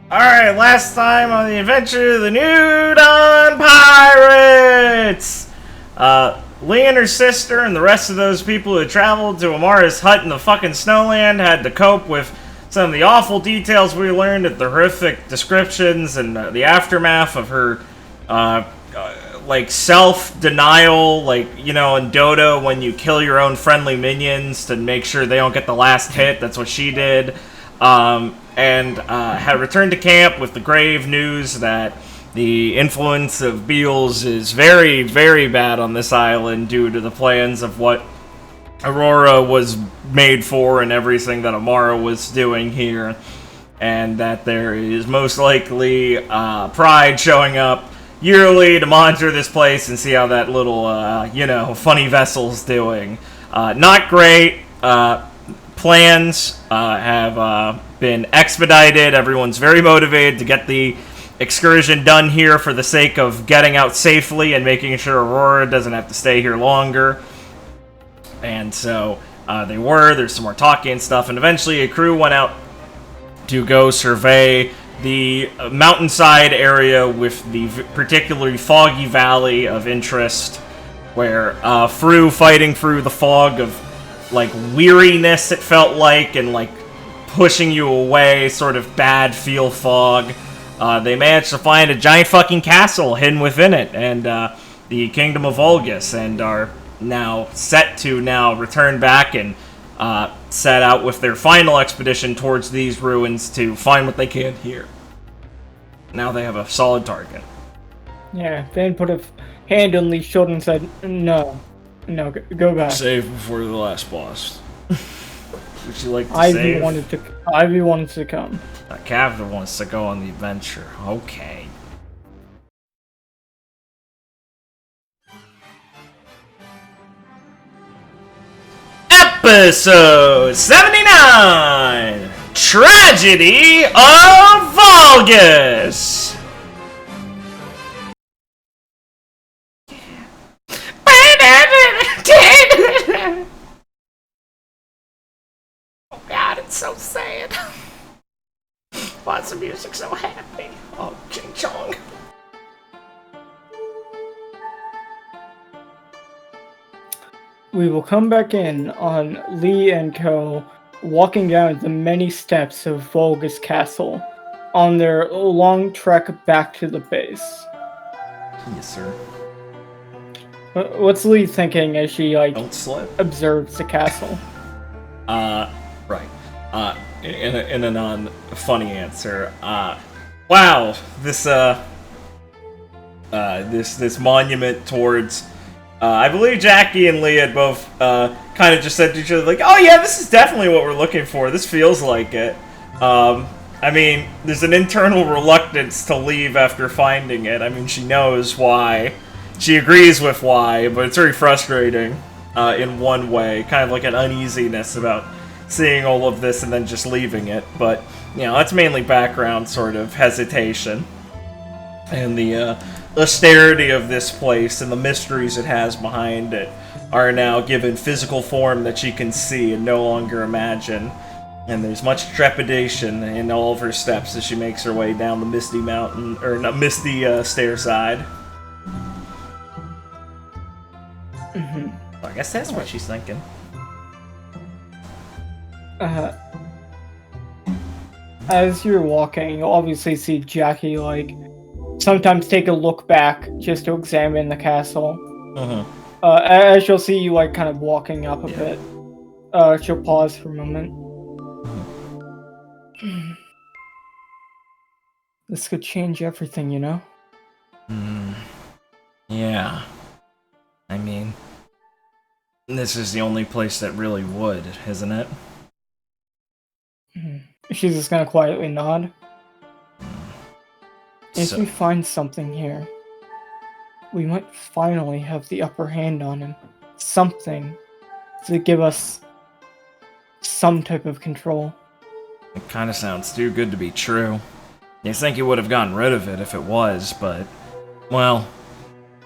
Alright, last time on the adventure of the New Dawn Pirates! Lee and her sister and the rest of those people who had traveled to Amara's hut in the fucking snowland had to cope with some of the awful details we learned at the horrific descriptions and the aftermath of her, like, self-denial, like, you know, in Dota when you kill your own friendly minions to make sure they don't get the last hit. That's what she did. And had returned to camp with the grave news that the influence of Beals is very, very bad on this island due to the plans of what Aurora was made for and everything that Amara was doing here. And that there is most likely Pride showing up yearly to monitor this place and see how that little, you know, funny vessel's doing. Not great. Plans have been expedited. Everyone's very motivated to get the excursion done here for the sake of getting out safely and making sure Aurora doesn't have to stay here longer. And so they were. There's some more talking and stuff. And eventually a crew went out to go survey the mountainside area with the particularly foggy valley of interest, where through fighting through the fog of like weariness, it felt like, and like pushing you away, sort of bad feel fog, they managed to find a giant fucking castle hidden within it, and the kingdom of Valgus, and are now set to return back and set out with their final expedition towards these ruins to find what they can here. Now they have a solid target. Yeah, then put a hand on Lee's shoulder and said, no, go back. Save before the last boss. Would you like to Ivy save? Ivy wanted to come. Captain wants to go on the adventure. Okay. Episode 79! Tragedy of Valgus! Oh god, it's so sad. Why is the music so happy? Oh, ching chong. We will come back in on Lee and Co. walking down the many steps of Valgus Castle on their long trek back to the base. Yes, sir. What's Lee thinking as she, like, Don't slip. observes the castle? Right. In a non-funny answer, wow, this monument towards, I believe Jackie and Lee had both, kind of just said to each other, like, oh yeah, this is definitely what we're looking for, this feels like it. I mean, there's an internal reluctance to leave after finding it. I mean, she knows why. She agrees with why, but it's very frustrating, in one way. Kind of like an uneasiness about seeing all of this and then just leaving it. But, you know, that's mainly background sort of hesitation. And the austerity of this place and the mysteries it has behind it are now given physical form that she can see and no longer imagine. And there's much trepidation in all of her steps as she makes her way down the misty mountain, or not misty stair side. I guess that's what she's thinking. As you're walking, you'll obviously see Jackie, like, sometimes take a look back just to examine the castle. As you'll see you, like, kind of walking up a bit, she'll pause for a moment. This could change everything, you know? Yeah. I mean, this is the only place that really would, isn't it? She's just gonna quietly nod. If So- we find something here, we might finally have the upper hand on him. Something to give us some type of control. It kind of sounds too good to be true. You think he would have gotten rid of it if it was, but, well,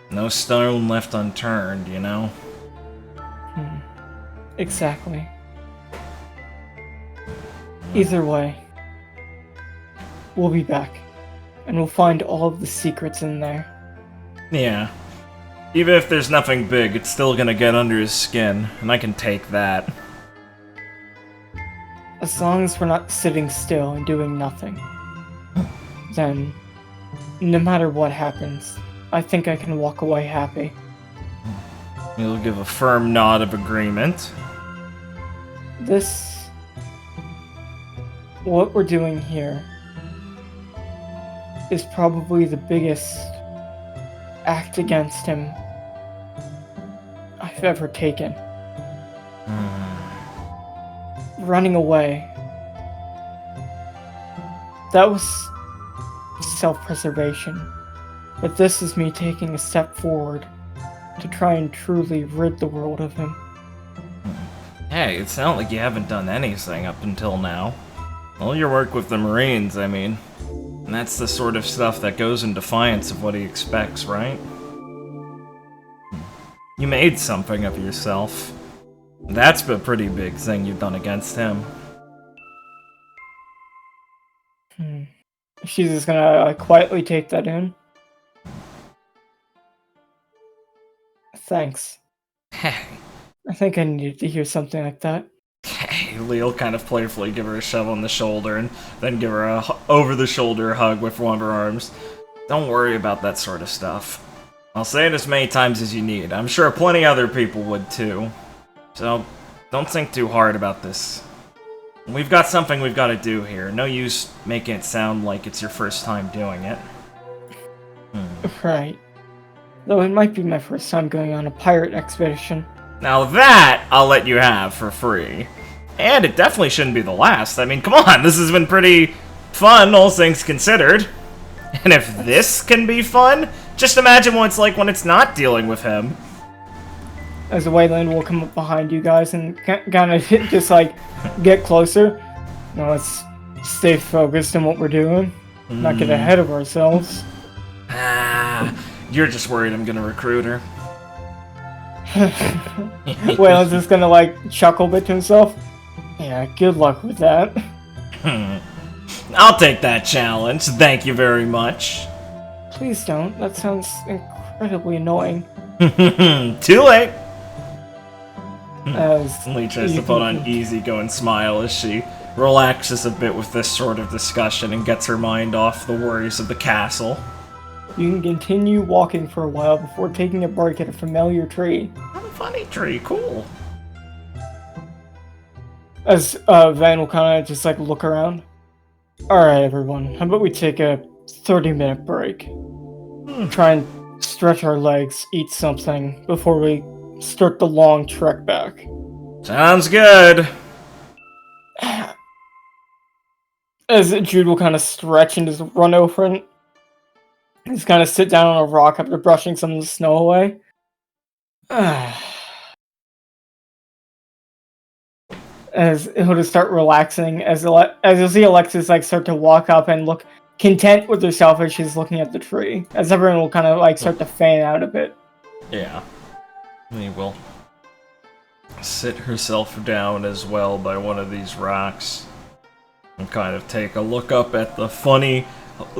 no stone left unturned, you know? Exactly. Either way, we'll be back, and we'll find all of the secrets in there. Yeah. Even if there's nothing big, it's still gonna get under his skin, and I can take that. As long as we're not sitting still and doing nothing, then no matter what happens, I think I can walk away happy. He'll give a firm nod of agreement. What we're doing here is probably the biggest act against him I've ever taken. Running away. That was self-preservation. But this is me taking a step forward to try and truly rid the world of him. Hey, it's not like you haven't done anything up until now. All your work with the Marines, I mean. And that's the sort of stuff that goes in defiance of what he expects, right? You made something of yourself. That's a pretty big thing you've done against him. She's just gonna quietly take that in. Thanks. Hey. I think I needed to hear something like that. Hey, Lee'll kind of playfully give her a shove on the shoulder and then give her a over-the-shoulder hug with one of her arms. Don't worry about that sort of stuff. I'll say it as many times as you need. I'm sure plenty other people would too. So, don't think too hard about this. We've got something we've got to do here. No use making it sound like it's your first time doing it. Right. Though it might be my first time going on a pirate expedition. Now that, I'll let you have for free. And it definitely shouldn't be the last. I mean, come on, this has been pretty fun, all things considered. And if this can be fun, just imagine what it's like when it's not dealing with him. As the Wayland will come up behind you guys and kind of just like get closer. Now let's stay focused on what we're doing. Not get ahead of ourselves. You're just worried I'm gonna recruit her. Wayland's just gonna like chuckle a bit to himself. Yeah, good luck with that. I'll take that challenge. Thank you very much. Please don't. That sounds incredibly annoying. Too late. As Lee tries to put on easygoing smile as she relaxes a bit with this sort of discussion and gets her mind off the worries of the castle. You can continue walking for a while before taking a break at a familiar tree. What a funny tree, cool. As Van will kind of just like look around. Alright, everyone, how about we take a 30-minute break? Try and stretch our legs, eat something before we start the long trek back. Sounds good. As Jude will kind of stretch and just run over and just kind of sit down on a rock after brushing some of the snow away. As he'll just start relaxing, as you'll see Alexis like start to walk up and look content with herself as she's looking at the tree. As everyone will kind of like start to fan out a bit. Yeah. He will sit herself down as well by one of these rocks and kind of take a look up at the funny,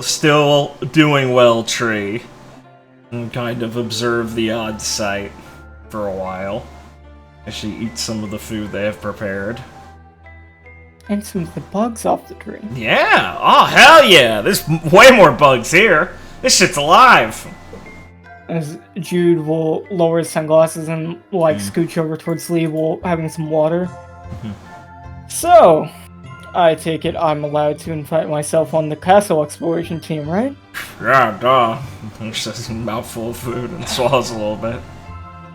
still doing well tree and kind of observe the odd sight for a while as she eats some of the food they have prepared. And some of the bugs off the tree. Yeah! Oh, hell yeah! There's way more bugs here! This shit's alive! As Jude will lower his sunglasses and will, like scooch over towards Lee while having some water. So, I take it I'm allowed to invite myself on the castle exploration team, right? Yeah, duh. It's just a mouthful of food and swallows a little bit.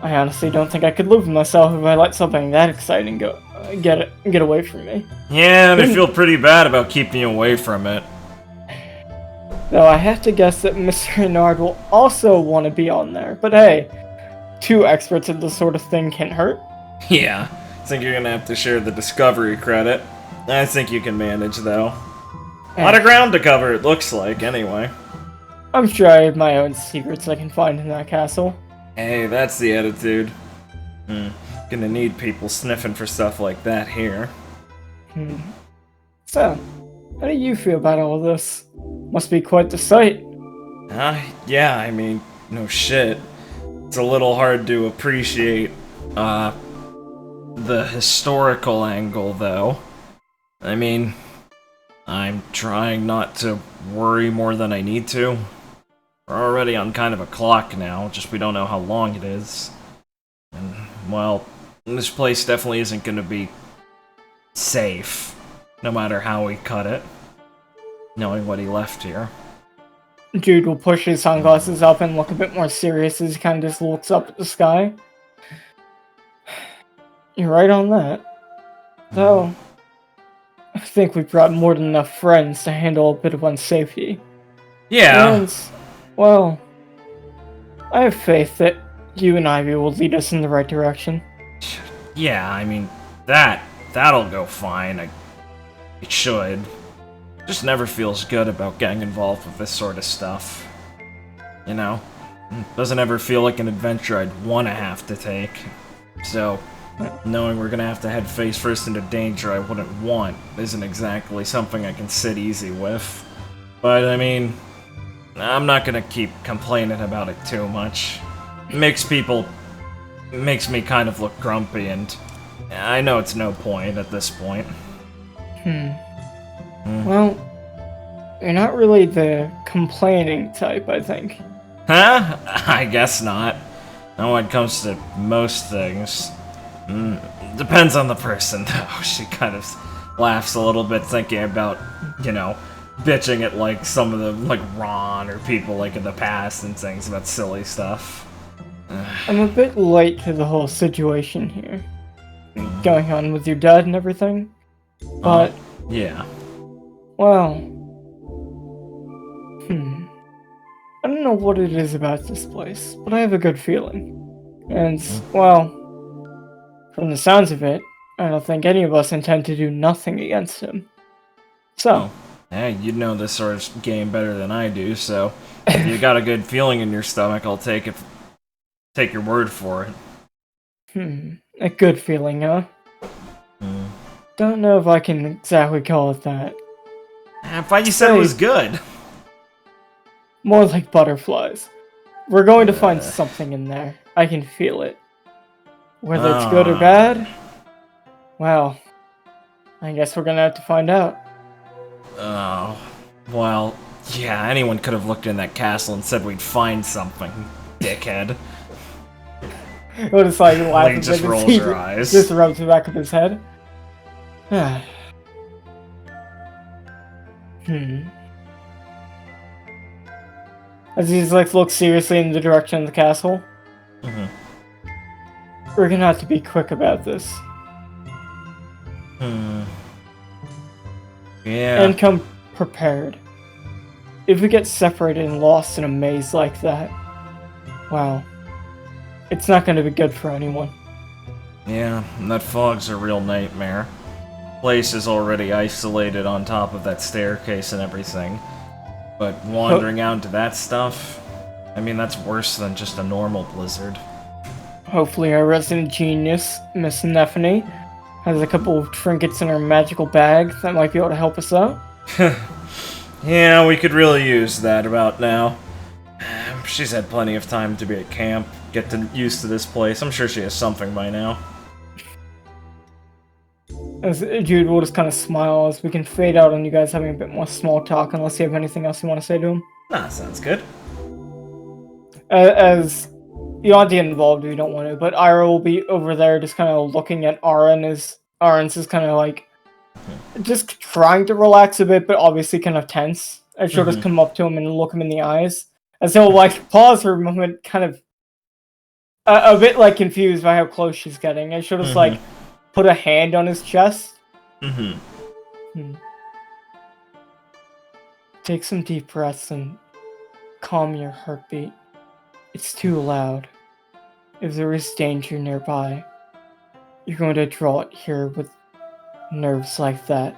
I honestly don't think I could live with myself if I let something that exciting go get away from me. Yeah, and I feel pretty bad about keeping you away from it. Though I have to guess that Mr. Renard will also want to be on there. But hey, two experts in this sort of thing can hurt. Yeah, I think you're gonna have to share the discovery credit. I think you can manage, though. A lot of ground to cover, it looks like, anyway. I'm sure I have my own secrets I can find in that castle. Hey, that's the attitude. Gonna need people sniffing for stuff like that here. So, how do you feel about all this? Must be quite the sight. Yeah, I mean, no shit. It's a little hard to appreciate, the historical angle, though. I mean, I'm trying not to worry more than I need to. We're already on kind of a clock now, just we don't know how long it is. And, well, this place definitely isn't gonna be safe, no matter how we cut it, knowing what he left here. Jude will push his sunglasses up and look a bit more serious as he kind of just looks up at the sky. You're right on that. Though, I think we brought more than enough friends to handle a bit of unsafety. Yeah. And, well, I have faith that you and Ivy will lead us in the right direction. Yeah, I mean, that'll go fine. It should. Just never feels good about getting involved with this sort of stuff. You know? Doesn't ever feel like an adventure I'd want to have to take. So, knowing we're gonna have to head face first into danger I wouldn't want isn't exactly something I can sit easy with. But, I mean, I'm not gonna keep complaining about it too much. It makes me kind of look grumpy, and I know it's no point at this point. Well, you're not really the complaining type, I think. Huh? I guess not. Not when it comes to most things. Depends on the person, though. She kind of laughs a little bit thinking about, you know, bitching at, like, some of the, like, Ron or people, like, in the past and things about silly stuff. I'm a bit late to the whole situation here. Going on with your dad and everything. But, yeah. well... I don't know what it is about this place, but I have a good feeling. And, well... From the sounds of it, I don't think any of us intend to do nothing against him. So... Hey, you know this sort of game better than I do, so... if you got a good feeling in your stomach, I'll take your word for it. A good feeling, huh? Don't know if I can exactly call it that. I thought you said it was good. More like butterflies. We're going to find something in there. I can feel it. Whether it's good or bad, well, I guess we're gonna have to find out. Oh, well, yeah, anyone could have looked in that castle and said we'd find something, dickhead. He'll just like laugh Lee just rolls her eyes. Just rubs the back of his head. As he like looks seriously in the direction of the castle. We're gonna have to be quick about this. Yeah. And come prepared. If we get separated and lost in a maze like that, wow. It's not gonna be good for anyone. Yeah, and that fog's a real nightmare. Place is already isolated on top of that staircase and everything. But wandering out into that stuff, I mean, that's worse than just a normal blizzard. Hopefully our resident genius, Miss Nephany, has a couple of trinkets in her magical bag that might be able to help us out. Yeah, we could really use that about now. She's had plenty of time to be at camp, get used to this place. I'm sure she has something by now. As Jude will just kind of smile as we can fade out on you guys having a bit more small talk, unless you have anything else you want to say to him. Nah, sounds good. As you don't have to get involved if you don't want to, but Ira will be over there just kind of looking at Aaron as Aaron's is kind of like just trying to relax a bit, but obviously kind of tense. And she'll just come up to him and look him in the eyes. As he'll like pause for a moment, kind of a bit like confused by how close she's getting. And she'll just like put a hand on his chest. Take some deep breaths and calm your heartbeat. It's too loud. If there is danger nearby, you're going to draw it here with nerves like that.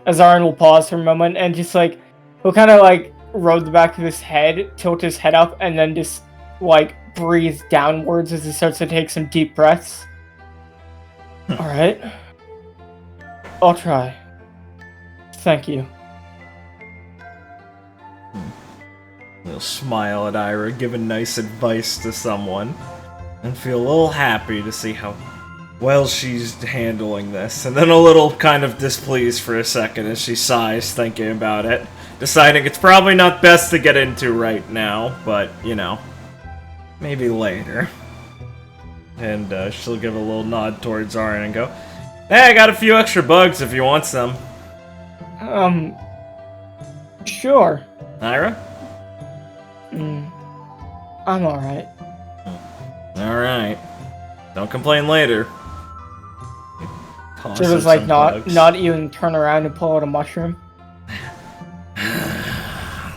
As Aaron will pause for a moment and just like, he'll kind of like rub the back of his head, tilt his head up, and then just like breathe downwards as he starts to take some deep breaths. Alright. I'll try. Thank you. He'll smile at Ira, giving nice advice to someone, and feel a little happy to see how well she's handling this, and then a little kind of displeased for a second as she sighs thinking about it, deciding it's probably not best to get into right now, but, you know, maybe later. And she'll give a little nod towards Aaron and go, "Hey, I got a few extra bugs if you want some." Sure. Ira? I'm alright. Alright. Don't complain later. So just like not even turn around and pull out a mushroom.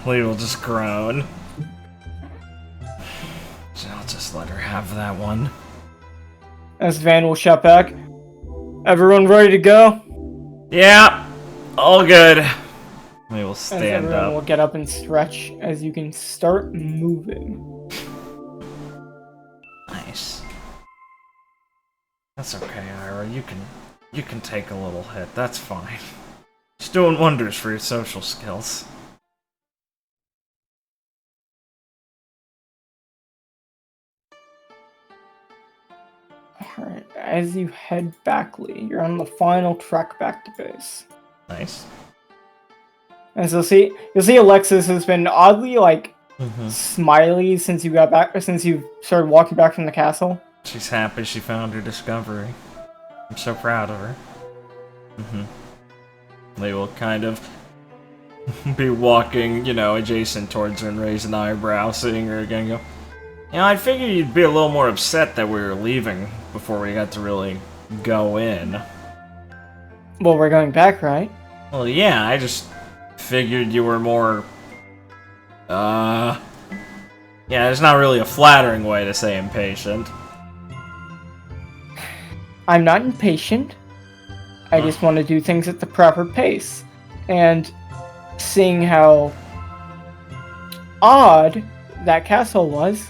Lee will just groan. So I'll just let her have that one. As Van will shout back, "Everyone ready to go?" Yeah, all good. We will stand everyone up. will get up and stretch as you can start moving. Nice. That's okay, Ira. You can take a little hit. That's fine. It's doing wonders for your social skills. Alright, as you head back, Lee, you're on the final trek back to base. Nice. And so you'll see Alexis has been oddly like smiley since you got back, since you started walking back from the castle. She's happy she found her discovery. I'm so proud of her. They will kind of be walking, you know, adjacent towards her and raise an eyebrow, seeing her again and go, "You know, I figured you'd be a little more upset that we were leaving before we got to really go in." Well, we're going back, right? Well, yeah, I just figured you were more, yeah, there's not really a flattering way to say impatient. I'm not impatient. I just want to do things at the proper pace. And seeing how odd that castle was,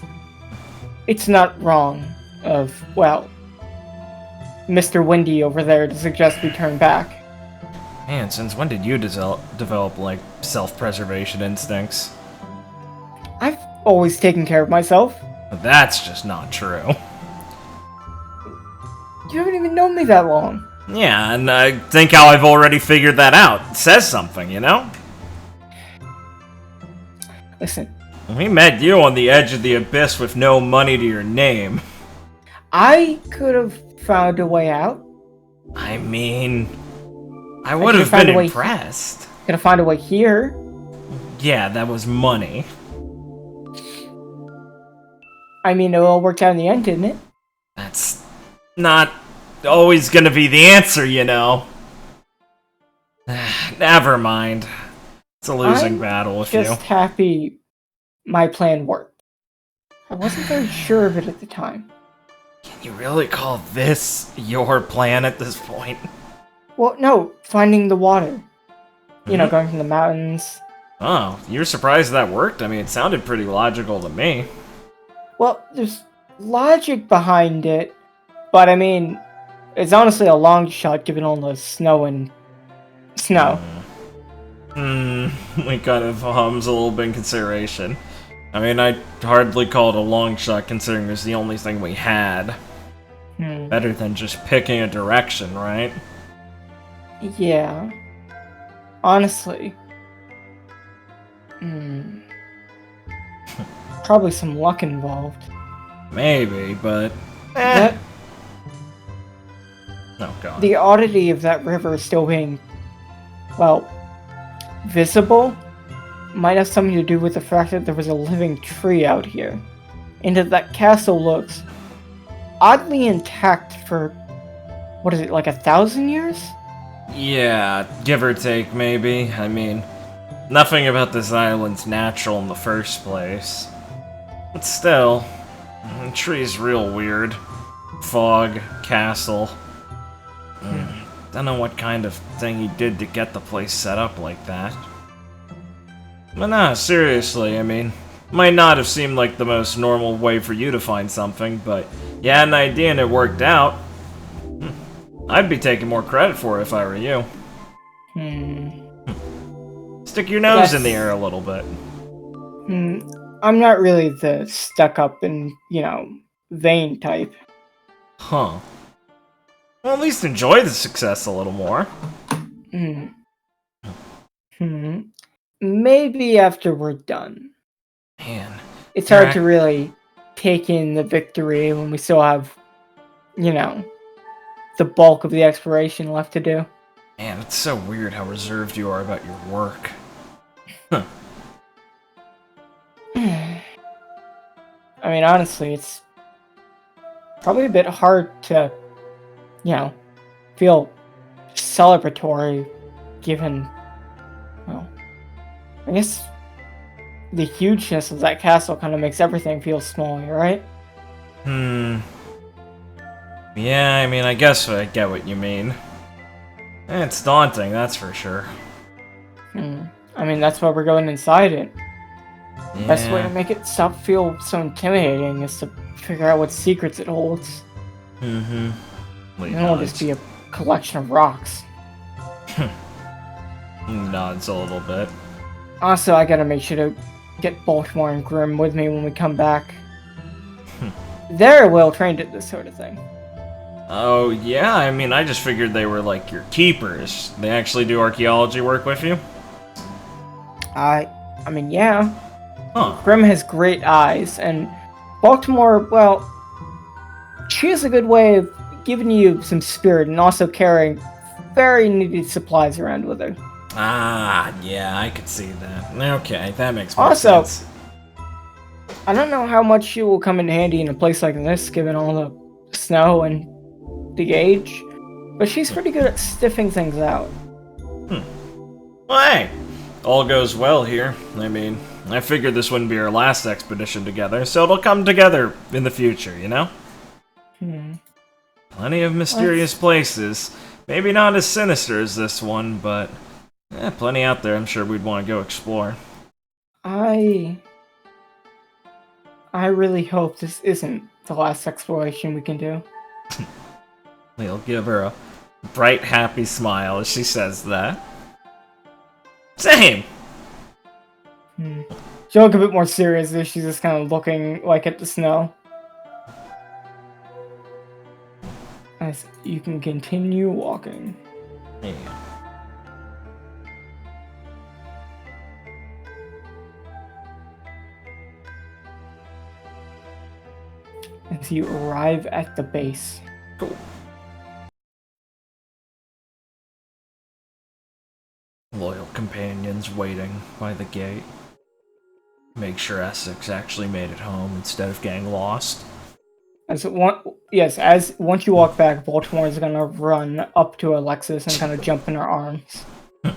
it's not wrong of, well, Mr. Windy over there to suggest we turn back. Man, since when did you develop like, self-preservation instincts? I've always taken care of myself. But that's just not true. You haven't even known me that long. Yeah, and I think how I've already figured that out. It says something, you know? Listen, We met you on the edge of the abyss with no money to your name. I could have found a way out. I mean, I would have been impressed. Could have found a way here. Yeah, that was money. I mean, it all worked out in the end, didn't it? That's not always gonna be the answer, you know. Never mind. It's a losing battle with you. I'm just happy my plan worked. I wasn't very sure of it at the time. Can you really call this your plan at this point? Well, no, finding the water. You know, going from the mountains. Oh, you're surprised that worked? I mean, it sounded pretty logical to me. Well, there's logic behind it, but I mean, it's honestly a long shot given all the snow. We kind of hums a little bit in consideration. I mean, I'd hardly call it a long shot considering it was the only thing we had. Better than just picking a direction, right? Yeah. Honestly. Probably some luck involved. Maybe, but... That, oh, God. the oddity of that river still being, well, visible might have something to do with the fact that there was a living tree out here. And that castle looks oddly intact for, what is it, like 1,000 years? Yeah, give or take, maybe. I mean, nothing about this island's natural in the first place. But still, the tree's real weird. Fog, castle. Don't know what kind of thing he did to get the place set up like that. But nah, seriously, I mean, might not have seemed like the most normal way for you to find something, but you had an idea and it worked out. I'd be taking more credit for it if I were you. Stick your nose in the air a little bit. I'm not really the stuck-up and, you know, vain type. Huh. Well, at least enjoy the success a little more. Maybe after we're done. Man. It's hard to really take in the victory when we still have, you know, the bulk of the exploration left to do. Man, it's so weird how reserved you are about your work. Huh. I mean, honestly, it's probably a bit hard to, you know, feel celebratory given, well, I guess the hugeness of that castle kind of makes everything feel small, right? Yeah, I mean, I guess I get what you mean. It's daunting, that's for sure. I mean, that's why we're going inside it. Yeah. Best way to make it stop feel so intimidating is to figure out what secrets it holds. Then it'll just be a collection of rocks. Nods a little bit. Also, I gotta make sure to get Baltimore and Grimm with me when we come back. They're well trained at this sort of thing. Oh, yeah? I mean, I just figured they were like your keepers. They actually do archaeology work with you? I mean, yeah. Huh. Grimm has great eyes, and Baltimore, well, she has a good way of giving you some spirit and also carrying very needed supplies around with her. Ah, yeah, I could see that. Okay, that makes more sense. I don't know how much she will come in handy in a place like this, given all the snow and the age, but she's pretty good at stiffing things out. Well, hey, all goes well here. I mean, I figured this wouldn't be our last expedition together, so it'll come together in the future, you know? Plenty of mysterious places. Maybe not as sinister as this one, but plenty out there I'm sure we'd want to go explore. I really hope this isn't the last exploration we can do. We'll give her a bright, happy smile as she says that. Same. She'll look a bit more serious as she's just kind of looking like at the snow. As you can continue walking. Yeah. As you arrive at the base. Cool. Loyal companions waiting by the gate. Make sure Essex actually made it home instead of getting lost. Once you walk back, Baltimore is gonna run up to Alexis and kind of jump in her arms. And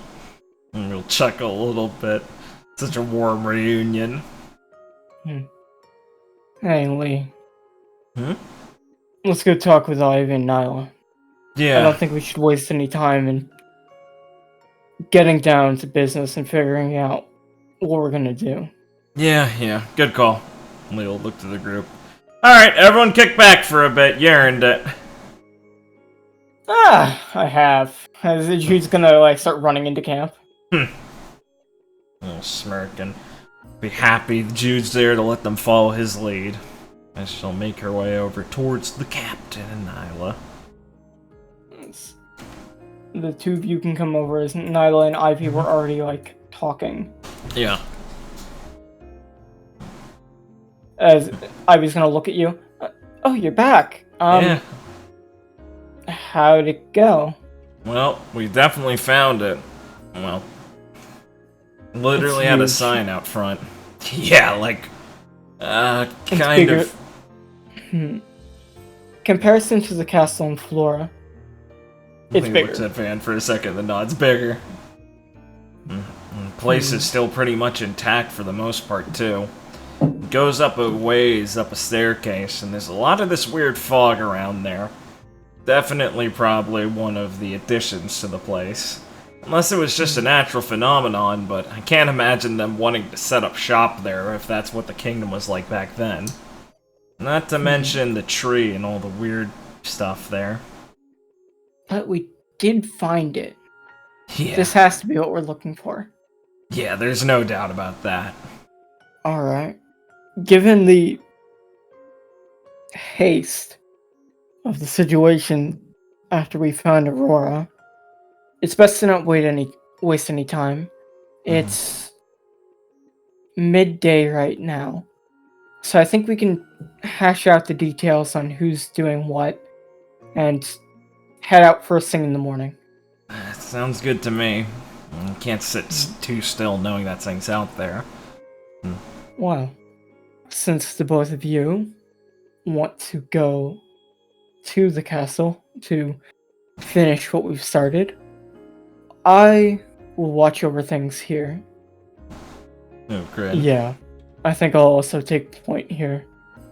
we'll chuckle a little bit. Such a warm reunion. Hey, Lee. Let's go talk with Ivy and Nyla. Yeah. I don't think we should waste any time in getting down to business and figuring out what we're gonna do. Yeah. Good call. Leo looked at the group. Alright, everyone kick back for a bit. You earned it. I have. As Jude's gonna, start running into camp. Little smirk and be happy Jude's there to let them follow his lead. As she'll make her way over towards the captain and Nyla. The two of you can come over as Nyla and Ivy were already, talking. Yeah. As Ivy's gonna look at you. Oh, you're back. Yeah. How'd it go? Well, we definitely found it. Well, literally had a sign out front. Yeah, kind of. Comparison to the castle in Flora, it's bigger. Looks at Van for a second, the nod's bigger. The place is still pretty much intact for the most part, too. It goes up a ways, up a staircase, and there's a lot of this weird fog around there. Definitely probably one of the additions to the place. Unless it was just a natural phenomenon, but I can't imagine them wanting to set up shop there if that's what the kingdom was like back then. Not to mention the tree and all the weird stuff there. But we did find it. Yeah. This has to be what we're looking for. Yeah, there's no doubt about that. Alright. Given the haste of the situation after we found Aurora, it's best to not waste any time. It's midday right now. So I think we can hash out the details on who's doing what and head out first thing in the morning. Sounds good to me. I can't sit too still knowing that thing's out there. Well, since the both of you want to go to the castle to finish what we've started, I will watch over things here. Oh, great. Yeah, I think I'll also take point here.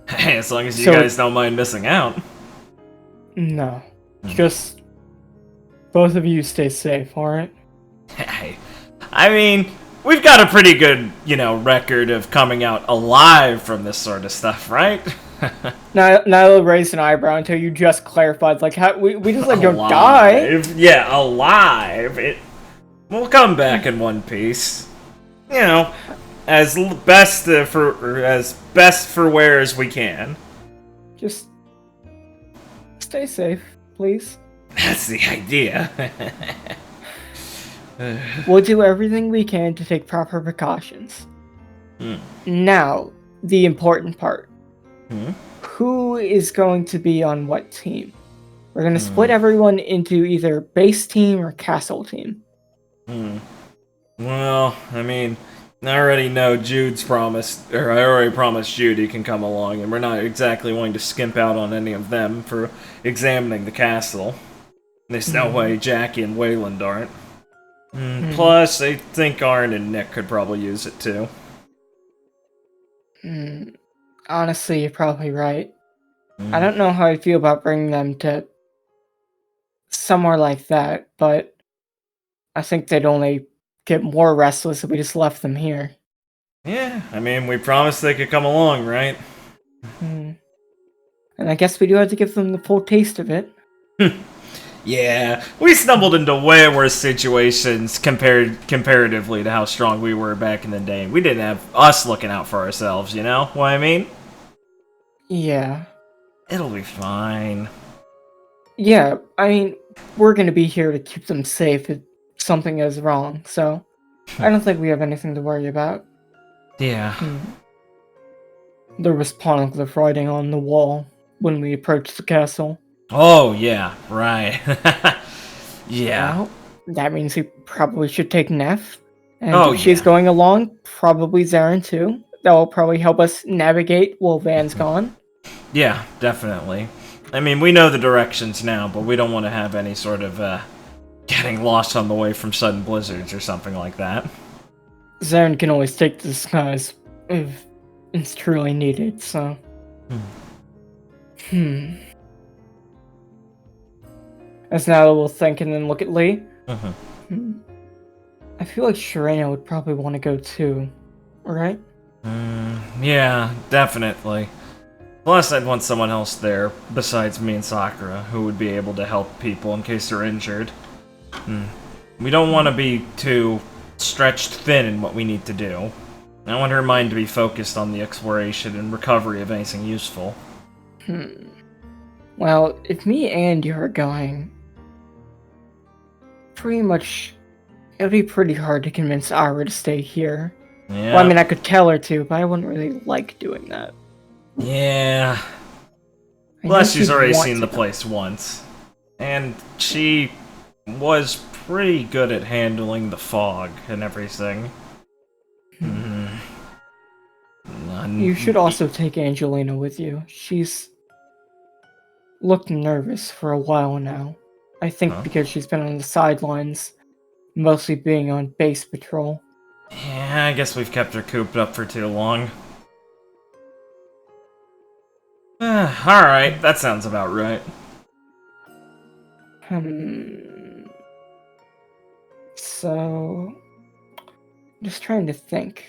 Hey, as long as you guys don't mind missing out. No, just both of you stay safe, alright? Hey, I mean, we've got a pretty good, record of coming out alive from this sort of stuff, right? Nyla raised an eyebrow until you just clarified, how we just don't die. Yeah, alive. We'll come back in one piece. As best for wear as we can. Just stay safe, please. That's the idea. We'll do everything we can to take proper precautions. Now, the important part. Who is going to be on what team? We're going to split everyone into either base team or castle team. Well, I mean, I already know I already promised Jude he can come along, and we're not exactly wanting to skimp out on any of them for examining the castle. There's no way Jackie and Wayland aren't. Plus, I think Arn and Nick could probably use it too. Honestly, you're probably right. I don't know how I feel about bringing them to somewhere like that, but I think they'd only get more restless if we just left them here. Yeah, I mean, we promised they could come along, right? And I guess we do have to give them the full taste of it. Yeah, we stumbled into way worse situations comparatively to how strong we were back in the day. We didn't have us looking out for ourselves, you know what I mean? Yeah. It'll be fine. Yeah, I mean, we're gonna be here to keep them safe if something is wrong, so I don't think we have anything to worry about. Yeah. There was poneglyph writing on the wall when we approached the castle. Oh, yeah, right. Yeah. Well, that means we probably should take Neff. And Oh, if she's yeah. going along, probably Zarin too. That will probably help us navigate while Van's gone. Yeah, definitely. I mean, we know the directions now, but we don't want to have any sort of, getting lost on the way from sudden blizzards or something like that. Zarin can always take the disguise if it's truly needed, so... As now we'll think and then look at Lee. I feel like Shirena would probably want to go too, right? Yeah, definitely. Plus, I'd want someone else there, besides me and Sakura, who would be able to help people in case they're injured. We don't want to be too stretched thin in what we need to do. I want her mind to be focused on the exploration and recovery of anything useful. Well, if me and you are going, pretty much, it would be pretty hard to convince Ara to stay here. Yeah. Well, I mean, I could tell her to, but I wouldn't really like doing that. Yeah. Plus, she's already seen the place once. And she was pretty good at handling the fog and everything. You should also take Angelina with you. She's looked nervous for a while now. I think because she's been on the sidelines, mostly being on base patrol. Yeah, I guess we've kept her cooped up for too long. Alright, that sounds about right. So... just trying to think.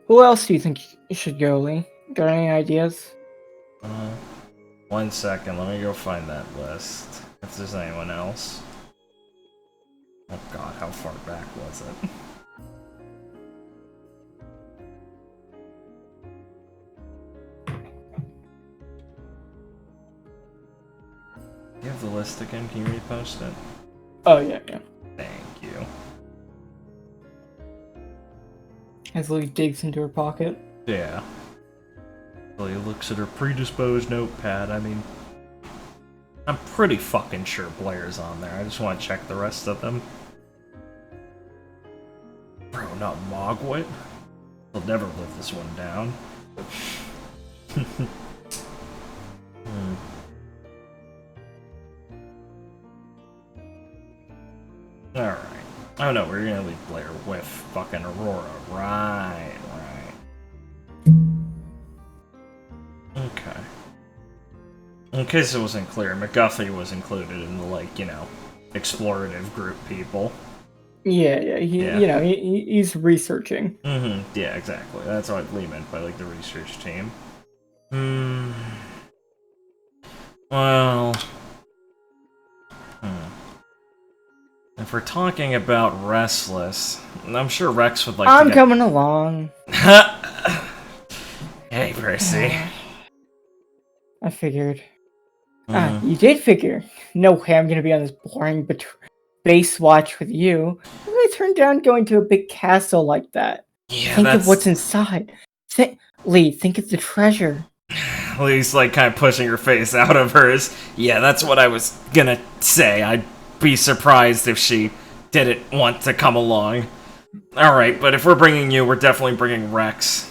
Who else do you think should go, Lee? Got any ideas? 1 second, let me go find that list. If there's anyone else. Oh god, how far back was it? You have the list again? Can you repost it? Oh, yeah. Thank you. As Lee digs into her pocket. Yeah. Lily looks at her predisposed notepad. I mean, I'm pretty fucking sure Blair's on there. I just want to check the rest of them. Bro, not Mogwit. He'll never live this one down. Alright. Oh no, we're gonna leave Blair with fucking Aurora. Right. Okay. In case it wasn't clear, McGuffey was included in the, like, you know, explorative group people. Yeah. He's researching. Yeah, exactly. That's what Lee meant by, like, the research team. Well... If we're talking about Restless, I'm sure Rex would like I'm coming along. Hey, Percy. I figured. You did figure. No way I'm gonna be on this boring base watch with you. How did I turn down going to a big castle like that? Yeah, think of what's inside. Lee, think of the treasure. Lee's like kind of pushing her face out of hers. Yeah, that's what I was gonna say. I'd be surprised if she didn't want to come along. Alright, but if we're bringing you, we're definitely bringing Rex.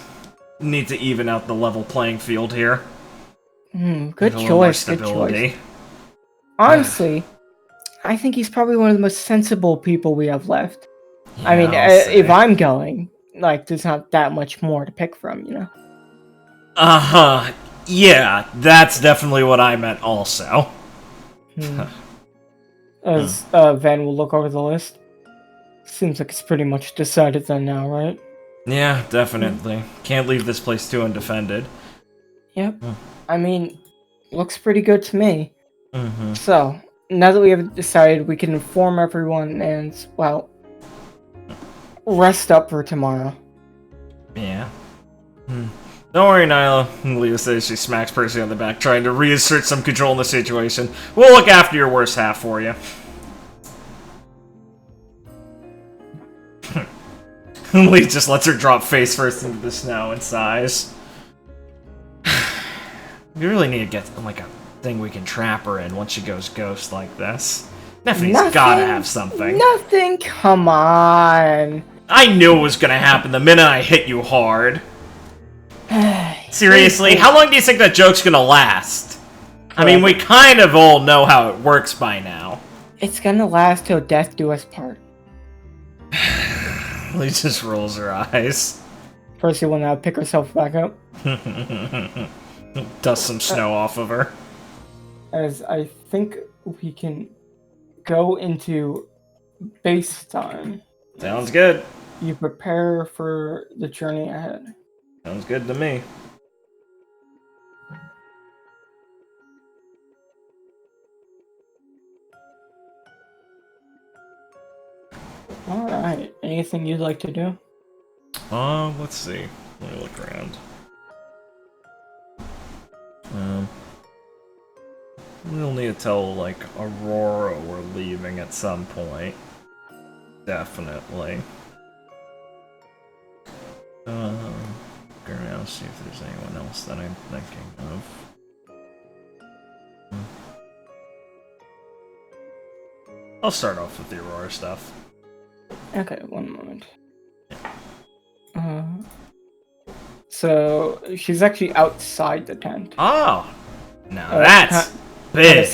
Need to even out the level playing field here. Good choice, good choice. Honestly, I think he's probably one of the most sensible people we have left. Yeah, I mean, if I'm going, like, there's not that much more to pick from, you know? Uh-huh. Yeah, that's definitely what I meant also. As Van will look over the list. Seems like it's pretty much decided then now, right? Yeah, definitely. Can't leave this place too undefended. Yep. I mean, looks pretty good to me. So, now that we have decided, we can inform everyone and, well, rest up for tomorrow. Yeah. Don't worry, Nyla. Leo says she smacks Percy on the back, trying to reassert some control in the situation. We'll look after your worst half for you. Lee just lets her drop face first into the snow and sighs. We really need to get, like, a thing we can trap her in once she goes ghost like this. Neffy's gotta have something. Nothing, come on. I knew it was gonna happen the minute I hit you hard. Seriously, how long do you think that joke's gonna last? I mean, we kind of all know how it works by now. It's gonna last till death do us part. Lee just rolls her eyes. Percy will now pick herself back up. Dust some snow off of her. As I think we can go into base time. Sounds good. You prepare for the journey ahead. Sounds good to me. Alright, anything you'd like to do? Let's see. Let me look around. We'll need to tell, like, Aurora we're leaving at some point. Definitely. Look around, see if there's anyone else that I'm thinking of. I'll start off with the Aurora stuff. Okay, one moment. So she's actually outside the tent. Oh, now that's big.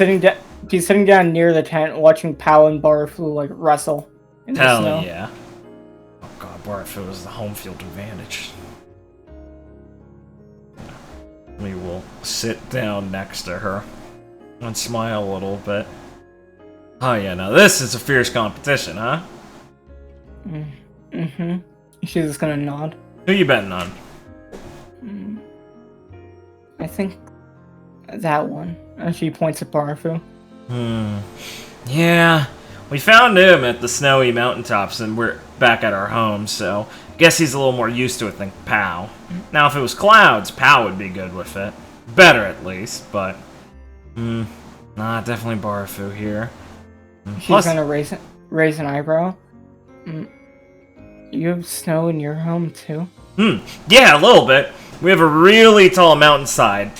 She's sitting down near the tent, watching Pal and Barfu like wrestle in the snow. Hell yeah! Oh god, Barfu is the home field advantage. We will sit down next to her and smile a little bit. Oh yeah, now this is a fierce competition, huh? Mm-hmm. She's just gonna nod. Who you betting on? I think that one. And she points at Barfu. Yeah. We found him at the snowy mountaintops and we're back at our home, so guess he's a little more used to it than Pow. Now if it was clouds, Pow would be good with it. Better at least, but nah, definitely Barfu here. She's gonna raise an eyebrow. You have snow in your home too? Yeah, a little bit. We have a really tall mountainside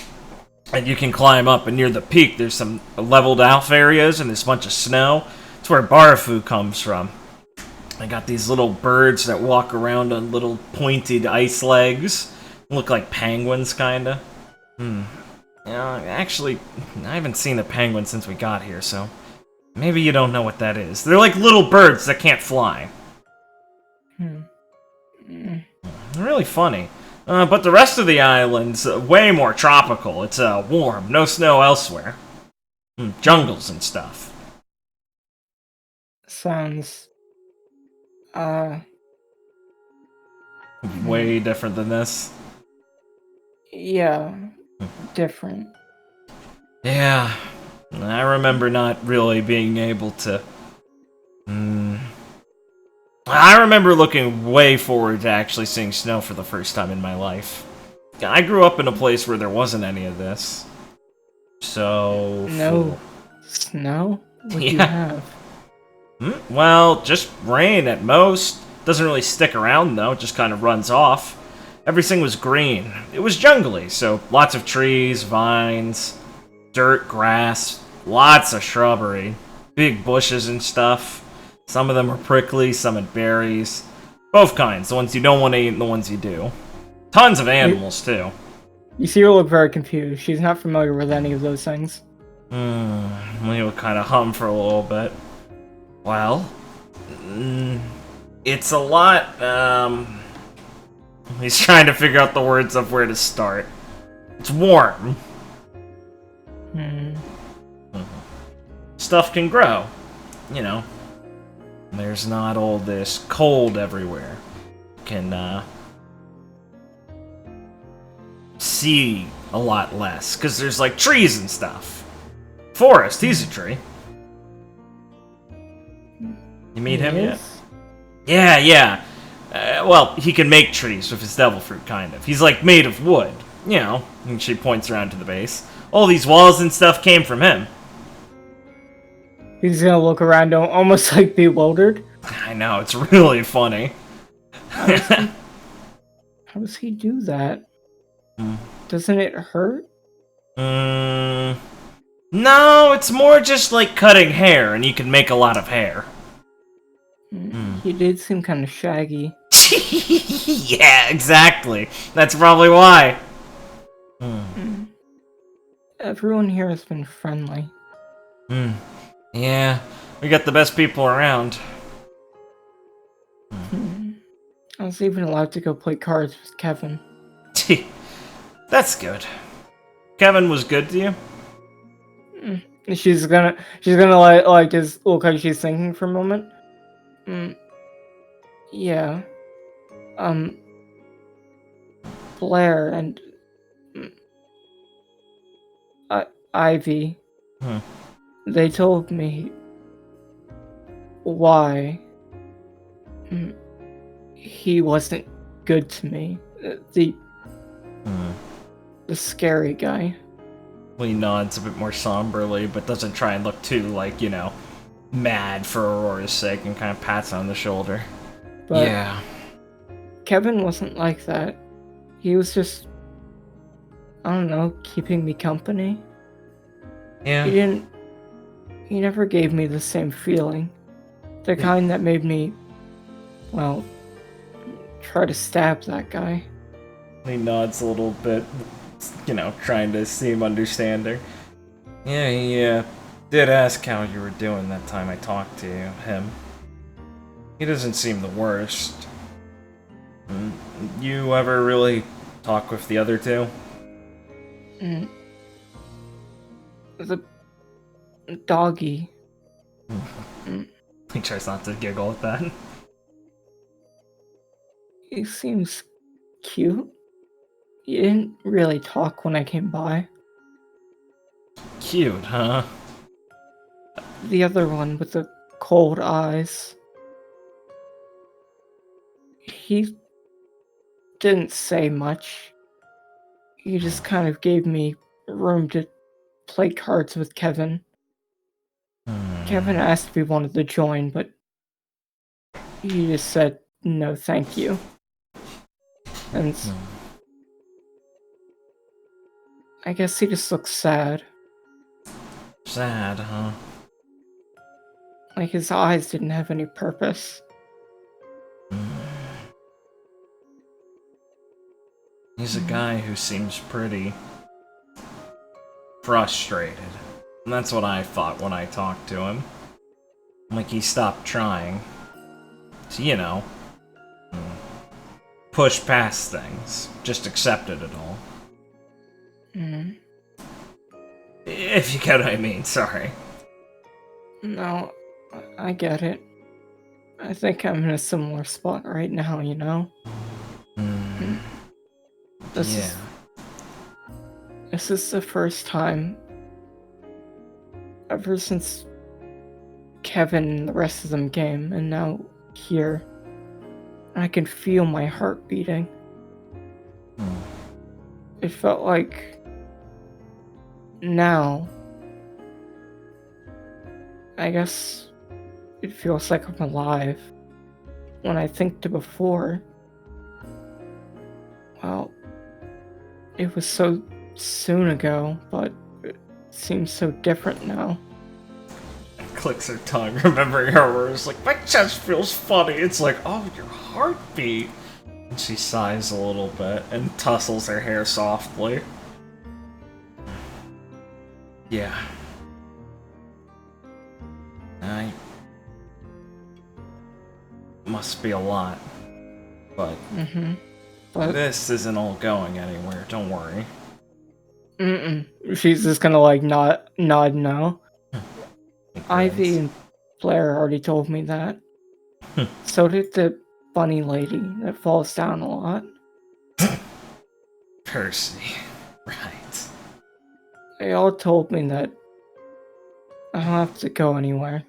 and you can climb up, and near the peak there's some leveled off areas and there's a bunch of snow. It's where Barfu comes from. I got these little birds that walk around on little pointed ice legs. Look like penguins, kinda. Yeah, actually, I haven't seen a penguin since we got here, so maybe you don't know what that is. They're like little birds that can't fly. They're really funny. But the rest of the island's way more tropical. It's warm, no snow elsewhere. Jungles and stuff. Sounds... way different than this. Yeah, different. Yeah, I remember not really being able to... I remember looking way forward to actually seeing snow for the first time in my life. I grew up in a place where there wasn't any of this. So... No. Snow? What do you have? Well, just rain at most. Doesn't really stick around though, it just kind of runs off. Everything was green. It was jungly, so lots of trees, vines, dirt, grass, lots of shrubbery, big bushes and stuff. Some of them are prickly, some had berries. Both kinds, the ones you don't want to eat and the ones you do. Tons of animals, too. You see her look very confused. She's not familiar with any of those things. We would kind of hum for a little bit. Well, it's a lot, he's trying to figure out the words of where to start. It's warm. Stuff can grow, you know. There's not all this cold everywhere. Can, see a lot less, because there's, like, trees and stuff. forest. He's a tree. You meet him yet? Yeah. Well, he can make trees with his devil fruit, kind of. He's like made of wood, you know. And she points around to the base. All these walls and stuff came from him. He's gonna look around, almost like bewildered. I know, it's really funny. How does he do that? Doesn't it hurt? No, it's more just like cutting hair, and you can make a lot of hair. He did seem kind of shaggy. Yeah, exactly. That's probably why. Everyone here has been friendly. Yeah, we got the best people around. I was even allowed to go play cards with Kevin. That's good. Kevin was good to you? She's gonna like just look like she's thinking for a moment. Yeah. Blair and Ivy. They told me why he wasn't good to me. The scary guy. Well, he nods a bit more somberly, but doesn't try and look too, like, you know, mad for Aurora's sake, and kind of pats on the shoulder. But yeah. Kevin wasn't like that. He was just, I don't know, keeping me company. Yeah. He never gave me the same feeling. The kind that made me, well, try to stab that guy. He nods a little bit, you know, trying to seem understanding. Yeah, he did ask how you were doing that time I talked to him. He doesn't seem the worst. You ever really talk with the other two? The doggy. He tries not to giggle at that. He seems cute. You didn't really talk when I came by. Cute, huh? The other one with the cold eyes. He didn't say much. He just kind of gave me room to play cards with Kevin. Kevin asked if he wanted to join, but he just said no thank you. And I guess he just looks sad. Sad, huh? Like his eyes didn't have any purpose. He's a guy who seems pretty frustrated. And that's what I thought when I talked to him. Like he stopped trying to, you know, push past things. Just accepted it all. If you get what I mean, sorry. No, I get it. I think I'm in a similar spot right now, you know? This is the first time ever since Kevin and the rest of them came, and now here, I can feel my heart beating. It felt like now, I guess it feels like I'm alive. When I think to before, well, it was so soon ago, but it seems so different now. Clicks her tongue, remembering her words, like, my chest feels funny. It's like, oh, your heartbeat. And she sighs a little bit and tussles her hair softly. Yeah. Must be a lot. But this isn't all going anywhere, don't worry. She's just gonna like nod no. Ivy and Blair already told me that. So did the bunny lady that falls down a lot. Percy. Right. They all told me that I don't have to go anywhere.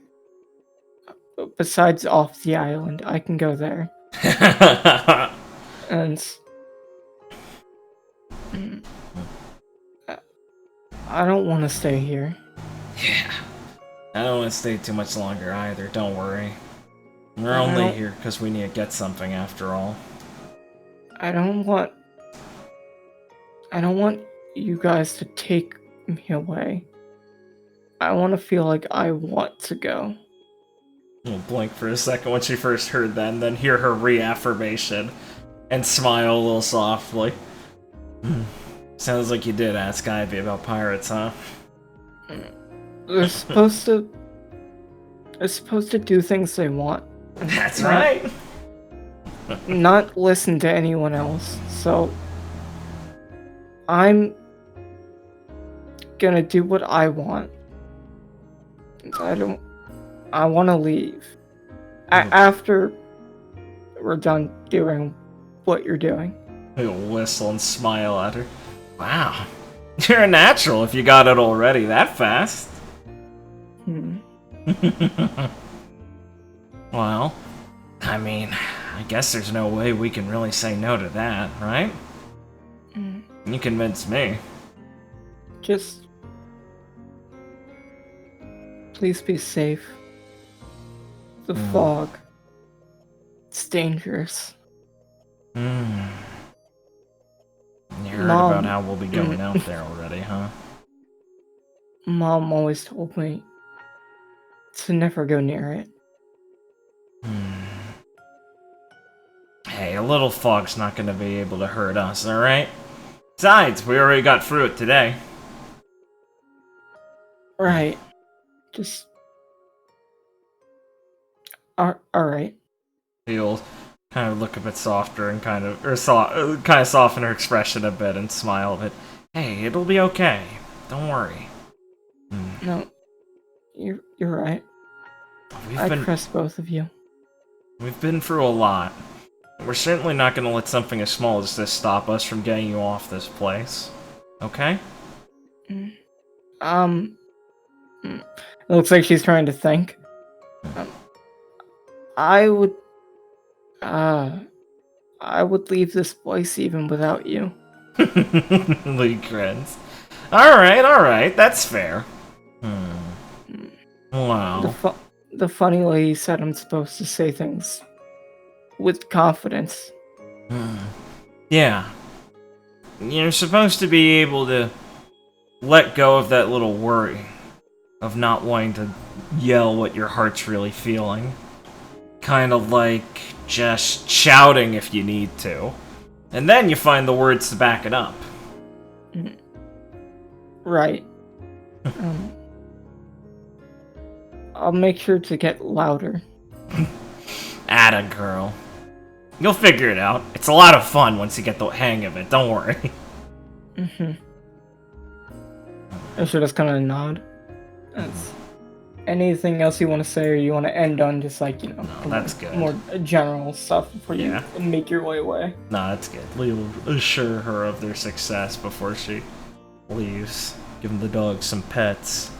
Besides off the island, I can go there. And I don't want to stay here. Yeah. I don't want to stay too much longer either, don't worry. We're I only don't- here because we need to get something after all. I don't want you guys to take me away. I want to feel like I want to go. We'll blink for a second when she first heard that, and then hear her reaffirmation and smile a little softly. Sounds like you did ask Ivy about pirates, huh? They're supposed to do things they want. That's right. Not listen to anyone else. So I'm gonna do what I want. I want to leave. After we're done doing what you're doing. He'll whistle and smile at her. Wow. You're a natural if you got it already that fast. Well, I mean, I guess there's no way we can really say no to that, right? You convinced me. Just please be safe. The fog. It's dangerous. You heard Mom. about how we'll be going out there already, huh? Mom always told me to never go near it. Hey, a little fog's not gonna be able to hurt us, alright? Besides, we already got through it today. Right. Just... Alright. He'll kind of look a bit softer and kind of soften her expression a bit and smile a bit. Hey, it'll be okay. Don't worry. No. You're right. I trust both of you. We've been through a lot. We're certainly not gonna let something as small as this stop us from getting you off this place. Okay? It looks like she's trying to think. I would leave this place even without you. Lee grins. Alright, that's fair. Wow. The funny lady said I'm supposed to say things with confidence. Yeah. You're supposed to be able to let go of that little worry of not wanting to yell what your heart's really feeling. Kind of like just shouting if you need to. And then you find the words to back it up. Right. I'll make sure to get louder. Atta girl. You'll figure it out. It's a lot of fun once you get the hang of it, don't worry. I should just kind of nod. Anything else you want to say, or you want to end on just like, you know, No, that's good. More general stuff before you make your way away? No, that's good. Lee will assure her of their success before she leaves. Give the dog some pets.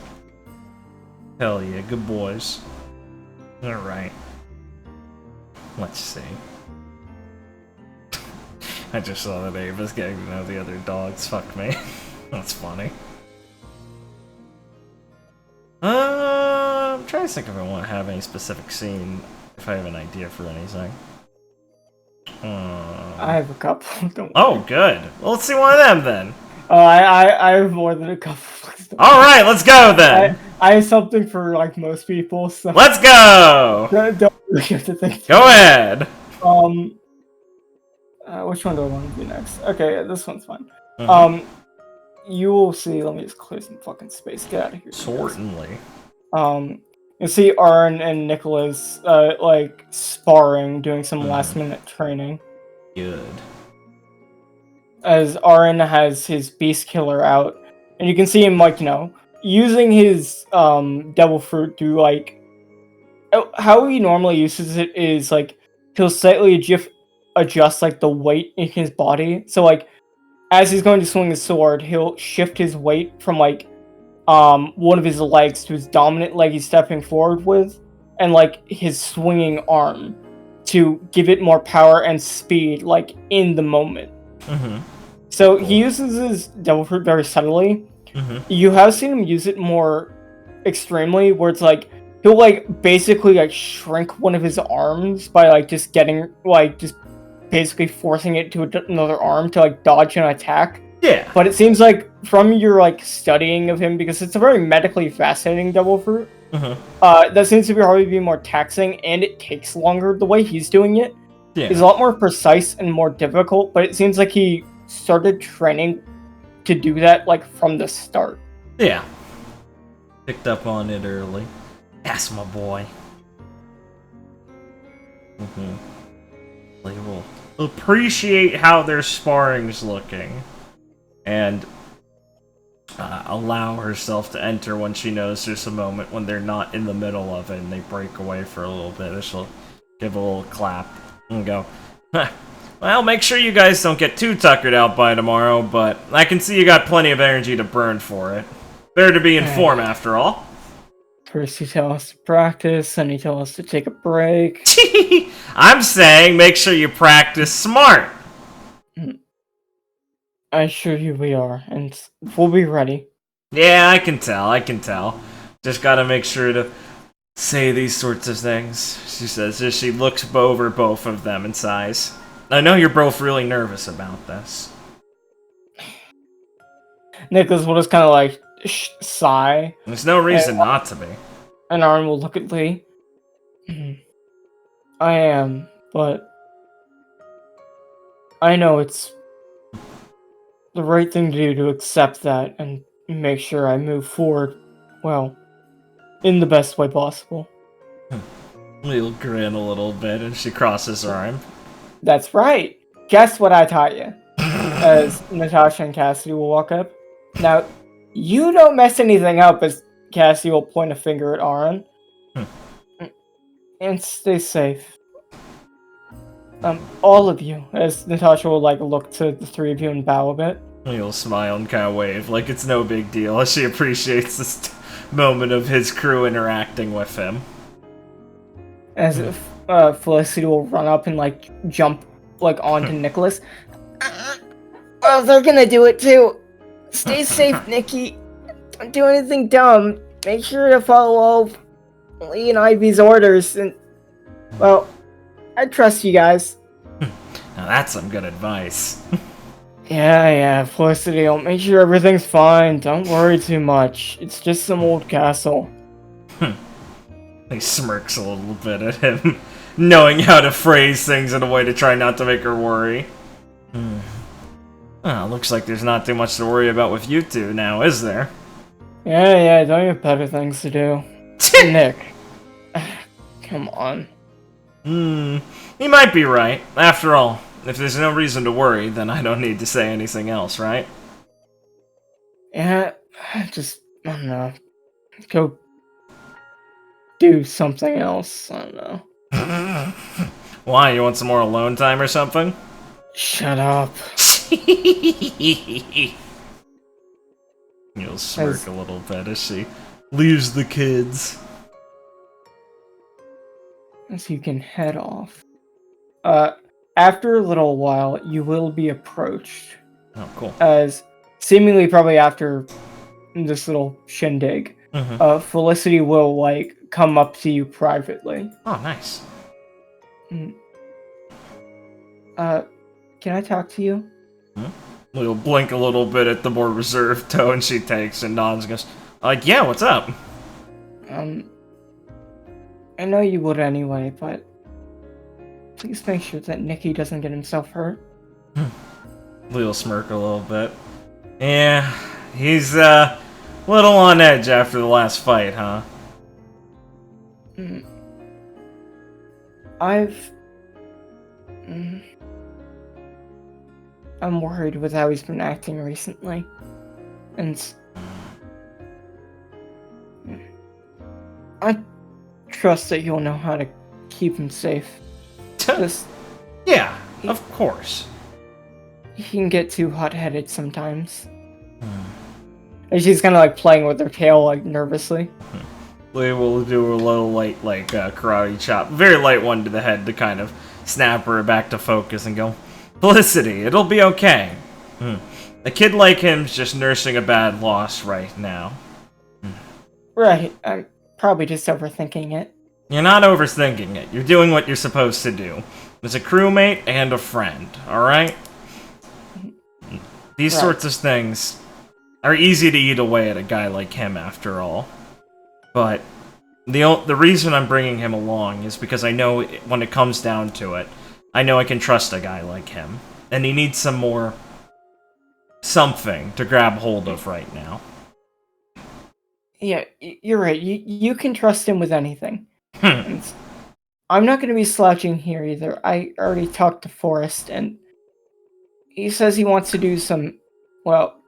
Hell yeah, good boys. Alright. Let's see. I just saw that Ava's getting to know the other dogs. Fuck me. That's funny. I'm trying to think if I want to have any specific scene, if I have an idea for anything. I have a couple. Don't Oh, good. Well, let's see one of them then. I have more than a couple. Alright, let's go then. I have something for like most people. So Let's go. don't really have to think. Go ahead. Which one do I want to do next? Okay, this one's fine. You will see. Let me just clear some fucking space. Get out of here. Certainly. You see Arn and Nicholas like sparring, doing some last minute training. Good. As Arn has his beast killer out, and you can see him like, you know, using his devil fruit to like how he normally uses it is like he'll slightly adjust like the weight in his body. So like as he's going to swing his sword, he'll shift his weight from like one of his legs to his dominant leg he's stepping forward with, and like his swinging arm to give it more power and speed, like in the moment. Mm-hmm. So he uses his devil fruit very subtly. Mm-hmm. You have seen him use it more extremely, where it's like he'll like basically like shrink one of his arms by like just getting like just basically forcing it to another arm to like dodge an attack. Yeah. But it seems like from your like studying of him, because it's a very medically fascinating devil fruit, that seems to be probably be more taxing, and it takes longer. The way he's doing it is a lot more precise and more difficult, but it seems like he started training to do that like from the start. Yeah. Picked up on it early. That's my boy. They will appreciate how their sparring's looking, and allow herself to enter when she knows there's a moment when they're not in the middle of it and they break away for a little bit. And she'll give a little clap and go, huh. Well, make sure you guys don't get too tuckered out by tomorrow, but I can see you got plenty of energy to burn for it. Better to be in form, after all. First you tell us to practice, then you tell us to take a break. I'm saying make sure you practice smart. I assure you we are, and we'll be ready. Yeah, I can tell. Just gotta make sure to say these sorts of things, she says as she looks over both of them and sighs. I know you're both really nervous about this. Nicholas will just kind of like sigh. There's no reason not to be. And Arn will look at Lee. I am, but I know it's the right thing to do to accept that and make sure I move forward, well, in the best way possible. Lee'll grin a little bit and she crosses her arm. That's right. Guess what I taught you? As Natasha and Cassidy will walk up. Now, you don't mess anything up, as Cassidy will point a finger at Aaron. And stay safe. All of you, as Natasha will like look to the three of you and bow a bit. He'll smile and kind of wave like it's no big deal as she appreciates this moment of his crew interacting with him. As if Felicity will run up and like jump like onto Nicholas. Oh, they're gonna do it too. Stay safe, Nikki. Don't do anything dumb. Make sure to follow all Lee and Ivy's orders, and well, I trust you guys. Now that's some good advice. Yeah, Felicity, I'll make sure everything's fine. Don't worry too much. It's just some old castle. He smirks a little bit at him, knowing how to phrase things in a way to try not to make her worry. Well, looks like there's not too much to worry about with you two now, is there? Yeah, don't you have better things to do? Nick. Come on. He might be right. After all, if there's no reason to worry, then I don't need to say anything else, right? Yeah, I don't know. Go do something else. I don't know. Why? You want some more alone time or something? Shut up. You'll smirk a little bit as she leaves the kids. As you can head off. After a little while, you will be approached. Oh, cool. As seemingly probably after this little shindig, Felicity will like come up to you privately. Oh, nice. Can I talk to you? We'll blink a little bit at the more reserved tone she takes and nods and goes, yeah, what's up? I know you would anyway, but please make sure that Nicky doesn't get himself hurt. Lee'll smirk a little bit. Yeah, he's a little on edge after the last fight, huh? I'm worried with how he's been acting recently. And I trust that you'll know how to keep him safe. Just, yeah, of course. He can get too hot-headed sometimes. And she's kind of like playing with her tail like nervously. We will do a little light, karate chop. Very light one to the head to kind of snap her back to focus and go, Felicity, it'll be okay. A kid like him's just nursing a bad loss right now. Right, I'm probably just overthinking it. You're not overthinking it. You're doing what you're supposed to do. As a crewmate and a friend, alright? These sorts of things are easy to eat away at a guy like him, after all. But the reason I'm bringing him along is because I know when it comes down to it, I know I can trust a guy like him. And he needs some more something to grab hold of right now. Yeah, you're right. You can trust him with anything. I'm not going to be slouching here either. I already talked to Forrest, and he says he wants to do some, well,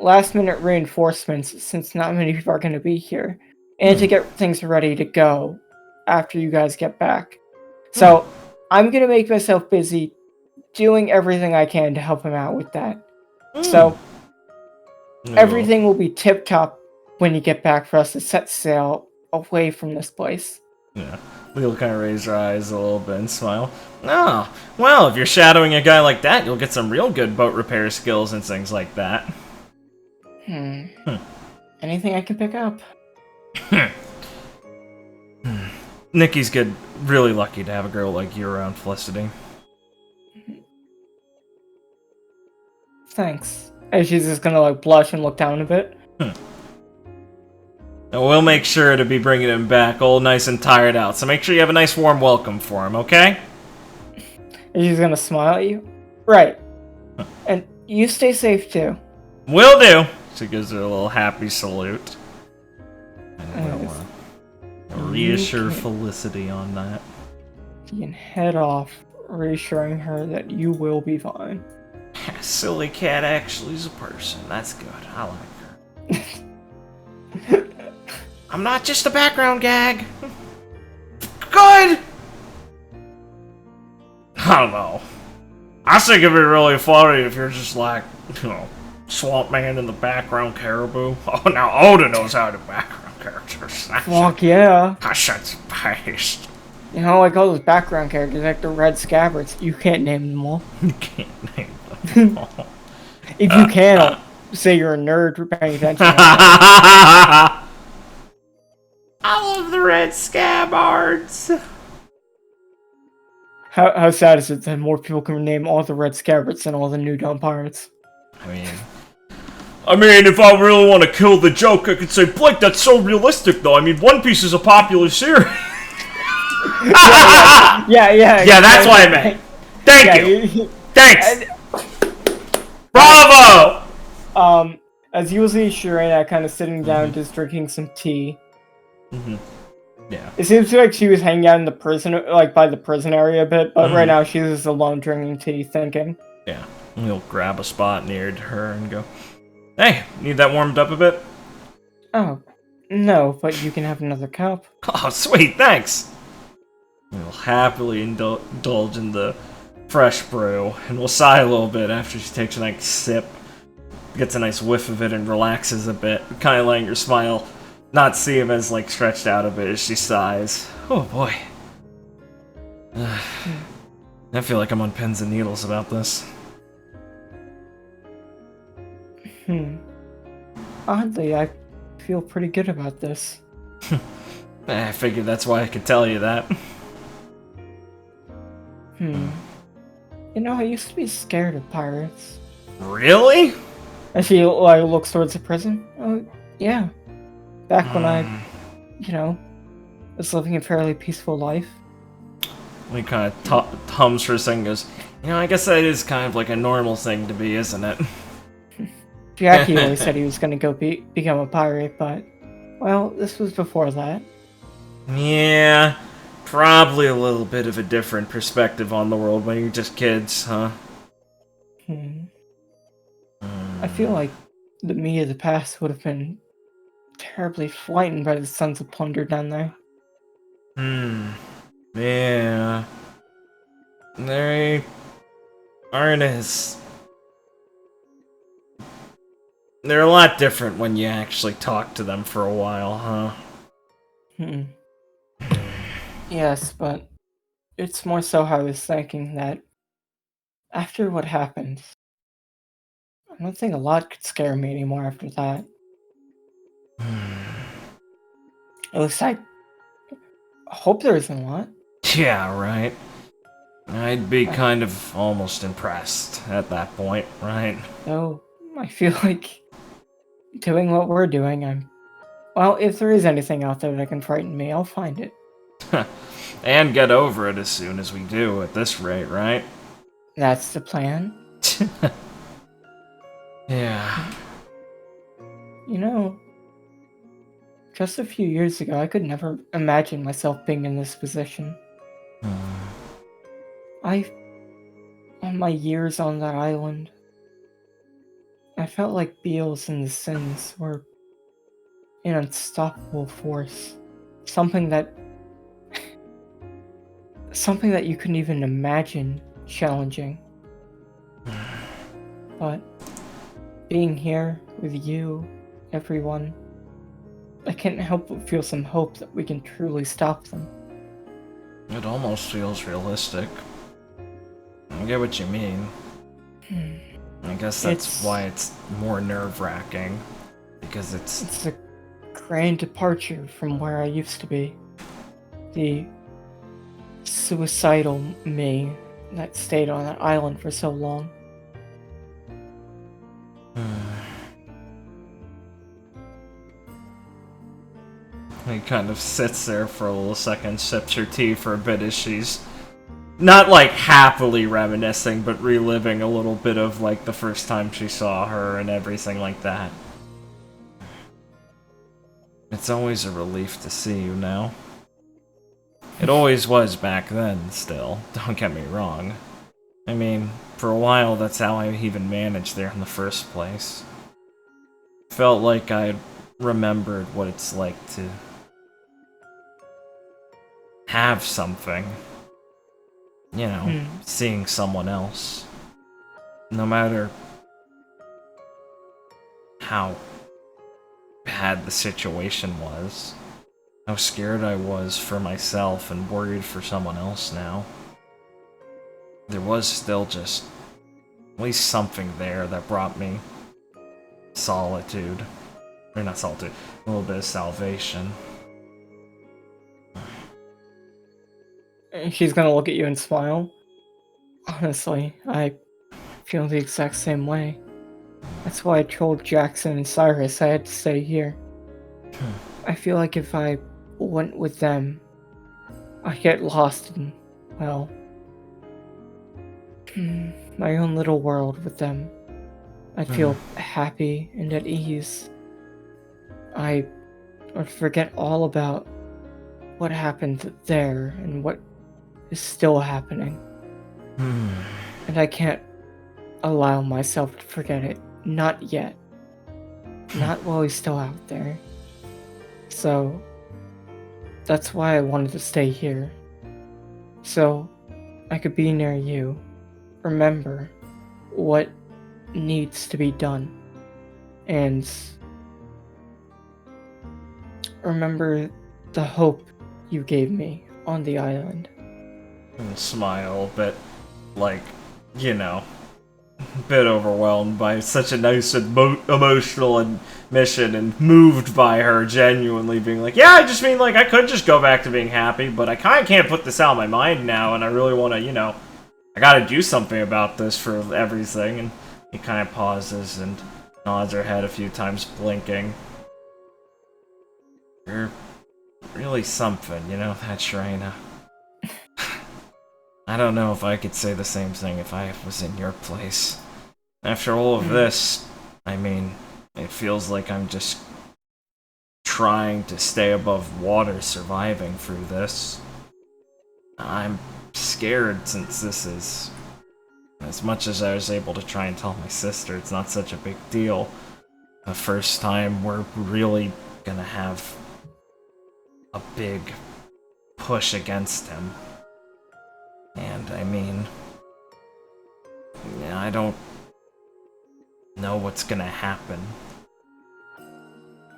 last-minute reinforcements since not many people are going to be here, and to get things ready to go after you guys get back. So, I'm going to make myself busy doing everything I can to help him out with that. So, everything will be tip-top when you get back for us to set sail away from this place. Yeah. We'll kind of raise our eyes a little bit and smile. Oh, well, if you're shadowing a guy like that, you'll get some real good boat repair skills and things like that. Anything I can pick up? Nikki's good. Really lucky to have a girl like you around, Felicity. Thanks. And she's just gonna like blush and look down a bit. And we'll make sure to be bringing him back all nice and tired out, so make sure you have a nice warm welcome for him, okay? And she's gonna smile at you. Right. And you stay safe too. Will do! She gives her a little happy salute. And we'll reassure Felicity on that. You can head off, reassuring her that you will be fine. Silly cat actually is a person. That's good. I like her. I'm not just a background gag. Good! I don't know. I think it'd be really funny if you're just like, Swamp Man in the background caribou. Oh, now Oda knows how to background characters. Fuck yeah. I should paste. You know, like all those background characters, like the Red Scabbards, you can't name them all. You can't name them all. If you can, I'll say you're a nerd for paying attention. I love the Red Scabbards. How sad is it that more people can name all the Red Scabbards than all the New Dawn Pirates? I mean, if I really want to kill the joke, I could say, Blake, that's so realistic, though. I mean, One Piece is a popular series. Yeah, that's what I meant. Thank you. Thanks. Bravo! As you will see Shirena kind of sitting down just drinking some tea. Yeah. It seems like she was hanging out in the prison, like by the prison area a bit, but right now she's just alone drinking tea, thinking. Yeah. He'll grab a spot near her and go, hey, need that warmed up a bit? Oh, no, but you can have another cup. Oh, sweet, thanks. We'll happily indulge in the fresh brew, and we'll sigh a little bit after she takes a nice sip, gets a nice whiff of it, and relaxes a bit, kind of letting her smile not seem as, like, stretched out a bit as she sighs. Oh, boy. I feel like I'm on pins and needles about this. Oddly, I feel pretty good about this. I figured that's why I could tell you that. You know, I used to be scared of pirates. Really? As she, like, looks towards the prison. Oh, yeah. Back when I, was living a fairly peaceful life. He kind of hums for a second and goes, I guess that is kind of like a normal thing to be, isn't it? Jackie always said he was going to go become a pirate, but, well, this was before that. Yeah, probably a little bit of a different perspective on the world when you're just kids, huh? I feel like the me of the past would have been terribly frightened by the sons of plunder down there. Yeah. They aren't as They're a lot different when you actually talk to them for a while, huh? Yes, but it's more so how I was thinking that after what happened, I don't think a lot could scare me anymore after that. At least I hope there isn't a lot. Yeah, right. I'd be I, kind of almost impressed at that point, right? though I feel like doing what we're doing, well, if there is anything out there that can frighten me, I'll find it. And get over it as soon as we do at this rate, right? That's the plan. Yeah. You know, just a few years ago, I could never imagine myself being in this position. I, on my years on that island, I felt like Beals and the Sins were an unstoppable force. Something that something that you couldn't even imagine challenging. But being here with you, everyone, I can't help but feel some hope that we can truly stop them. It almost feels realistic. I get what you mean. I guess that's why it's more nerve-wracking. Because It's a grand departure from where I used to be. The suicidal me that stayed on that island for so long. He kind of sits there for a little second, sips her tea for a bit as she's not like happily reminiscing, but reliving a little bit of like the first time she saw her and everything like that. It's always a relief to see you now. It always was back then, still. Don't get me wrong. I mean, for a while, that's how I even managed there in the first place. Felt like I remembered what it's like to have something. You know, seeing someone else. No matter how bad the situation was, how scared I was for myself and worried for someone else now. There was still just at least something there that brought me solitude. Or not solitude, a little bit of salvation. She's gonna look at you and smile. Honestly, I feel the exact same way. That's why I told Jackson and Cyrus I had to stay here. I feel like if I went with them, I'd get lost in, well, my own little world with them. I'd feel happy and at ease. I would forget all about what happened there and what is still happening. And I can't allow myself to forget it. Not yet. Not while he's still out there. So, that's why I wanted to stay here. So, I could be near you. Remember what needs to be done. And remember the hope you gave me on the island. And smile, but like, you know, a bit overwhelmed by such a nice emotional admission and moved by her genuinely being like, yeah, I just mean, like, I could just go back to being happy, but I kind of can't put this out of my mind now, and I really want to, you know, I gotta do something about this for everything. And he kind of pauses and nods her head a few times, blinking. You're really something, you know, that Shrina. I don't know if I could say the same thing if I was in your place. After all of this, I mean, it feels like I'm just trying to stay above water, surviving through this. I'm scared since this is... As much as I was able to try and tell my sister it's not such a big deal, the first time we're really gonna have a big push against him. And I mean, I don't know what's gonna happen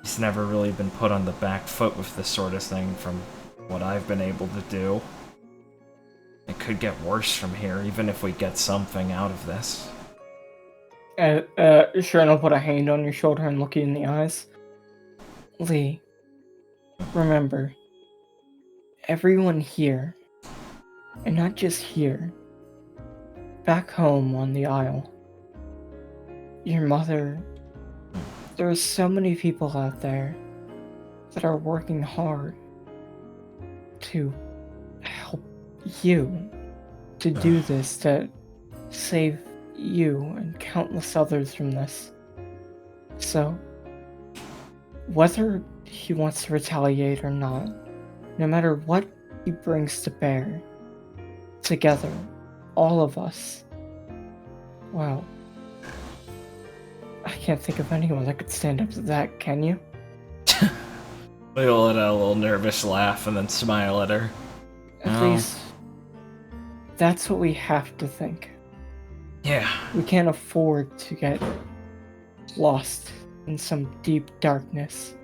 He's never really been put on the back foot with this sort of thing from what I've been able to do. It could get worse from here, even if we get something out of this. Sharon will put a hand on your shoulder and look you in the eyes. Lee, remember, everyone here, and not just here, back home on the Isle, your mother, there are so many people out there that are working hard to help you to do this, to save you and countless others from this. So, whether he wants to retaliate or not, no matter what he brings to bear, together, all of us, well, I can't think of anyone that could stand up to that, can you? We'll let out a little nervous laugh and then smile at her. At least, that's what we have to think. Yeah. We can't afford to get lost in some deep darkness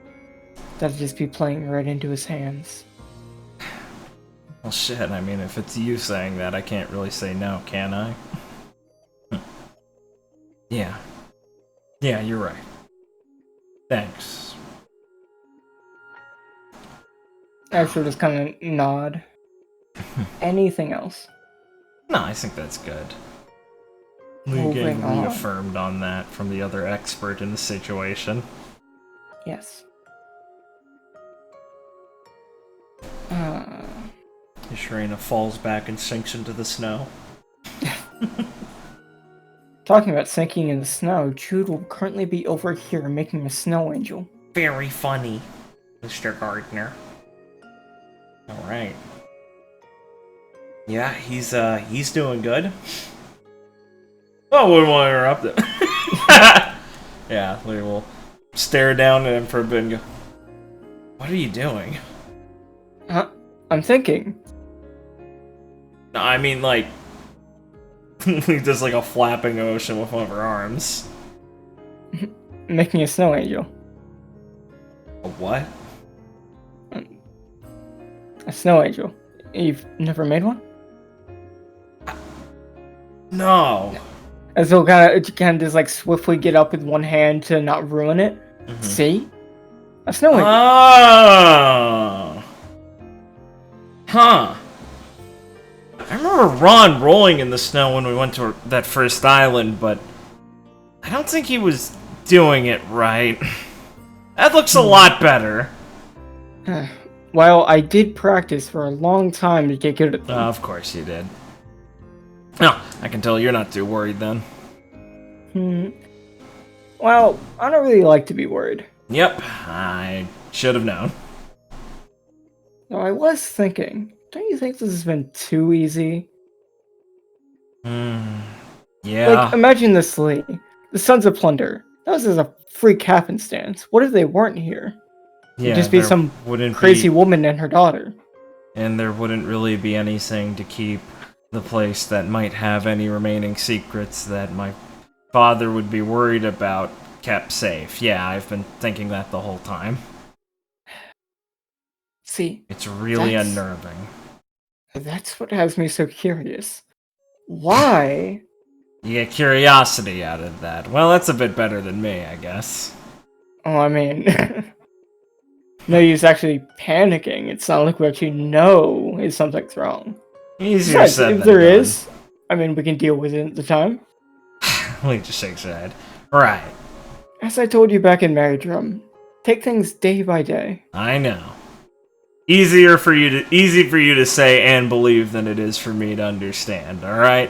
that'll just be playing right into his hands. Well, shit, I mean, if it's you saying that, I can't really say no, can I? Yeah. Yeah, you're right. Thanks. I should just kind of nod. Anything else? No, I think that's good. We're Moving getting on. reaffirmed on that from the other expert in the situation. Yes. Sharena falls back and sinks into the snow. Talking about sinking in the snow, Jude will currently be over here making a snow angel. Very funny, Mr. Gardner. Alright. Yeah, he's doing good. Oh, I wouldn't want to interrupt it. Yeah, we will stare down at him for a bit and go, what are you doing? I'm thinking. No, I mean, like, he does like a flapping motion with one of her arms. Making a snow angel. A what? A snow angel. You've never made one? No. And so kind of just like swiftly get up with one hand to not ruin it. Mm-hmm. See? A snow angel. Oh. Huh. I remember Ron rolling in the snow when we went to that first island, but I don't think he was doing it right. That looks a lot better. Well, I did practice for a long time to get good at them. Of course you did. No, I can tell you're not too worried then. Well, I don't really like to be worried. Yep, I should have known. Though I was thinking, don't you think this has been too easy? Yeah. Like, imagine this, Lee. The Sons of Plunder. That was just a freak happenstance. What if they weren't here? Yeah, It'd just be some crazy woman and her daughter. And there wouldn't really be anything to keep the place that might have any remaining secrets that my father would be worried about kept safe. Yeah, I've been thinking that the whole time. See, it's really unnerving. That's what has me so curious. Why? You get curiosity out of that. Well, that's a bit better than me, I guess. Oh, I mean, no use actually panicking. It's not like we actually know if something's wrong. Easier said than if there done. is, I mean, we can deal with it at the time. Lee just shakes her head. Right. As I told you back in Marydrum, take things day by day. I know. Easy for you to say and believe than it is for me to understand, alright?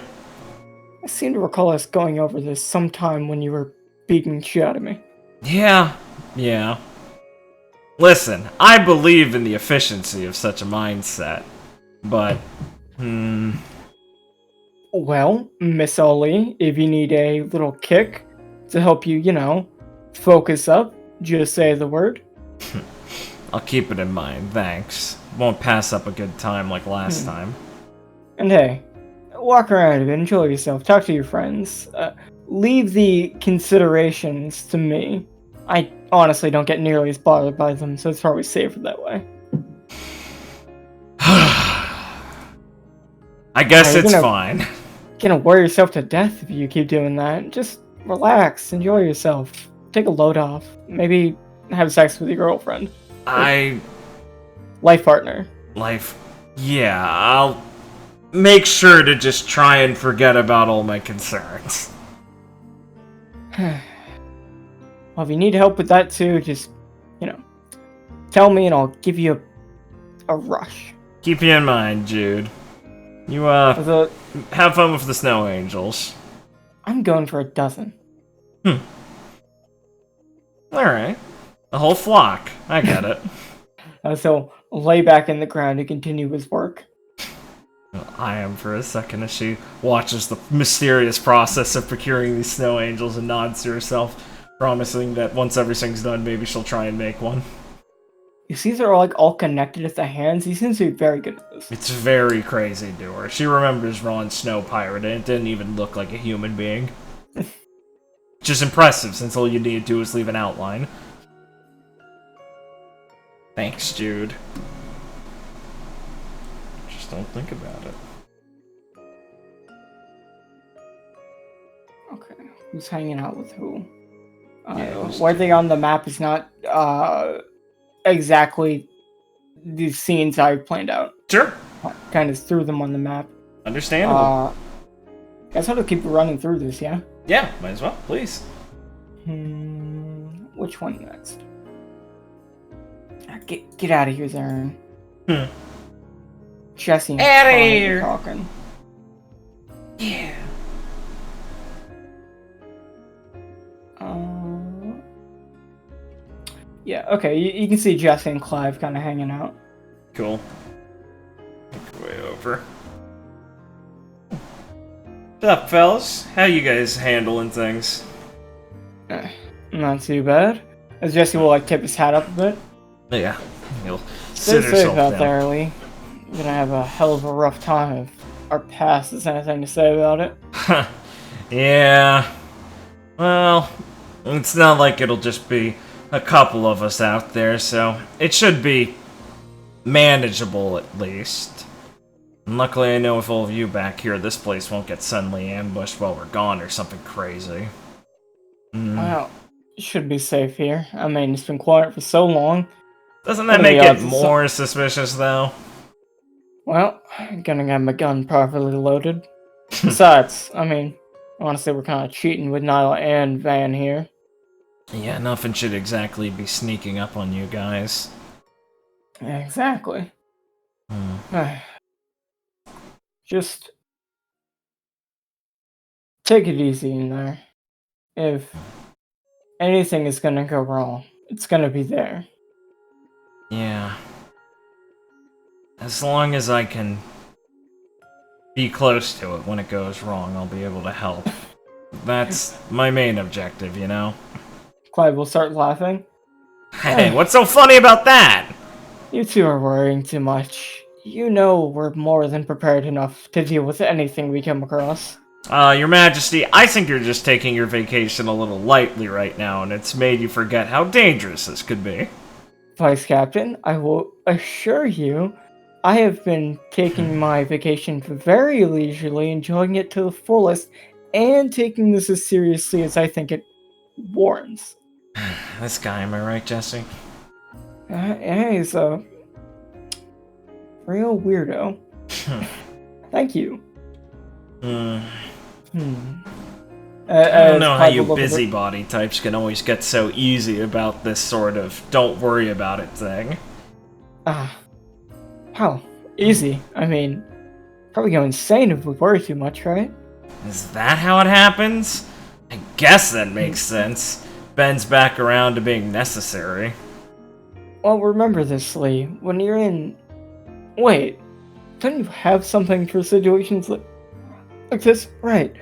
I seem to recall us going over this sometime when you were beating shit out of me. Yeah. Listen, I believe in the efficiency of such a mindset, but, Well, Miss Ollie, if you need a little kick to help you, focus up, just say the word. I'll keep it in mind, thanks. Won't pass up a good time like last time. And hey, walk around a bit, enjoy yourself, talk to your friends. Leave the considerations to me. I honestly don't get nearly as bothered by them, so it's probably safer that way. I guess You're it's fine. gonna worry yourself to death if you keep doing that. Just relax, enjoy yourself, take a load off, maybe have sex with your girlfriend. Life partner. Yeah, I'll make sure to just try and forget about all my concerns. Well, if you need help with that too, just, tell me and I'll give you a rush. Keep you in mind, Jude. You, have fun with the snow angels. I'm going for a dozen. Alright. A whole flock. I get it. So lay back in the ground and continue his work. I am for a second as she watches the mysterious process of procuring these snow angels and nods to herself, promising that once everything's done, maybe she'll try and make one. You see they're all connected at the hands. He seems to be very good at this. It's very crazy to her. She remembers Ron's snow pirate and it didn't even look like a human being. Which is impressive since all you need to do is leave an outline. Thanks, Jude. Just don't think about it. Okay, who's hanging out with who? Yeah, where they on the map is not exactly the scenes I planned out. Sure. Kind of threw them on the map. Understandable. Guess I'll keep running through this, yeah? Yeah, might as well, please. Which one next? Get out of here, Zarin. Jesse and Outta Clyde here. are talking. Yeah. Yeah, okay, you can see Jesse and Clive kind of hanging out. Cool. Make our way over. What's up, fellas? How you guys handling things? Not too bad. As Jesse will tip his hat up a bit. Yeah, you'll Stay sit safe yourself out down. there, Lee. You're gonna have a hell of a rough time if our past has anything to say about it. Yeah. Well, it's not like it'll just be a couple of us out there, so it should be manageable at least. And luckily I know with all of you back here, this place won't get suddenly ambushed while we're gone or something crazy. Well, it should be safe here. I mean, it's been quiet for so long. Doesn't that make it more suspicious, though? Well, I'm gonna have my gun properly loaded. Besides, I mean, honestly, we're kind of cheating with Nyla and Van here. Yeah, nothing should exactly be sneaking up on you guys. Exactly. Just take it easy in there. If anything is gonna go wrong, it's gonna be there. Yeah. As long as I can be close to it when it goes wrong, I'll be able to help. That's my main objective, you know? Clive will start laughing. Hey, what's so funny about that? You two are worrying too much. You know we're more than prepared enough to deal with anything we come across. Your Majesty, I think you're just taking your vacation a little lightly right now, and it's made you forget how dangerous this could be. Vice Captain, I will assure you, I have been taking my vacation very leisurely, enjoying it to the fullest, and taking this as seriously as I think it warrants. This guy, am I right, Jesse? Yeah, he's a real weirdo. Thank you. I don't know how you busybody types can always get so easy about this sort of don't worry about it thing. How? Easy. I mean, probably go insane if we worry too much, right? Is that how it happens? I guess that makes sense. Bends back around to being necessary. Well, remember this, Lee. When you're in... Wait. Don't you have something for situations like this? Right.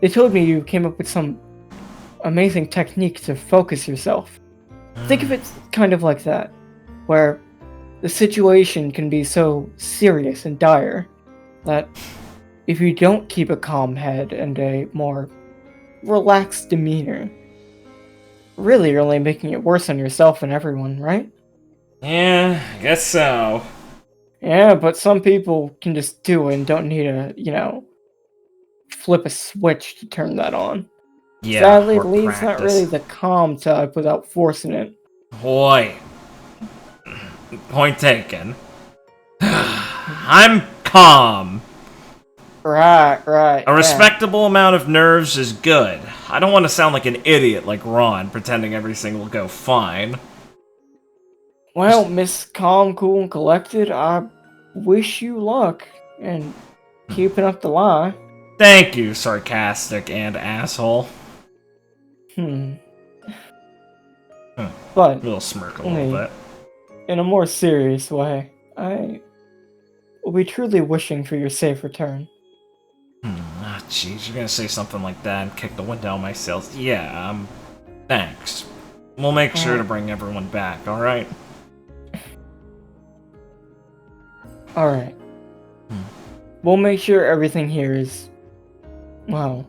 They told me you came up with some amazing technique to focus yourself. Think of it kind of like that, where the situation can be so serious and dire that if you don't keep a calm head and a more relaxed demeanor, really you're only making it worse on yourself and everyone, right? Yeah, I guess so. Yeah, but some people can just do it and don't need to, flip a switch to turn that on. Yeah, Sadly, or Lee's not really practice. the calm type without forcing it. Boy. Point taken. I'm calm. Right, A yeah. respectable amount of nerves is good. I don't want to sound like an idiot like Ron, pretending everything will go fine. Well, Miss Calm, Cool, and Collected, I wish you luck and keeping up the lie. Thank you, sarcastic and asshole. Hmm. A But, little smirk a little bit. in a more serious way, I will be truly wishing for your safe return. Jeez, you're gonna say something like that and kick the wind down my sails. Yeah, thanks. We'll make sure to bring everyone back, alright? Alright. We'll make sure everything here is, well,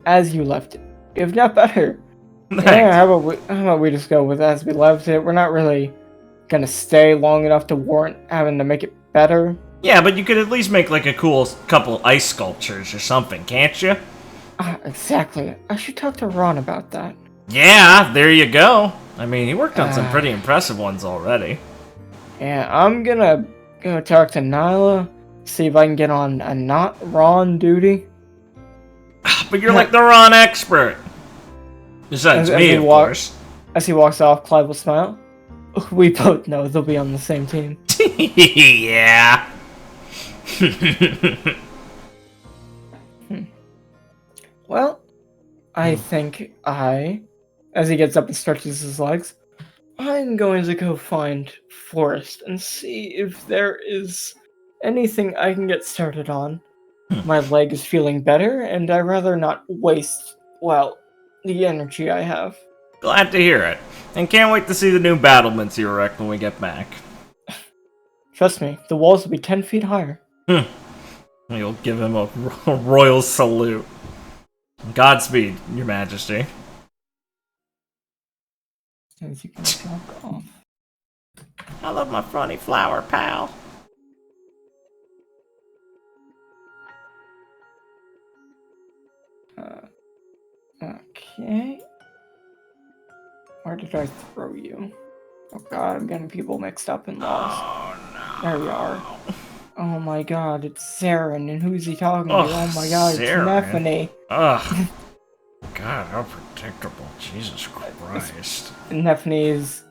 as you left it. If not better. Thanks. Yeah, how about we just go with as we left it? We're not really gonna stay long enough to warrant having to make it better. Yeah, but you could at least make like a cool couple ice sculptures or something, can't you? Exactly. I should talk to Ron about that. Yeah, there you go. I mean, he worked on some pretty impressive ones already. Yeah, I'm gonna go talk to Nyla, see if I can get on a not Ron duty. But you're like the Ron expert. Besides me, of course. As he walks off, Clive will smile. We both know they'll be on the same team. Yeah. Well, I think as he gets up and stretches his legs, I'm going to go find Forrest and see if there is anything I can get started on. My leg is feeling better, and I'd rather not waste, well, the energy I have. Glad to hear it. And can't wait to see the new battlements you erect when we get back. Trust me, the walls will be 10 feet higher. You'll give him a royal salute. Godspeed, your majesty. As you can walk off. I love my funny flower, pal. Okay. Where did I throw you? Oh god, I'm getting people mixed up and lost. Oh no. There we are. Oh my god, it's Zarin, and who's he talking to? Ugh, Oh my god, Zarin. it's Nephany. Ugh. God, how predictable. Jesus Christ. Nephany is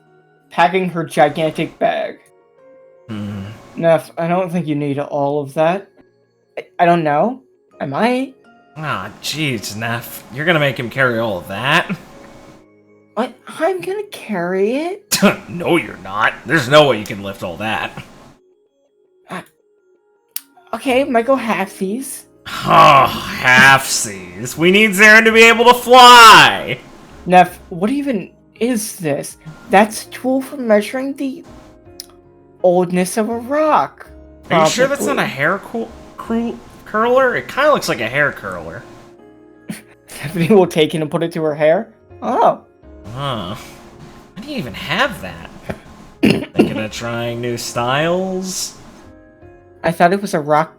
packing her gigantic bag. Neph, I don't think you need all of that. I don't know. I might. Ah, jeez, Neff. You're gonna make him carry all of that? What? I'm gonna carry it? No, you're not. There's no way you can lift all that. Okay, might go halfsies. Oh, halfsies. We need Zarin to be able to fly! Neff, what even is this? That's a tool for measuring the oldness of a rock. Are you sure that's not a hair curler? It kind of looks like a hair curler. Nephany will take it and put it to her hair? Oh. Huh. How do you even have that? Thinking of trying new styles? I thought it was a rock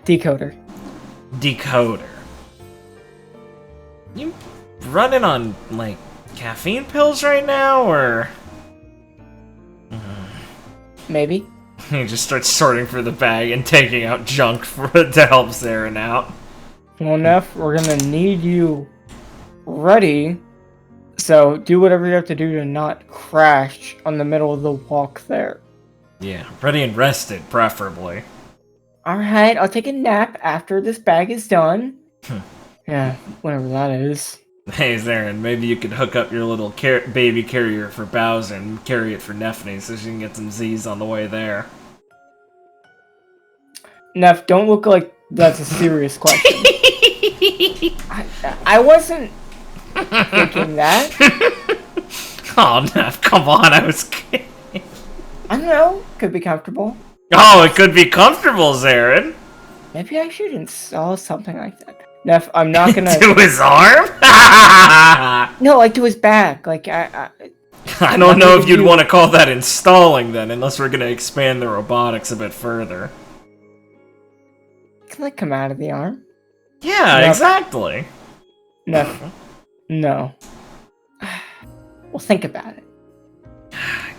decoder. Decoder. You running on, like, caffeine pills right now, or...? Maybe. He just starts sorting through the bag and taking out junk to help Zarin out. Well, Neff, we're gonna need you ready. So do whatever you have to do to not crash on the middle of the walk there. Yeah, ready and rested, preferably. Alright, I'll take a nap after this bag is done. Yeah, whatever that is. Hey, Zarin, maybe you could hook up your little baby carrier for Bowser and carry it for Nephany so she can get some Z's on the way there. Neff, don't look like that's a serious question. I wasn't thinking that. Oh, Neff, come on, I was kidding. I don't know, could be comfortable. Oh, it could be comfortable, Zarin. Maybe I should install something like that. Neff, I'm not gonna... To his arm? No, like to his back. Like, I don't know if you'd want to call that installing then, unless we're gonna expand the robotics a bit further. Can that come out of the arm? Yeah, Neff. exactly. Neff. No. Well, think about it.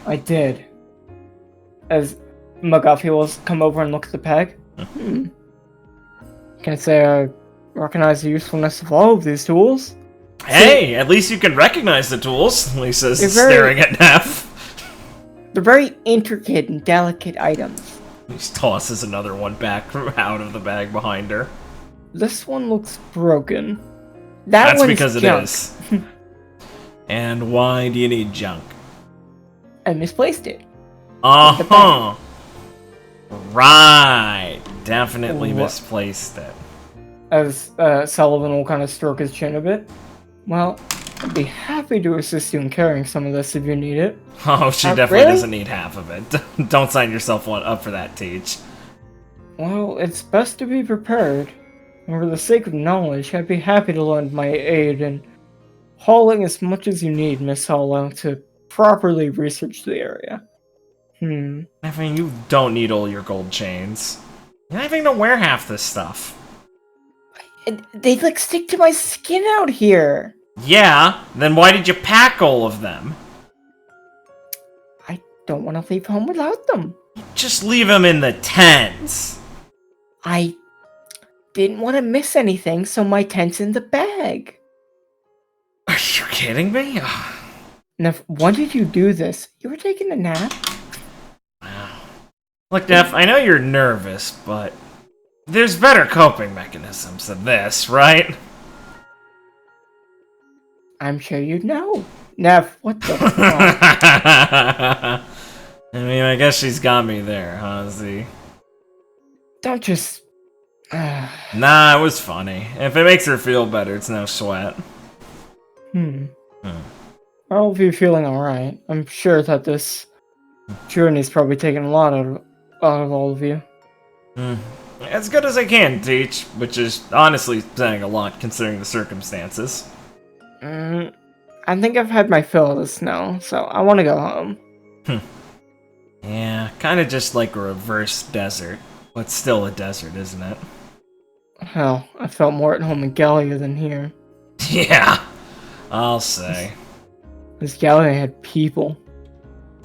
I did. As McGuffey will come over and look at the peg. Can I say I recognize the usefulness of all of these tools? Hey, at least you can recognize the tools, Lisa's staring at Neff. They're very intricate and delicate items. He tosses another one back out of the bag behind her. This one looks broken. That's because junk. it is. And why do you need junk? I misplaced it. Uh-huh. Right. Definitely misplaced it. As Sullivan will kind of stroke his chin a bit. Well, I'd be happy to assist you in carrying some of this if you need it. Oh, she definitely doesn't need half of it. Don't sign yourself up for that, Teach. Well, it's best to be prepared. And for the sake of knowledge, I'd be happy to lend my aid in hauling as much as you need, Miss Hollow, to properly research the area. I mean, you don't need all your gold chains. You're not even gonna wear half this stuff. They like stick to my skin out here. Yeah, then why did you pack all of them? I don't want to leave home without them. Just leave them in the tents. I didn't want to miss anything, so my tent's in the bag. Are you kidding me? Neff, when did you do this? You were taking a nap? Wow. Look, Neff, I know you're nervous, but there's better coping mechanisms than this, right? I'm sure you'd know. Neff, what the fuck? I mean, I guess she's got me there, huh, Z? Don't just... Nah, it was funny. If it makes her feel better, it's no sweat. I hope you're feeling alright. I'm sure that this journey's probably taken a lot out of all of you. As good as I can, Teach, which is honestly saying a lot considering the circumstances. I think I've had my fill of the snow, so I want to go home. Yeah, kind of just like a reverse desert, but still a desert, isn't it? Hell, I felt more at home in Gallia than here. Yeah, I'll say. This Gallia had people.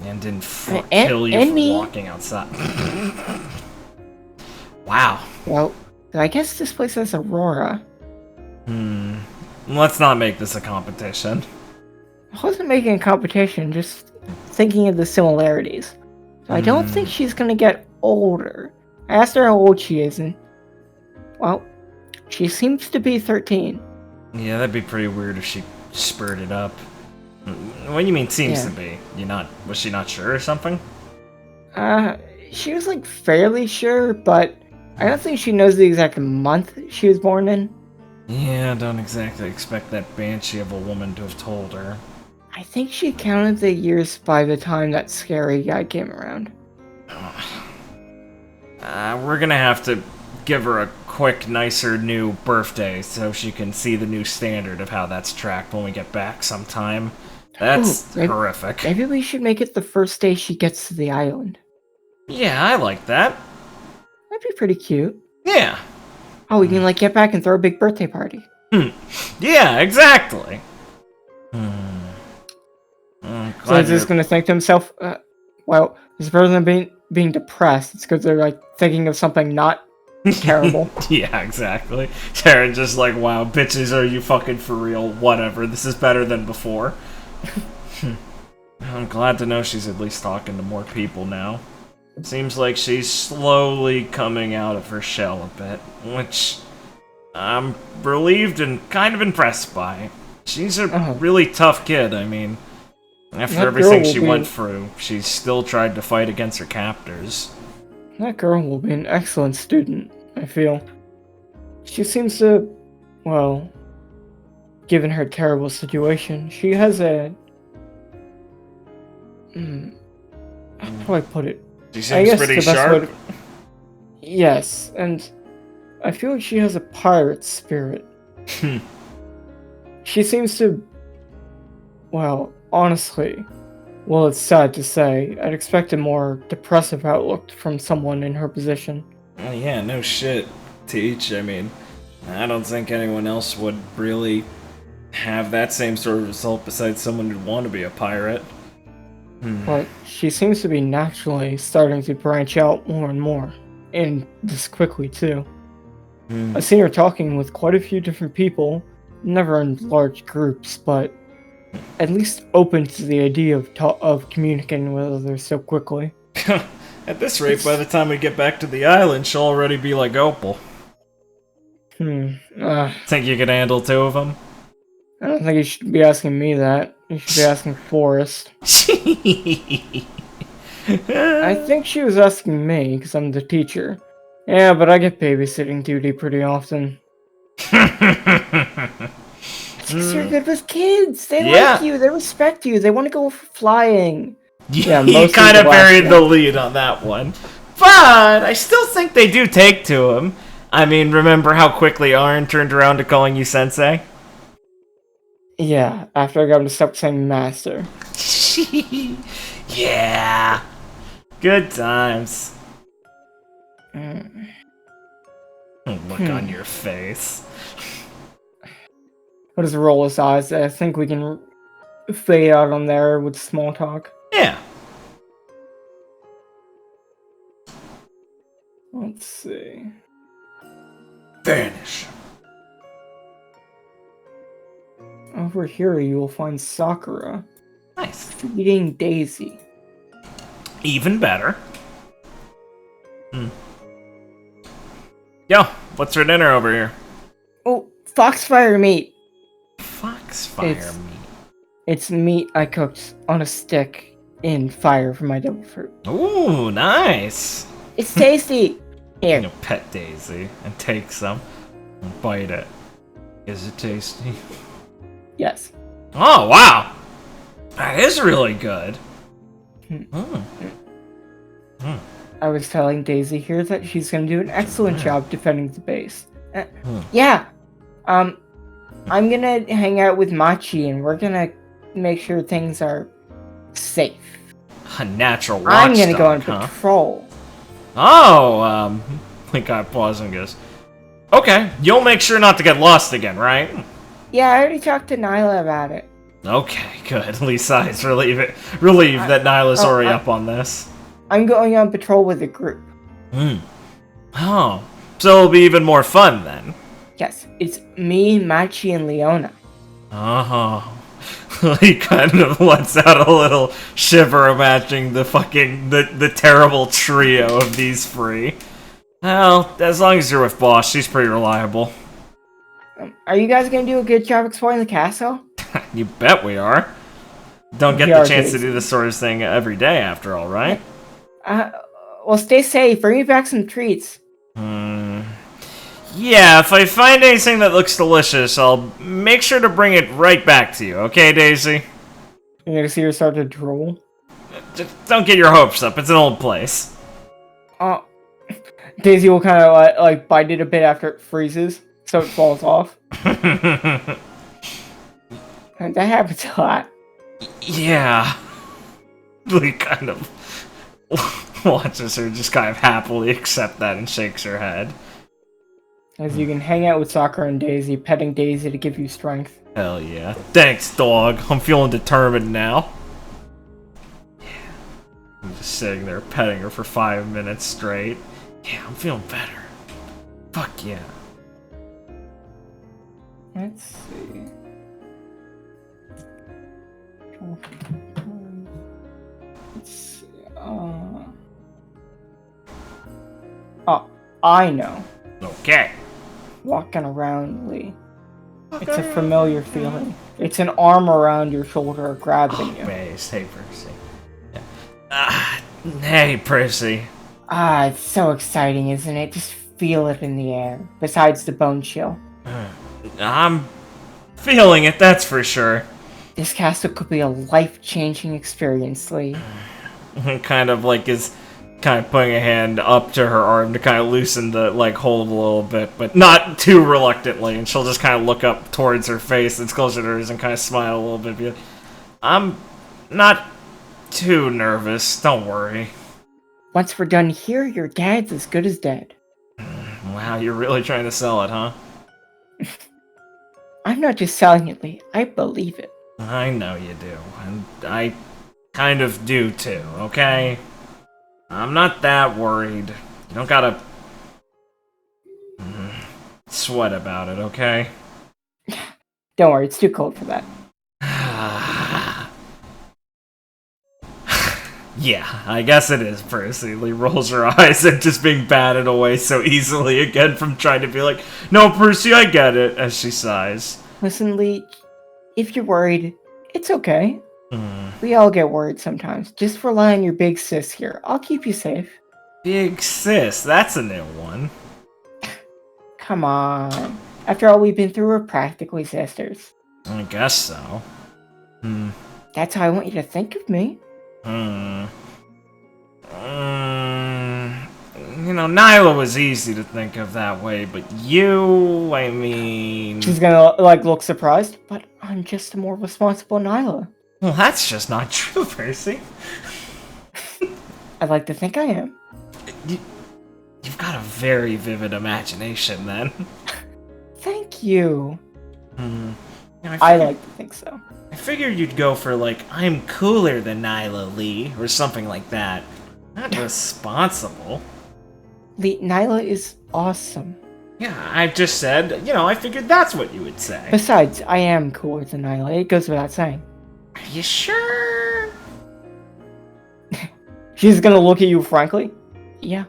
And didn't kill you for me. walking outside. Wow. Well, I guess this place has Aurora. Let's not make this a competition. I wasn't making a competition, just thinking of the similarities. So I don't think she's gonna get older. I asked her how old she is, and... well, she seems to be 13. Yeah, that'd be pretty weird if she spurted up. What do you mean seems to be? Was she not sure or something? She was like fairly sure, but I don't think she knows the exact month she was born in. Yeah, don't exactly expect that banshee of a woman to have told her. I think she counted the years by the time that scary guy came around. We're gonna have to give her a quick, nicer new birthday so she can see the new standard of how that's tracked when we get back sometime. That's horrific. Maybe we should make it the first day she gets to the island. Yeah, I like that. That'd be pretty cute. Yeah. Oh, we can like get back and throw a big birthday party. Yeah, exactly. So he's just gonna think to himself, well, this person being depressed, it's because they're like thinking of something not terrible. Yeah, exactly. Sharon just like, wow, bitches, are you fucking for real? Whatever, this is better than before. I'm glad to know she's at least talking to more people now. Seems like she's slowly coming out of her shell a bit, which I'm relieved and kind of impressed by. She's a really tough kid, I mean, after everything she went through, she still tried to fight against her captors. That girl will be an excellent student, I feel. She seems to, well, given her terrible situation, she has a... how do I put it? She seems pretty sharp. Yes, and I feel like she has a pirate spirit. She seems to... Well, honestly, well, it's sad to say, I'd expect a more depressive outlook from someone in her position. Oh yeah, no shit, Teach. I mean, I don't think anyone else would really have that same sort of result besides someone who'd want to be a pirate. But she seems to be naturally starting to branch out more and more. And this quickly, too. I've seen her talking with quite a few different people, never in large groups, but at least open to the idea of communicating with others so quickly. At this rate, by the time we get back to the island, she'll already be like Opal. Think you could handle 2 of them? I don't think you should be asking me that. You should be asking Forrest. I think she was asking me, because I'm the teacher. Yeah, but I get babysitting duty pretty often. You're good with kids. They like you. They respect you. They want to go flying. Yeah, you kind of buried the lead on that one. But I still think they do take to him. I mean, remember how quickly Arn turned around to calling you Sensei? Yeah, after I got him to stop saying Master. Yeah. Good times. Look on your face. I'll just roll his eyes. I think we can fade out on there with small talk. Yeah. Let's see. Vanish. Over here you will find Sakura. Nice. Feeding Daisy. Even better. Yo, what's for dinner over here? Oh, foxfire meat. Foxfire meat. It's meat I cooked on a stick in fire for my devil fruit. Ooh, nice. It's tasty. Here. You know, pet Daisy and take some and bite it. Is it tasty? Yes. Oh, wow. That is really good. I was telling Daisy here that she's going to do an excellent job defending the base. Yeah. I'm going to hang out with Machi and we're going to make sure things are safe. A natural watchdog, I'm going to go on patrol. Oh, the guy paused and goes, okay, you'll make sure not to get lost again, right? Yeah, I already talked to Nyla about it. Okay, good. At least I's relieved that Nyla's already up on this. I'm going on patrol with a group. Oh, so it'll be even more fun then. Yes, it's me, Machi, and Leona. Oh. He kind of lets out a little shiver imagining the terrible trio of these three. Well, as long as you're with Boss, she's pretty reliable. Are you guys gonna do a good job exploring the castle? You bet we are. Don't get the chance to do this sort of thing every day, after all, right? Well, stay safe. Bring me back some treats. Yeah, if I find anything that looks delicious, I'll make sure to bring it right back to you, okay, Daisy? You're gonna see her start to drool? Just don't get your hopes up, it's an old place. Daisy will kind of like bite it a bit after it freezes, so it falls off. That happens a lot. Yeah. He kind of watches her just kind of happily accept that and shakes her head. As you can hang out with Sakura and Daisy, petting Daisy to give you strength. Hell yeah. Thanks, dog. I'm feeling determined now. Yeah. I'm just sitting there petting her for 5 minutes straight. Yeah, I'm feeling better. Fuck yeah. Let's see. Let's see. Oh, I know. Okay. Walking around, Lee. It's a familiar feeling. It's an arm around your shoulder grabbing you. Base. Hey, Percy. Yeah. Hey, Percy. It's so exciting, isn't it? Just feel it in the air. Besides the bone chill. I'm feeling it, that's for sure. This castle could be a life-changing experience, Lee. Kind of like is kind of putting a hand up to her arm to kind of loosen the, like, hold a little bit, but not too reluctantly, and she'll just kind of look up towards her face that's closer to hers and kind of smile a little bit, be like, I'm not too nervous, don't worry. Once we're done here, your dad's as good as dead. Wow, you're really trying to sell it, huh? I'm not just selling it, Lee. I believe it. I know you do, and I kind of do too, okay? I'm not that worried. You don't gotta sweat about it, okay? Don't worry, it's too cold for that. Yeah, I guess it is, Percy. Lee rolls her eyes at just being batted away so easily again from trying to be like, no, Percy, I get it, as she sighs. Listen, Lee, if you're worried, it's okay. We all get worried sometimes. Just rely on your big sis here. I'll keep you safe. Big sis, that's a new one. Come on. After all we've been through, we're practically sisters. I guess so. That's how I want you to think of me. You know, Nyla was easy to think of that way, but you, I mean... She's gonna, like, look surprised, but I'm just a more responsible Nyla. Well, that's just not true, Percy. I'd like to think I am. You've got a very vivid imagination, then. Thank you. You know, I like to think so. I figured you'd go for, like, I'm cooler than Nyla, Lee, or something like that. Not responsible. Lee, Nyla is awesome. Yeah, I just said, you know, I figured that's what you would say. Besides, I am cooler than Nyla. It goes without saying. Are you sure? She's gonna look at you frankly. Yeah.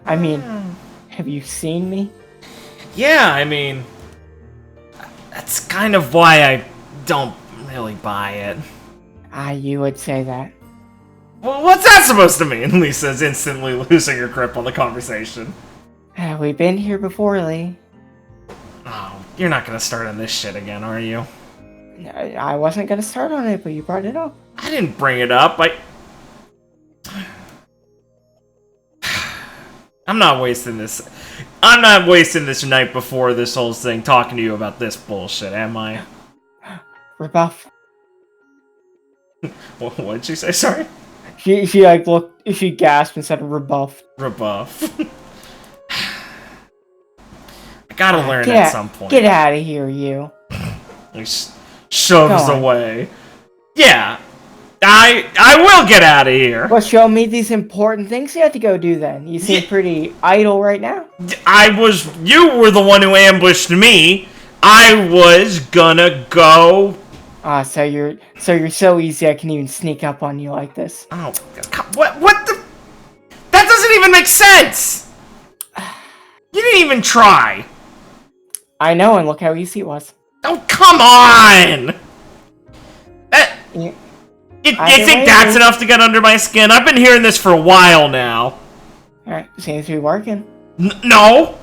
I mean, have you seen me? Yeah, I mean... That's kind of why I don't really buy it. You would say that. Well, what's that supposed to mean? Lisa's instantly losing her grip on the conversation. We've been here before, Lee. Oh, you're not gonna start on this shit again, are you? I wasn't gonna start on it, but you brought it up. I didn't bring it up, I'm not wasting this. I'm not wasting this night before this whole thing talking to you about this bullshit, am I? Rebuff. What'd she say? Sorry? She like looked, she gasped instead of rebuffed. Rebuff. I gotta learn at some point. Get out of here, you. He shoves away. Yeah, I will get out of here. Well, show me these important things you have to go do then. You seem pretty idle right now. You were the one who ambushed me. I was gonna go. So you're so easy I can even sneak up on you like this. Oh, what the? That doesn't even make sense. You didn't even try. I know, and look how easy it was. Oh, come on! You think that's enough to get under my skin? I've been hearing this for a while now. Alright, seems to be working. No!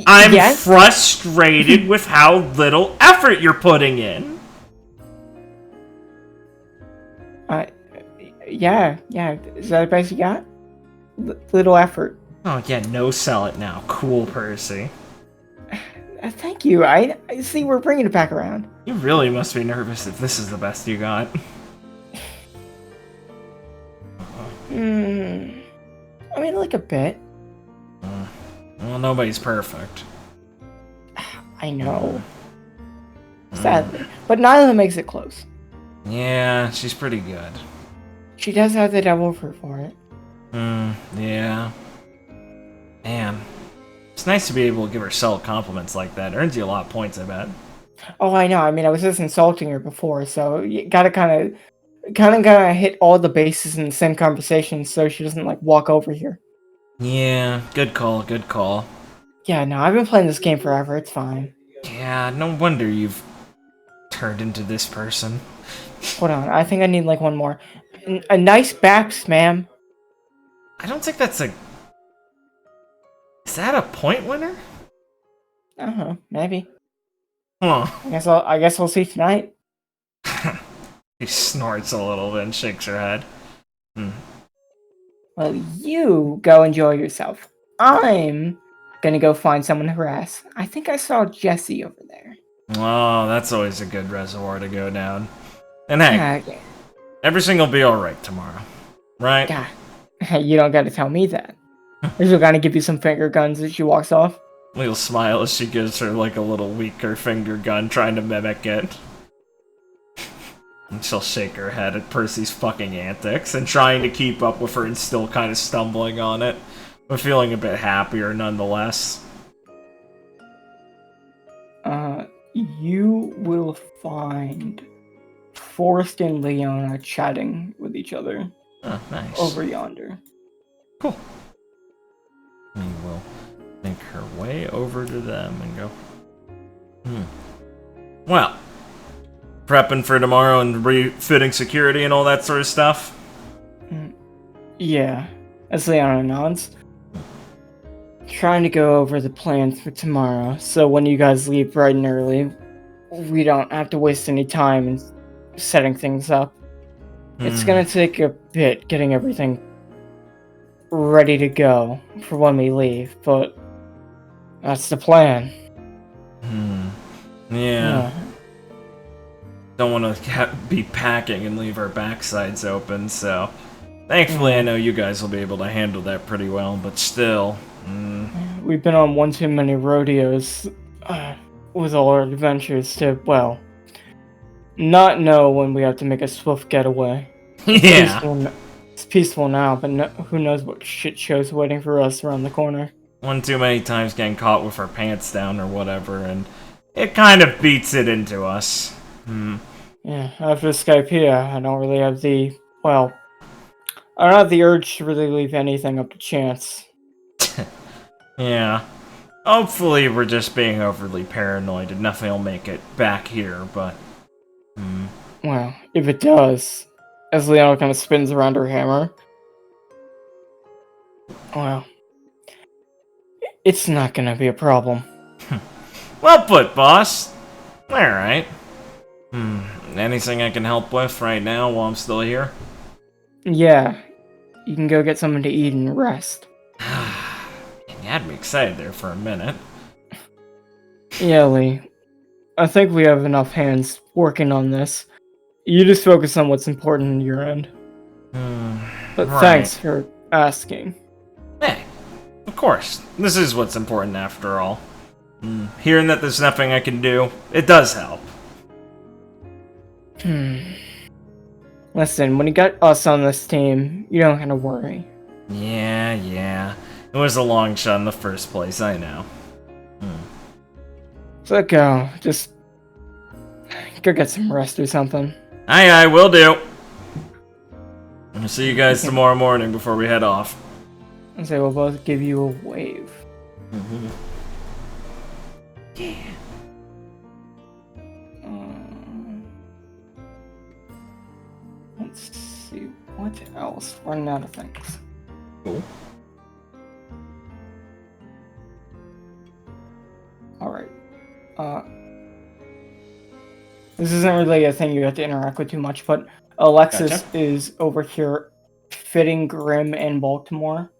I'm Yes? frustrated with how little effort you're putting in. Yeah. Is that the best you got? Little effort. Oh, yeah, no sell it now. Cool, Percy. Thank you. I see we're bringing it back around. You really must be nervous if this is the best you got. I mean, like a bit. Well, nobody's perfect. I know. Sadly. But Nyla makes it close. Yeah, she's pretty good. She does have the devil fruit for it. Yeah. Man. It's nice to be able to give her self compliments like that. It earns you a lot of points, I bet. Oh, I know. I mean, I was just insulting her before, so you gotta kind of hit all the bases in the same conversation so she doesn't, like, walk over here. Yeah, good call, good call. Yeah, no, I've been playing this game forever. It's fine. Yeah, no wonder you've turned into this person. Hold on. I think I need, like, one more. A nice backs, ma'am. I don't think that's a... Is that a point winner? I don't know. Maybe. Huh. I guess we'll see tonight. He snorts a little bit and shakes her head. Well, you go enjoy yourself. I'm gonna go find someone to harass. I think I saw Jesse over there. Oh, that's always a good reservoir to go down. And hey, Okay. everything will be alright tomorrow. Right? God, you don't gotta tell me that. She'll kind of give you some finger guns as she walks off. We'll smile as she gives her like a little weaker finger gun trying to mimic it. And she'll shake her head at Percy's fucking antics and trying to keep up with her and still kind of stumbling on it, but feeling a bit happier nonetheless. You will find Forrest and Leona chatting with each other. Oh, nice. Over yonder. Cool. We will make her way over to them and go, Well, prepping for tomorrow and refitting security and all that sort of stuff? Yeah, as Leona nods. Trying to go over the plans for tomorrow, so when you guys leave bright and early, we don't have to waste any time in setting things up. It's gonna take a bit getting everything ready to go for when we leave, but that's the plan. Yeah. Don't want to be packing and leave our backsides open, so thankfully I know you guys will be able to handle that pretty well, but still. We've been on one too many rodeos with all our adventures to, well, not know when we have to make a swift getaway. Yeah. It's peaceful now, but who knows what shit show's waiting for us around the corner. One too many times getting caught with our pants down or whatever, and it kind of beats it into us. Yeah, after Skypea, I don't really have the, well, I don't have the urge to really leave anything up to chance. Yeah. Hopefully we're just being overly paranoid and nothing will make it back here, but... Well, if it does, as Leona kind of spins around her hammer, well, it's not gonna be a problem. Well put, boss. Alright. Anything I can help with right now while I'm still here? Yeah, you can go get something to eat and rest. You had me excited there for a minute. Yeah, Lee. I think we have enough hands working on this. You just focus on what's important on your end. But right. Thanks for asking. Hey, of course. This is what's important after all. Hearing that there's nothing I can do, it does help. Listen, when you got us on this team, you don't have to worry. Yeah. It was a long shot in the first place, I know. So go, just go get some rest or something. Aye, will do. I'll see you guys tomorrow morning before we head off. And so we'll both give you a wave. Yeah. Let's see, what else? Running out of things. Cool. Alright. This isn't really a thing you have to interact with too much, but Alexis is over here fitting Grim in Baltimore.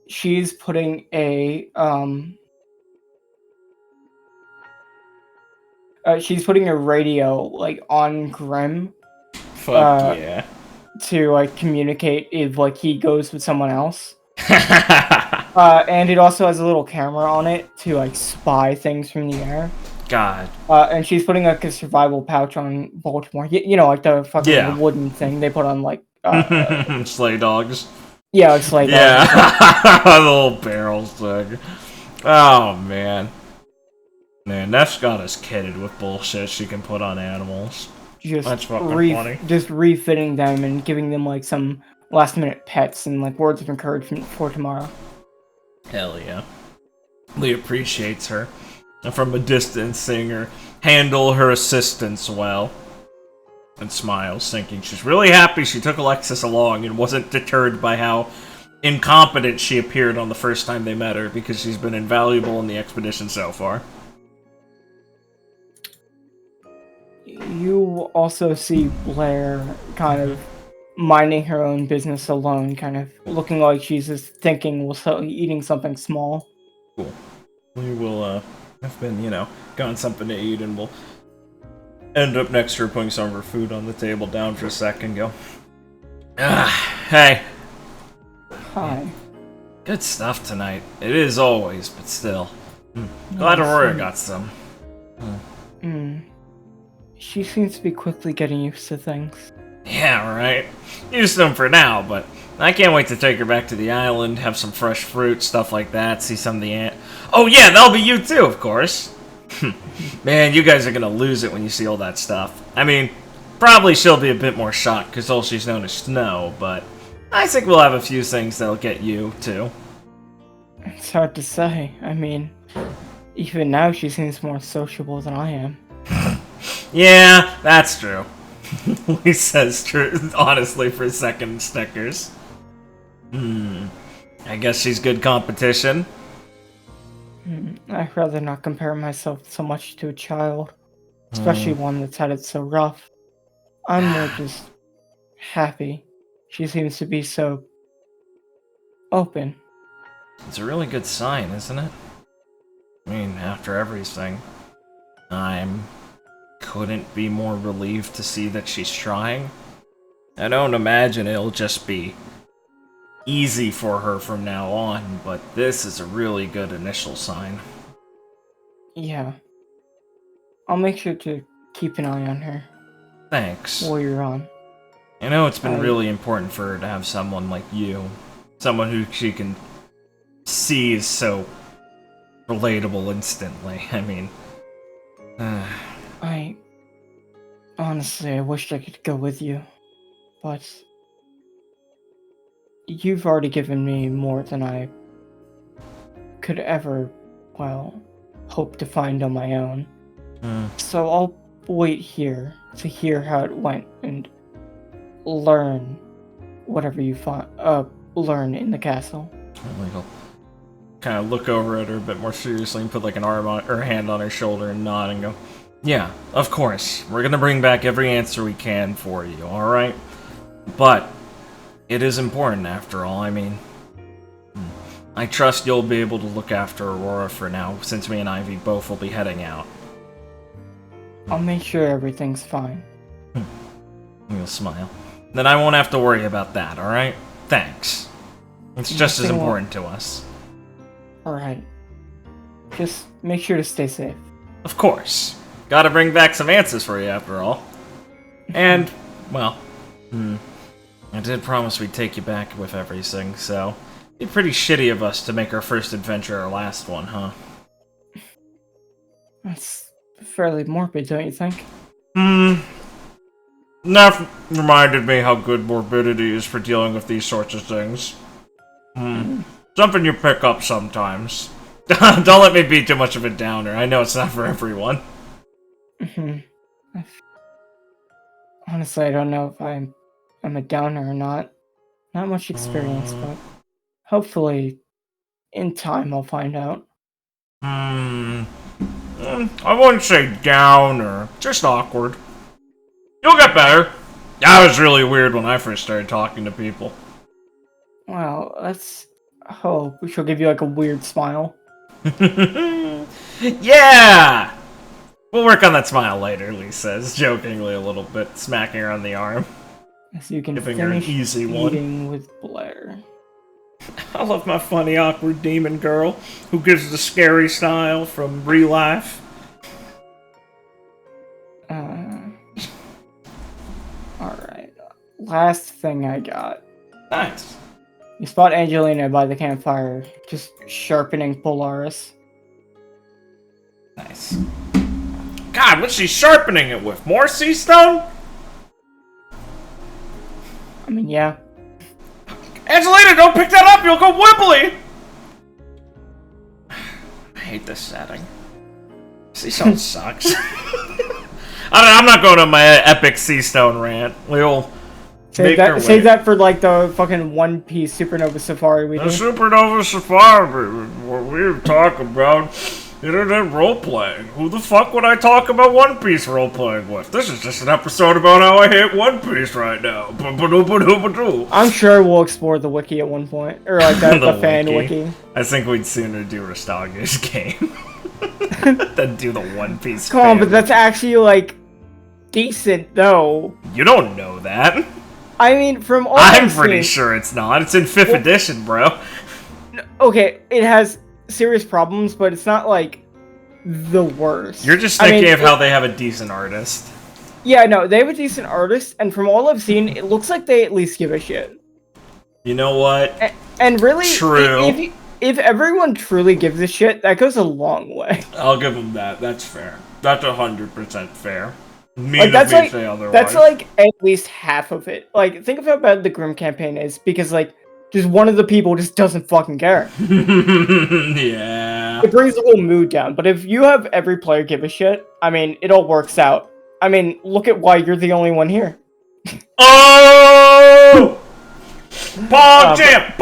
She's putting a radio like on Grim. Fuck yeah. To like communicate if like he goes with someone else. And it also has a little camera on it to like spy things from the air. God. And she's putting like a survival pouch on Baltimore. You know, like the fucking wooden thing they put on like sleigh dogs. Yeah, like sleigh dogs. Yeah, the little barrels thing. Oh man. Man, Neff's got us kidded with bullshit she can put on animals. That's fucking funny. Just refitting them and giving them like some last minute pets and like words of encouragement for tomorrow. Hell yeah. Lee appreciates her. And from a distance seeing her handle her assistants well. And smiles, thinking she's really happy she took Alexis along and wasn't deterred by how incompetent she appeared on the first time they met her, because she's been invaluable in the expedition so far. You also see Blair kind of minding her own business alone, kind of looking like she's just thinking while eating something small. Cool. We will, have been, gotten something to eat, and we'll end up next to her putting some of her food on the table down for a second, go. Hey. Hi. Good stuff tonight. It is always, but still. Glad Aurora got some. She seems to be quickly getting used to things. Yeah, right. Used to them for now, but I can't wait to take her back to the island, have some fresh fruit, stuff like that, see some of the ant. Oh yeah, that'll be you too, of course. Man, you guys are gonna lose it when you see all that stuff. I mean, probably she'll be a bit more shocked because all she's known is snow, but I think we'll have a few things that'll get you too. It's hard to say. I mean, even now she seems more sociable than I am. Yeah, that's true. He says true, honestly, for a second, Snickers. I guess she's good competition. I'd rather not compare myself so much to a child, especially one that's had it so rough. I'm more just happy. She seems to be so open. It's a really good sign, isn't it? I mean, after everything, couldn't be more relieved to see that she's trying. I don't imagine it'll just be easy for her from now on, but this is a really good initial sign. Yeah. I'll make sure to keep an eye on her. Thanks. While you're on. I know it's been really important for her to have someone like you. Someone who she can see is so relatable instantly. I mean... Honestly, I wished I could go with you. But... you've already given me more than I could ever, well, hope to find on my own. So I'll wait here to hear how it went and learn whatever you learn in the castle. I'll kind of look over at her a bit more seriously and put like an arm on her hand on her shoulder and nod and go, yeah, of course, we're gonna bring back every answer we can for you, alright? But it is important after all, I mean, I trust you'll be able to look after Aurora for now, since me and Ivy both will be heading out. I'll make sure everything's fine. You'll smile. Then I won't have to worry about that, alright? Thanks. It's just as important to us. Alright. Just make sure to stay safe. Of course. Gotta bring back some answers for you after all. And, well, I did promise we'd take you back with everything, so it'd be pretty shitty of us to make our first adventure our last one, huh? That's fairly morbid, don't you think? That reminded me how good morbidity is for dealing with these sorts of things. Something you pick up sometimes. Don't let me be too much of a downer. I know it's not for everyone. Honestly, I don't know if I'm a downer or not. Not much experience, but hopefully in time I'll find out. I wouldn't say downer, just awkward. You'll get better. That was really weird when I first started talking to people. Well, let's hope. She'll give you like a weird smile. Yeah! We'll work on that smile later, Lee says, jokingly a little bit, smacking her on the arm. So you can giving her an finish easy eating one. with Blair. I love my funny, awkward demon girl who gives the scary style from real life. Alright. Last thing I got. Nice. You spot Angelina by the campfire, just sharpening Polaris. Nice. God, what's she sharpening it with? More sea stone? I mean, yeah. Angelina, don't pick that up! You'll go wibbly! I hate this setting. Sea stone sucks. I'm not going on my epic sea stone rant. We'll save that for like the fucking One Piece Supernova Safari we did. The Supernova Safari, what we were talking about. Internet role-playing. Who the fuck would I talk about One Piece role-playing with? This is just an episode about how I hate One Piece right now. I'm sure we'll explore the wiki at one point. Or like the fan wiki. I think we'd sooner do Restage's game than do the One Piece Come on, but that's actually, like, decent, though. You don't know that. I mean, from all I'm pretty sure it's not. It's in 5th edition, bro. Okay, it has serious problems, but it's not, like, the worst. You're just thinking of how they have a decent artist. Yeah, no, they have a decent artist, and from all I've seen, it looks like they at least give a shit. You know what? And really, true. If everyone truly gives a shit, that goes a long way. I'll give them that. That's fair. That's 100% fair. That's like at least half of it. Like, think of how bad the Grim campaign is, because like just one of the people just doesn't fucking care. Yeah. It brings the whole mood down. But if you have every player give a shit, I mean, it all works out. I mean, look at why you're the only one here. Oh! Bog jam!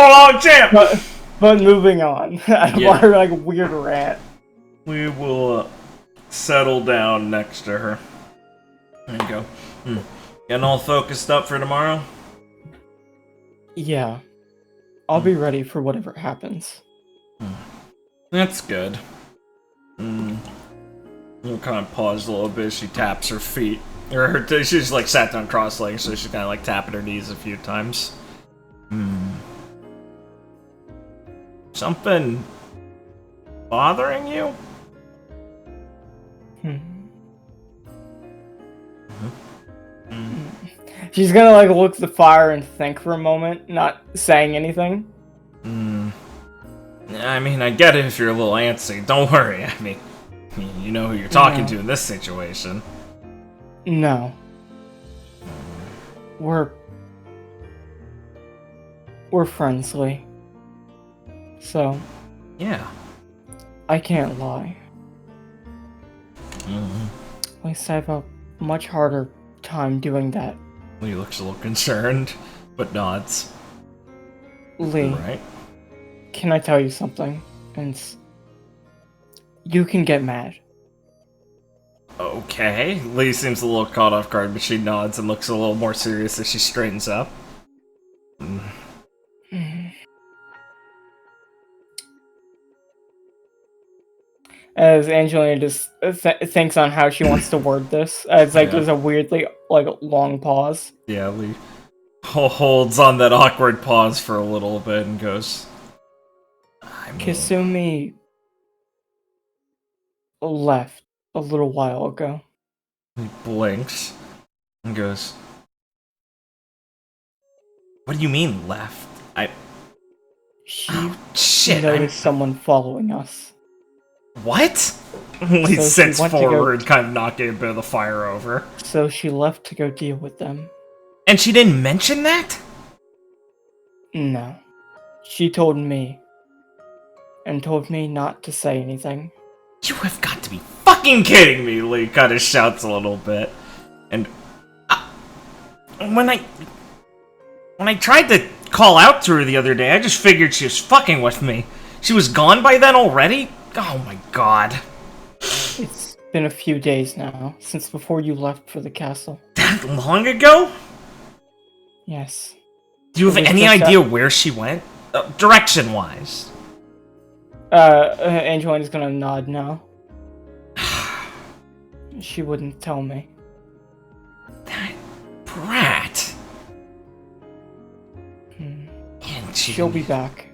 But moving on. Our like weird rant. We will settle down next to her. There you go. Getting all focused up for tomorrow? Yeah. I'll be ready for whatever happens. That's good. We'll kind of pause a little bit. She taps her feet. Or she's like sat down cross-legged, so she's kind of like tapping her knees a few times. Something bothering you? She's gonna like look at the fire and think for a moment, not saying anything. I mean, I get it if you're a little antsy. Don't worry. I mean, you know who you're talking to in this situation. No. We're friends, Lee. So. Yeah. I can't lie. At least I have a much harder time doing that. Lee looks a little concerned, but nods. Lee. Right. Can I tell you something? And you can get mad. Okay. Lee seems a little caught off guard, but she nods and looks a little more serious as she straightens up. As Angelina just thinks on how she wants to word this. It's like there's a weirdly like long pause. Yeah, Lee holds on that awkward pause for a little bit and goes, Kasumi left a little while ago. He blinks and goes, what do you mean left? She noticed someone following us. What? Lee sits forward, kind of knocking a bit of the fire over. So she left to go deal with them. And she didn't mention that? No. She told me. And told me not to say anything. You have got to be fucking kidding me, Lee kind of shouts a little bit. And when I tried to call out to her the other day, I just figured she was fucking with me. She was gone by then already? Oh my god. It's been a few days now, since before you left for the castle. That long ago? Yes. Do you have any idea where she went? Direction-wise? Angelina's gonna nod now. She wouldn't tell me. That brat. And she'll be back.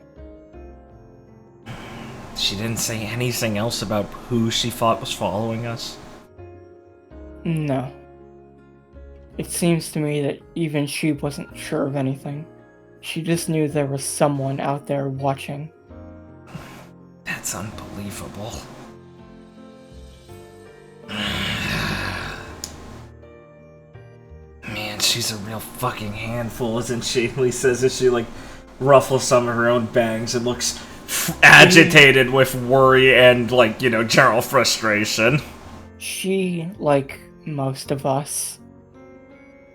She didn't say anything else about who she thought was following us? No. It seems to me that even she wasn't sure of anything. She just knew there was someone out there watching. That's unbelievable. Man, she's a real fucking handful, isn't she? Lee says as she, like, ruffles some of her own bangs and looks agitated with worry and, like, you know, general frustration. She, like most of us,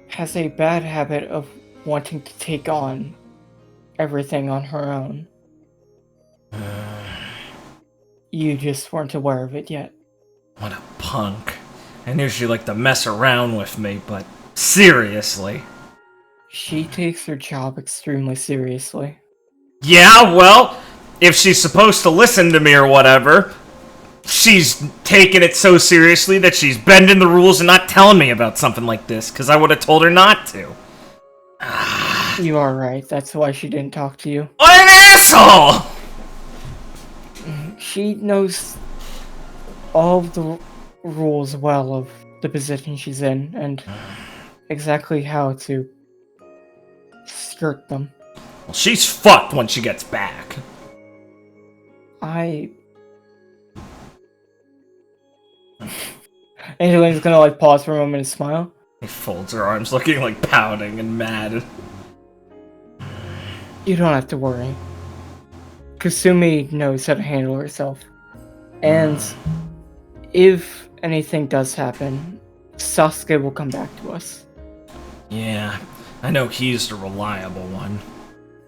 has a bad habit of wanting to take on everything on her own. You just weren't aware of it yet. What a punk. I knew she liked to mess around with me, but seriously. She takes her job extremely seriously. Yeah, well, if she's supposed to listen to me or whatever, she's taking it so seriously that she's bending the rules and not telling me about something like this, because I would have told her not to. You are right. That's why she didn't talk to you. What an asshole! She knows all of the rules well of the position she's in and exactly how to skirt them. Well, she's fucked when she gets back. Angeline's gonna like pause for a moment and smile. He folds her arms, looking like pouting and mad. You don't have to worry. Kasumi knows how to handle herself. And if anything does happen, Sasuke will come back to us. Yeah, I know he's the reliable one.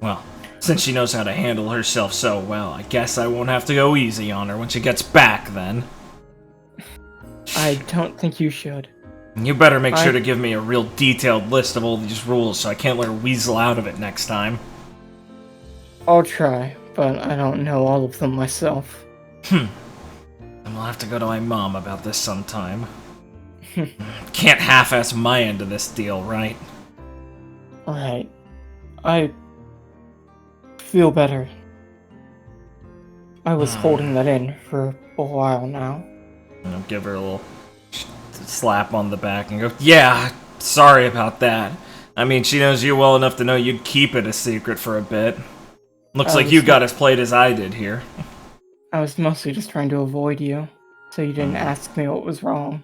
Well, since she knows how to handle herself so well, I guess I won't have to go easy on her when she gets back, then. I don't think you should. You better make sure to give me a real detailed list of all these rules so I can't let her weasel out of it next time. I'll try, but I don't know all of them myself. Then we'll have to go to my mom about this sometime. Can't half-ass my end of this deal, right? Alright. I feel better. I was holding that in for a while now. I'll give her a little slap on the back and go, yeah, sorry about that. I mean, she knows you well enough to know you'd keep it a secret for a bit. Looks like you got as played as I did here. I was mostly just trying to avoid you, so you didn't ask me what was wrong.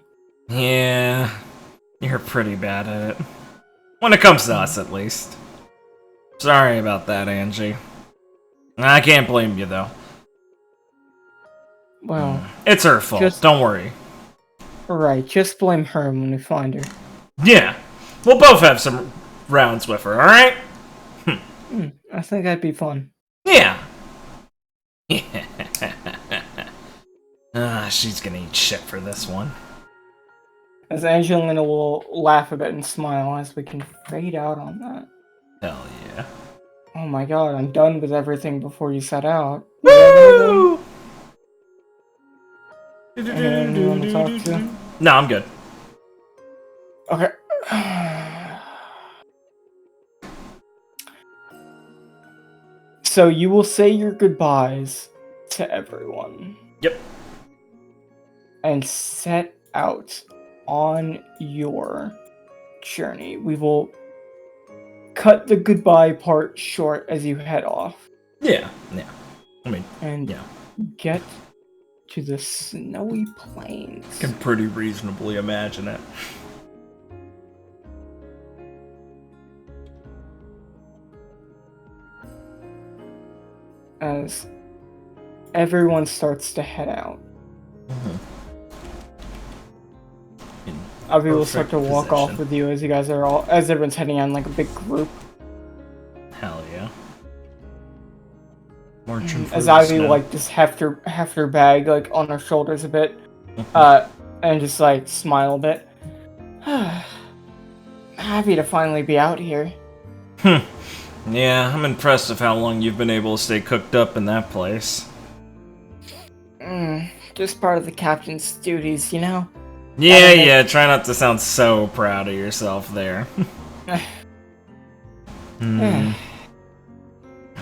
Yeah, you're pretty bad at it. When it comes to us, at least. Sorry about that, Angie. I can't blame you, though. Well... It's her fault, don't worry. Right, just blame her when we find her. Yeah, we'll both have some rounds with her, alright? I think that'd be fun. Yeah. She's gonna eat shit for this one. As Angelina will laugh a bit and smile as we can fade out on that. Hell yeah. Oh my god, I'm done with everything before you set out. Woo! Anyone you want to talk to? No, I'm good. Okay. So you will say your goodbyes to everyone. Yep. And set out on your journey. We will cut the goodbye part short as you head off. Yeah, yeah. I mean, and yeah. Get to the snowy plains. Can pretty reasonably imagine it. As everyone starts to head out. Avi will start to walk off with you as you guys are all, as everyone's heading on like a big group. Hell yeah. As Ivy will like just heft her bag like on her shoulders a bit, and just like smile a bit. Happy to finally be out here. Yeah, I'm impressed with how long you've been able to stay cooked up in that place. Just part of the captain's duties, you know? Yeah, try not to sound so proud of yourself there.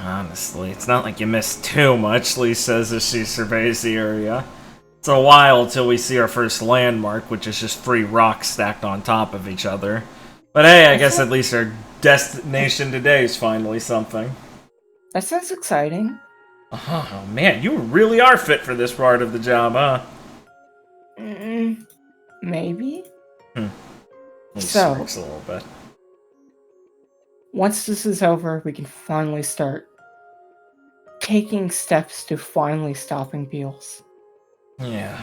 Honestly, it's not like you missed too much, Lee says as she surveys the area. It's a while till we see our first landmark, which is just 3 rocks stacked on top of each other. But hey, I guess at least our destination today is finally something. That sounds exciting. Oh man, you really are fit for this part of the job, huh? Maybe. He smirks a little bit. Once this is over, we can finally start taking steps to finally stopping Beals. Yeah.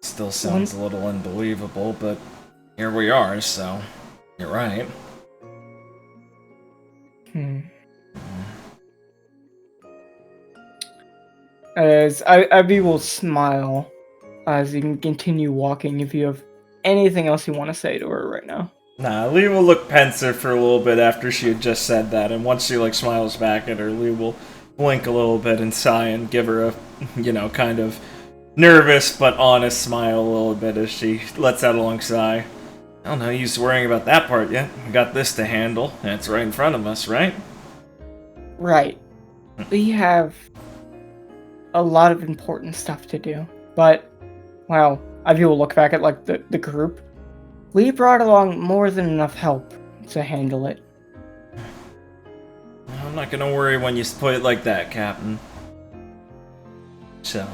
Still sounds a little unbelievable, but here we are, so you're right. As Ivy will smile as you can continue walking if you have anything else you want to say to her right now. Nah, Lee will look pensive for a little bit after she had just said that, and once she like smiles back at her, Lee will blink a little bit and sigh and give her a, kind of nervous but honest smile a little bit as she lets out a long sigh. I don't know, use worrying about that part yet. We got this to handle, and it's right in front of us, right? Right. We have a lot of important stuff to do, but, well, Ivy will look back at, like, the group. We brought along more than enough help to handle it. I'm not gonna worry when you put it like that, Captain. So,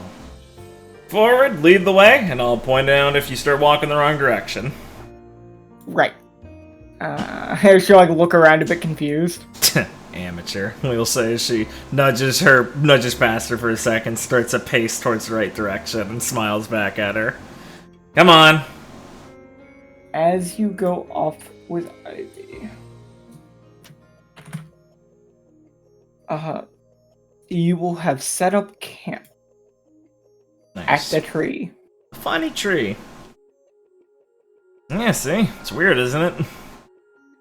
forward, lead the way, and I'll point out if you start walking the wrong direction. Right. She'll, like, look around a bit confused. Amateur, we'll say as she nudges past her for a second, starts a pace towards the right direction, and smiles back at her. Come on! As you go off with Ivy, you will have set up camp Nice. at the tree. Funny tree. Yeah, see? It's weird, isn't it?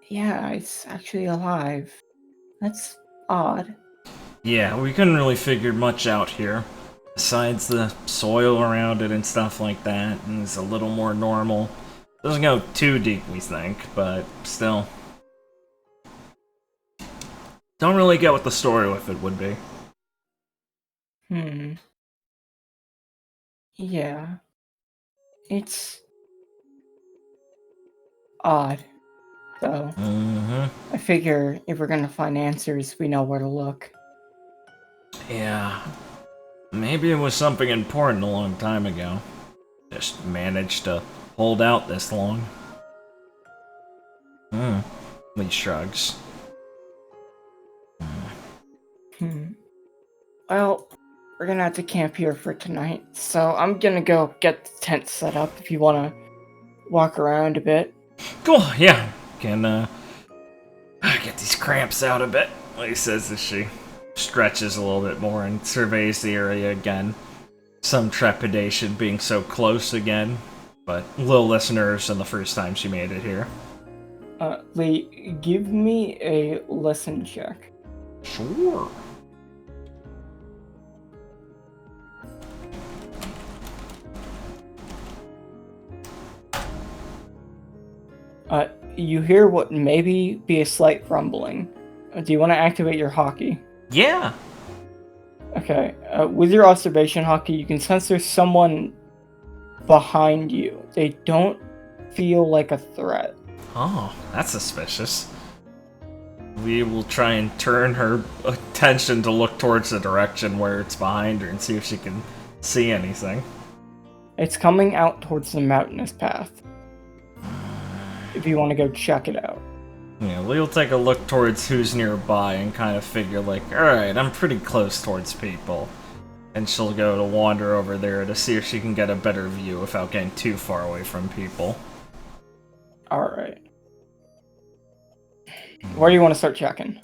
Yeah, it's actually alive. That's odd. Yeah, we couldn't really figure much out here. Besides the soil around it and stuff like that, and it's a little more normal. Doesn't go too deep, we think, but still. Don't really get what the story with it would be. Yeah. It's odd, though. I figure if we're gonna find answers, we know where to look. Yeah. Maybe it was something important a long time ago. Just managed to hold out this long. Lee shrugs. Well, we're gonna have to camp here for tonight, so I'm gonna go get the tent set up if you wanna walk around a bit. Cool, yeah. Can, get these cramps out a bit, Lee says as she stretches a little bit more and surveys the area again. Some trepidation being so close again, but a little less nerves than the first time she made it here. Lee, give me a listen check. Sure. You hear what maybe be a slight rumbling. Do you want to activate your hockey? Yeah. Okay. With your observation hockey, you can sense there's someone behind you. They don't feel like a threat. Oh, that's suspicious. We will try and turn her attention to look towards the direction where it's behind her and see if she can see anything. It's coming out towards the mountainous path. If you want to go check it out. Yeah, Lee'll take a look towards who's nearby and kind of figure like, alright, I'm pretty close towards people. And she'll go to wander over there to see if she can get a better view without getting too far away from people. Alright. Where do you want to start checking?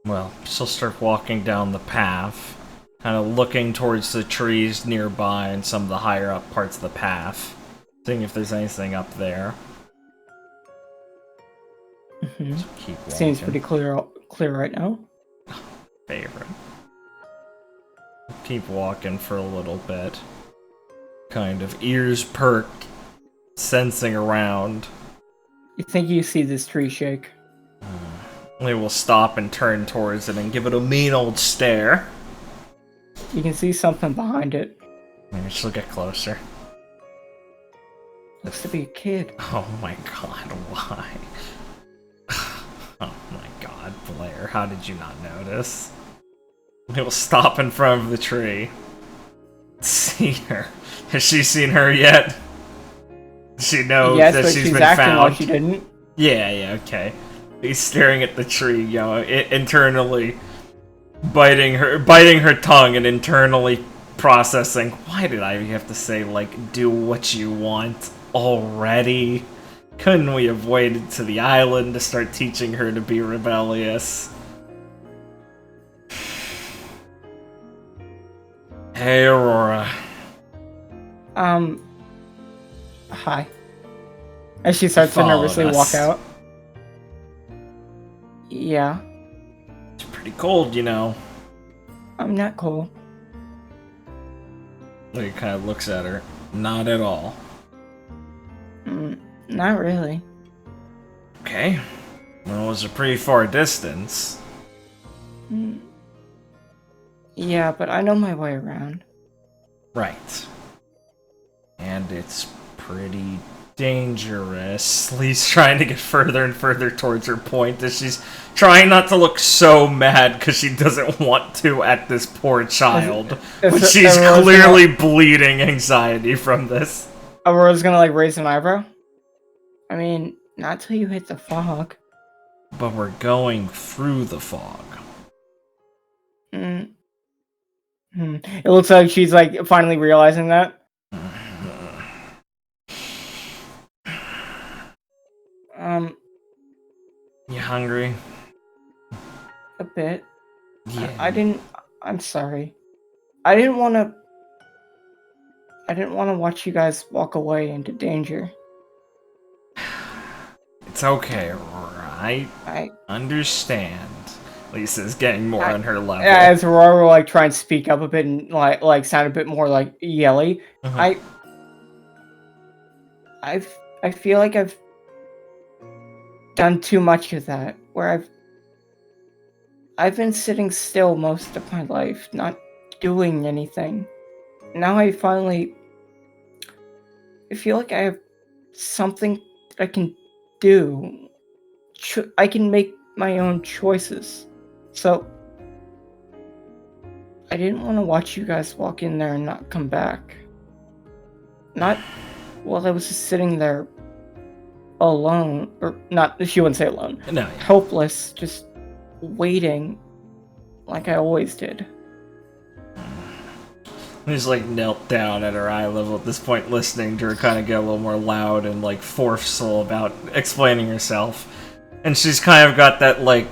Well, she'll start walking down the path, kind of looking towards the trees nearby and some of the higher up parts of the path, seeing if there's anything up there. So keep walking. Seems pretty clear right now. Favorite. Keep walking for a little bit. Kind of ears perked, sensing around. You think you see this tree shake? They will stop and turn towards it and give it a mean old stare. You can see something behind it. Maybe she'll get closer. Looks to be a kid. Oh my god, why? Oh my god, Blair, how did you not notice? They will stop in front of the tree. See her. Has she seen her yet? Does she know yes, that but she's been acting found? like she didn't. Yeah, okay. He's staring at the tree, internally biting her tongue and internally processing, why did I have to say, like, do what you want already? Couldn't we have waited to the island to start teaching her to be rebellious? Hey, Aurora. Hi. As she starts to nervously walk out. Yeah. It's pretty cold, you know. I'm not cold. He kind of looks at her. Not at all. Not really. Okay. Well, it was a pretty far distance. Yeah, but I know my way around. Right. And it's pretty dangerous. Lee's trying to get further and further towards her point as she's trying not to look so mad because she doesn't want to at this poor child. When she's clearly bleeding anxiety from this. Aurora's gonna like raise an eyebrow. I mean, not till you hit the fog. But we're going through the fog. It looks like she's like finally realizing that. You hungry? A bit. Yeah. I'm sorry. I didn't want to watch you guys walk away into danger. It's okay, Aurora. I understand. Lisa's getting more on her level. As Aurora will like try and speak up a bit and like sound a bit more like yelly. I feel like I've done too much of that, where I've been sitting still most of my life, not doing anything. Now I feel like I have something I can do. I can make my own choices. So I didn't want to watch you guys walk in there and not come back. Not while I was just sitting there alone, or not, she wouldn't say alone. No. Helpless, just waiting like I always did. He's like knelt down at her eye level at this point, listening to her kind of get a little more loud and like forceful about explaining herself. And she's kind of got that like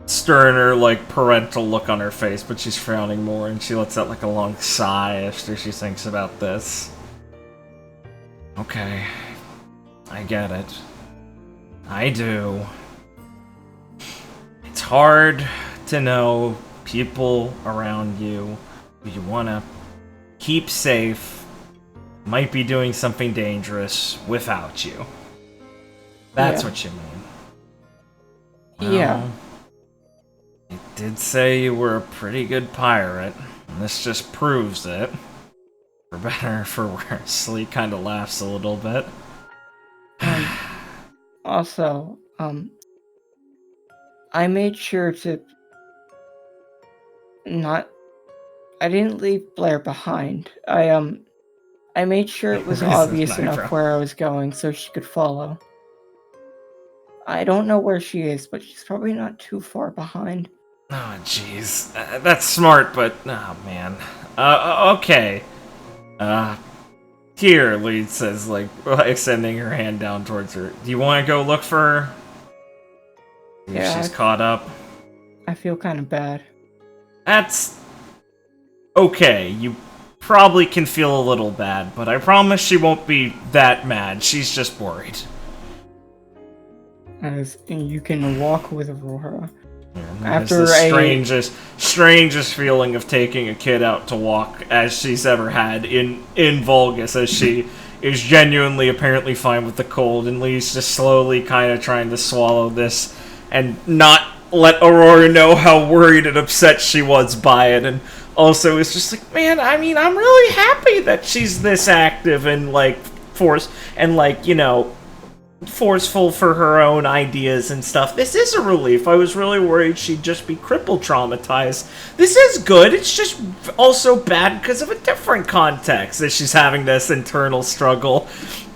sterner, like parental look on her face, but she's frowning more, and she lets out like a long sigh after she thinks about this. Okay. I get it. I do. It's hard to know people around you who you want to keep safe might be doing something dangerous without you. That's what you mean. Well, yeah. It did say you were a pretty good pirate, and this just proves it. For better or for worse. Lee kind of laughs a little bit. Also, I made sure to I didn't leave Blair behind. I made sure it was obvious enough where I was going so she could follow. I don't know where she is, but she's probably not too far behind. Oh, jeez. That's smart, but... Oh, man. Okay. Here, Lee says, like, extending her hand down towards her. Do you want to go look for her? Yeah, she's caught up. I feel kind of bad. That's... okay. You probably can feel a little bad, but I promise she won't be that mad. She's just worried. As you can walk with Aurora. Yeah, after the strangest feeling of taking a kid out to walk as she's ever had in Valgus, as she is genuinely apparently fine with the cold, and Lee's just slowly kind of trying to swallow this and not let Aurora know how worried and upset she was by it. And also it's just like, man, I mean, I'm really happy that she's this active and like forceful for her own ideas and stuff. This is a relief. I was really worried she'd just be cripple traumatized. This is good. It's just also bad because of a different context that she's having this internal struggle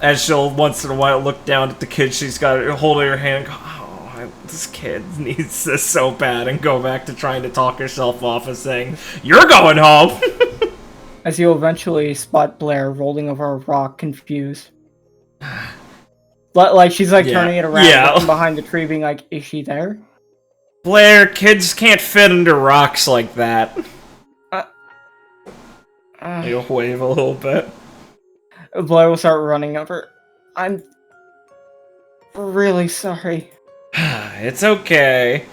as she'll once in a while look down at the kid she's got holding her hand and go, oh, this kid needs this so bad, and go back to trying to talk herself off of saying, you're going home. As you eventually spot Blair rolling over a rock, confused. Like, she's like turning it around, looking behind the tree, being like, is she there? Blair, kids can't fit under rocks like that. You'll wave a little bit. Blair will start running over. I'm really sorry. It's okay.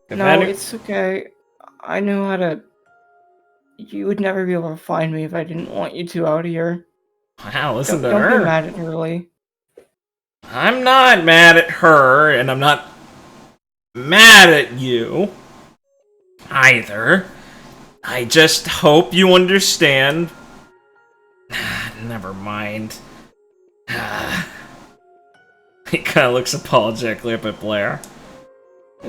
It's okay. I knew how to... You would never be able to find me if I didn't want you to out here. Wow, listen to Don't her. be mad at her, Lee. I'm not mad at her, and I'm not mad at you either. I just hope you understand. Never mind. He kind of looks apologetically up at Blair.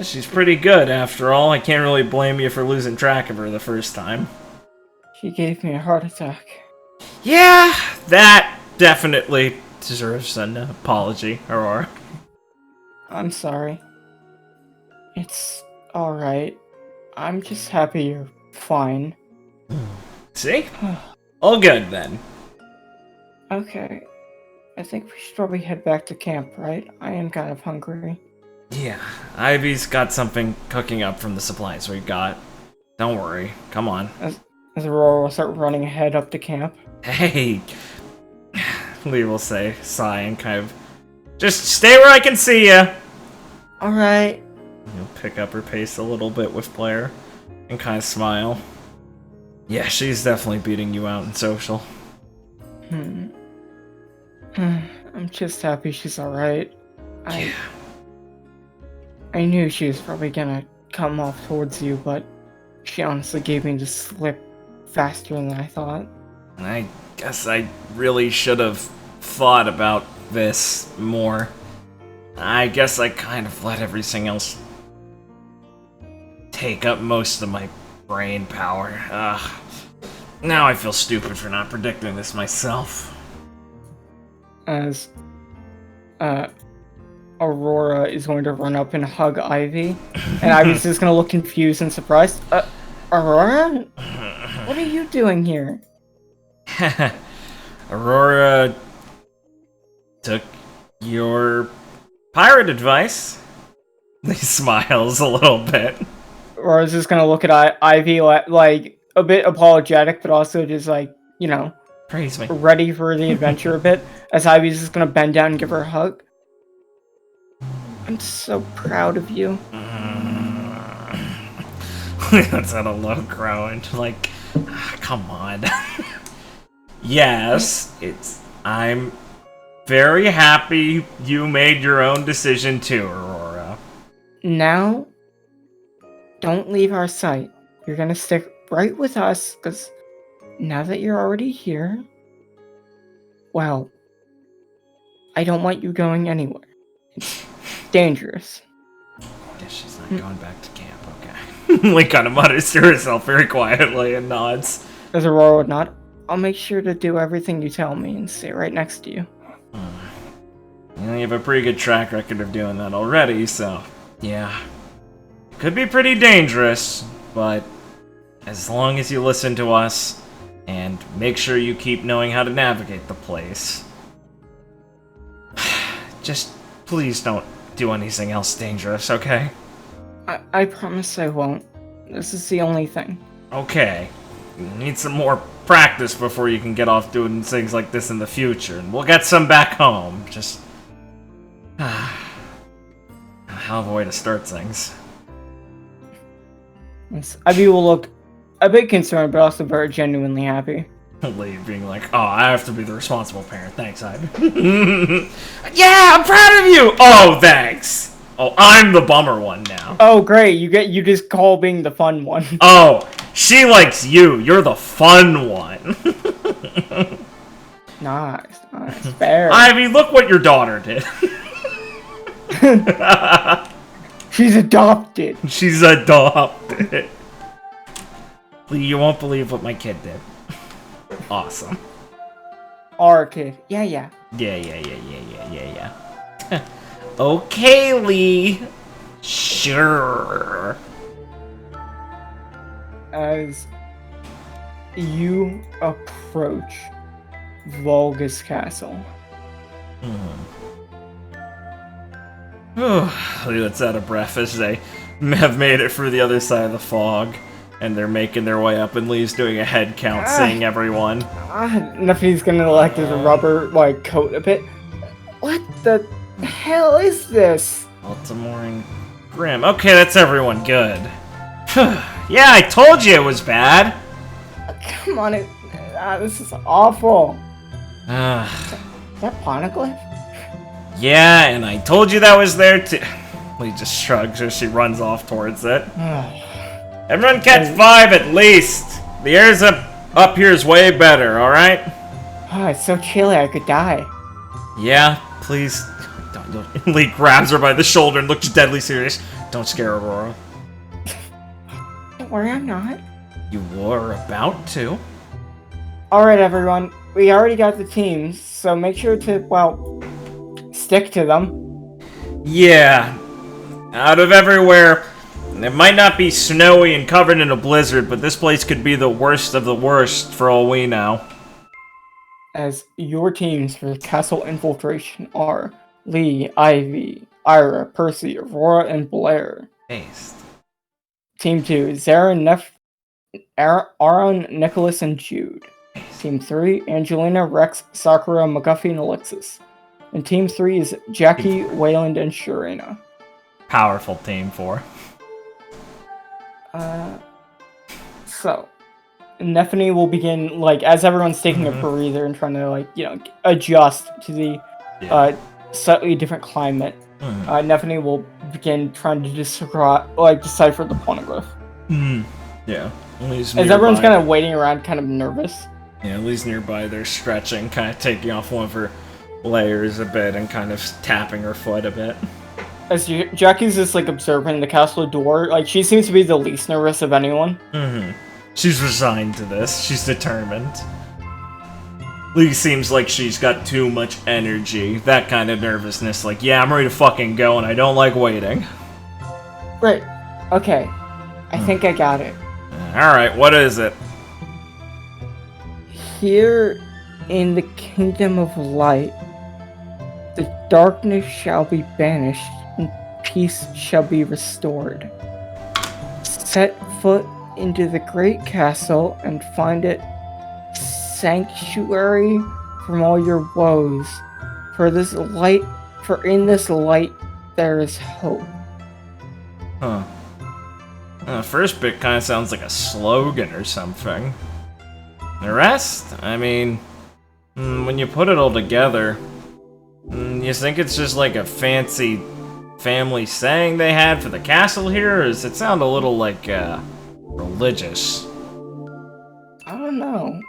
She's pretty good, after all. I can't really blame you for losing track of her the first time. She gave me a heart attack. Yeah, that definitely deserves an apology, Aurora. I'm sorry. It's alright. I'm just happy you're fine. See? All good, then. Okay. I think we should probably head back to camp, right? I am kind of hungry. Yeah, Ivy's got something cooking up from the supplies we got. Don't worry. Come on. As Aurora will start running ahead up to camp. Hey! Lee will say, sigh, and kind of... Just stay where I can see ya! Alright. You'll pick up her pace a little bit with Blair, and kind of smile. Yeah, she's definitely beating you out in social. I'm just happy she's alright. I knew she was probably gonna come off towards you, but she honestly gave me the slip faster than I thought. I guess I really should have thought about this more. I guess I kind of let everything else take up most of my brain power. Now I feel stupid for not predicting this myself. As Aurora is going to run up and hug Ivy, and Ivy's just gonna look confused and surprised. Aurora? What are you doing here? Aurora took your pirate advice. He smiles a little bit. Aurora's just gonna look at Ivy like a bit apologetic, but also just like, you know, Praise me. ready for the adventure a bit, as Ivy's just gonna bend down and give her a hug. I'm so proud of you. That's at a low groan. Like, come on. Yes, I'm very happy you made your own decision too, Aurora. Now, don't leave our sight. You're gonna stick right with us, because now that you're already here, well, I don't want you going anywhere. It's dangerous. I guess she's not going back to camp, okay. Like, kind of mutters to herself very quietly and nods. As Aurora would nod, I'll make sure to do everything you tell me and stay right next to you. You have a pretty good track record of doing that already, so yeah. It could be pretty dangerous, but as long as you listen to us and make sure you keep knowing how to navigate the place. Just please don't do anything else dangerous, okay? I promise I won't. This is the only thing. Okay. You need some more practice before you can get off doing things like this in the future, and we'll get some back home. Just... a hell of a way to start things. Yes, Ivy will look a bit concerned, but also very genuinely happy. Lee being like, oh, I have to be the responsible parent. Thanks, Ivy. Yeah, I'm proud of you! Oh, thanks! Oh, I'm the bummer one now. Oh, great. You just call being the fun one. Oh, she likes you. You're the fun one. Nice. Fair. Ivy, look what your daughter did. She's adopted. She's adopted. Lee, you won't believe what my kid did. Awesome. Our kid. Yeah. Yeah. Okay, Lee. Sure. As you approach Valgus Castle. Lee lets out a breath as they have made it through the other side of the fog And they're making their way up, and Lee's doing a head count, seeing everyone. Nothing's gonna like this rubber like coat a bit. What the hell is this? Baltimore and Grim. Okay, that's everyone. Good. Yeah, I told you it was bad. Come on, this is awful. Is Uh, that poneglyph? yeah, and I told you that was there too. Lee just shrugs as she runs off towards it. Everyone catch 5 at least. The air's up here is way better, alright? Oh, it's so chilly I could die. Yeah, please. Don't. Lee grabs her by the shoulder and looks deadly serious. Don't scare Aurora. Don't worry, I'm not. You were about to. Alright, everyone. We already got the teams, so make sure to, well, stick to them. Yeah. Out of everywhere, it might not be snowy and covered in a blizzard, but this place could be the worst of the worst for all we know. As your teams for castle infiltration are Lee, Ivy, Ira, Percy, Aurora, and Blair. Taste. Team 2, Zara, Aaron, Nicholas, and Jude. Team 3, Angelina, Rex, Sakura, McGuffey, and Alexis. And Team 3 is Jackie, Wayland, and Sharina. Powerful team 4. So, Nephany will begin, like, as everyone's taking a breather and trying to, like, you know, adjust to the slightly different climate. Nephany will begin trying to decipher the poneglyph. Yeah. As everyone's kind of waiting around, kind of nervous. Yeah, Lee's nearby. They're stretching, kind of taking off one of her layers a bit and kind of tapping her foot a bit. As Jackie's just, like, observing the castle door, like, she seems to be the least nervous of anyone. She's resigned to this. She's determined. Lee seems like she's got too much energy. That kind of nervousness. Like, yeah, I'm ready to fucking go and I don't like waiting. Right. Okay. I think I got it. Alright, what is it? Here in the kingdom of light, the darkness shall be banished and peace shall be restored. Set foot into the great castle and find it sanctuary from all your woes. For in this light there is hope. Huh. The first bit kind of sounds like a slogan or something. The rest? I mean, when you put it all together, you think it's just like a fancy family saying they had for the castle here, or does it sound a little like, religious? I don't know.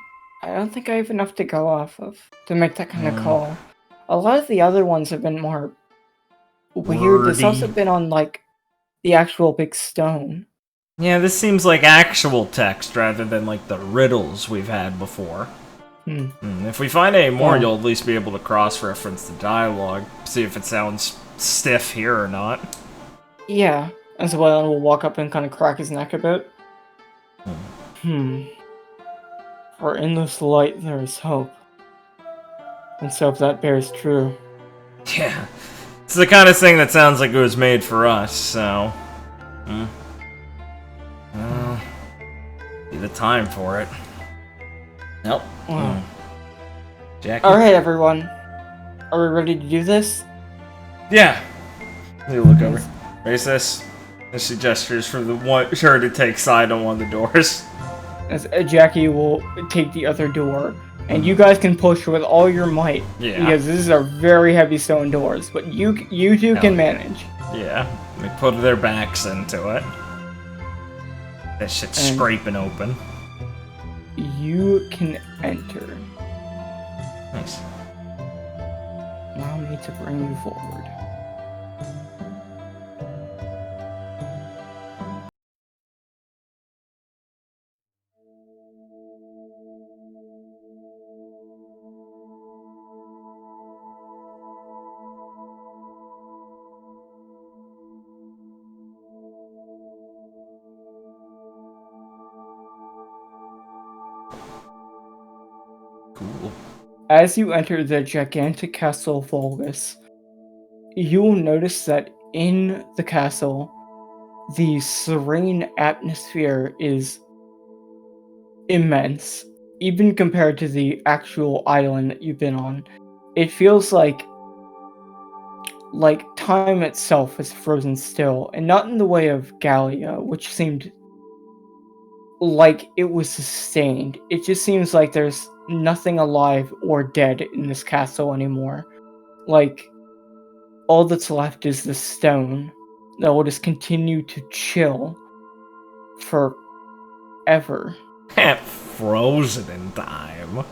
I don't think I have enough to go off of to make that kind of call. A lot of the other ones have been more weird. This also been on, like, the actual big stone. Yeah, this seems like actual text rather than like the riddles we've had before. If we find any more, you'll at least be able to cross-reference the dialogue, see if it sounds stiff here or not. Yeah, and so Wayland will walk up and kind of crack his neck a bit. For in this light there is hope. And so if that bears true. Yeah, it's the kind of thing that sounds like it was made for us, so... be the time for it. Nope. Jackie? Alright, everyone. Are we ready to do this? Yeah. You look over. Raise this. And she gestures for her to take side on one of the doors. As Jackie will take the other door. And you guys can push with all your might. Yeah. Because these are very heavy stone doors. But you two can manage. Yeah. They put their backs into it. That shit's scraping open. You can enter. Nice. Allow me to bring you forward. Cool. As you enter the gigantic castle of Valgus, you will notice that in the castle, the serene atmosphere is immense, even compared to the actual island that you've been on. It feels like time itself is frozen still, and not in the way of Gallia, which seemed like it was sustained. It just seems like there's nothing alive or dead in this castle anymore. Like, all that's left is the stone that will just continue to chill forever. Frozen in time.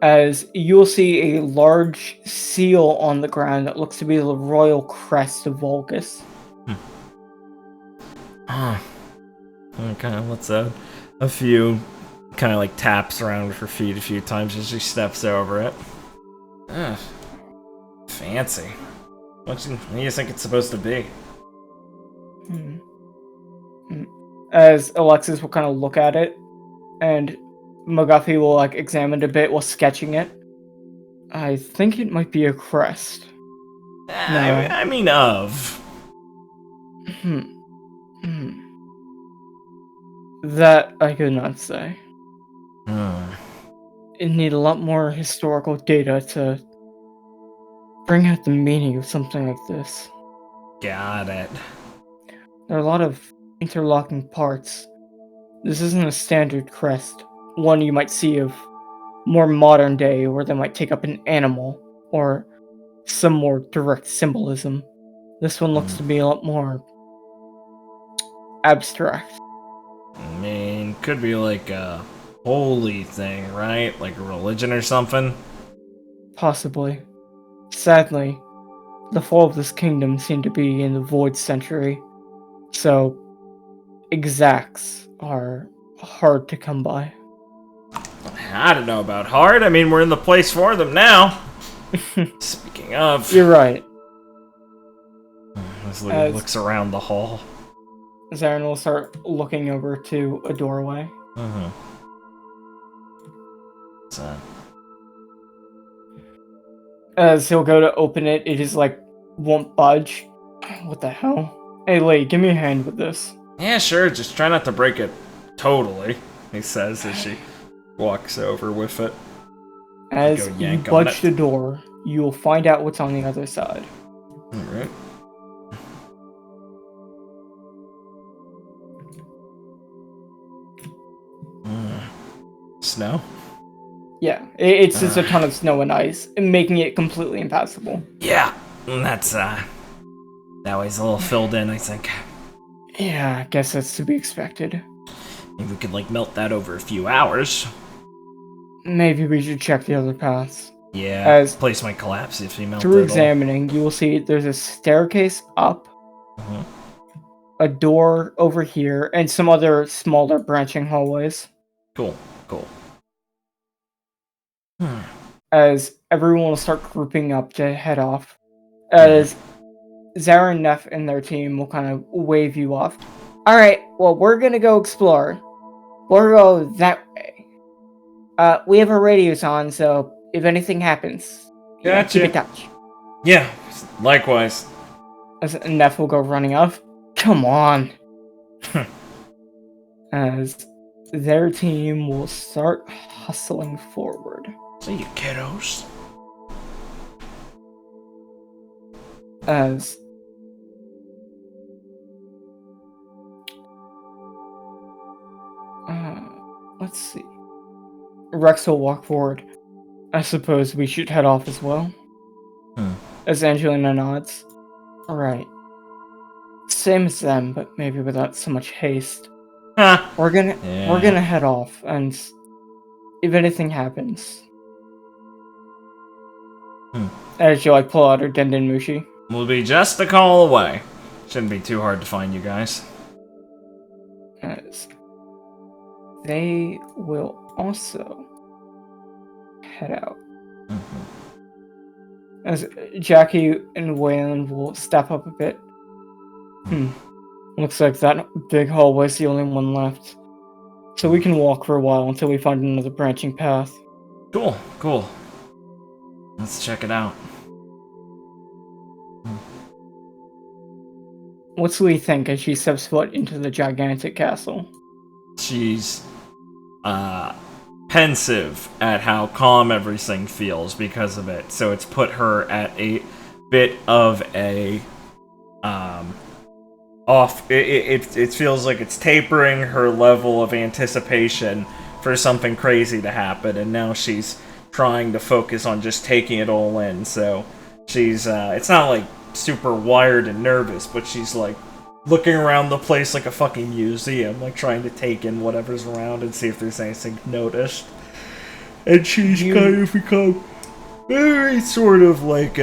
As you'll see a large seal on the ground that looks to be the royal crest of Valgus. Okay, let's add a few kind of like taps around with her feet a few times as she steps over it. Fancy. What do you think it's supposed to be? As Alexis will kind of look at it, and McGuffey will like examine it a bit while sketching it. I think it might be a crest. No. I mean of. That I could not say. It need a lot more historical data to bring out the meaning of something like this. Got it. There are a lot of interlocking parts. This isn't a standard crest, one you might see of more modern day, where they might take up an animal or some more direct symbolism. This one looks to be a lot more abstract. I mean, could be like a holy thing, right? Like a religion or something? Possibly. Sadly, the fall of this kingdom seemed to be in the Void Century, so exacts are hard to come by. I don't know about hard. I mean, we're in the place for them now. Speaking of... You're right. Leslie looks around the hall. Zarin will start looking over to a doorway. What's that? As he'll go to open it, it just like won't budge. What the hell? Hey Lee, give me a hand with this. Yeah, sure, just try not to break it totally, he says as she walks over with it. As you budge the door, you'll find out what's on the other side. Alright. Snow? Yeah, it's just a ton of snow and ice, making it completely impassable. Yeah, that's, now he's a little filled in, I think. Yeah, I guess that's to be expected. Maybe we could, like, melt that over a few hours. Maybe we should check the other paths. Yeah, as place might collapse if you melt it. Through examining, you will see there's a staircase up, a door over here, and some other smaller branching hallways. Cool, cool. As everyone will start grouping up to head off. As Zarin, Neff, and their team will kind of wave you off. Alright, well, we're gonna go explore. We'll go that way. We have our radios on, so if anything happens, gotcha. Keep in touch. Yeah, likewise. As Neff will go running off. Come on. As their team will start hustling forward. See you, kiddos. As let's see. Rex will walk forward. I suppose we should head off as well. As Angelina nods. Alright. Same as them, but maybe without so much haste. We're gonna head off, and if anything happens. As she like pull out her Denden Mushi. We'll be just a call away. Shouldn't be too hard to find you guys. As they will also head out. As Jackie and Waylon will step up a bit. Looks like that big hallway's the only one left. So we can walk for a while until we find another branching path. Cool, cool. Let's check it out. What's Lee think as she steps foot into the gigantic castle? She's pensive at how calm everything feels because of it. So it's put her at a bit of a off. It feels like it's tapering her level of anticipation for something crazy to happen, and now she's trying to focus on just taking it all in. So she's it's not like super wired and nervous, but she's like looking around the place like a fucking museum, like trying to take in whatever's around and see if there's anything noticed. And she's kind of become very sort of like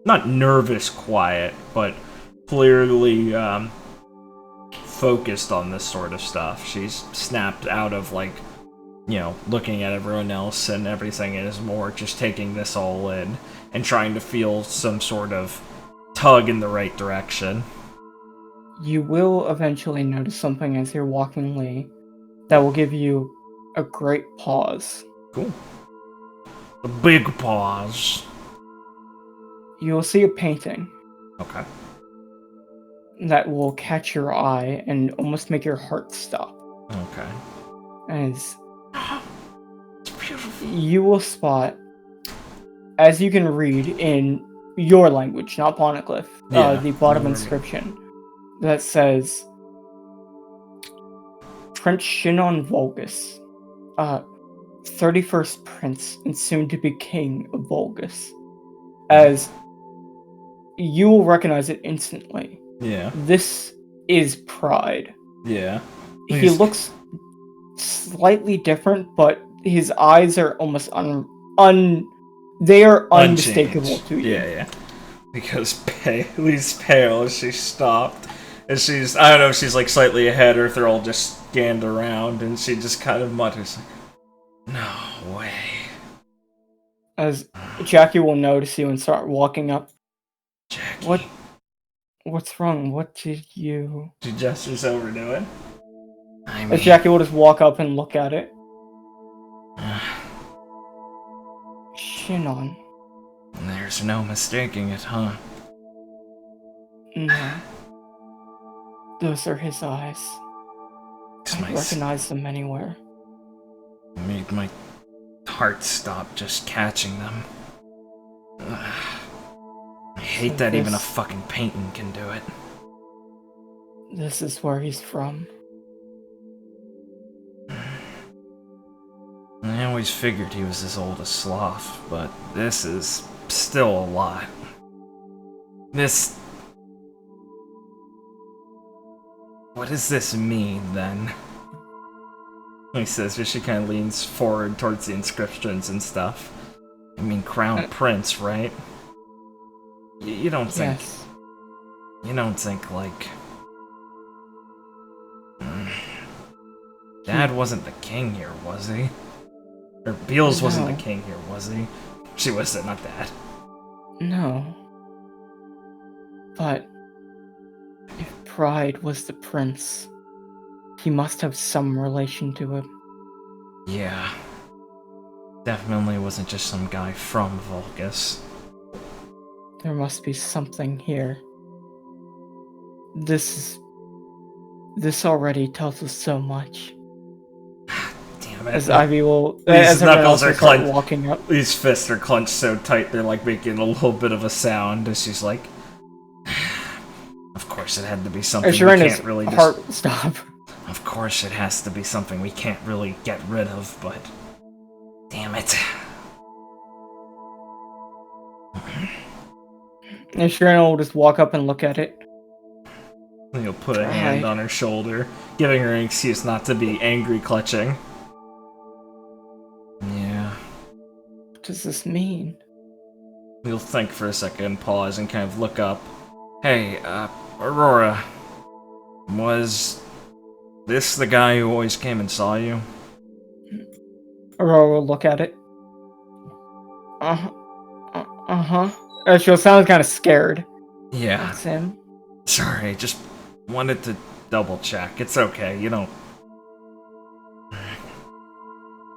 not nervous quiet, but clearly focused on this sort of stuff. She's snapped out of like, you know, looking at everyone else and everything, and is more just taking this all in and trying to feel some sort of tug in the right direction. You will eventually notice something as you're walking, Lee, that will give you a great pause. Cool. A big pause. You'll see a painting. Okay. That will catch your eye and almost make your heart stop. Okay. As it's beautiful. You will spot, as you can read in your language, not Poneglyph, the bottom inscription that says, Prince Shinon Valgus, 31st Prince and soon to be King of Valgus. As you will recognize it instantly. Yeah. This is Pride. Yeah. He looks slightly different, but his eyes are almost they are unmistakable to you. Yeah. Because Lee's pale as she stopped. And she's, I don't know if she's like slightly ahead or if they're all just scanned around, and she just kind of mutters, like, no way. As Jackie will notice you and start walking up. Jackie. What's wrong? What did you... She gestures over to it. As Jackie will just walk up and look at it. Shinon. There's no mistaking it, huh? No. Those are his eyes. I recognize them anywhere. Made my heart stop just catching them. I hate that even a fucking painting can do it. This is where he's from. I always figured he was as old as Sloth, but this is still a lot. What does this mean, then? He says, as she kind of leans forward towards the inscriptions and stuff. I mean, Crown Prince, right? You don't think... Yes. You don't think, like... Dad wasn't the king here, was he? Or Beals wasn't the king here, was he? She was it, not Dad. No. But... if Pride was the prince, he must have some relation to him. Yeah. Definitely wasn't just some guy from Valgus. There must be something here. This already tells us so much. Damn it. As Ivy will... These knuckles are clenched. Walking up. These fists are clenched so tight they're like making a little bit of a sound as she's like... Of course it had to be something we can't really just... heart stop. Of course it has to be something we can't really get rid of, but... Damn it. And Shireen will just walk up and look at it. He'll put a hand on her shoulder, giving her an excuse not to be angry clutching. Yeah. What does this mean? He'll think for a second, pause, and kind of look up. Hey, Aurora. Was this the guy who always came and saw you? Aurora will look at it. Uh-huh. She'll sound kind of scared. Yeah. That's him. Sorry, just wanted to double check. It's okay, you don't...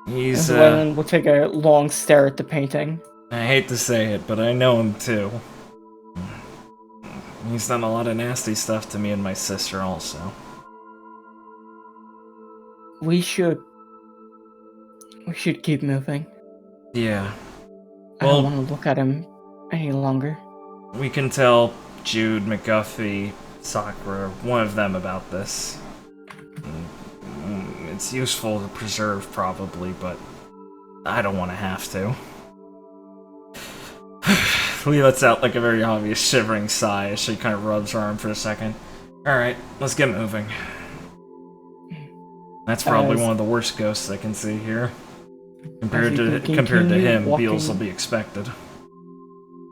He's, We'll take a long stare at the painting. I hate to say it, but I know him too. He's done a lot of nasty stuff to me and my sister also. We should keep moving. Yeah. I don't want to look at him any longer. We can tell Jude, McGuffey, Sakura, one of them about this. It's useful to preserve, probably, but I don't want to have to. Lee lets out like a very obvious shivering sigh as she kind of rubs her arm for a second. Alright, let's get moving. That's probably one of the worst ghosts I can see here. Compared to him, Beals will be expected.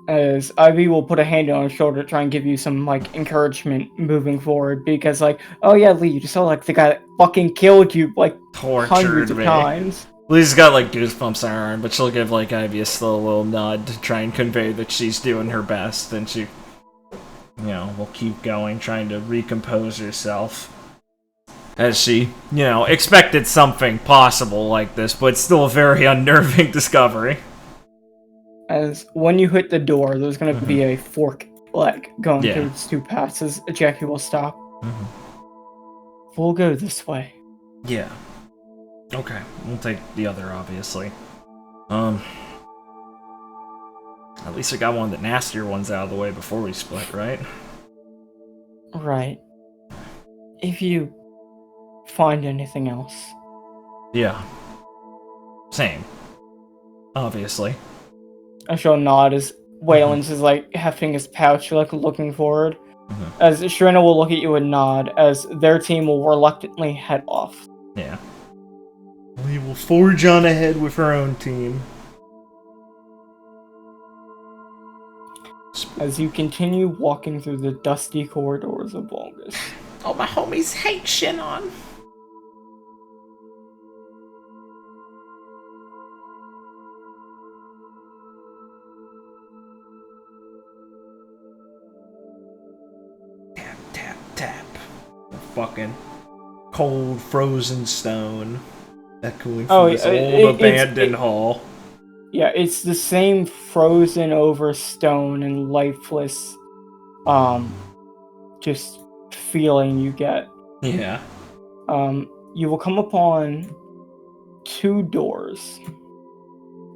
As Ivy will put a hand on her shoulder to try and give you some, like, encouragement moving forward, because, like, oh yeah, Lee, you just saw, like, the guy that fucking killed you, like, hundreds of times. Lee's got, like, goosebumps on her arm, but she'll give, like, Ivy a slow little nod to try and convey that she's doing her best, and she, you know, will keep going, trying to recompose herself. As she, you know, expected something possible like this, but still a very unnerving discovery. As when you hit the door, there's going to be a fork leg going through its two paths as Jackie will stop. We'll go this way. Yeah. Okay, we'll take the other, obviously. At least I got one of the nastier ones out of the way before we split, right? Right. If you find anything else. Yeah. Same. Obviously. I shall nod as Wayland's is like hefting his pouch, like looking forward. As Shrina will look at you and nod, as their team will reluctantly head off. Yeah. We will forge on ahead with our own team. As you continue walking through the dusty corridors of Valgus. Oh, my homies hate Shinon. Tap, tap, tap. Fucking cold, frozen stone echoing from this old abandoned hall. Yeah, it's the same frozen over stone and lifeless, just feeling you get. Yeah. You will come upon two doors.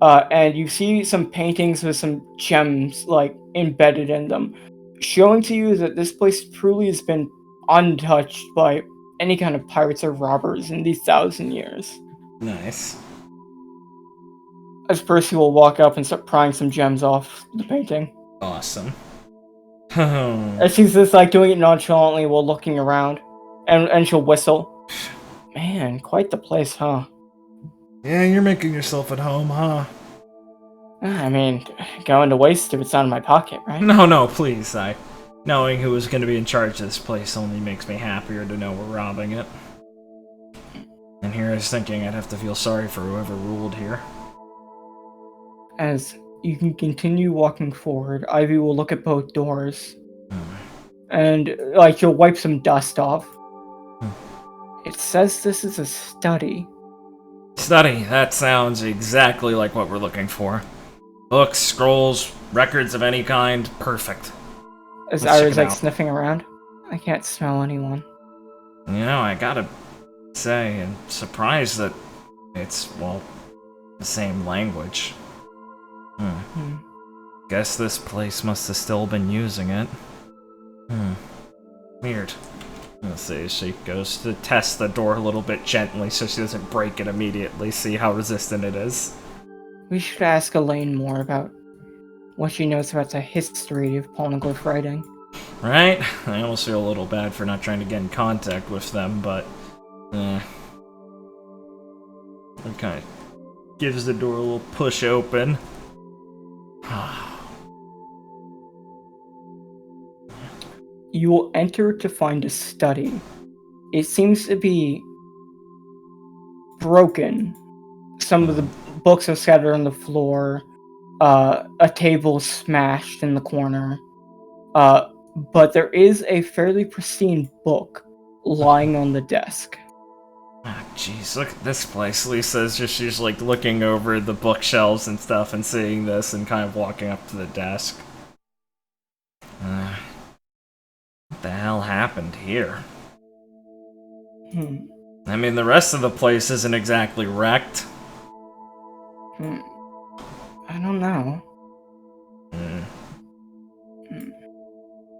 And you see some paintings with some gems, like, embedded in them, showing to you that this place truly has been untouched by any kind of pirates or robbers in these 1,000 years. Nice. As Percy will walk up and start prying some gems off the painting. Awesome. As she's just, like, doing it nonchalantly while looking around. And she'll whistle. Man, quite the place, huh? Yeah, you're making yourself at home, huh? I mean, going to waste if it's not in my pocket, right? No, please. Knowing who is going to be in charge of this place only makes me happier to know we're robbing it. And here I was thinking I'd have to feel sorry for whoever ruled here. As you can continue walking forward, Ivy will look at both doors. And, like, she'll wipe some dust off. It says this is a study. Study? That sounds exactly like what we're looking for. Books, scrolls, records of any kind, perfect. As Ira's, like, sniffing around. I can't smell anyone. You know, I gotta say, I'm surprised that it's, well, the same language. Guess this place must have still been using it. Weird. Let's see, she goes to test the door a little bit gently so she doesn't break it immediately, see how resistant it is. We should ask Elaine more about what she knows about the history of poneglyph writing. Right? I almost feel a little bad for not trying to get in contact with them, but... it kind of gives the door a little push open. You will enter to find a study. It seems to be broken. Some of the books are scattered on the floor. A table smashed in the corner. But there is a fairly pristine book lying on the desk. Ah, jeez, look at this place. Lisa's she's like looking over the bookshelves and stuff and seeing this and kind of walking up to the desk. What the hell happened here? I mean, the rest of the place isn't exactly wrecked. I don't know. Hmm.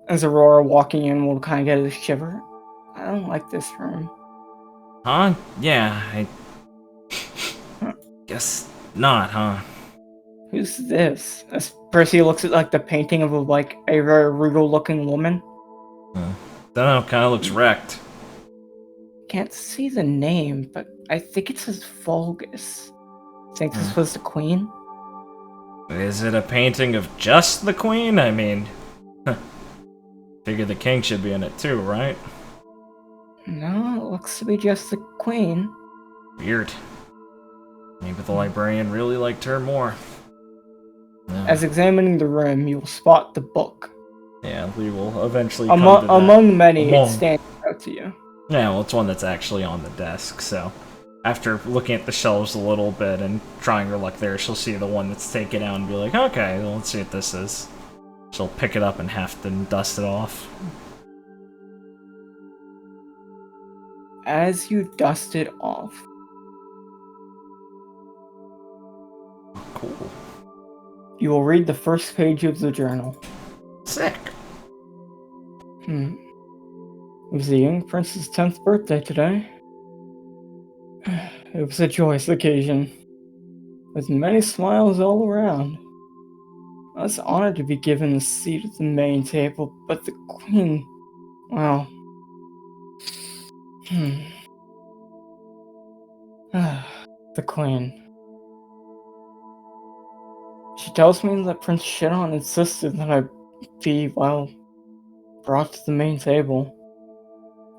As Aurora walking in will kind of get a shiver. I don't like this room. Huh? Yeah, I guess not, huh? Who's this? As Percy looks at like the painting of a very regal looking woman. Don't know, kinda looks wrecked. Can't see the name, but I think it says Valgus. Think this was the queen? Is it a painting of just the queen? I mean, figure the king should be in it too, right? No, it looks to be just the queen. Weird. Maybe the librarian really liked her more. Yeah. As examining the room, you will spot the book. Yeah, we will eventually come to that. Among many, it stands out to you. Yeah, well, it's one that's actually on the desk, so after looking at the shelves a little bit and trying her luck there, she'll see the one that's taken out and be like, okay, well, let's see what this is. She'll pick it up and have to dust it off. As you dust it off, Cool. you will read the first page of the journal. Sick. It was the young prince's 10th birthday today. It was a joyous occasion, with many smiles all around. I was honored to be given a seat at the main table, but the queen, well... the queen. She tells me that Prince Shidon insisted that I be, well, brought to the main table.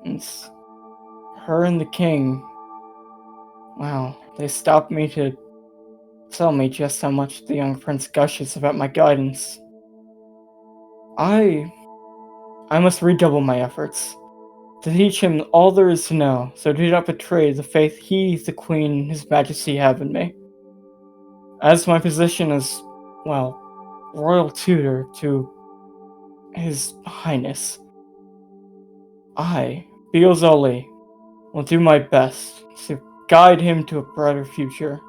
And her and the king, wow, they stopped me to tell me just how much the young prince gushes about my guidance. I must redouble my efforts to teach him all there is to know, so do not betray the faith he, the queen, and his majesty have in me. As my position as, well, royal tutor to his highness, I, Biozoli, will do my best to guide him to a brighter future.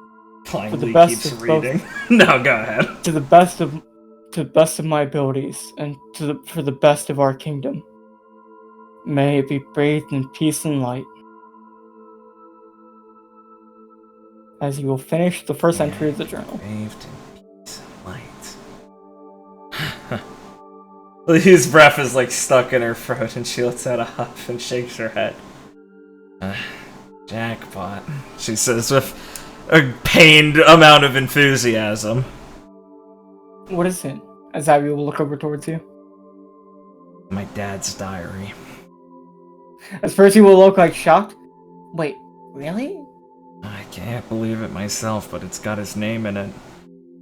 Finally for the best keeps of reading. No, go ahead. To the best of my abilities, and for the best of our kingdom. May it be bathed in peace and light. As you will finish the first entry of the journal. Bathed in peace and light. His breath is like stuck in her throat, and she lets out a huff and shakes her head. Jackpot, she says with a pained amount of enthusiasm. What is it? As Abby will look over towards you. My dad's diary. As first he will look like shocked. Wait, really? I can't believe it myself, but it's got his name in it.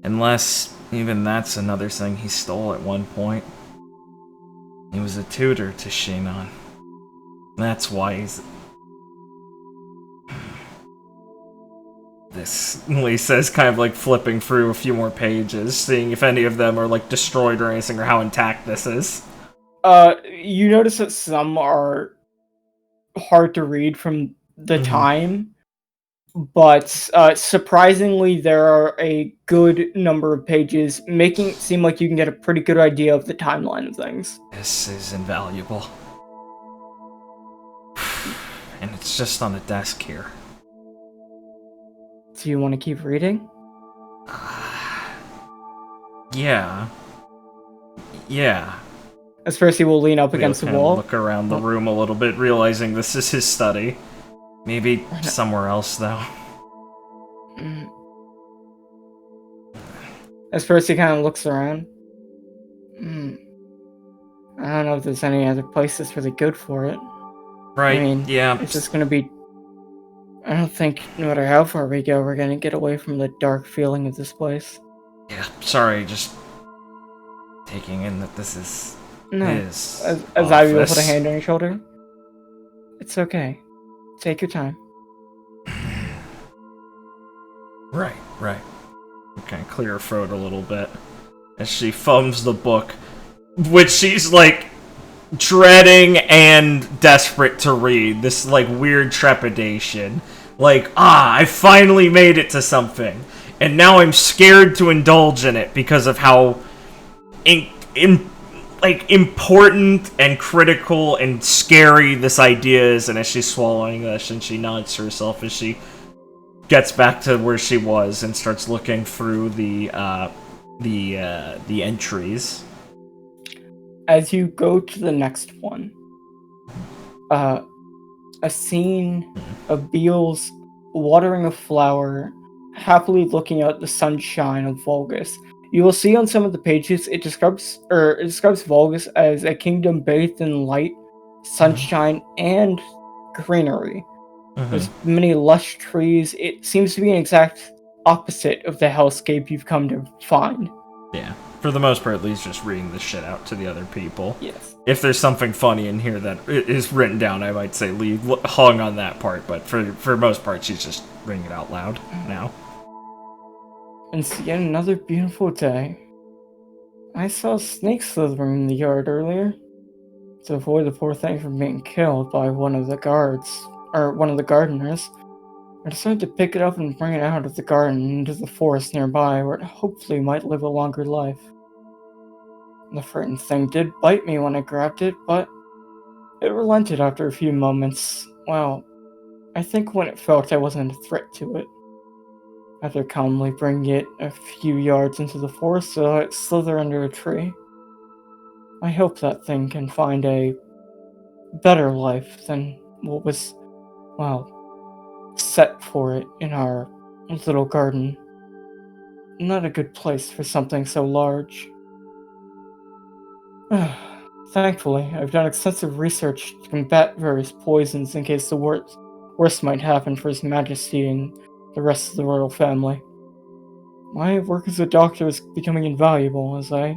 Unless, even that's another thing he stole at one point. He was a tutor to Shinon. That's why he's... This, Lee says, kind of like flipping through a few more pages, seeing if any of them are like destroyed or anything, or how intact this is. You notice that some are hard to read from the time, but surprisingly there are a good number of pages, making it seem like you can get a pretty good idea of the timeline of things. This is invaluable. And it's just on the desk here. Do you want to keep reading? Yeah. Yeah. As Percy will lean up against the wall. Look around the room a little bit, realizing this is his study. Maybe somewhere else, though. As Percy kind of looks around. I don't know if there's any other place that's really good for it. Right, I mean, yeah. It's just gonna be... I don't think, no matter how far we go, we're gonna get away from the dark feeling of this place. Yeah, sorry, just... taking in that this is... No. his As Ivy will office. put a hand on your shoulder. It's okay. Take your time. Right. Okay, clear her throat a little bit. As she thumbs the book, which she's like dreading and desperate to read. This, like, weird trepidation. Like, I finally made it to something. And now I'm scared to indulge in it because of how important and critical and scary this idea is. And as she's swallowing this, and she nods to herself as she gets back to where she was and starts looking through the entries. As you go to the next one, a scene of Beals watering a flower, happily looking out the sunshine of Valgus. You will see on some of the pages it describes Valgus as a kingdom bathed in light, sunshine, and greenery. There's many lush trees. It seems to be an exact opposite of the hellscape you've come to find. Yeah. For the most part, at least just reading this shit out to the other people. Yes. If there's something funny in here that is written down, I might say hung on that part, but for most part, she's just reading it out loud now. And it's yet another beautiful day. I saw a snake slithering in the yard earlier. To avoid the poor thing from being killed by one of the gardeners, I decided to pick it up and bring it out of the garden into the forest nearby, where it hopefully might live a longer life. The frightened thing did bite me when I grabbed it, but it relented after a few moments. Well, I think when it felt I wasn't a threat to it. After calmly bringing it a few yards into the forest, I let it slither under a tree. I hope that thing can find a better life than what was, set for it in our little garden. Not a good place for something so large. Thankfully, I've done extensive research to combat various poisons in case the worst might happen for His Majesty and the rest of the royal family. My work as a doctor is becoming invaluable, as I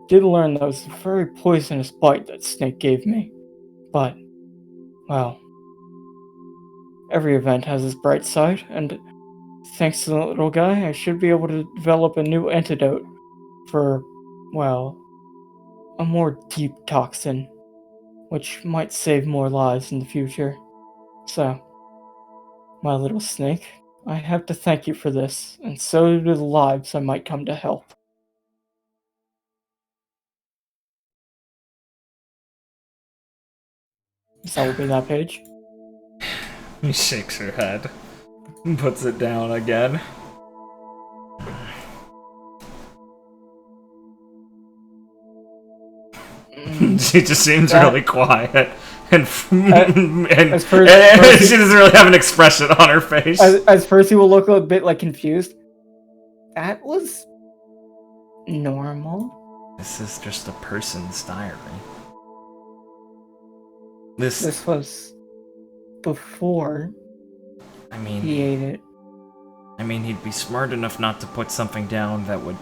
did learn that it was a very poisonous bite that snake gave me. But, every event has its bright side, and thanks to the little guy, I should be able to develop a new antidote for, a more deep toxin, which might save more lives in the future. So, my little snake, I have to thank you for this, and so do the lives I might come to help. So that will be that page. He shakes her head and puts it down again. She just seems really quiet. And she doesn't really have an expression on her face. As Percy will look a bit confused. That was normal. This is just a person's diary. This was before he ate it. I mean, he'd be smart enough not to put something down that would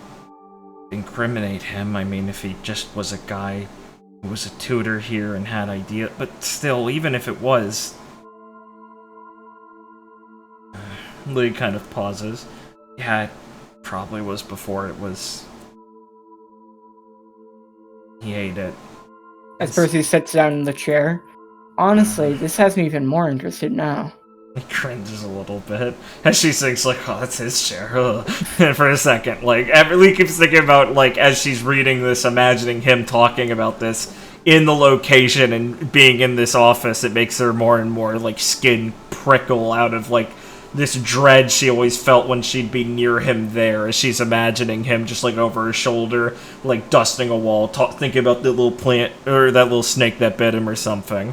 incriminate him. I mean, if he just was a guy who was a tutor here and had ideas, but still, even if it was... Lee kind of pauses. Yeah, it probably was before it was... He ate it. As Percy sits down in the chair. Honestly, this has me even more interested now. He cringes a little bit as she thinks, oh, that's his chair. And for a second, Lee keeps thinking about, as she's reading this, imagining him talking about this in the location and being in this office. It makes her more and more, skin prickle out of, this dread she always felt when she'd be near him there, as she's imagining him just, over her shoulder, dusting a wall, thinking about the little plant, or that little snake that bit him or something.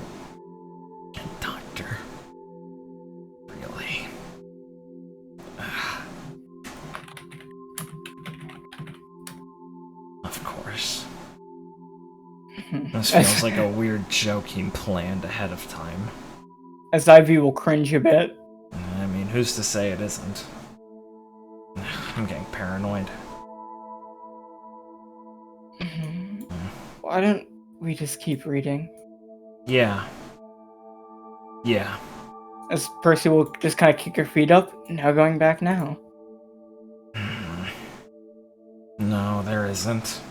This feels like a weird joke he planned ahead of time. As Ivy will cringe a bit. I mean, who's to say it isn't? I'm getting paranoid. Why don't we just keep reading? Yeah. Yeah. As Percy will just kind of kick her feet up, now going back now. No, there isn't.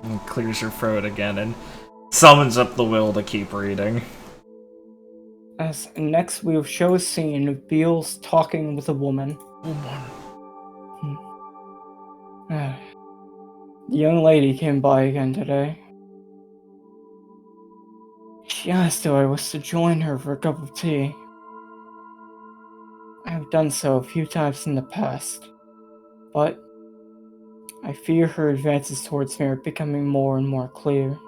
And clears her throat again and summons up the will to keep reading. As next we'll show a scene of Beals talking with a woman. The young lady came by again today. She asked if I was to join her for a cup of tea. I have done so a few times in the past, but I fear her advances towards me are becoming more and more clear.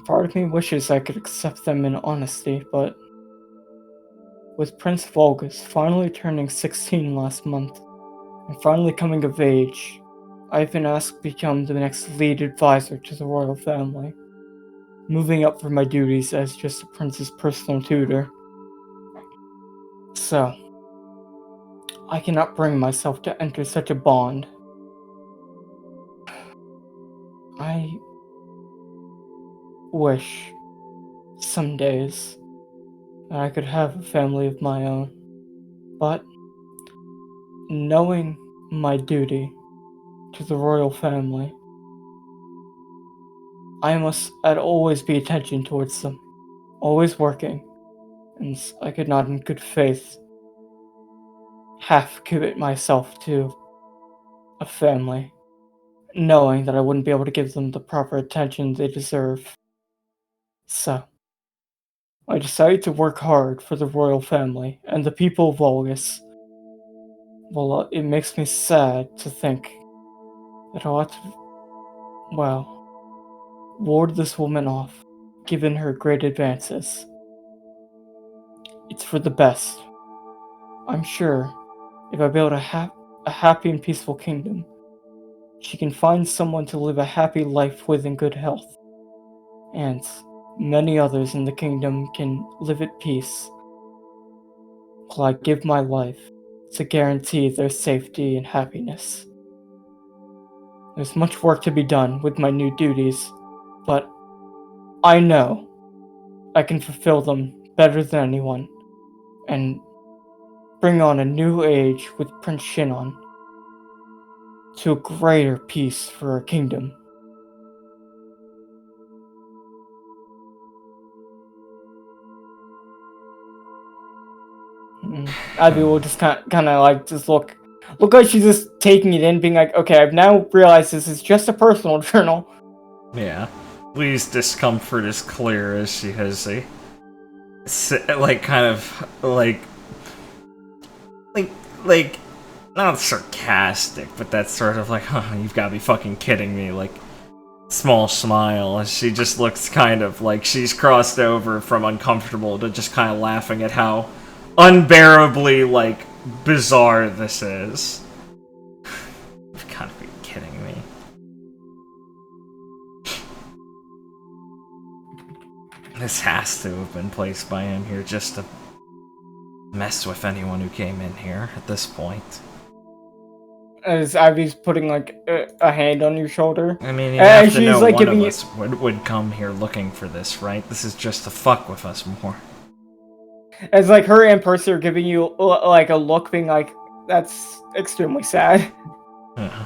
Part of me wishes I could accept them in honesty, but with Prince Valgus finally turning 16 last month, and finally coming of age, I've been asked to become the next lead advisor to the royal family, moving up from my duties as just the prince's personal tutor. So, I cannot bring myself to enter such a bond. I wish, some days, that I could have a family of my own, but knowing my duty to the royal family, I must always be attention towards them, always working, and I could not in good faith half commit myself to a family, knowing that I wouldn't be able to give them the proper attention they deserve. So, I decided to work hard for the royal family and the people of Valgus. Well, it makes me sad to think that I ought to, ward this woman off, given her great advances. It's for the best. I'm sure if I build a happy and peaceful kingdom, she can find someone to live a happy life with in good health, and many others in the kingdom can live at peace, while I give my life to guarantee their safety and happiness. There's much work to be done with my new duties, but I know I can fulfill them better than anyone, and bring on a new age with Prince Shinon to a greater peace for our kingdom. Abby will just kind of like just look like she's just taking it in, being like, okay, I've now realized this is just a personal journal. Yeah. Lee's discomfort is clear as she has a like kind of like not sarcastic, but that's sort of like, huh, you've got to be fucking kidding me, like small smile as she just looks kind of like she's crossed over from uncomfortable to just kind of laughing at how unbearably like bizarre this is. You've got to be kidding me. This has to have been placed by him here just to mess with anyone who came in here at this point. As Ivy's putting like a hand on your shoulder. I mean, you have to know like one of us would come here looking for this, right? This is just to fuck with us more. As like her and Percy are giving you like a look, being like, that's extremely sad. Yeah.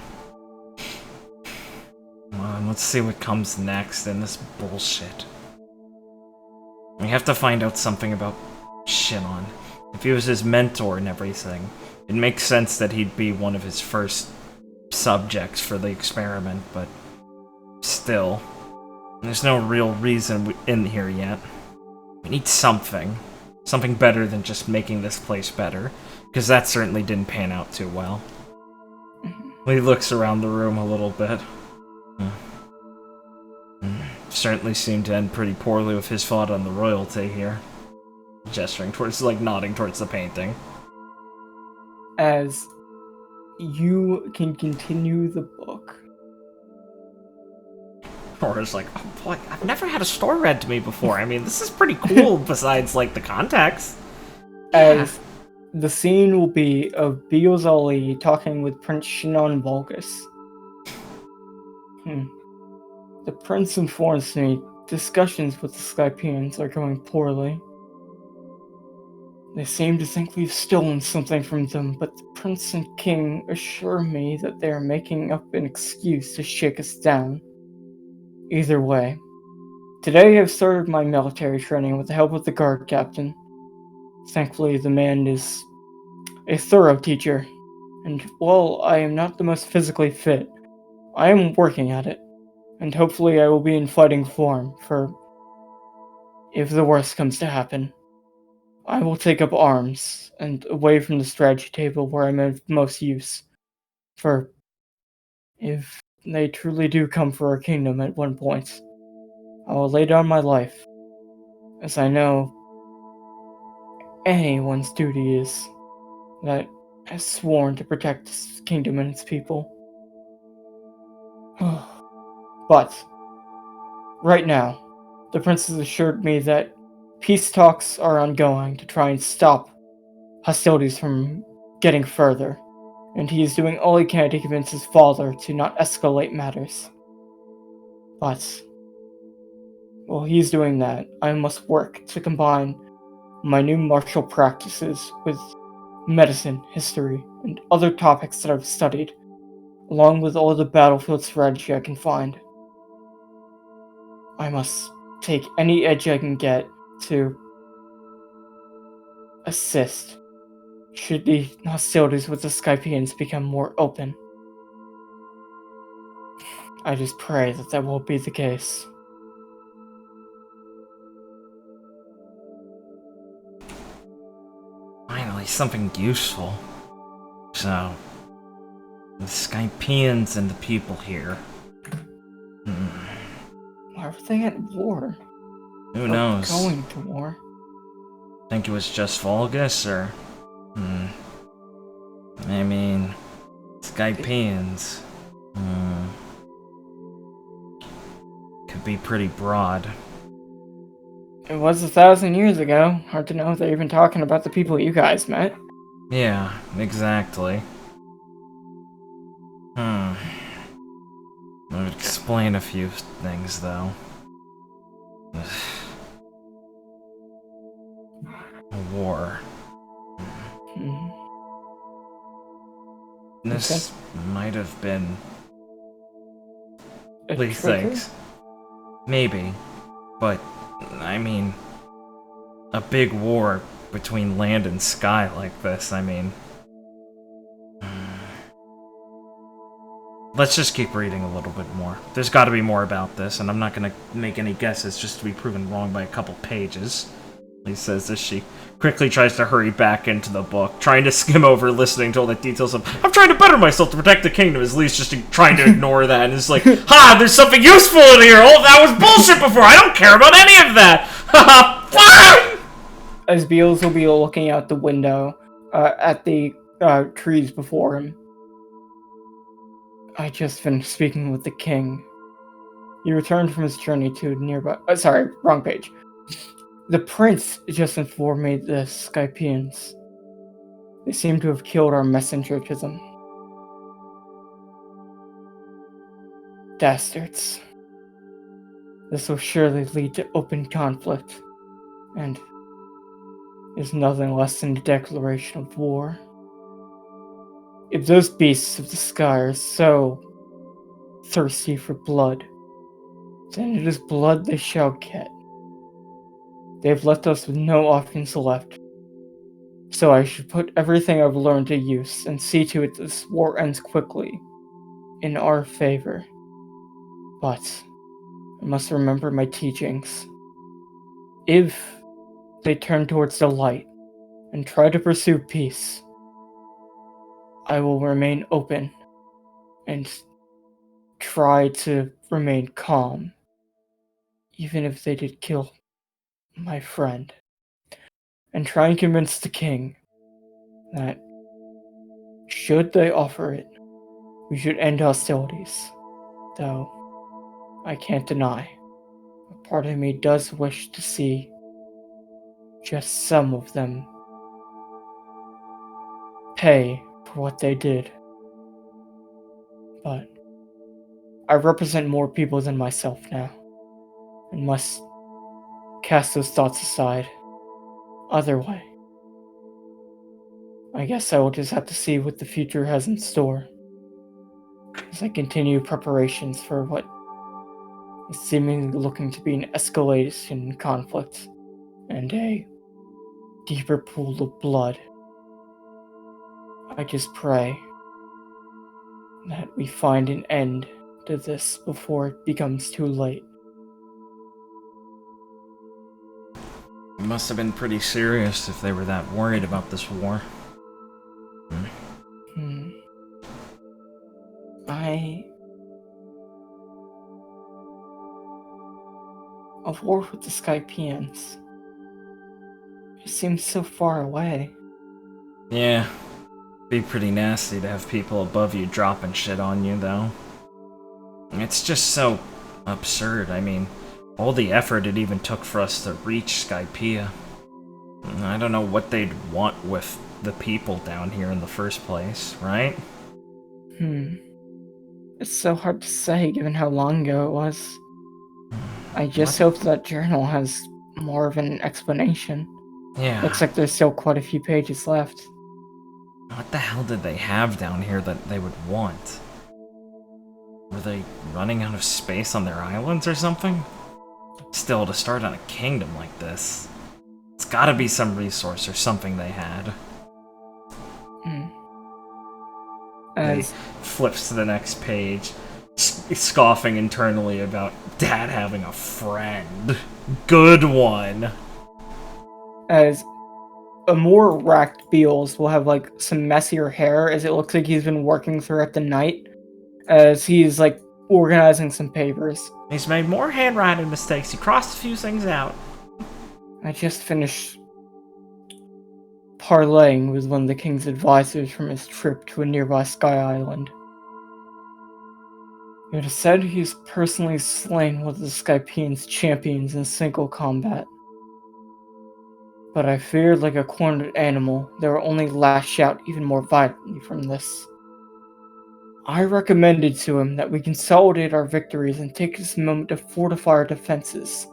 Well, let's see what comes next in this bullshit. We have to find out something about Shinon. If he was his mentor and everything, it makes sense that he'd be one of his first subjects for the experiment, but still, there's no real reason in here yet. We need something. Something better than just making this place better, because that certainly didn't pan out too well. He looks around the room a little bit. Certainly seemed to end pretty poorly with his thought on the royalty here. Gesturing towards, like, nodding towards the painting. As you can continue the book. Aura's like, oh boy, I've never had a story read to me before. I mean, this is pretty cool besides, like, the context. As the scene will be of Beals Ali talking with Prince Shinon Valgus. The prince informs me discussions with the Skypians are going poorly. They seem to think we've stolen something from them, but the Prince and King assure me that they are making up an excuse to shake us down. Either way, today I've started my military training with the help of the guard captain. Thankfully, the man is a thorough teacher, and while I am not the most physically fit, I am working at it, and hopefully I will be in fighting form, for if the worst comes to happen, I will take up arms, and away from the strategy table where I'm of most use, for if they truly do come for our kingdom at one point, I will lay down my life, as I know anyone's duty is, that has sworn to protect this kingdom and its people. But, right now, the prince has assured me that peace talks are ongoing to try and stop hostilities from getting further, and he is doing all he can to convince his father to not escalate matters. But, while he's doing that, I must work to combine my new martial practices with medicine, history, and other topics that I've studied, along with all the battlefield strategy I can find. I must take any edge I can get to assist should the hostilities with the Skypians become more open. I just pray that that will be the case. Finally, something useful. So, the Skypians and the people here. Why were they at war? Who knows? Going to war. Think it was just Valgus, or... I mean... Skypians. Could be pretty broad. It was 1,000 years ago. Hard to know if they're even talking about the people you guys met. Yeah, exactly. That would explain a few things, though. A war. This might have been... These things. Maybe. But, I mean... A big war between land and sky like this, I mean... Let's just keep reading a little bit more. There's gotta be more about this, and I'm not gonna make any guesses just to be proven wrong by a couple pages. He says as she quickly tries to hurry back into the book, trying to skim over listening to all the details of, I'm trying to better myself to protect the kingdom, as Lee's just trying to ignore that, and it's like, ha, there's something useful in here! Oh, that was bullshit before! I don't care about any of that! Haha, fine! As Beals will be looking out the window, at the trees before him. I just finished speaking with the king. He returned from his journey to nearby... sorry, wrong page. The prince just informed me the Skypians. They seem to have killed our messenger to them. Dastards. This will surely lead to open conflict, and is nothing less than a declaration of war. If those beasts of the sky are so thirsty for blood, then it is blood they shall get. They have left us with no options left. So I should put everything I've learned to use and see to it this war ends quickly, in our favor. But I must remember my teachings. If they turn towards the light and try to pursue peace, I will remain open and try to remain calm, even if they did kill my friend, and try and convince the king that, should they offer it, we should end hostilities. Though, I can't deny, a part of me does wish to see just some of them pay for what they did. But I represent more people than myself now, and must cast those thoughts aside. Other way, I guess I will just have to see what the future has in store as I continue preparations for what is seemingly looking to be an escalation in conflict and a deeper pool of blood. I just pray that we find an end to this before it becomes too late. It must have been pretty serious if they were that worried about this war. A war with the Skypians. It seems so far away. Yeah. Be pretty nasty to have people above you dropping shit on you, though. It's just so absurd. I mean, all the effort it even took for us to reach Skypea. I don't know what they'd want with the people down here in the first place, right? It's so hard to say given how long ago it was. I just hope that journal has more of an explanation. Yeah. Looks like there's still quite a few pages left. What the hell did they have down here that they would want? Were they running out of space on their islands or something? Still, to start on a kingdom like this, it's gotta be some resource or something they had. He flips to the next page, scoffing internally about Dad having a friend. Good one. As a more racked Beals will have like some messier hair, as it looks like he's been working throughout the night, as he's like organizing some papers. He's made more handwriting mistakes. He crossed a few things out. I just finished parleying with one of the king's advisors from his trip to a nearby sky island. It is said he's personally slain one of the Skypians' champions in single combat. But I feared like a cornered animal that will only lash out even more violently from this. I recommended to him that we consolidate our victories and take this moment to fortify our defenses.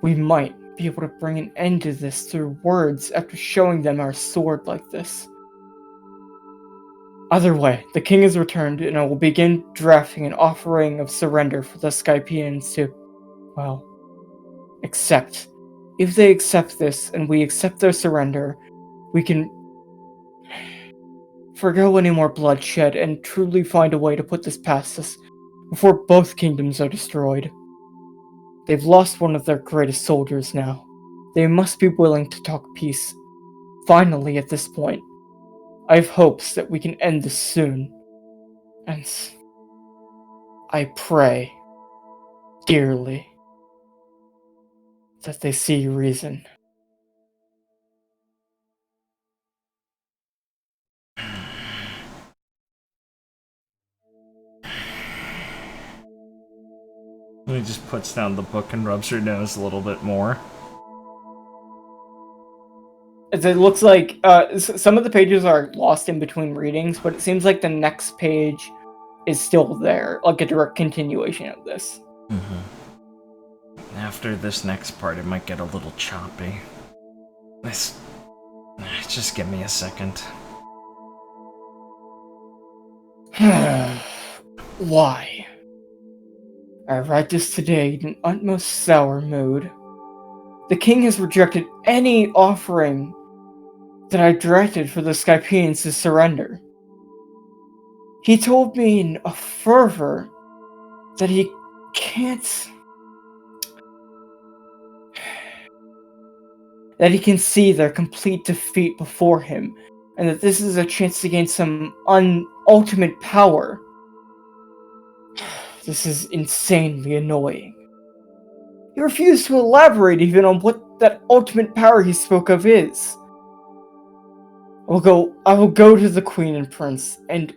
We might be able to bring an end to this through words after showing them our sword like this. Either way, the king has returned, and I will begin drafting an offering of surrender for the Skypians to, well, accept. If they accept this, and we accept their surrender, we can forgo any more bloodshed and truly find a way to put this past us before both kingdoms are destroyed. They've lost one of their greatest soldiers now. They must be willing to talk peace. Finally, at this point, I have hopes that we can end this soon. And I pray, dearly, that they see reason. He just puts down the book and rubs her nose a little bit more. It looks like some of the pages are lost in between readings, but it seems like the next page is still there, like a direct continuation of this. After this next part, it might get a little choppy. Just give me a second. Why? I write this today in an utmost sour mood. The king has rejected any offering that I directed for the Skypians to surrender. He told me in a fervor that he can't... that he can see their complete defeat before him, and that this is a chance to gain some ultimate power. This is insanely annoying. He refused to elaborate even on what that ultimate power he spoke of is. I will go to the Queen and Prince and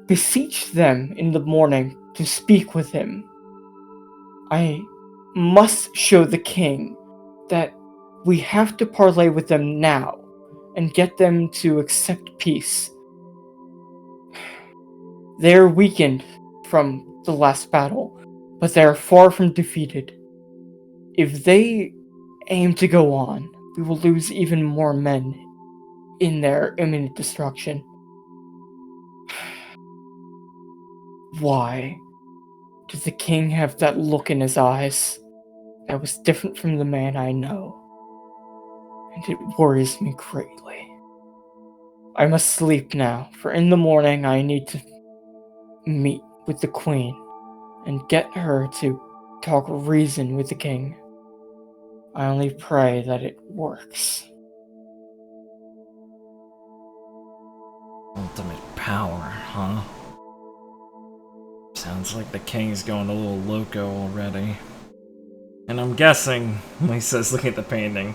beseech them in the morning to speak with him. I must show the king that we have to parley with them now and get them to accept peace. They are weakened from the last battle, but they are far from defeated. If they aim to go on, we will lose even more men in their imminent destruction. Why does the king have that look in his eyes that was different from the man I know? And it worries me greatly. I must sleep now, for in the morning I need to meet with the queen and get her to talk reason with the king. I only pray that it works. Ultimate power, huh? Sounds like the king's going a little loco already. And I'm guessing, when he says looking at the painting,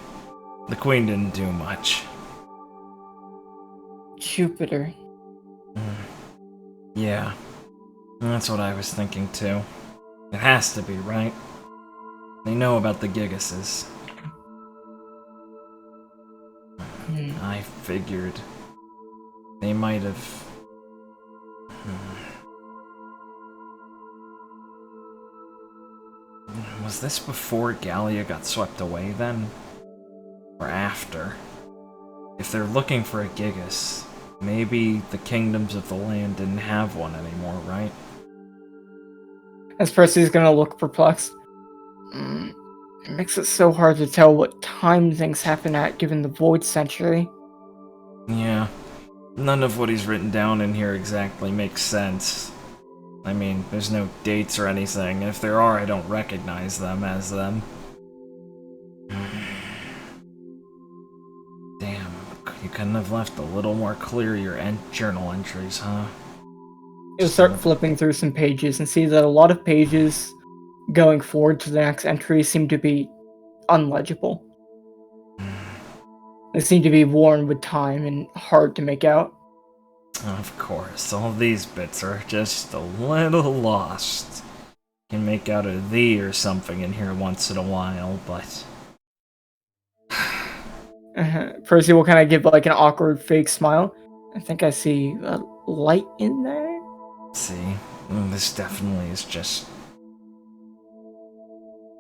the queen didn't do much. Jupiter. Yeah, that's what I was thinking too. It has to be, right? They know about the Gigases. I figured they might have... Was this before Gallia got swept away then? Or after? If they're looking for a Gigas, maybe the kingdoms of the land didn't have one anymore, right? As Percy's gonna look perplexed. It makes it so hard to tell what time things happen at given the Void Century. Yeah. None of what he's written down in here exactly makes sense. I mean, there's no dates or anything, and if there are, I don't recognize them as them. Damn, you couldn't have left a little more clear your journal entries, huh? You'll start flipping through some pages and see that a lot of pages going forward to the next entry seem to be unlegible. They seem to be worn with time and hard to make out. Of course, all these bits are just a little lost. Can make out a "the" or something in here once in a while, but... Percy will kind of give like an awkward fake smile. I think I see a light in there. See, this definitely is just...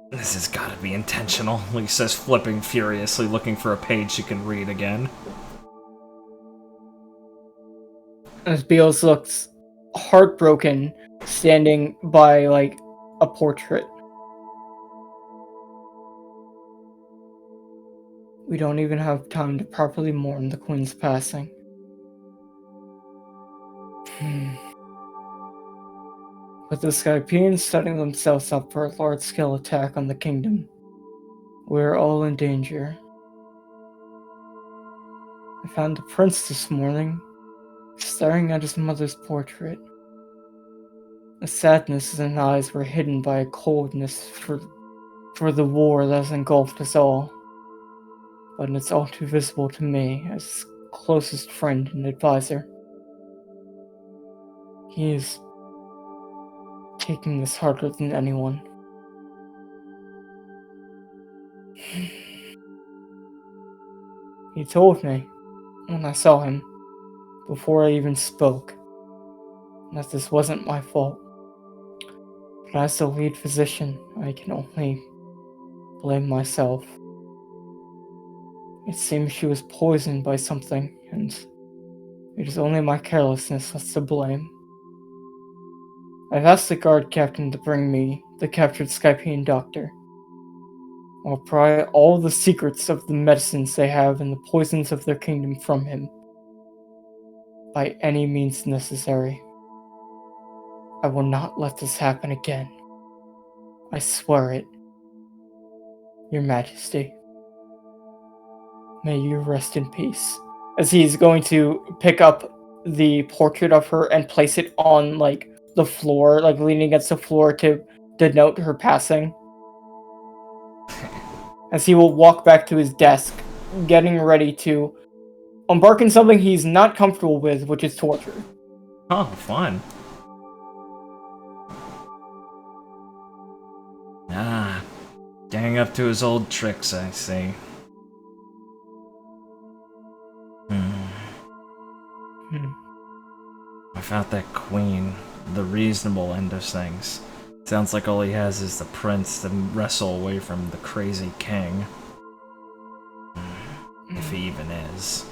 This has got to be intentional, he says, flipping furiously, looking for a page he can read again. As Beals looks heartbroken, standing by, like, a portrait. We don't even have time to properly mourn the Queen's passing. With the Skypians setting themselves up for a large-scale attack on the kingdom, we're all in danger. I found the prince this morning, staring at his mother's portrait. The sadness in his eyes were hidden by a coldness for the war that has engulfed us all. But it's all too visible to me as his closest friend and advisor. He is taking this harder than anyone. He told me, when I saw him, before I even spoke, that this wasn't my fault. But as the lead physician, I can only blame myself. It seems she was poisoned by something, and it is only my carelessness that's to blame. I've asked the guard captain to bring me the captured Skypian doctor. I'll pry all the secrets of the medicines they have and the poisons of their kingdom from him, by any means necessary. I will not let this happen again. I swear it. Your Majesty. May you rest in peace. As he's going to pick up the portrait of her and place it on, like, the floor, like leaning against the floor to denote her passing. As he will walk back to his desk, getting ready to embark in something he's not comfortable with, which is torture. Oh, fun. Ah, getting up to his old tricks, I see. Without that queen, the reasonable end of things. Sounds like all he has is the prince to wrestle away from the crazy king. is.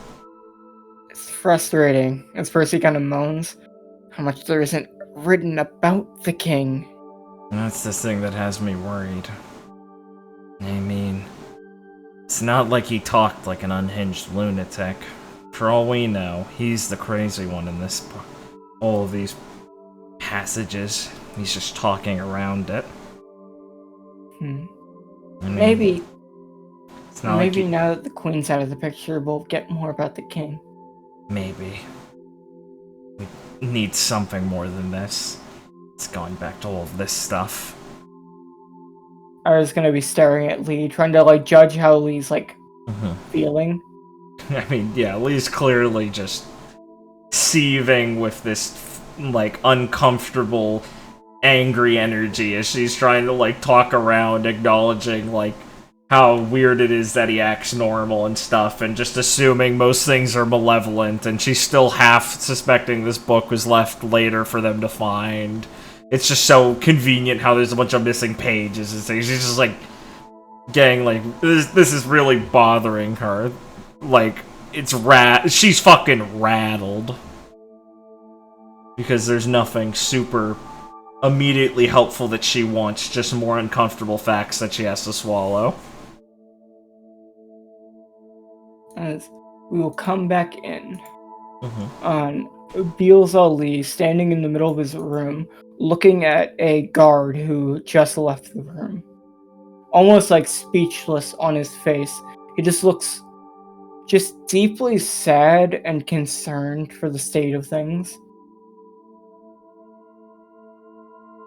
It's frustrating. As Percy kind of moans, how much there isn't written about the king. And that's the thing that has me worried. I mean, it's not like he talked like an unhinged lunatic. For all we know, he's the crazy one in this book. All of these passages, he's just talking around it. I mean, Maybe it's not like now that the queen's out of the picture, we'll get more about the king. Maybe. We need something more than this. It's going back to all of this stuff. I was gonna be staring at Lee, trying to like judge how Lee's like feeling. I mean, yeah, Lee's clearly just seething with this like uncomfortable, angry energy as she's trying to like talk around, acknowledging like how weird it is that he acts normal and stuff, and just assuming most things are malevolent, and she's still half suspecting this book was left later for them to find. It's just so convenient how there's a bunch of missing pages and things. She's just like getting like this is really bothering her. Like it's she's fucking rattled because there's nothing super immediately helpful that she wants, just more uncomfortable facts that she has to swallow. As we will come back in on Beals Ali standing in the middle of his room, looking at a guard who just left the room. Almost like speechless on his face. He just looks just deeply sad and concerned for the state of things.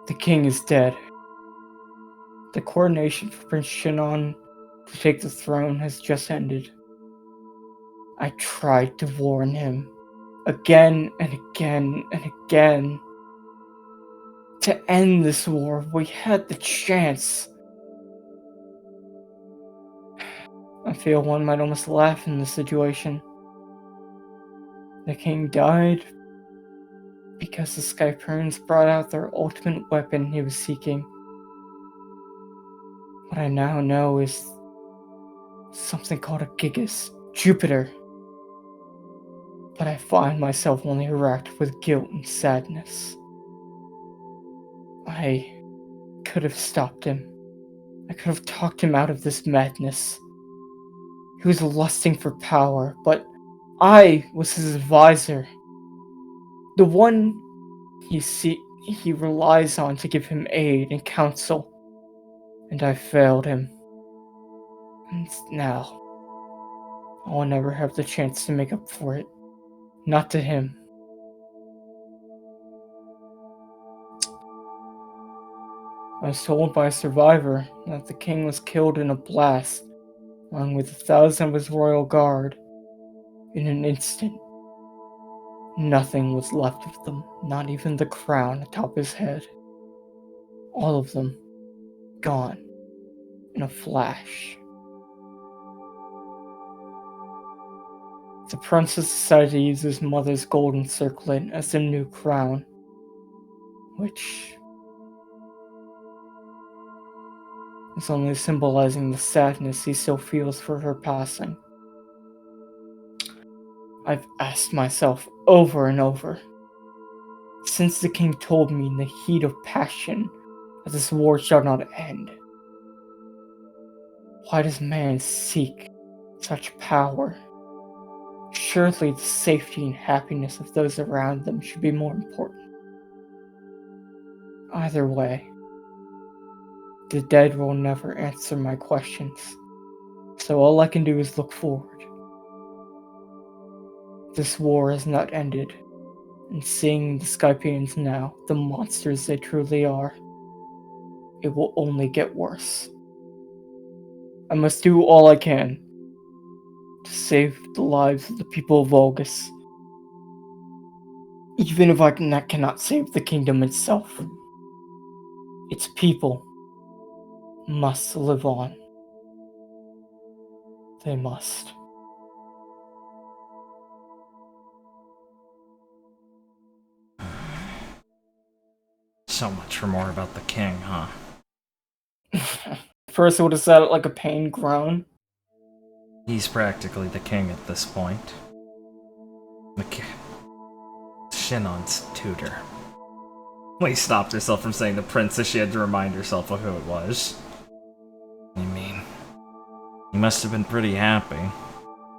The king is dead. The coronation for Prince Shinon to take the throne has just ended. I tried to warn him again and again and again to end this war. We had the chance. I feel one might almost laugh in this situation. The king died because the Skypurns brought out their ultimate weapon he was seeking. What I now know is something called a Gigas, Jupiter. But I find myself only racked with guilt and sadness. I could have stopped him. I could have talked him out of this madness. He was lusting for power, but I was his advisor. The one he relies on to give him aid and counsel. And I failed him. And now, I will never have the chance to make up for it. Not to him. I was told by a survivor that the king was killed in a blast, along with 1,000 of his royal guard. In an instant, nothing was left of them, not even the crown atop his head. All of them gone in a flash. The princess decided to use his mother's golden circlet as the new crown, which is only symbolizing the sadness he still feels for her passing. I've asked myself over and over, since the king told me in the heat of passion that this war shall not end, why does man seek such power? Surely the safety and happiness of those around them should be more important. Either way, the dead will never answer my questions, so all I can do is look forward. This war has not ended, and seeing the Skypians now, the monsters they truly are, it will only get worse. I must do all I can to save the lives of the people of Valgus, even if I cannot save the kingdom itself. Its people must live on. They must. So much for more about the king, huh? First, it would have sounded like a pain groan. He's practically the king at this point. Shinon's tutor. Well, he stopped herself from saying the prince as she had to remind herself of who it was. I mean, he must have been pretty happy.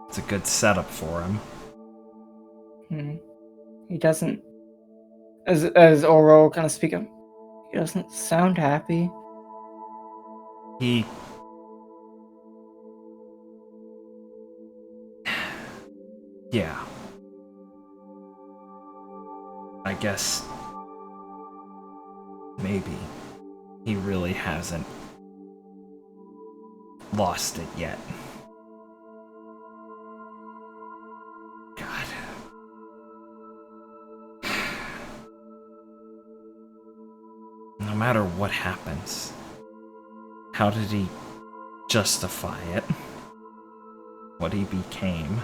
It's a good setup for him. He doesn't... As Oro kind of speaking, he doesn't sound happy. Yeah. I guess... maybe he really hasn't lost it yet. God. No matter what happens, how did he justify it? What he became?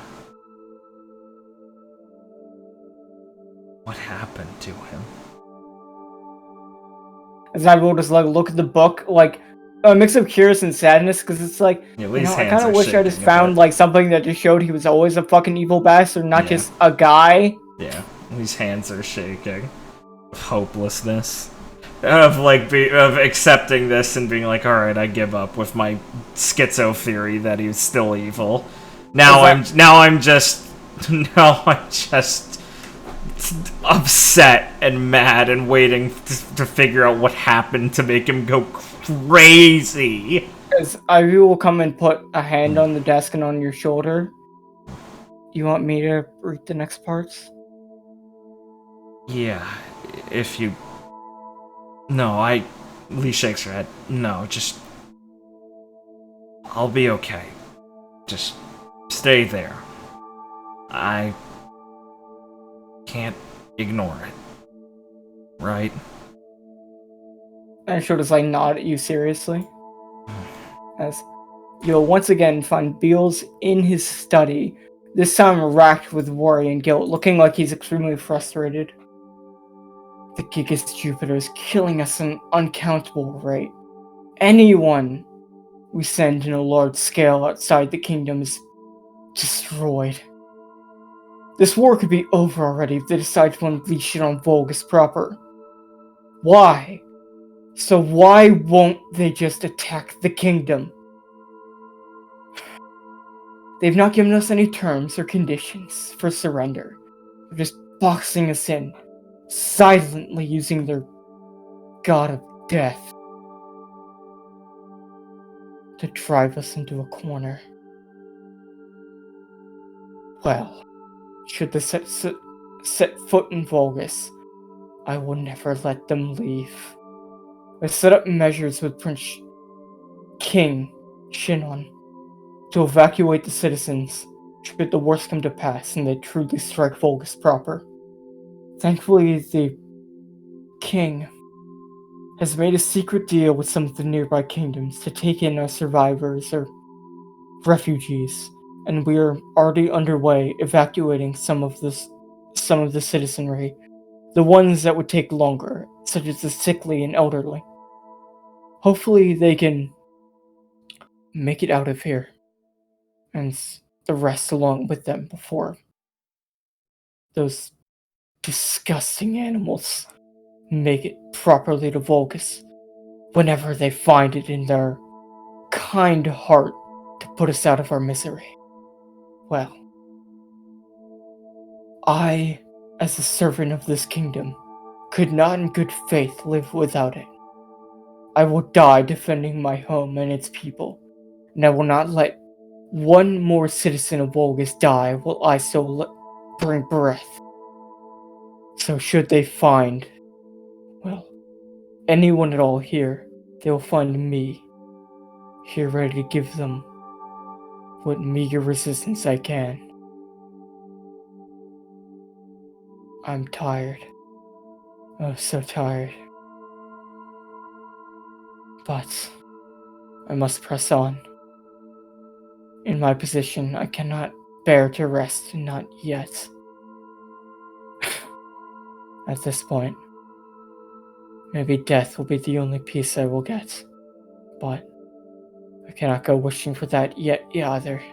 What happened to him? As I will just like look at the book, like a mix of curious and sadness, because it's like, Yeah, I kind of wish I just found like something that just showed he was always a fucking evil bastard, not just a guy. Yeah, his hands are shaking. Hopelessness. Of like of accepting this and being like, alright, I give up with my schizo theory that he's still evil. Now I'm just upset and mad and waiting to figure out what happened to make him go crazy. As Ivy will come and put a hand on the desk and on your shoulder. You want me to read the next parts? Yeah, if you... No, Lee shakes her head. No, just... I'll be okay. Just stay there. I can't ignore it. Right? And she'll just like nod at you seriously. As you'll once again find Beals in his study, this time racked with worry and guilt, looking like he's extremely frustrated. The Gigas Jupiter is killing us at an uncountable rate. Anyone we send in a large scale outside the kingdom is destroyed. This war could be over already if they decide to unleash it on Valgus proper. Why? So why won't they just attack the kingdom? They've not given us any terms or conditions for surrender. They're just boxing us in, silently using their god of death to drive us into a corner. Well, should they set foot in Valgus, I will never let them leave. I set up measures with Prince King Shinon to evacuate the citizens should the worst come to pass and they truly strike Valgus proper. Thankfully, the king has made a secret deal with some of the nearby kingdoms to take in our survivors or refugees, and we are already underway evacuating some of the citizenry, the ones that would take longer, such as the sickly and elderly. Hopefully they can make it out of here, and the rest along with them before those disgusting animals make it properly to Valgus, whenever they find it in their kind heart to put us out of our misery. Well, I, as a servant of this kingdom, could not in good faith live without it. I will die defending my home and its people, and I will not let one more citizen of Valgus die while I still bring breath. So should they find, well, anyone at all here, they will find me, here ready to give them what meager resistance I can. I'm tired. Oh, so tired. But I must press on. In my position, I cannot bear to rest, not yet. At this point, maybe death will be the only peace I will get. But I cannot go wishing for that yet either.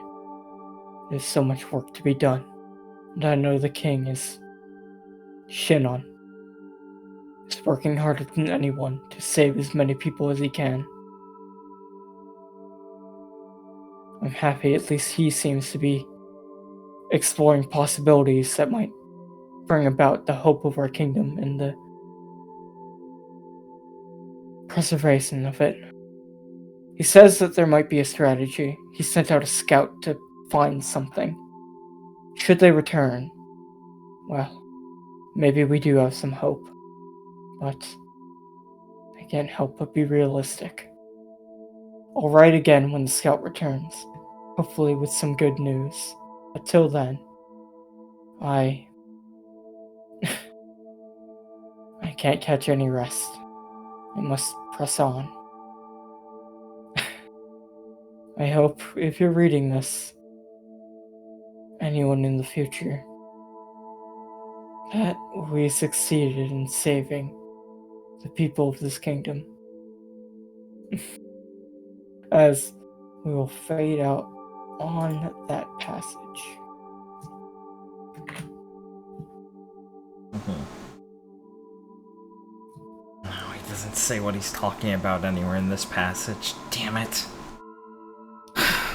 There's so much work to be done, and I know the king is Shinon. He's working harder than anyone to save as many people as he can. I'm happy at least he seems to be exploring possibilities that might bring about the hope of our kingdom and the preservation of it. He says that there might be a strategy. He sent out a scout to find something. Should they return, well, maybe we do have some hope. But I can't help but be realistic. I'll write again when the scout returns, hopefully with some good news. Until then, I can't catch any rest. I must press on. I hope if you're reading this, anyone in the future, that we succeeded in saving the people of this kingdom. As we will fade out on that passage. Oh, he doesn't say what he's talking about anywhere in this passage. Damn it.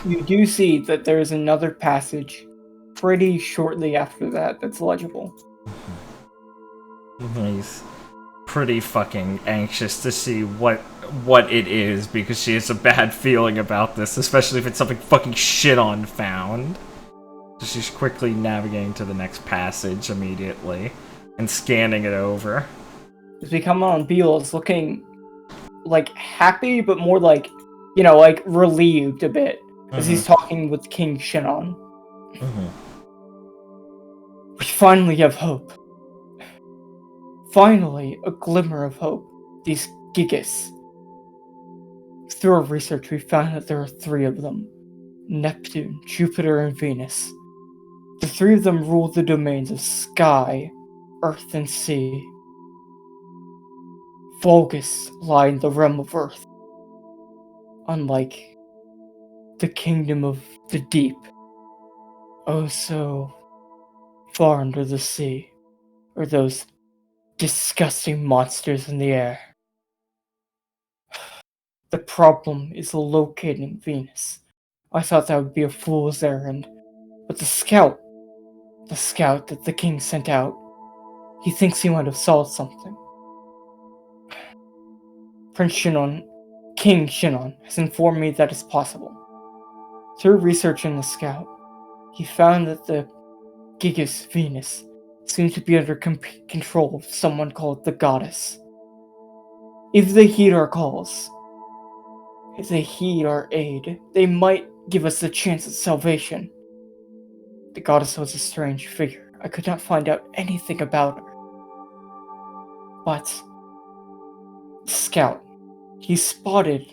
You do see that there is another passage pretty shortly after that that's legible. He's pretty fucking anxious to see what it is, because she has a bad feeling about this, especially if it's something fucking Shinon found. So she's quickly navigating to the next passage immediately and scanning it over. As we come on, Beale is looking like happy, but more like, like relieved a bit as he's talking with King Shinon. We finally have hope. Finally, a glimmer of hope. These Gigas. Through our research, we found that there are 3 of them. Neptune, Jupiter, and Venus. The 3 of them rule the domains of sky, earth, and sea. Valgus lie in the realm of earth. Unlike the kingdom of the deep. Oh, so far under the sea. Or those disgusting monsters in the air. The problem is locating Venus. I thought that would be a fool's errand. But the scout that the king sent out, he thinks he might have solved something. Prince Shinon, King Shinon, has informed me that it's possible. Through researching the scout, he found that the Gigas Venus seems to be under control of someone called the Goddess. If they heed our calls, if they heed our aid, they might give us a chance at salvation. The Goddess was a strange figure. I could not find out anything about her. But the scout, he spotted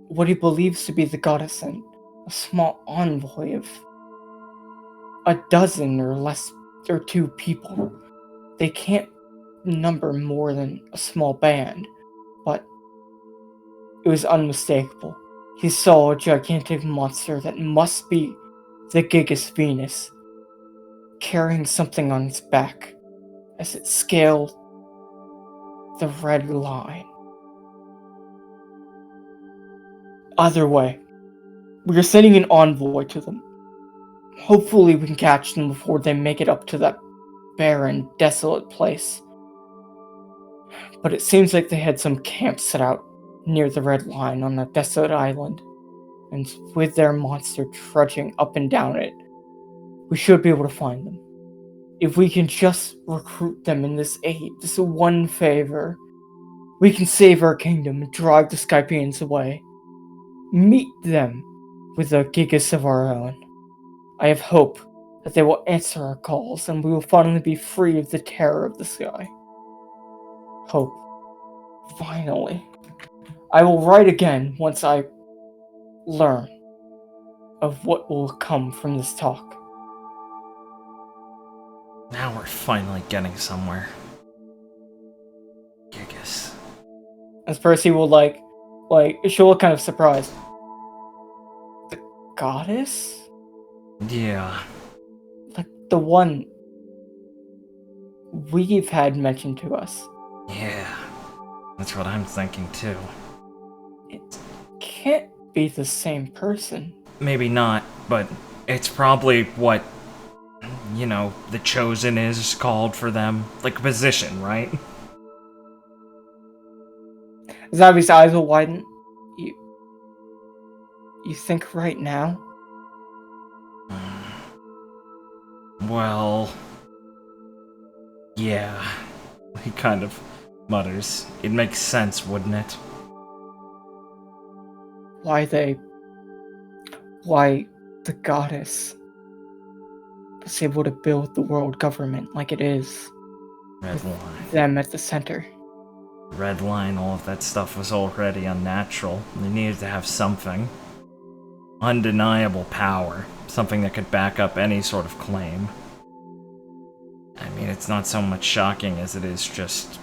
what he believes to be the Goddess and a small envoy of a dozen or less, or 2 people. They can't number more than a small band, but it was unmistakable. He saw a gigantic monster that must be the Gigas Venus, carrying something on its back as it scaled the red line. Either way, we are sending an envoy to them. Hopefully we can catch them before they make it up to that barren, desolate place. But it seems like they had some camp set out near the red line on that desolate island, and with their monster trudging up and down it, we should be able to find them. If we can just recruit them in this aid, this one favor, we can save our kingdom and drive the Skypians away. Meet them with a Gigas of our own. I have hope that they will answer our calls and we will finally be free of the terror of the sky. Hope. Finally. I will write again once I learn of what will come from this talk. Now we're finally getting somewhere. Gigas. As Percy will she'll look kind of surprised. The Goddess? Yeah. Like the one we've had mentioned to us. Yeah. That's what I'm thinking too. It can't be the same person. Maybe not, but it's probably what, the Chosen is called for them. Like a position, right? Zabi's eyes will widen. You you think right now? Well, yeah. He kind of mutters. It makes sense, wouldn't it? Why the goddess was able to build the world government like it is, Red with line. them at the center. Red line, all of that stuff was already unnatural. They needed to have something. Undeniable power. Something that could back up any sort of claim. I mean, it's not so much shocking as it is just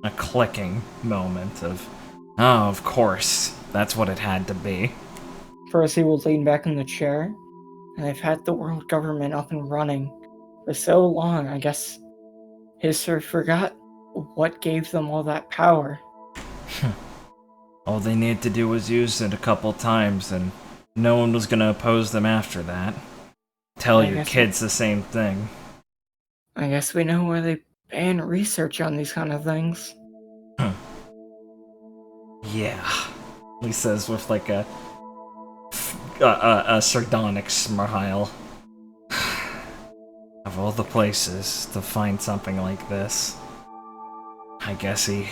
a clicking moment of, oh, of course, that's what it had to be. First, he will lean back in the chair, and they've had the world government up and running for so long. I guess history forgot what gave them all that power. All they needed to do was use it a couple times, and no one was gonna oppose them after that. Tell I your guess kids the same thing. I guess we know where they ban research on these kind of things. Yeah, he says with like a sardonic smile. Of all the places to find something like this, I guess he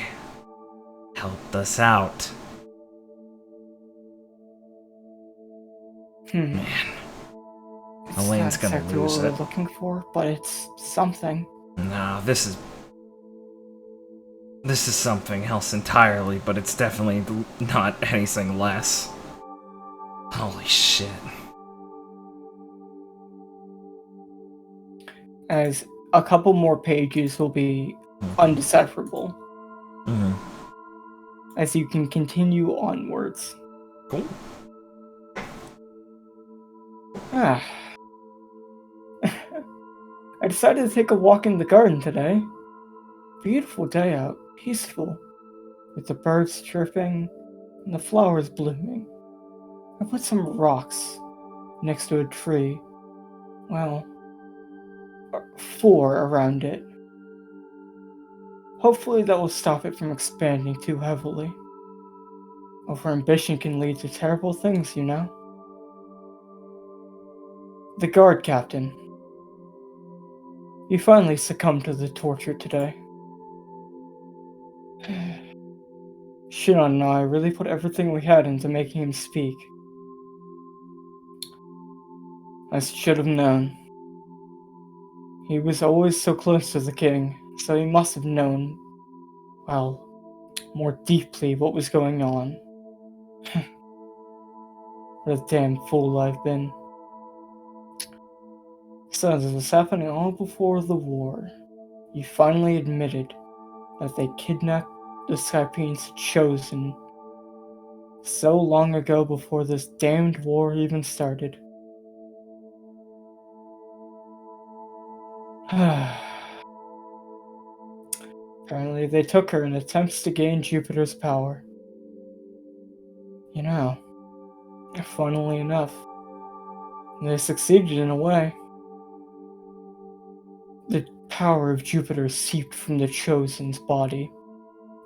helped us out. Man, It's Elaine's not gonna exactly lose what it. we're looking for, but it's something. No, this is something else entirely, but it's definitely not anything less. Holy shit. As a couple more pages will be undecipherable, Mm-hmm. as you can continue onwards. Cool. Ah. I decided to take a walk in the garden today. Beautiful day out, peaceful, with the birds chirping and the flowers blooming. I put some rocks next to a tree. Well, 4 around it. Hopefully that will stop it from expanding too heavily. Overambition can lead to terrible things, you know? The guard captain. He finally succumbed to the torture today. Shinon and I really put everything we had into making him speak. I should have known. He was always so close to the king, so he must have known, well, more deeply what was going on. What a damn fool I've been. So this was happening all before the war. He finally admitted that they kidnapped the Skypines Chosen so long ago before this damned war even started. Apparently they took her in attempts to gain Jupiter's power. You know, funnily enough, they succeeded in a way. The power of Jupiter seeped from the Chosen's body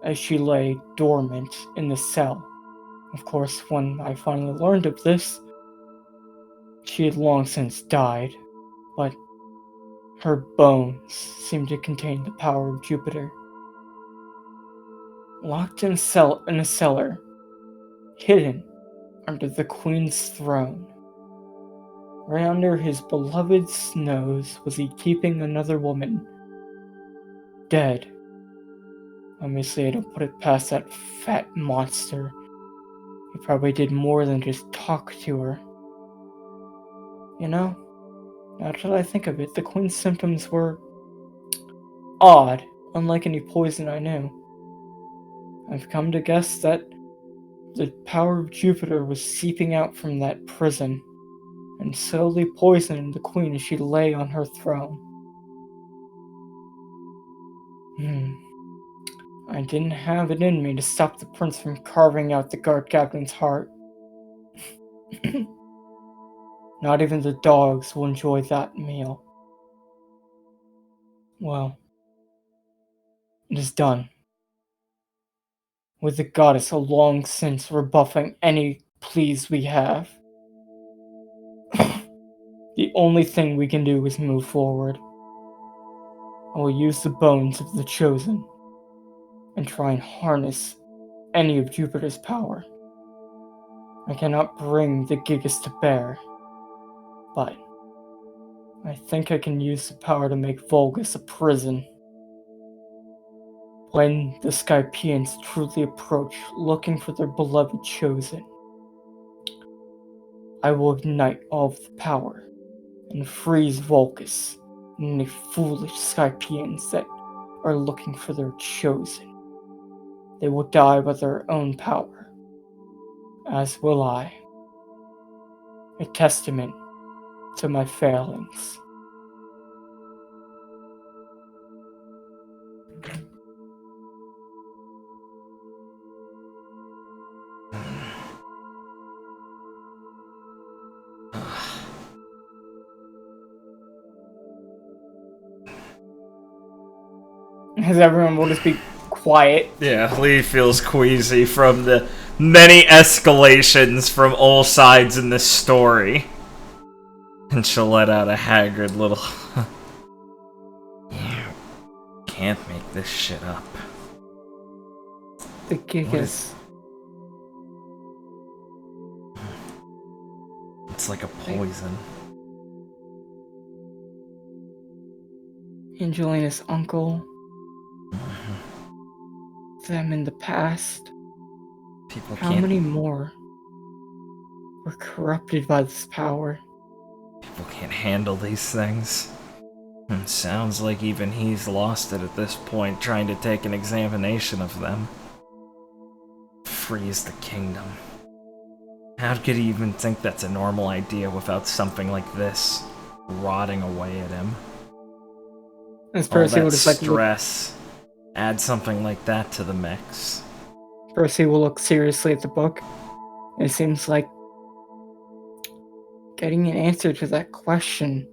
as she lay dormant in the cell. Of course, when I finally learned of this, she had long since died, but her bones seemed to contain the power of Jupiter. Locked in a cellar, hidden under the Queen's throne. Right under his beloved's nose was he keeping another woman, dead. Obviously, I don't put it past that fat monster. He probably did more than just talk to her. You know, now that I think of it, the Queen's symptoms were odd, unlike any poison I knew. I've come to guess that the power of Jupiter was seeping out from that prison and slowly poisoned the queen as she lay on her throne. I didn't have it in me to stop the prince from carving out the guard captain's heart. Not even the dogs will enjoy that meal. Well, it is done. With the goddess long since rebuffing any pleas we have. The only thing we can do is move forward. I will use the bones of the chosen and try and harness any of Jupiter's power. I cannot bring the Gigas to bear, but I think I can use the power to make Valgus a prison. When the Skypians truly approach looking for their beloved chosen, I will ignite all of the power and freeze Valgus and any foolish Skypians that are looking for their chosen. They will die by their own power, as will I. A testament to my failings. As everyone will just be quiet. Yeah, Lee feels queasy from the many escalations from all sides in this story. And she'll let out a haggard little... You can't make this shit up. The Gigas. It's like a poison. Angelina's uncle. Them in the past. People How can't... many more were corrupted by this power? People can't handle these things. And sounds like even he's lost it at this point, trying to take an examination of them. Freeze the kingdom. How could he even think that's a normal idea without something like this rotting away at him? As All Percy that will just like stress. Add something like that to the mix. Percy will look seriously at the book. It seems like getting an answer to that question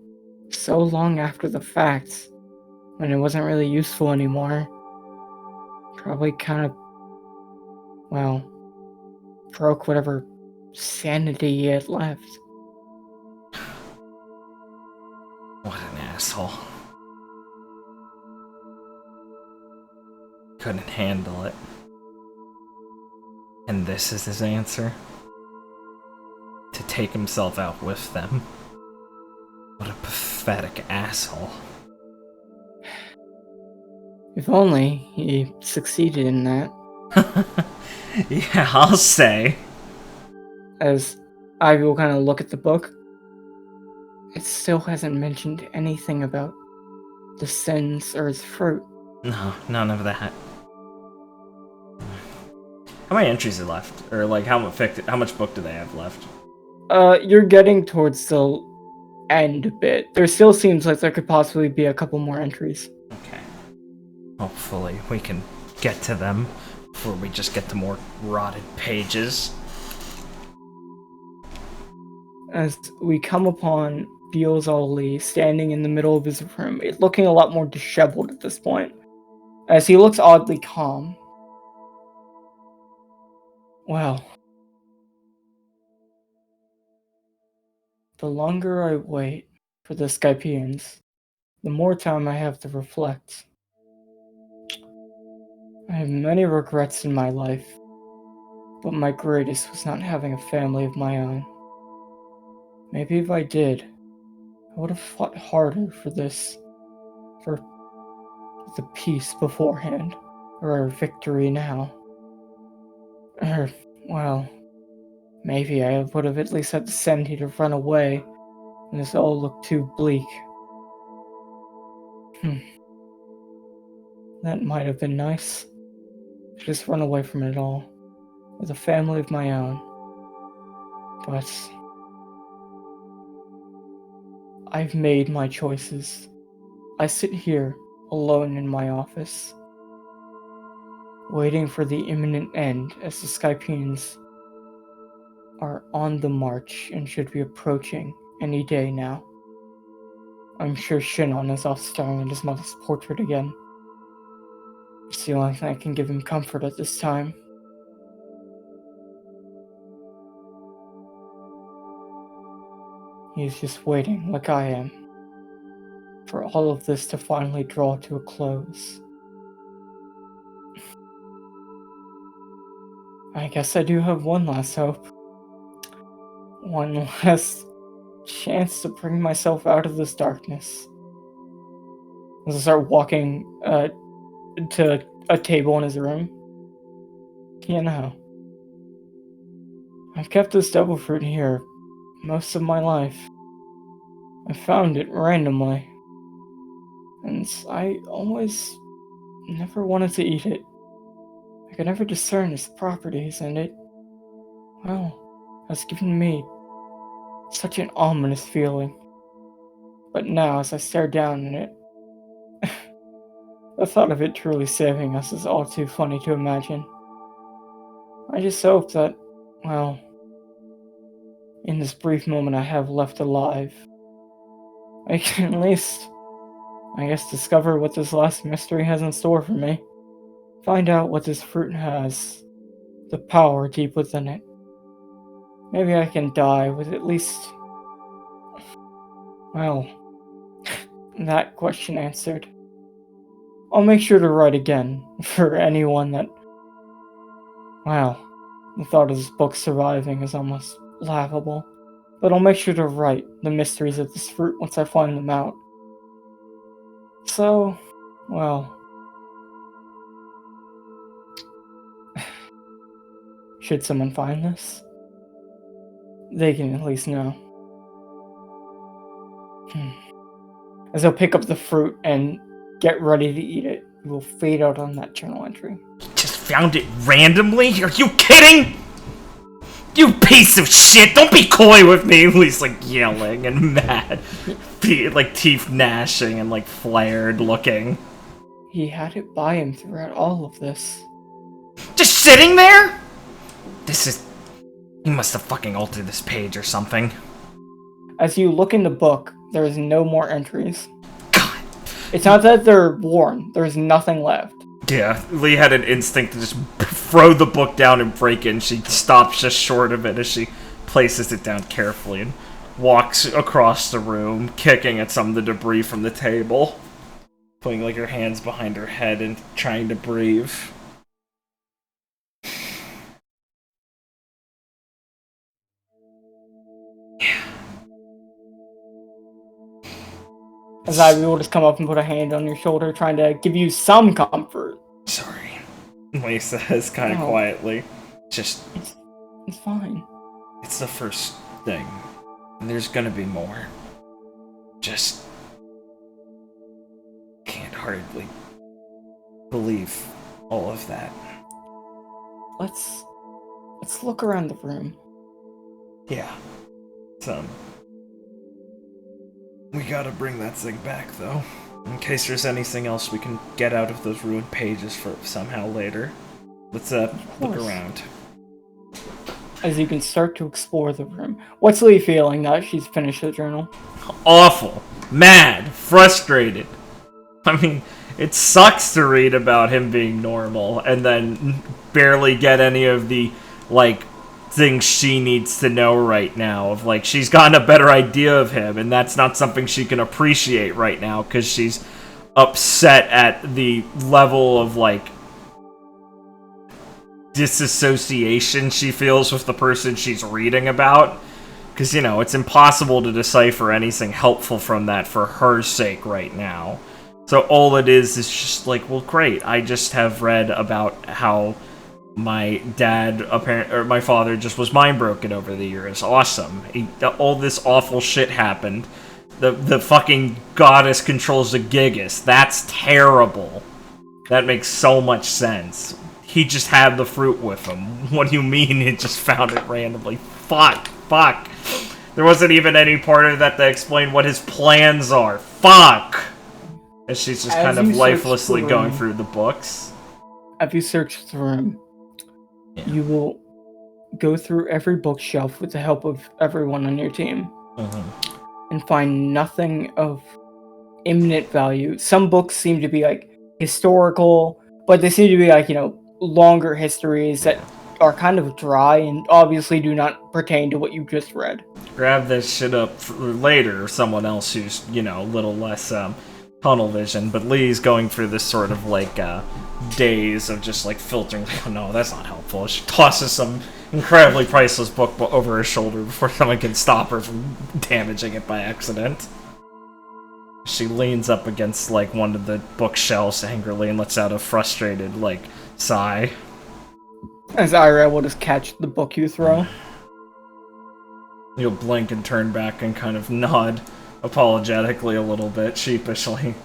so long after the fact, when it wasn't really useful anymore, probably kind of, well, broke whatever sanity he had left. What an asshole. Couldn't handle it. And this is his answer? To take himself out with them. What a pathetic asshole. If only he succeeded in that. Yeah, I'll say. As Ivy will kind of look at the book, it still hasn't mentioned anything about the sins or his fruit. No, none of that. How many entries are left? Or, like, how much book do they have left? You're getting towards the end a bit. There still seems like there could possibly be a couple more entries. Okay. Hopefully we can get to them before we just get to more rotted pages. As we come upon Beals Ali standing in the middle of his room, looking a lot more disheveled at this point, as he looks oddly calm. Well, the longer I wait for the Skypians, the more time I have to reflect. I have many regrets in my life, but my greatest was not having a family of my own. Maybe if I did, I would have fought harder for this, for the peace beforehand, or our victory now. Or, well, maybe I would have at least had the sanity to run away when this all looked too bleak. That might have been nice. To just run away from it all, with a family of my own. But I've made my choices. I sit here, alone in my office, waiting for the imminent end as the Skypeans are on the march and should be approaching any day now. I'm sure Shinon is off staring at his mother's portrait again. It's the only thing that can give him comfort at this time. He's just waiting, like I am, for all of this to finally draw to a close. I guess I do have one last hope. One last chance to bring myself out of this darkness. As I start walking to a table in his room. You know, I've kept this devil fruit here most of my life. I found it randomly, and I always never wanted to eat it. I could never discern its properties, and it, well, has given me such an ominous feeling. But now, as I stare down in it, the thought of it truly saving us is all too funny to imagine. I just hope that, well, in this brief moment I have left alive, I can at least, I guess, discover what this last mystery has in store for me. Find out what this fruit has, the power deep within it. Maybe I can die with at least, well, that question answered. I'll make sure to write again for anyone that, well, the thought of this book surviving is almost laughable. But I'll make sure to write the mysteries of this fruit once I find them out. So, well, should someone find this, they can at least know. As I'll pick up the fruit and get ready to eat it, it will fade out on that journal entry. Just found it randomly? Are you kidding? You piece of shit! Don't be coy with me! He's like yelling and mad. Like teeth gnashing and like flared looking. He had it by him throughout all of this. Just sitting there? This is... He must have fucking altered this page or something. As you look in the book, there is no more entries. God. It's not that they're worn. There's nothing left. Yeah, Lee had an instinct to just throw the book down and break it, and she stops just short of it as she places it down carefully and walks across the room, kicking at some of the debris from the table, putting like her hands behind her head and trying to breathe. As Ivy will just come up and put a hand on your shoulder, trying to give you some comfort. Sorry, Lee says kind of quietly. Just... It's fine. It's the first thing. And there's gonna be more. Just... can't hardly believe all of that. Let's look around the room. Yeah. We gotta bring that thing back, though. In case there's anything else we can get out of those ruined pages for somehow later. Let's, look around. As you can start to explore the room. What's Lee feeling now that she's finished the journal? Awful. Mad. Frustrated. I mean, it sucks to read about him being normal and then barely get any of the, like, things she needs to know right now. Of, like, she's gotten a better idea of him, and that's not something she can appreciate right now because she's upset at the level of, like, disassociation she feels with the person she's reading about. Because, you know, it's impossible to decipher anything helpful from that for her sake right now. So all it is just like, well, great, I just have read about how my dad, or my father, just was mind broken over the years. Awesome. All this awful shit happened. The fucking goddess controls the Gigas. That's terrible. That makes so much sense. He just had the fruit with him. What do you mean he just found it randomly? Fuck. There wasn't even any part of that explained what his plans are. Fuck! And she's just kind of lifelessly going through the books. As you search through them, you will go through every bookshelf with the help of everyone on your team. And find nothing of imminent value. Some books seem to be like historical, but they seem to be like, longer histories that are kind of dry and obviously do not pertain to what you just read. Grab this shit up for later, someone else who's, a little less tunnel vision, but Lee's going through this sort of like days of just like filtering, like, oh no, that's not helpful. She tosses some incredibly priceless book over her shoulder before someone can stop her from damaging it by accident. She leans up against like one of the bookshelves angrily and lets out a frustrated like sigh. As Ira will just catch the book you throw. You'll blink and turn back and kind of nod apologetically a little bit, sheepishly.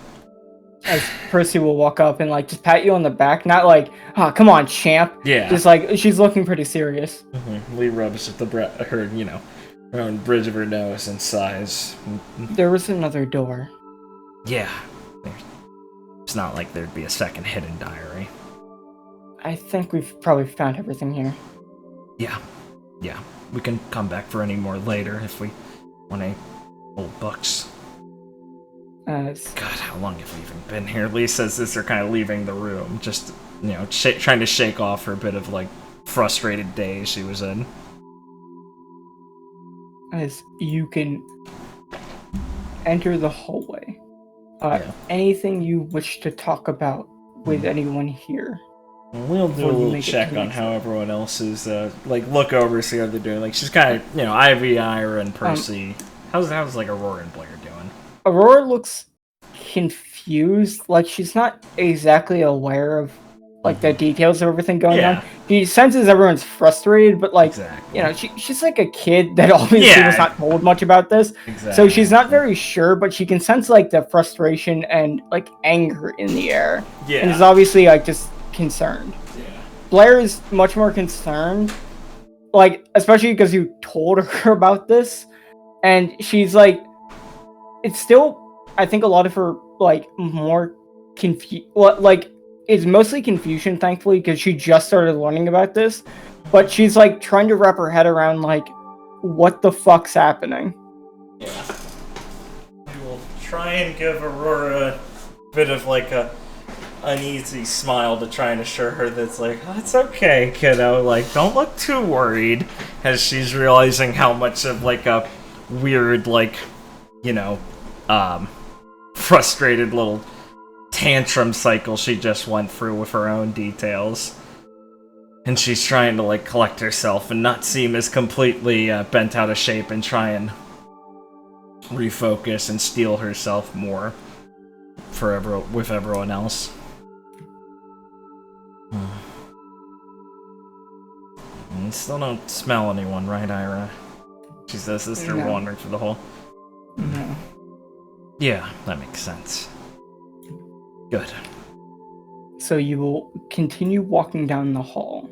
As Percy will walk up and like just pat you on the back, not like, oh, come on, champ. Yeah. Just like she's looking pretty serious. Lee rubs at her own bridge of her nose and sighs. There was another door. Yeah. It's not like there'd be a second hidden diary. I think we've probably found everything here. Yeah. We can come back for any more later if we want any old books. God, how long have we even been here? Lee says as they're kind of leaving the room, just, trying to shake off her bit of, like, frustrated days she was in. As you can enter the hallway. Anything you wish to talk about with anyone here? We'll do a little check on how everyone else is, look over, see how they're doing. Like, she's kind of, Ivy, Ira, and Percy. How's like, Aurora and Blair doing? Aurora looks confused. Like, she's not exactly aware of, like, the details of everything going on. She senses everyone's frustrated, but, like, she's like a kid that obviously was not told much about this. Exactly. So she's not very sure, but she can sense, like, the frustration and, like, anger in the air. Yeah. And is obviously, like, just concerned. Yeah. Blair is much more concerned, like, especially because you told her about this, and she's like, it's still, I think a lot of her, like, more it's mostly confusion, thankfully, because she just started learning about this, but she's, like, trying to wrap her head around, like, what the fuck's happening. Yeah. We will try and give Aurora a bit of, like, a uneasy smile to try and assure her that it's like, oh, it's okay, kiddo, like, don't look too worried, as she's realizing how much of, like, a weird, like, frustrated little tantrum cycle she just went through with her own details. And she's trying to, like, collect herself and not seem as completely bent out of shape and try and refocus and steel herself more with everyone else. You still don't smell anyone, right, Ira? She says this through wandering through the hole. No. Yeah, that makes sense. Good. So you will continue walking down the hall.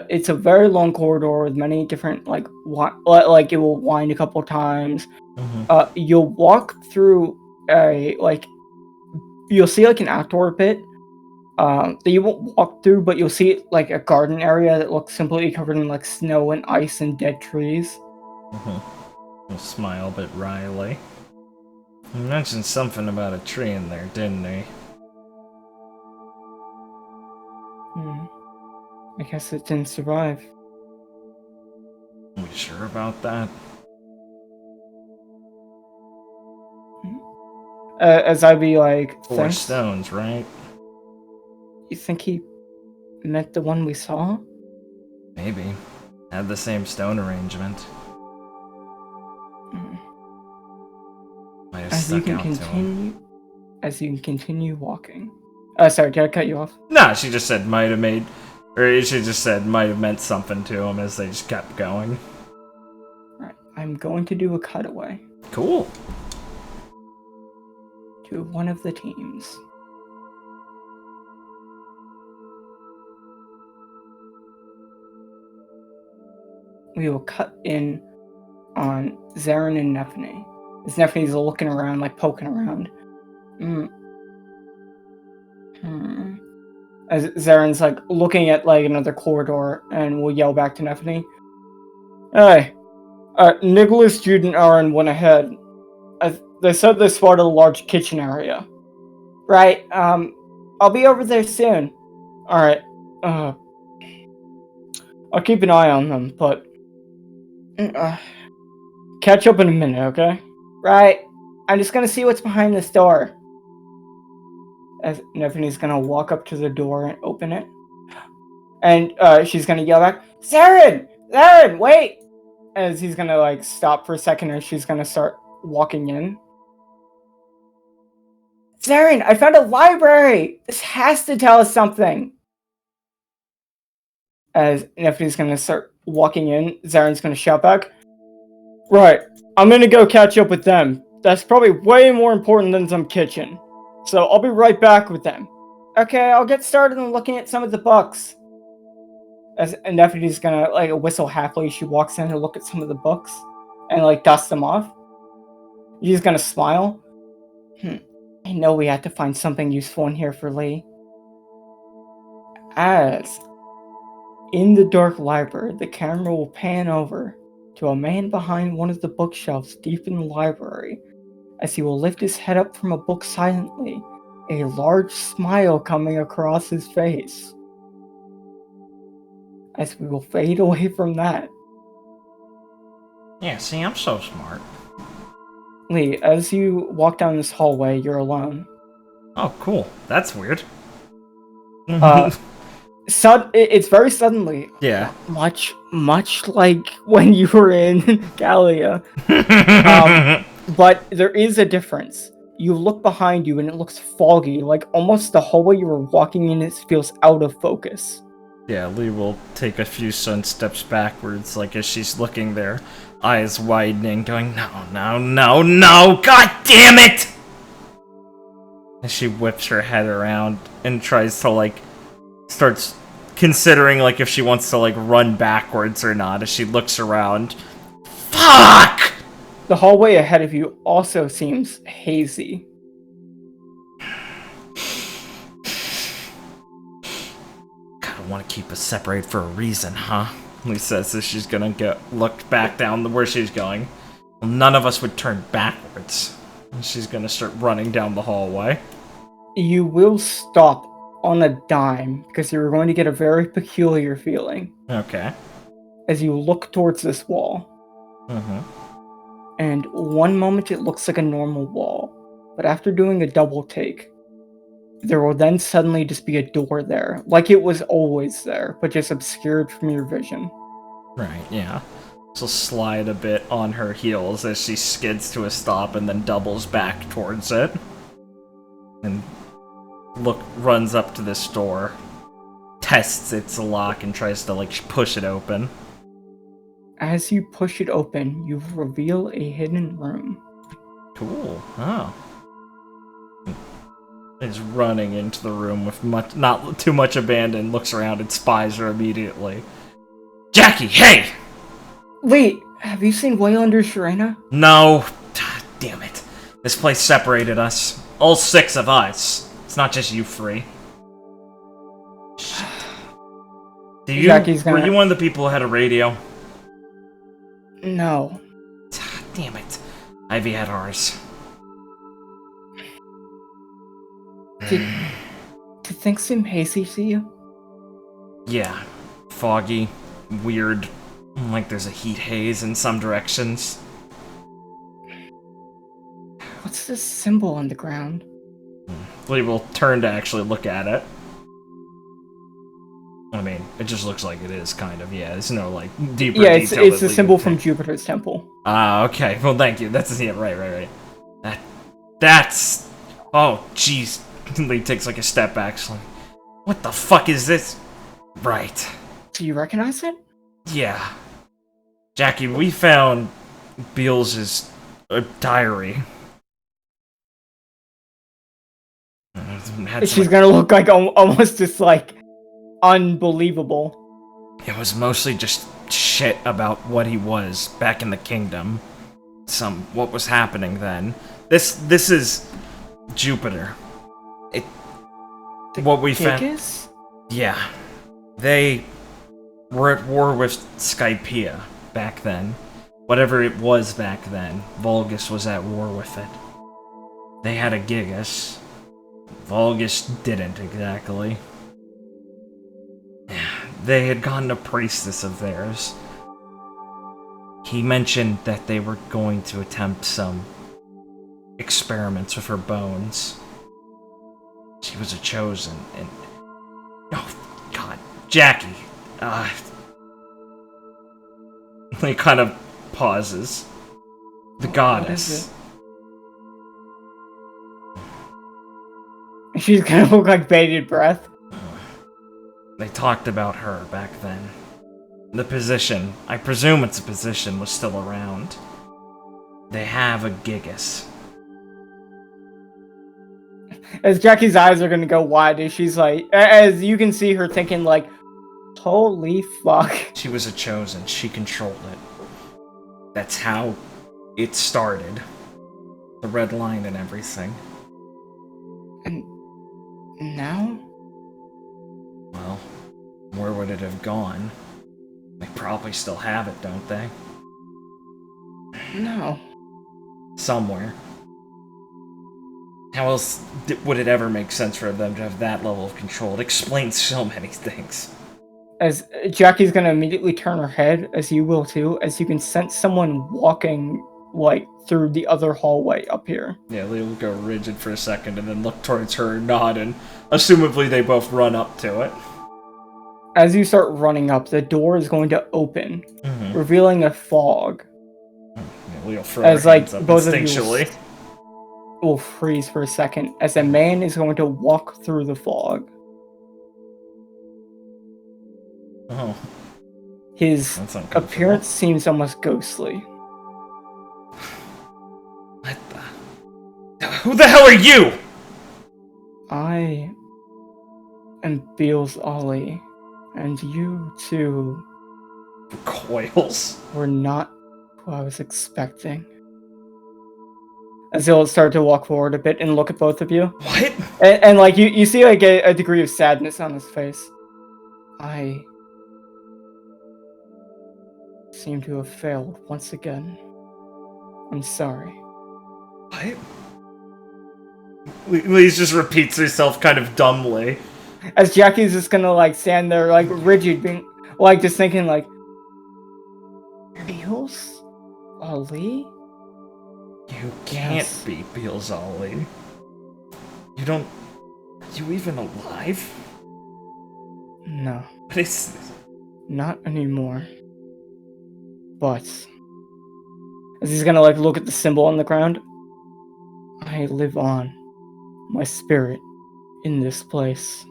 It's a very long corridor with many different, like it will wind a couple times. You'll walk through you'll see like an outdoor pit that you won't walk through, but you'll see like a garden area that looks completely covered in like snow and ice and dead trees. He'll smile a bit wryly. He mentioned something about a tree in there, didn't he? I guess it didn't survive. Are we sure about that? As I'd be like, 4 stones, right? You think he meant the one we saw? Maybe. Had the same stone arrangement. Might have stuck out to him. As you can continue walking. Sorry, did I cut you off? No, she just said might have made, or she just said might have meant something to him as they just kept going. Alright, I'm going to do a cutaway. Cool. To one of the teams. We will cut in on Zarin and Nephany. As Nephany's looking around, like poking around. As Zarin's like looking at like another corridor and will yell back to Nephany. Hey, Nicholas, Jude, and Aaron went ahead. They said they spotted a large kitchen area. Right, I'll be over there soon. Alright, I'll keep an eye on them, but catch up in a minute, okay? Right, I'm just gonna see what's behind this door. As Nephany's gonna walk up to the door and open it. And she's gonna yell back, Zarin! Zarin, wait! As he's gonna like stop for a second and she's gonna start walking in. Zarin, I found a library! This has to tell us something! As Nephany's gonna start walking in, Zarin's gonna shout back, Right, I'm gonna go catch up with them. That's probably way more important than some kitchen. So I'll be right back with them. Okay, I'll get started on looking at some of the books. As Nephany's gonna like whistle happily, she walks in to look at some of the books and like dust them off. She's gonna smile. I know we had to find something useful in here for Lee. As in the dark library, the camera will pan over to a man behind one of the bookshelves deep in the library. As he will lift his head up from a book silently, a large smile coming across his face. As we will fade away from that. Yeah, see, I'm so smart. Lee, as you walk down this hallway, you're alone. Oh, cool. That's weird. It's very suddenly. Yeah. Much like when you were in Gallia. But there is a difference. You look behind you and it looks foggy, like almost the hallway you were walking in feels out of focus. Yeah, Lee will take a few steps backwards, like as she's looking there, eyes widening, going, no, god damn it! And she whips her head around and tries to, like, starts considering, like, if she wants to, like, run backwards or not as she looks around. Fuck! The hallway ahead of you also seems hazy. Gotta want to keep us separated for a reason, huh? Lee says as she's gonna look back down where she's going. Well, none of us would turn backwards. And she's gonna start running down the hallway. You will stop on a dime because you're going to get a very peculiar feeling. Okay. As you look towards this wall. And one moment it looks like a normal wall, but after doing a double take, there will then suddenly just be a door there, like it was always there, but just obscured from your vision. Right, yeah. She'll slide a bit on her heels as she skids to a stop and then doubles back towards it. And runs up to this door, tests its lock, and tries to, like, push it open. As you push it open, you reveal a hidden room. Cool. Oh. Is running into the room with not too much abandon, looks around and spies her immediately. Jackie, hey! Wait, have you seen Waylander Sharena? No. Damn it. This place separated us. All 6 of us. It's not just you 3. Shit. Were you one of the people who had a radio? No. Damn it. Ivy had ours. Did things seem hazy to you? Yeah. Foggy. Weird. Like there's a heat haze in some directions. What's this symbol on the ground? We will turn to actually look at it. I mean, it just looks like it is, kind of. Yeah, there's no, like, deeper detail. Yeah, it's a symbol from Jupiter's temple. Ah, okay. Well, thank you. That's, yeah, right. That's... Oh, jeez. Lee takes, like, a step back. Like, what the fuck is this? Right. Do you recognize it? Yeah. Jackie, we found Beals' diary. She's gonna look like almost just, like, unbelievable. It was mostly just shit about what he was back in the kingdom. What was happening then. This is Jupiter. What we found. Yeah. They were at war with Skypea back then. Whatever it was back then, Valgus was at war with it. They had a Gigas. Valgus didn't exactly. They had gotten a priestess of theirs. He mentioned that they were going to attempt some experiments with her bones. She was a chosen, and... Oh, God. Jackie. He kind of pauses. The goddess. She's gonna look like bated breath. They talked about her back then. The position, I presume it's a position, was still around. They have a Gigas. As Jackie's eyes are gonna go wide, as she's like, as you can see her thinking like, holy fuck. She was a chosen, she controlled it. That's how it started. The red line and everything. And now? Well, where would it have gone? They probably still have it, don't they? No. Somewhere. How else would it ever make sense for them to have that level of control? It explains so many things. As Jackie's gonna immediately turn her head, as you will too, as you can sense someone walking, like, through the other hallway up here. Yeah, they will go rigid for a second and then look towards her and nod, and assumably they both run up to it. As you start running up, the door is going to open, revealing a fog. Yeah, we'll throw as, our like, hands up both of you instinctually. will freeze for a second, as a man is going to walk through the fog. Oh. His appearance seems almost ghostly. What the... Who the hell are you? I am Beals Ollie, and you two recoils. Were not who I was expecting. As he'll start to walk forward a bit and look at both of you. What? And like you see like a degree of sadness on his face. I seem to have failed once again. I'm sorry. What? Lise just repeats herself kind of dumbly. As Jackie's just gonna like stand there like rigid, being like just thinking like, Beals Ollie? You can't be Beals Ollie. You don't... Are you even alive? No. What is this? Not anymore. But... as he's gonna like look at the symbol on the ground, I live on. My spirit. In this place.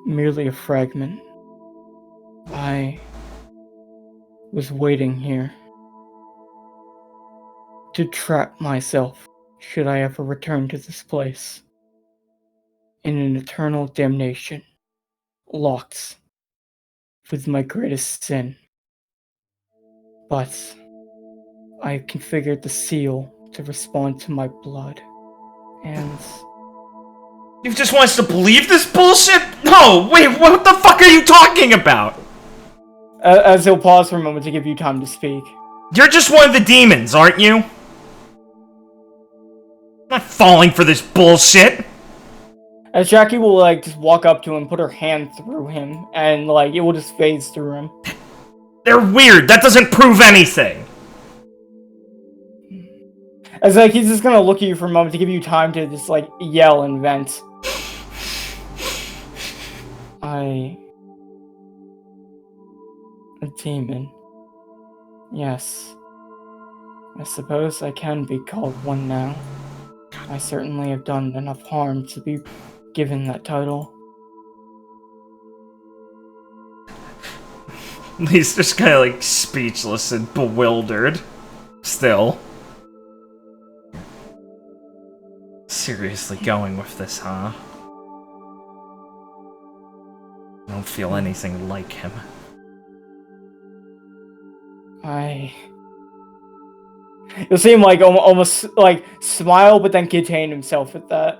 Merely a fragment. I... was waiting here. To trap myself, should I ever return to this place. In an eternal damnation. Locked. With my greatest sin. But... I configured the seal to respond to my blood. And... You just want us to believe this bullshit? No! Wait, what the fuck are you talking about? As he'll pause for a moment to give you time to speak. You're just one of the demons, aren't you? I'm not falling for this bullshit! As Jackie will, like, just walk up to him, put her hand through him, and, like, it will just phase through him. They're weird! That doesn't prove anything! As, like, he's just gonna look at you for a moment to give you time to just, like, yell and vent. A demon. Yes. I suppose I can be called one now. I certainly have done enough harm to be given that title. He's just kind of like speechless and bewildered. Still. Seriously going with this, huh? I don't feel anything like him. You'll see him like almost like smile, but then contain himself with that.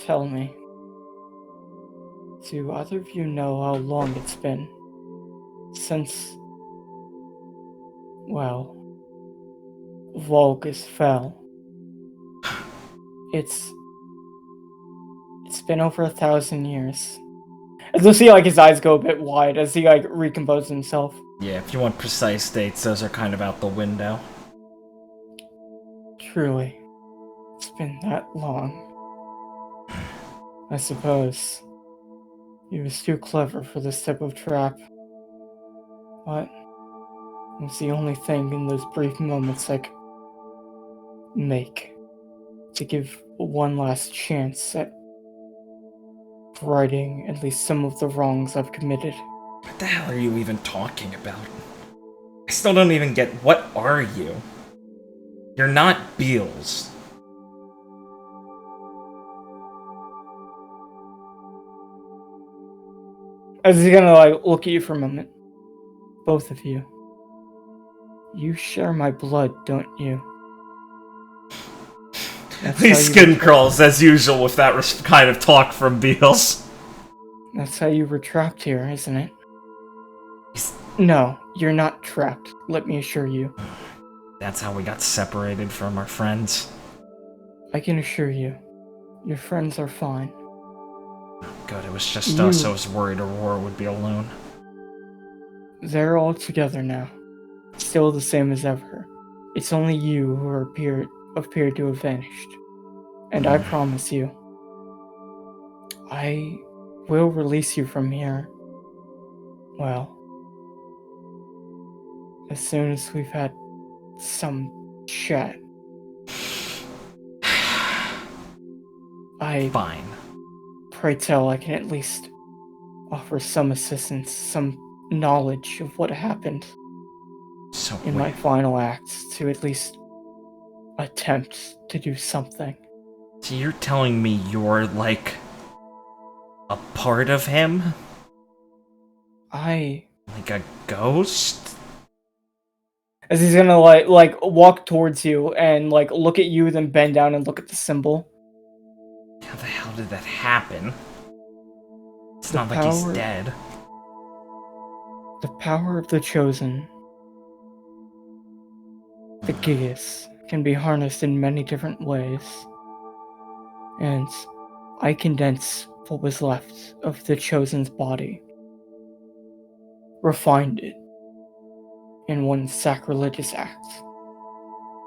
Tell me, do either of you know how long it's been since, well, Valgus fell? It's been over 1,000 years. As you'll see, like, his eyes go a bit wide as he, like, recomposes himself. Yeah, if you want precise dates, those are kind of out the window. Truly, it's been that long. I suppose he was too clever for this type of trap. But it was the only thing in those brief moments I could make to give one last chance at righting at least some of the wrongs I've committed. What the hell are you even talking about? I still don't even get, what are you? You're not Beals. As he's gonna, like, look at you for a moment. Both of you. You share my blood, don't you? These skin crawls, as usual, with that kind of talk from Beals. That's how you were trapped here, isn't it? No, you're not trapped, let me assure you. That's how we got separated from our friends. I can assure you, your friends are fine. Good, it was just us. I was worried Aurora would be alone. They're all together now. Still the same as ever. It's only you who appear to have vanished. And I promise you, I will release you from here. Well, as soon as we've had some chat. Fine. Pray tell, I can at least offer some assistance, some knowledge of what happened in my final acts to at least attempt to do something. So you're telling me you're, like, a part of him? Like a ghost? As he's gonna, like walk towards you and, like, look at you, then bend down and look at the symbol. How the hell did that happen? It's not like he's dead. The power of the Chosen, the Gigas, can be harnessed in many different ways. And I condense what was left of the Chosen's body, refined it in one sacrilegious act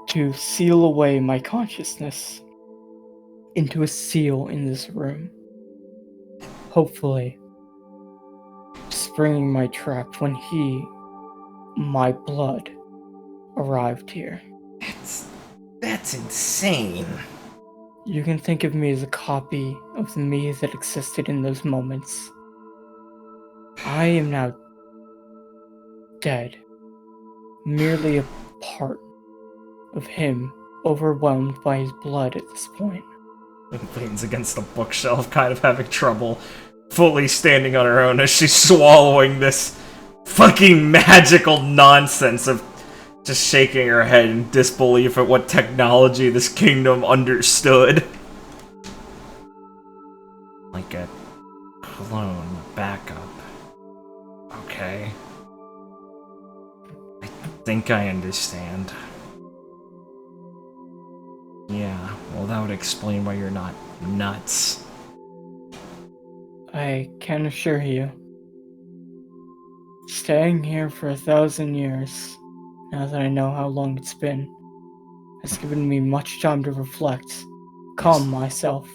to seal away my consciousness into a seal in this room. Hopefully, springing my trap when my blood, arrived here. That's insane. You can think of me as a copy of the me that existed in those moments. I am now dead. Merely a part of him, overwhelmed by his blood at this point. Leans against the bookshelf, kind of having trouble fully standing on her own as she's swallowing this fucking magical nonsense of just shaking her head in disbelief at what technology this kingdom understood. Like a clone backup. Okay. I think I understand. Yeah, well that would explain why you're not nuts. I can assure you, staying here for 1,000 years, now that I know how long it's been, has given me much time to reflect, calm myself.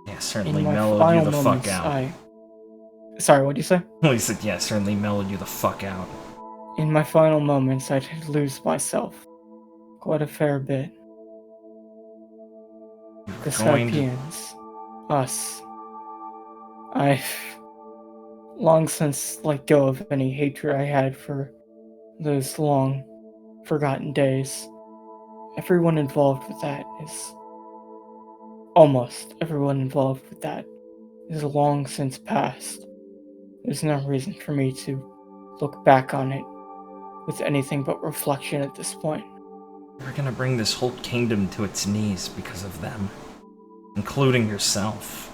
Yeah, certainly mellowed you the fuck out. Sorry, what'd you say? Well, he said, yeah, certainly mellowed you the fuck out. In my final moments, I did lose myself. Quite a fair bit. The Sapiens. Us. I've long since let go of any hatred I had for those long forgotten days. Everyone involved with that is... Almost everyone involved with that is long since past. There's no reason for me to look back on it with anything but reflection at this point. We're gonna bring this whole kingdom to its knees because of them, including yourself.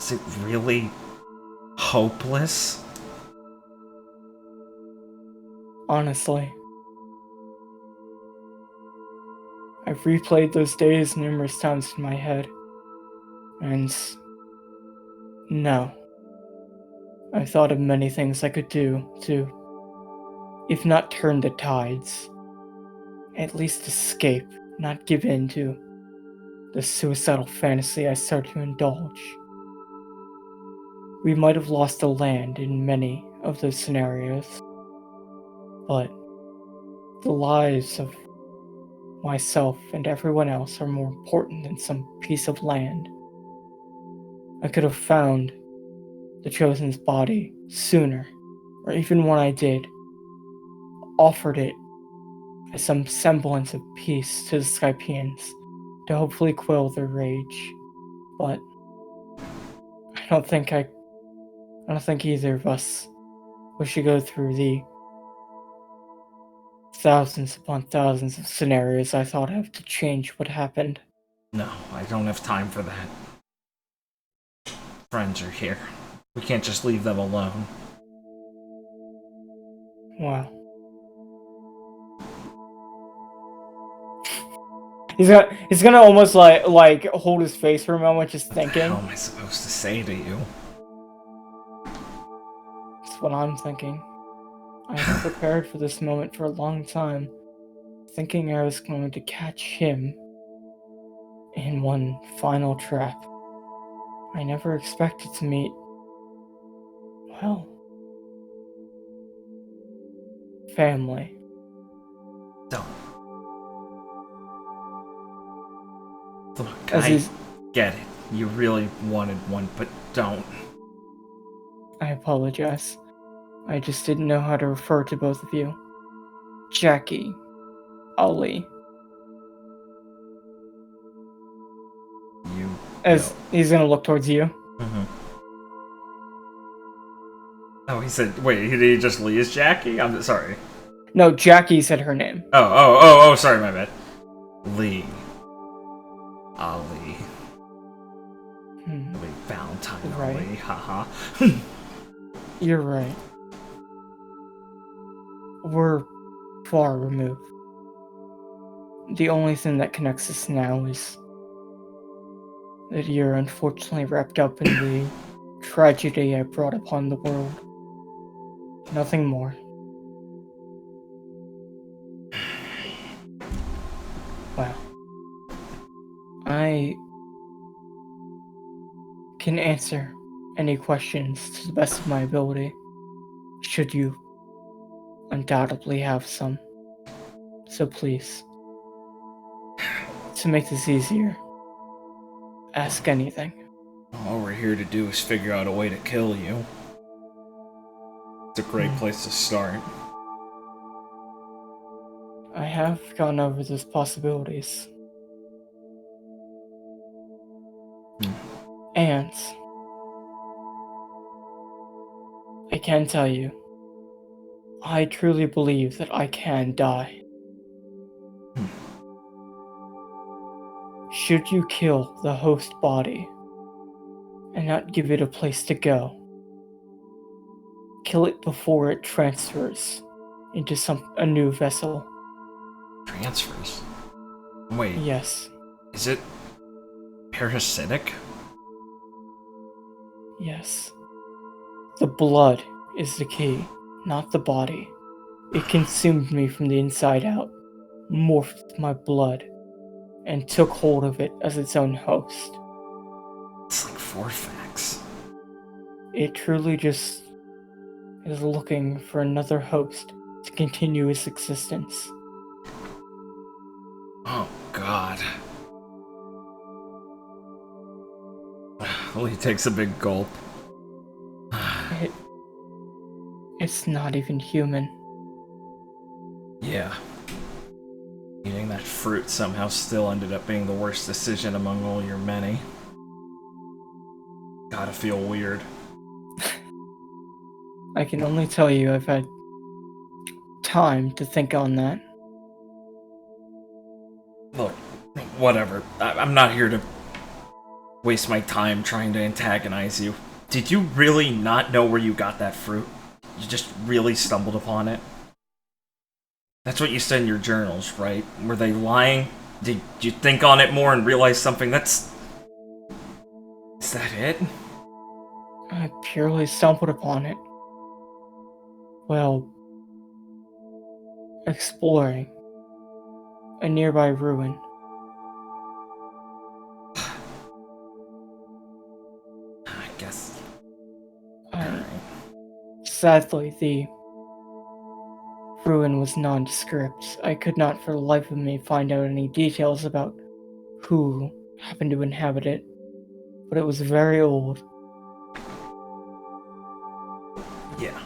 Is it really hopeless? Honestly, I've replayed those days numerous times in my head, and no. I've thought of many things I could do to, if not turn the tides, at least escape, not give in to the suicidal fantasy I started to indulge. We might have lost the land in many of those scenarios, but the lives of myself and everyone else are more important than some piece of land. I could have found the Chosen's body sooner, or even when I did, offered it as some semblance of peace to the Skypians to hopefully quell their rage. But I don't think either of us wish to go through the thousands upon thousands of scenarios I thought of to change what happened. No, I don't have time for that. Friends are here. We can't just leave them alone. Wow. He's gonna almost like hold his face for a moment, just thinking. What the hell am I supposed to say to you? That's what I'm thinking. I have prepared for this moment for a long time, thinking I was going to catch him in one final trap. I never expected to meet, well, family. Don't. Look, As I he's- get it. You really wanted one, but don't. I apologize. I just didn't know how to refer to both of you. Jackie, Ali. You. As he's gonna look towards you. Mm-hmm. Oh, he said, wait, did he just leave Jackie? I'm sorry. No, Jackie said her name. Oh, sorry, my bad. Lee. Ali. Lee Valentine. Right. Ali, haha. You're right. We're far removed. The only thing that connects us now is that you're unfortunately wrapped up in the tragedy I brought upon the world. Nothing more. Well, I can answer any questions to the best of my ability, should you undoubtedly have some. So please, to make this easier, ask anything. All we're here to do is figure out a way to kill you. It's a great place to start. I have gone over those possibilities. And I can tell you, I truly believe that I can die. Should you kill the host body and not give it a place to go, kill it before it transfers into a new vessel. Transfers? Wait. Yes. Is it parasitic? Yes. The blood is the key, not the body. It consumed me from the inside out, morphed my blood, and took hold of it as its own host. It's like Forfax. It truly just is looking for another host to continue its existence. Oh, God. Lee takes a big gulp. It's not even human. Yeah. Eating that fruit somehow still ended up being the worst decision among all your many. Gotta feel weird. I can only tell you I've had time to think on that. Look, whatever. I'm not here to waste my time trying to antagonize you. Did you really not know where you got that fruit? You just really stumbled upon it? That's what you said in your journals, right? Were they lying? Did you think on it more and realize something? Is that it? I purely stumbled upon it. Well, exploring a nearby ruin. I guess. Sadly, the ruin was nondescript. I could not for the life of me find out any details about who happened to inhabit it, but it was very old. Yeah.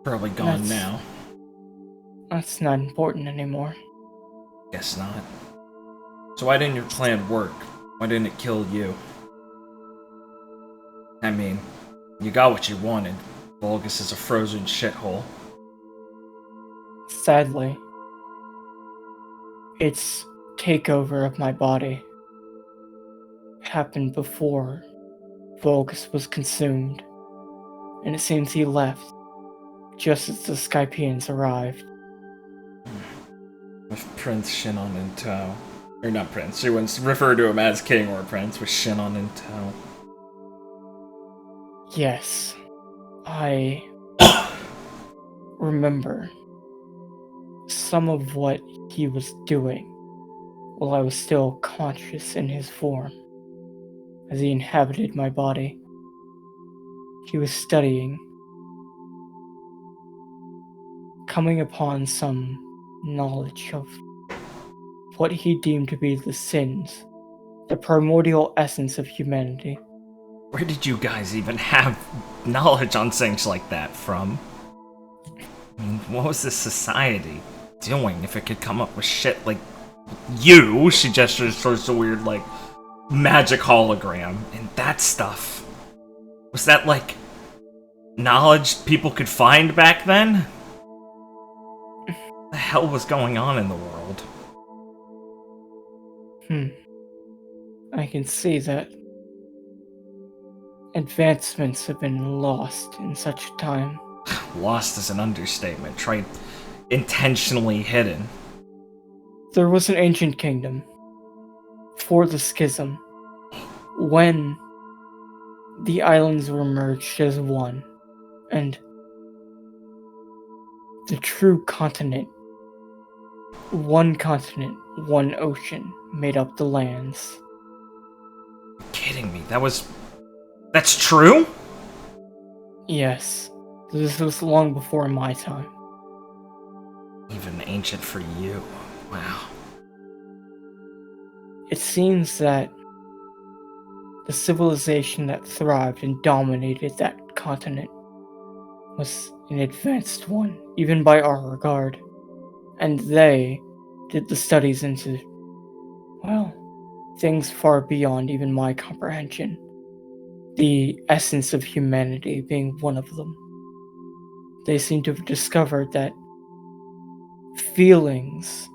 Probably gone now. That's not important anymore. Guess not. So why didn't your plan work? Why didn't it kill you? I mean, you got what you wanted. Valgus is a frozen shithole. Sadly, its takeover of my body happened before Valgus was consumed, and it seems he left just as the Skypians arrived. With Prince Shinon in tow. Or not Prince, she wouldn't refer to him as King or Prince, with Shinon in tow. Yes, I remember some of what he was doing while I was still conscious in his form, as he inhabited my body. He was studying, coming upon some knowledge of what he deemed to be the sins, the primordial essence of humanity. Where did you guys even have knowledge on things like that from? I mean, what was this society doing if it could come up with shit like you? She gestures towards the weird, like, magic hologram and that stuff. Was that, like, knowledge people could find back then? What the hell was going on in the world? I can see that advancements have been lost in such time. Lost is an understatement. Try intentionally hidden. There was an ancient kingdom before the schism, when the islands were merged as one, and the true continent, one continent, one ocean, made up the lands. You're kidding me. That's true? Yes, this was long before my time. Even ancient for you. Wow. It seems that the civilization that thrived and dominated that continent was an advanced one, even by our regard. And they did the studies into, well, things far beyond even my comprehension. The essence of humanity being one of them. They seem to have discovered that feelings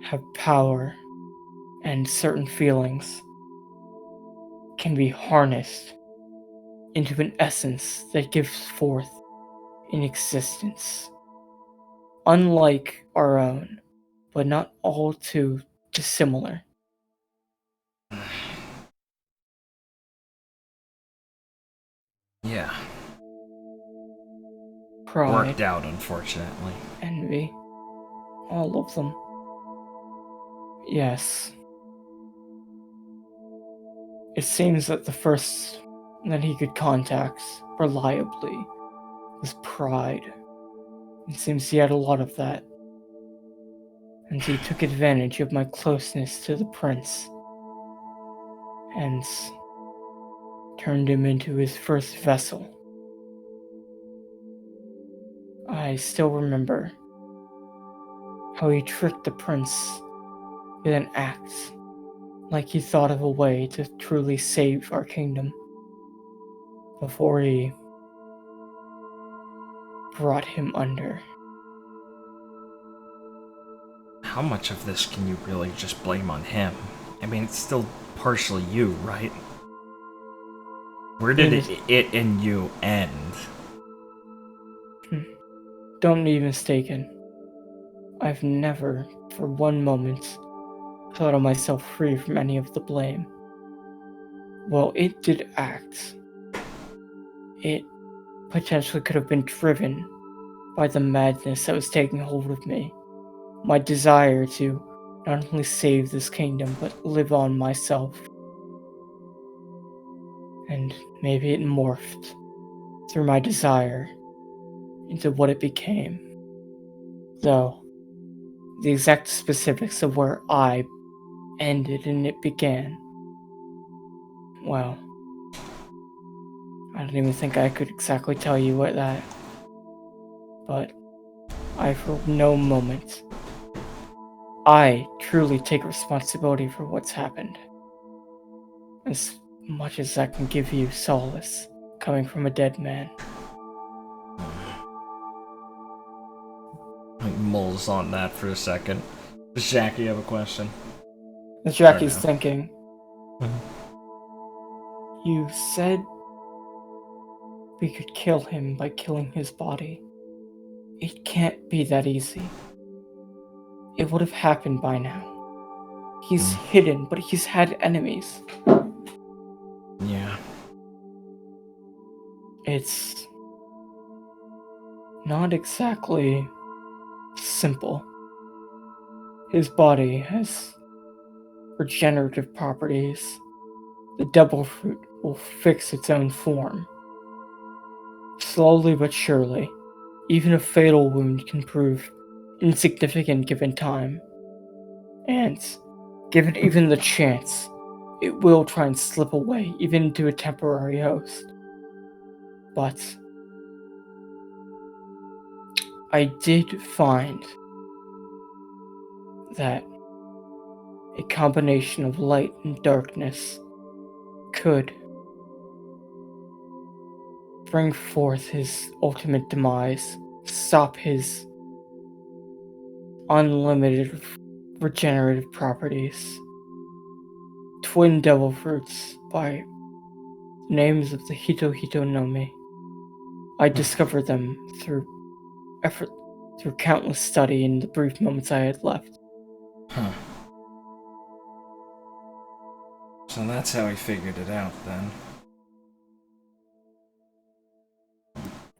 have power, and certain feelings can be harnessed into an essence that gives forth an existence. Unlike our own, but not all too dissimilar. Yeah. Pride, Worked out, unfortunately. envy, all of them. Yes. It seems that the first that he could contact reliably was pride. It seems he had a lot of that. And he took advantage of my closeness to the prince and turned him into his first vessel. I still remember how he tricked the prince with an act, like he thought of a way to truly save our kingdom, before he brought him under. How much of this can you really just blame on him? I mean, it's still partially you, right? Where did it and you end? Don't be mistaken. I've never, for one moment, thought of myself free from any of the blame. Well, it did act. It potentially could have been driven by the madness that was taking hold of me. My desire to not only save this kingdom, but live on myself. And maybe it morphed through my desire into what it became. Though, the exact specifics of where I ended and it began, well, I don't even think I could exactly tell you what that. But I for no moment, I truly take responsibility for what's happened. As much as that can give you solace, coming from a dead man. He mulls on that for a second. Does Jackie have a question? As Jackie's thinking, Mm-hmm. you said we could kill him by killing his body. It can't be that easy. It would have happened by now. He's hidden, but he's had enemies. Yeah. It's not exactly simple. His body has regenerative properties. The devil fruit will fix its own form. Slowly but surely, even a fatal wound can prove insignificant given time. And, given even the chance, it will try and slip away, even into a temporary host. But I did find that a combination of light and darkness could bring forth his ultimate demise, stop his unlimited regenerative properties. Twin devil fruits by names of the Hito Hito no Mi. I discovered them through countless study in the brief moments I had left. Huh. So that's how he figured it out, then.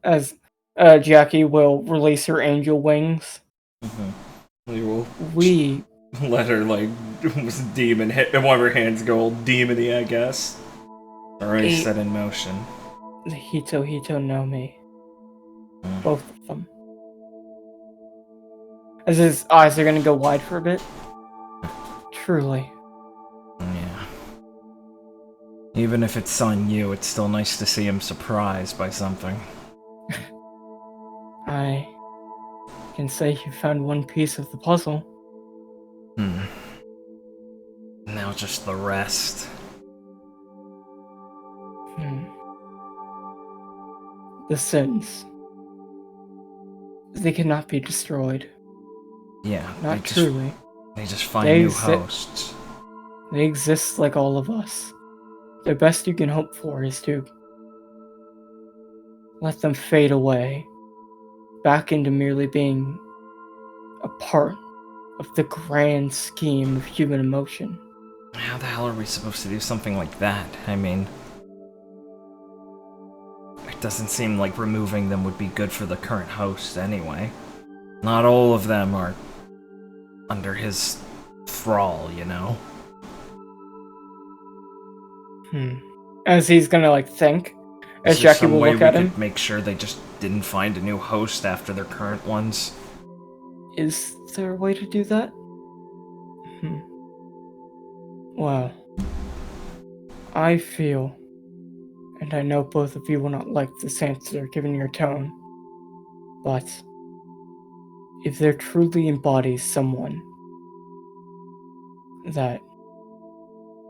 As Jackie will release her angel wings, We will we let her, like, demon hit, and one of her hands go all demony, I guess. Already set in motion. The Hito Hito no Mi. Both of them. As his eyes are gonna go wide for a bit. Truly. Yeah. Even if it's on you, it's still nice to see him surprised by something. I can say you found one piece of the puzzle. Now just the rest. The sins. They cannot be destroyed. Yeah, Not truly. They just find new hosts. They exist like all of us. The best you can hope for is to let them fade away, back into merely being a part of the grand scheme of human emotion. How the hell are we supposed to do something like that? I mean, it doesn't seem like removing them would be good for the current host anyway. Not all of them are under his thrall, you know? As he's gonna, like, think, as Is there Jackie some will way look we at could him. make sure they just didn't find a new host after their current ones? Is there a way to do that? Well, I feel, and I know both of you will not like this answer given your tone, but if there truly embodies someone that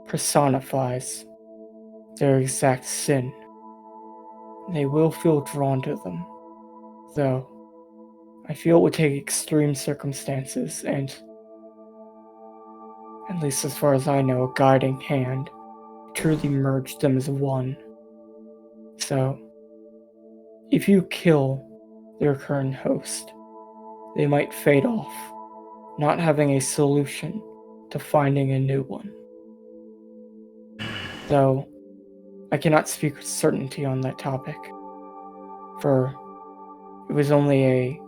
personifies their exact sin, they will feel drawn to them Though, I feel it would take extreme circumstances and, at least as far as I know, a guiding hand to truly merge them as one. So, if you kill their current host, they might fade off, not having a solution to finding a new one. Though, I cannot speak with certainty on that topic, for it was only a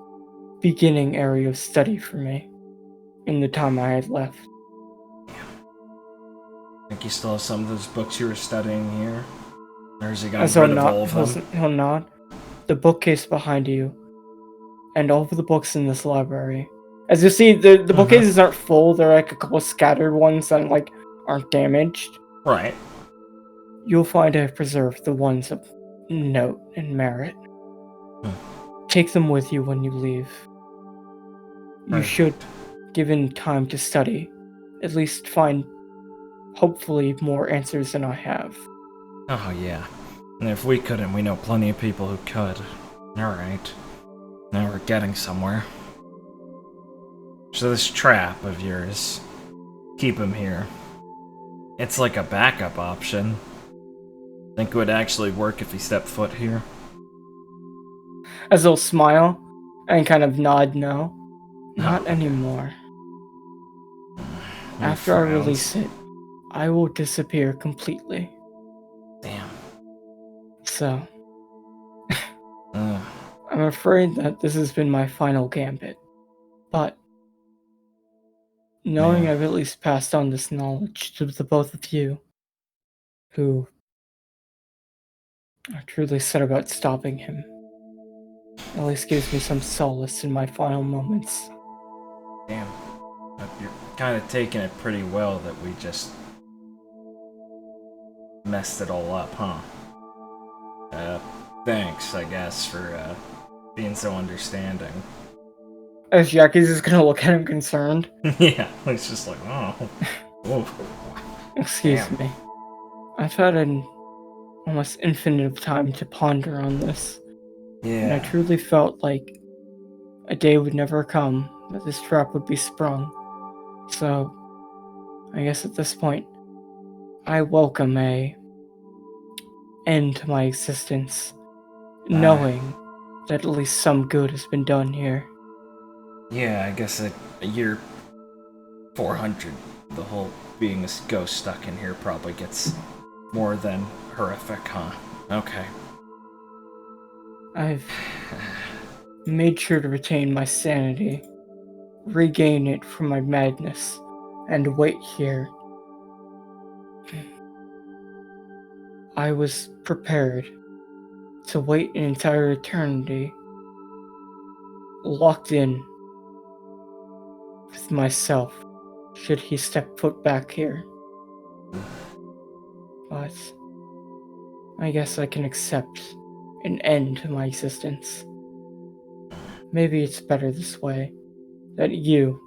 beginning area of study for me in the time I had left. I think you still have some of those books you were studying here? Or has he gotten As he'll rid of all of nod, them? he'll nod. The bookcase behind you, and all of the books in this library. As you see, the bookcases aren't full. They're like a couple scattered ones that aren't damaged. Right. You'll find I have preserved the ones of note and merit. Take them with you when you leave. You Right. should, given time to study, at least find, hopefully, more answers than I have. Oh, yeah. And if we couldn't, we know plenty of people who could. Alright. Now we're getting somewhere. So this trap of yours, keep him here. It's like a backup option. Think it would actually work if he stepped foot here? As they'll smile and kind of nod no. Not anymore. After I release it, I will disappear completely. Damn. So, I'm afraid that this has been my final gambit. But, knowing I've at least passed on this knowledge to the both of you, who are truly set about stopping him, at least gives me some solace in my final moments. Damn. But you're kind of taking it pretty well that we just messed it all up, huh? Thanks, I guess, for being so understanding. As Jackie's just gonna look at him concerned. Yeah, it's just like, oh. Excuse me. I've had an almost infinite of time to ponder on this. Yeah. And I truly felt like a day would never come that this trap would be sprung. So, I guess at this point, I welcome a end to my existence, knowing that at least some good has been done here. Yeah, I guess a year 400, the whole being a ghost stuck in here probably gets more than horrific, huh? Okay. I've made sure to retain my sanity, regain it from my madness, and wait here. I was prepared to wait an entire eternity, locked in with myself, should he step foot back here. But I guess I can accept an end to my existence. Maybe it's better this way, that you,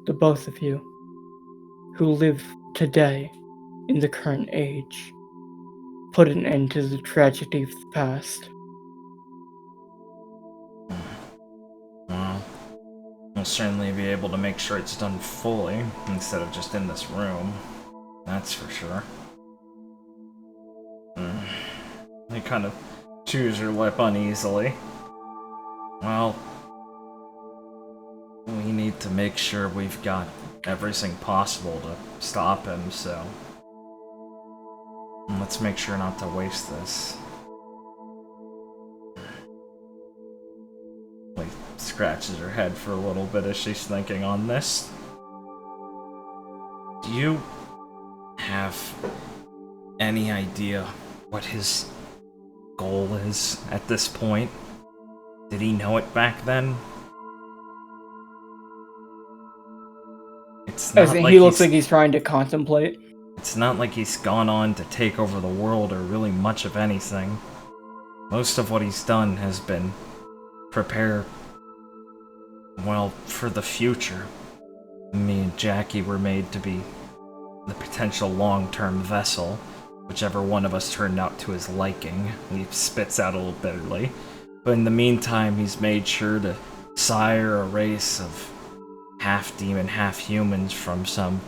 the both of you, who live today in the current age, put an end to the tragedy of the past. Well, we'll certainly be able to make sure it's done fully, instead of just in this room. That's for sure. You kind of chews your lip uneasily. Well, we need to make sure we've got everything possible to stop him, so let's make sure not to waste this. Lee scratches her head for a little bit as she's thinking on this. Do you have any idea what his goal is at this point? Did he know it back then? It's not He looks like he's trying to contemplate. It's not like he's gone on to take over the world or really much of anything. Most of what he's done has been prepare, well, for the future. Me and Jackie were made to be the potential long-term vessel, whichever one of us turned out to his liking. He spits out a little bitterly. But in the meantime, he's made sure to sire a race of half-demon, half-humans from some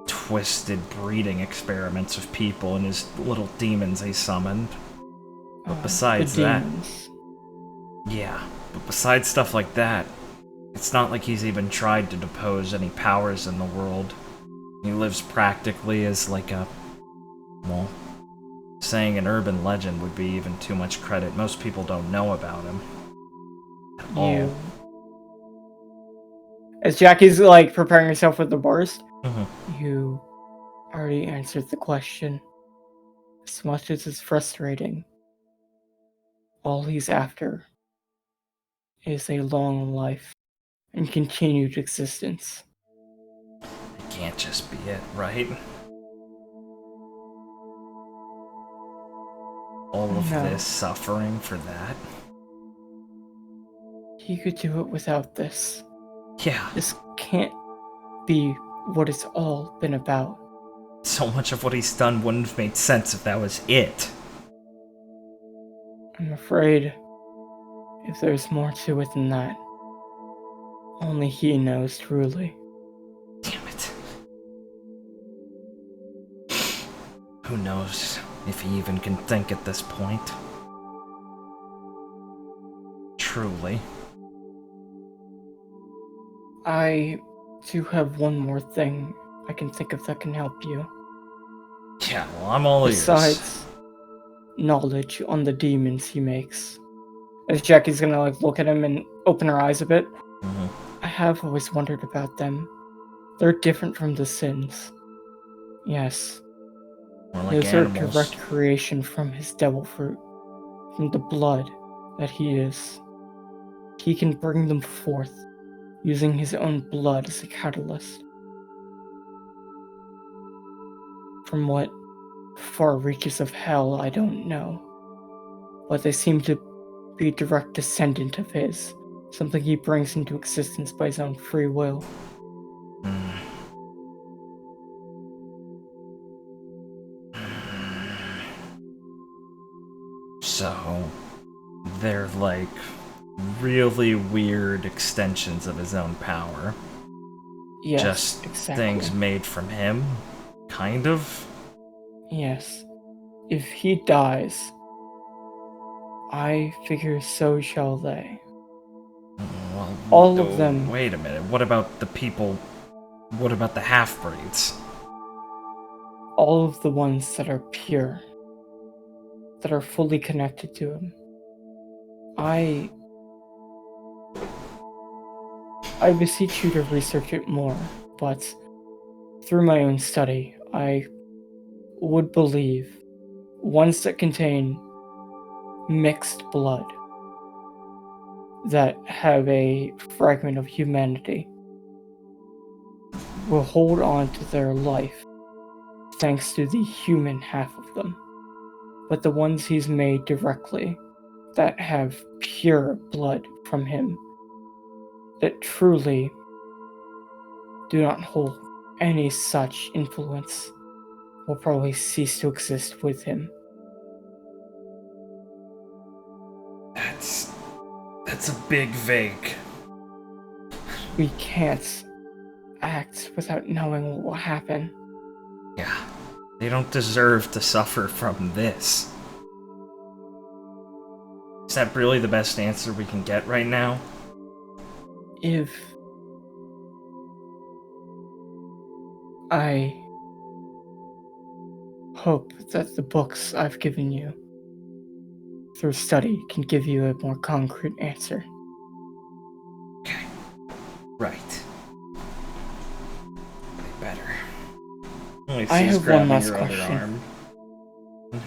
twisted breeding experiments of people and his little demons he summoned. But besides that... Yeah, but besides stuff like that, it's not like he's even tried to depose any powers in the world. He lives practically as like a... well, saying an urban legend would be even too much credit. Most people don't know about him. At all. As Jackie's like preparing herself for the burst, Mm-hmm. you already answered the question. As much as it's frustrating, all he's after is a long life and continued existence. It can't just be it, right? All of this suffering for that? He could do it without this. Yeah. This can't be what it's all been about. So much of what he's done wouldn't have made sense if that was it. I'm afraid if there's more to it than that, only he knows truly. Damn it. Who knows if he even can think at this point. Truly. I do have one more thing I can think of that can help you. Yeah, well, I'm all ears. Besides knowledge on the demons he makes. As Jackie's gonna like look at him and open her eyes a bit. Mm-hmm. I have always wondered about them. They're different from the sins. Yes. More like Those are animals. direct creation from his devil fruit. From the blood that he is. He can bring them forth, using his own blood as a catalyst. From what far reaches of hell, I don't know. But they seem to be a direct descendant of his, something he brings into existence by his own free will. So, they're like really weird extensions of his own power. Yes, just exactly. Things made from him, kind of. Yes. If he dies, I figure so shall they. Well, all of them. Wait a minute. What about the people? What about the half-breeds? All of the ones that are pure, that are fully connected to him. I beseech you to research it more, but through my own study, I would believe ones that contain mixed blood, that have a fragment of humanity, will hold on to their life thanks to the human half of them. But the ones he's made directly, that have pure blood from him, that truly do not hold any such influence, will probably cease to exist with him. That's a big vague. We can't act without knowing what will happen. Yeah, they don't deserve to suffer from this. Is that really the best answer we can get right now? If I hope that the books I've given you through study can give you a more concrete answer. Okay. Right. They better. I have one last question.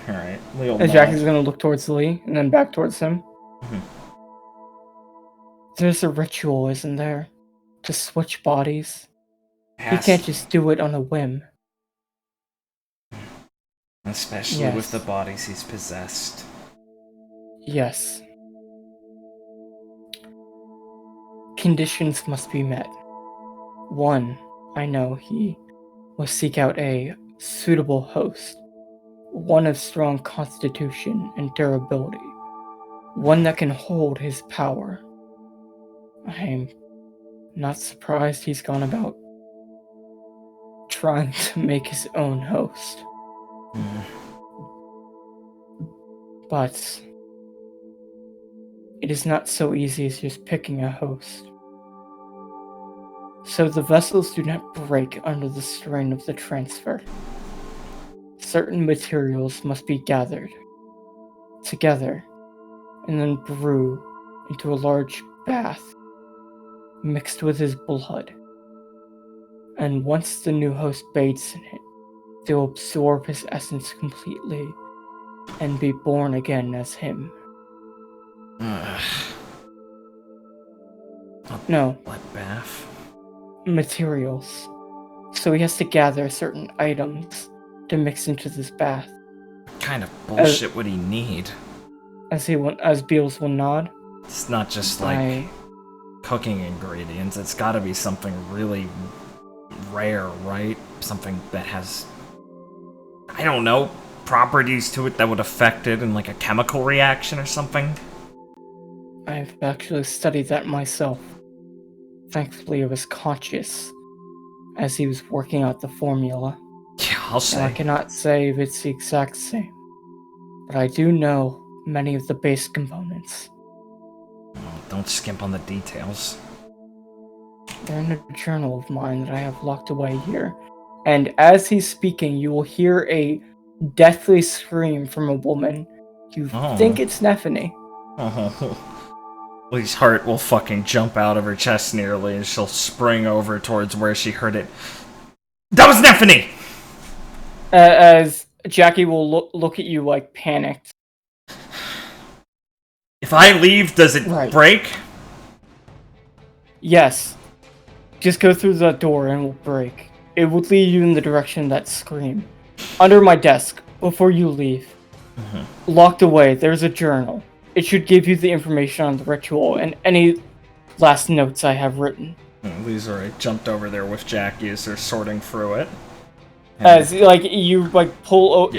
Alright, As Jackie's gonna look towards Lee and then back towards him. Mm-hmm. There's a ritual, isn't there? To switch bodies. He can't just do it on a whim. Especially with the bodies he's possessed. Yes. Conditions must be met. One, I know he will seek out a suitable host, one of strong constitution and durability, One that can hold his power. I'm not surprised he's gone about trying to make his own host. But it is not so easy as just picking a host. So the vessels do not break under the strain of the transfer. Certain materials must be gathered together and then brew into a large bath mixed with his blood. And once the new host bathes in it, they'll absorb his essence completely and be born again as him. No. What bath? Materials. So he has to gather certain items to mix into this bath. What kind of bullshit would he need? As Beals will nod. It's not just like cooking ingredients. It's got to be something really rare, right? Something that has, I don't know, properties to it that would affect it in like a chemical reaction or something. I've actually studied that myself. Thankfully, I was conscious as he was working out the formula. Yeah, I'll say. And I cannot say if it's the exact same, but I do know many of the base components. Oh, don't skimp on the details. They're in a journal of mine that I have locked away here. And as he's speaking, you will hear a deathly scream from a woman. You think it's Nephany. Lee's heart will fucking jump out of her chest nearly, and she'll spring over towards where she heard it. That was Nephany! As Jackie will look at you like panicked. If I leave, does it break? Yes. Just go through the door and it will break. It will lead you in the direction of that scream. Under my desk, before you leave. Locked away, there's a journal. It should give you the information on the ritual and any last notes I have written. Lee's already jumped over there with Jackie as they're sorting through it. As you pull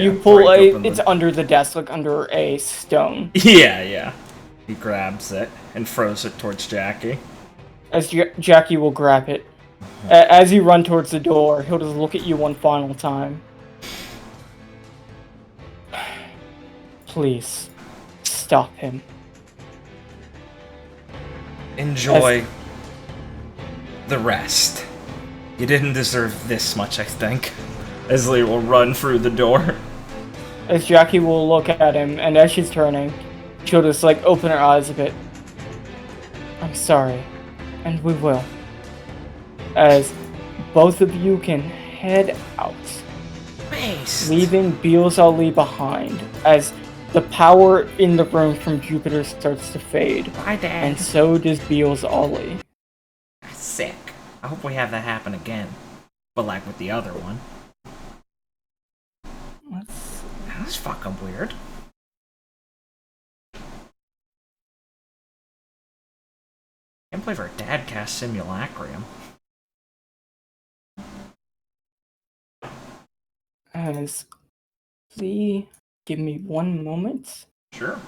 it's under the desk, like under a stone. Yeah. He grabs it and throws it towards Jackie. As Jackie will grab it. As you run towards the door, he'll just look at you one final time. Please, stop him. Enjoy the rest. You didn't deserve this much, I think. As Lee will run through the door. As Jackie will look at him, and as she's turning, she'll just open her eyes a bit. I'm sorry, and we will. As both of you can head out. Based. Leaving Beals Ali behind, as the power in the room from Jupiter starts to fade. Bye, Dad. And so does Beals Ali. Sick. I hope we have that happen again. But like with the other one. That's fucking weird. Can't believe our dad cast Simulacrum. As please give me 1 moment. Sure.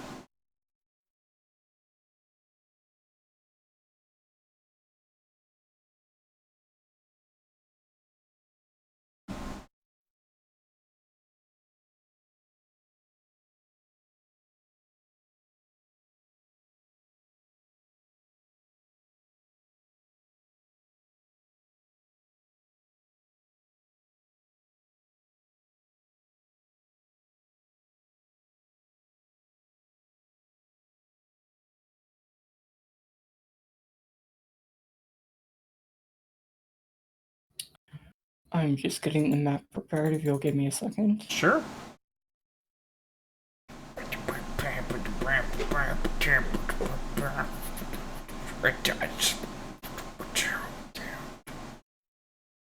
I'm just getting the map prepared if you'll give me a second. Sure.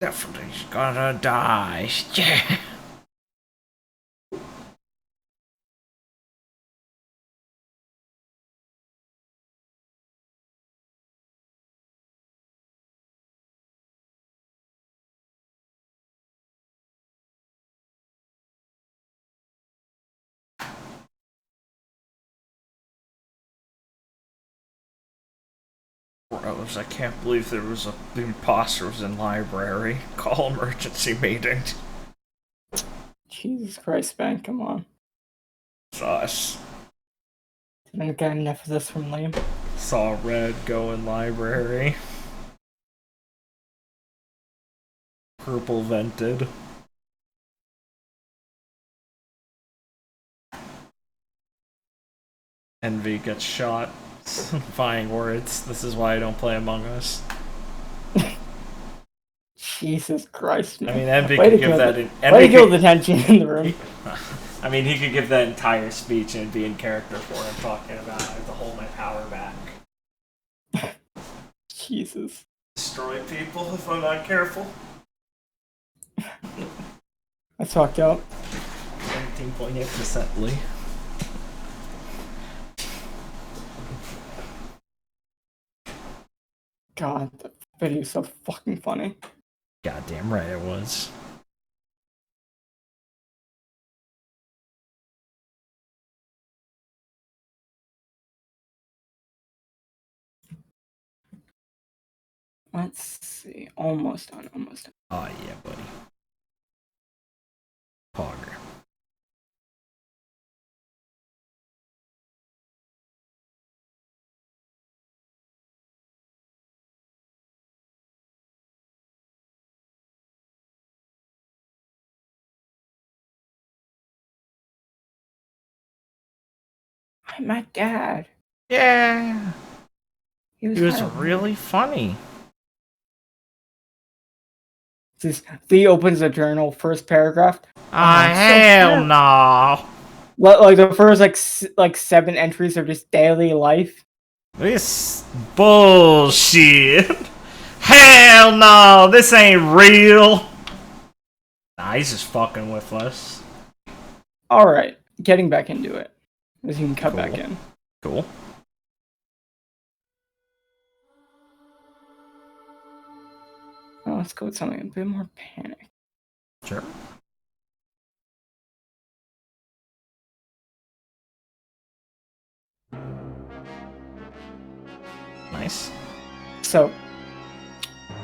Definitely gonna die. Yeah. Gross, I can't believe the imposter was in library. Call emergency meeting. Jesus Christ, man, come on. Sus. Didn't get enough of this from Liam. Saw Red go in library. Purple vented. Envy gets shot. Fine words. This is why I don't play Among Us. Jesus Christ, man. I mean, Envy could give that... Way to kill the tension in the room. I mean, he could give that entire speech and be in character for him, talking about I have to hold my power back. Jesus. Destroy people if I'm not careful. That's fucked up. 17.8% Lee. God, that video's so fucking funny. Goddamn right it was. Let's see. Almost done, almost done. Oh yeah, buddy. Pogger. My dad. Yeah. He was really funny. Lee opens a journal, first paragraph. Hell no. Like the first like 7 entries are just daily life. This bullshit. Hell no, this ain't real. Nah, he's just fucking with us. Alright, getting back into it. As you can cut back in. Cool. Oh, let's go with something a bit more panic. Sure. Nice. So,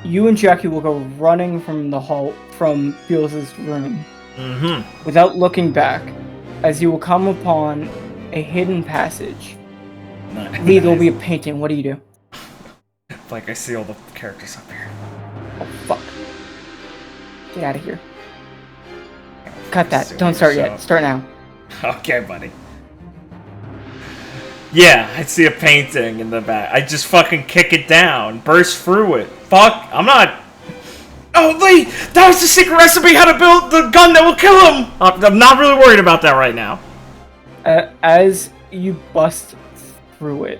you and Jackie will go running from the hall, from Beals' room, without looking back, as you will come upon a hidden passage. Nice. Lee, there'll be a painting. What do you do? Like, I see all the characters up here. Oh, fuck. Get out of here. Cut that. Don't start yet. Start now. Okay, buddy. Yeah, I see a painting in the back. I just fucking kick it down. Burst through it. Fuck, I'm not... Oh, Lee! That was the secret recipe how to build the gun that will kill him! I'm not really worried about that right now. As you bust through it,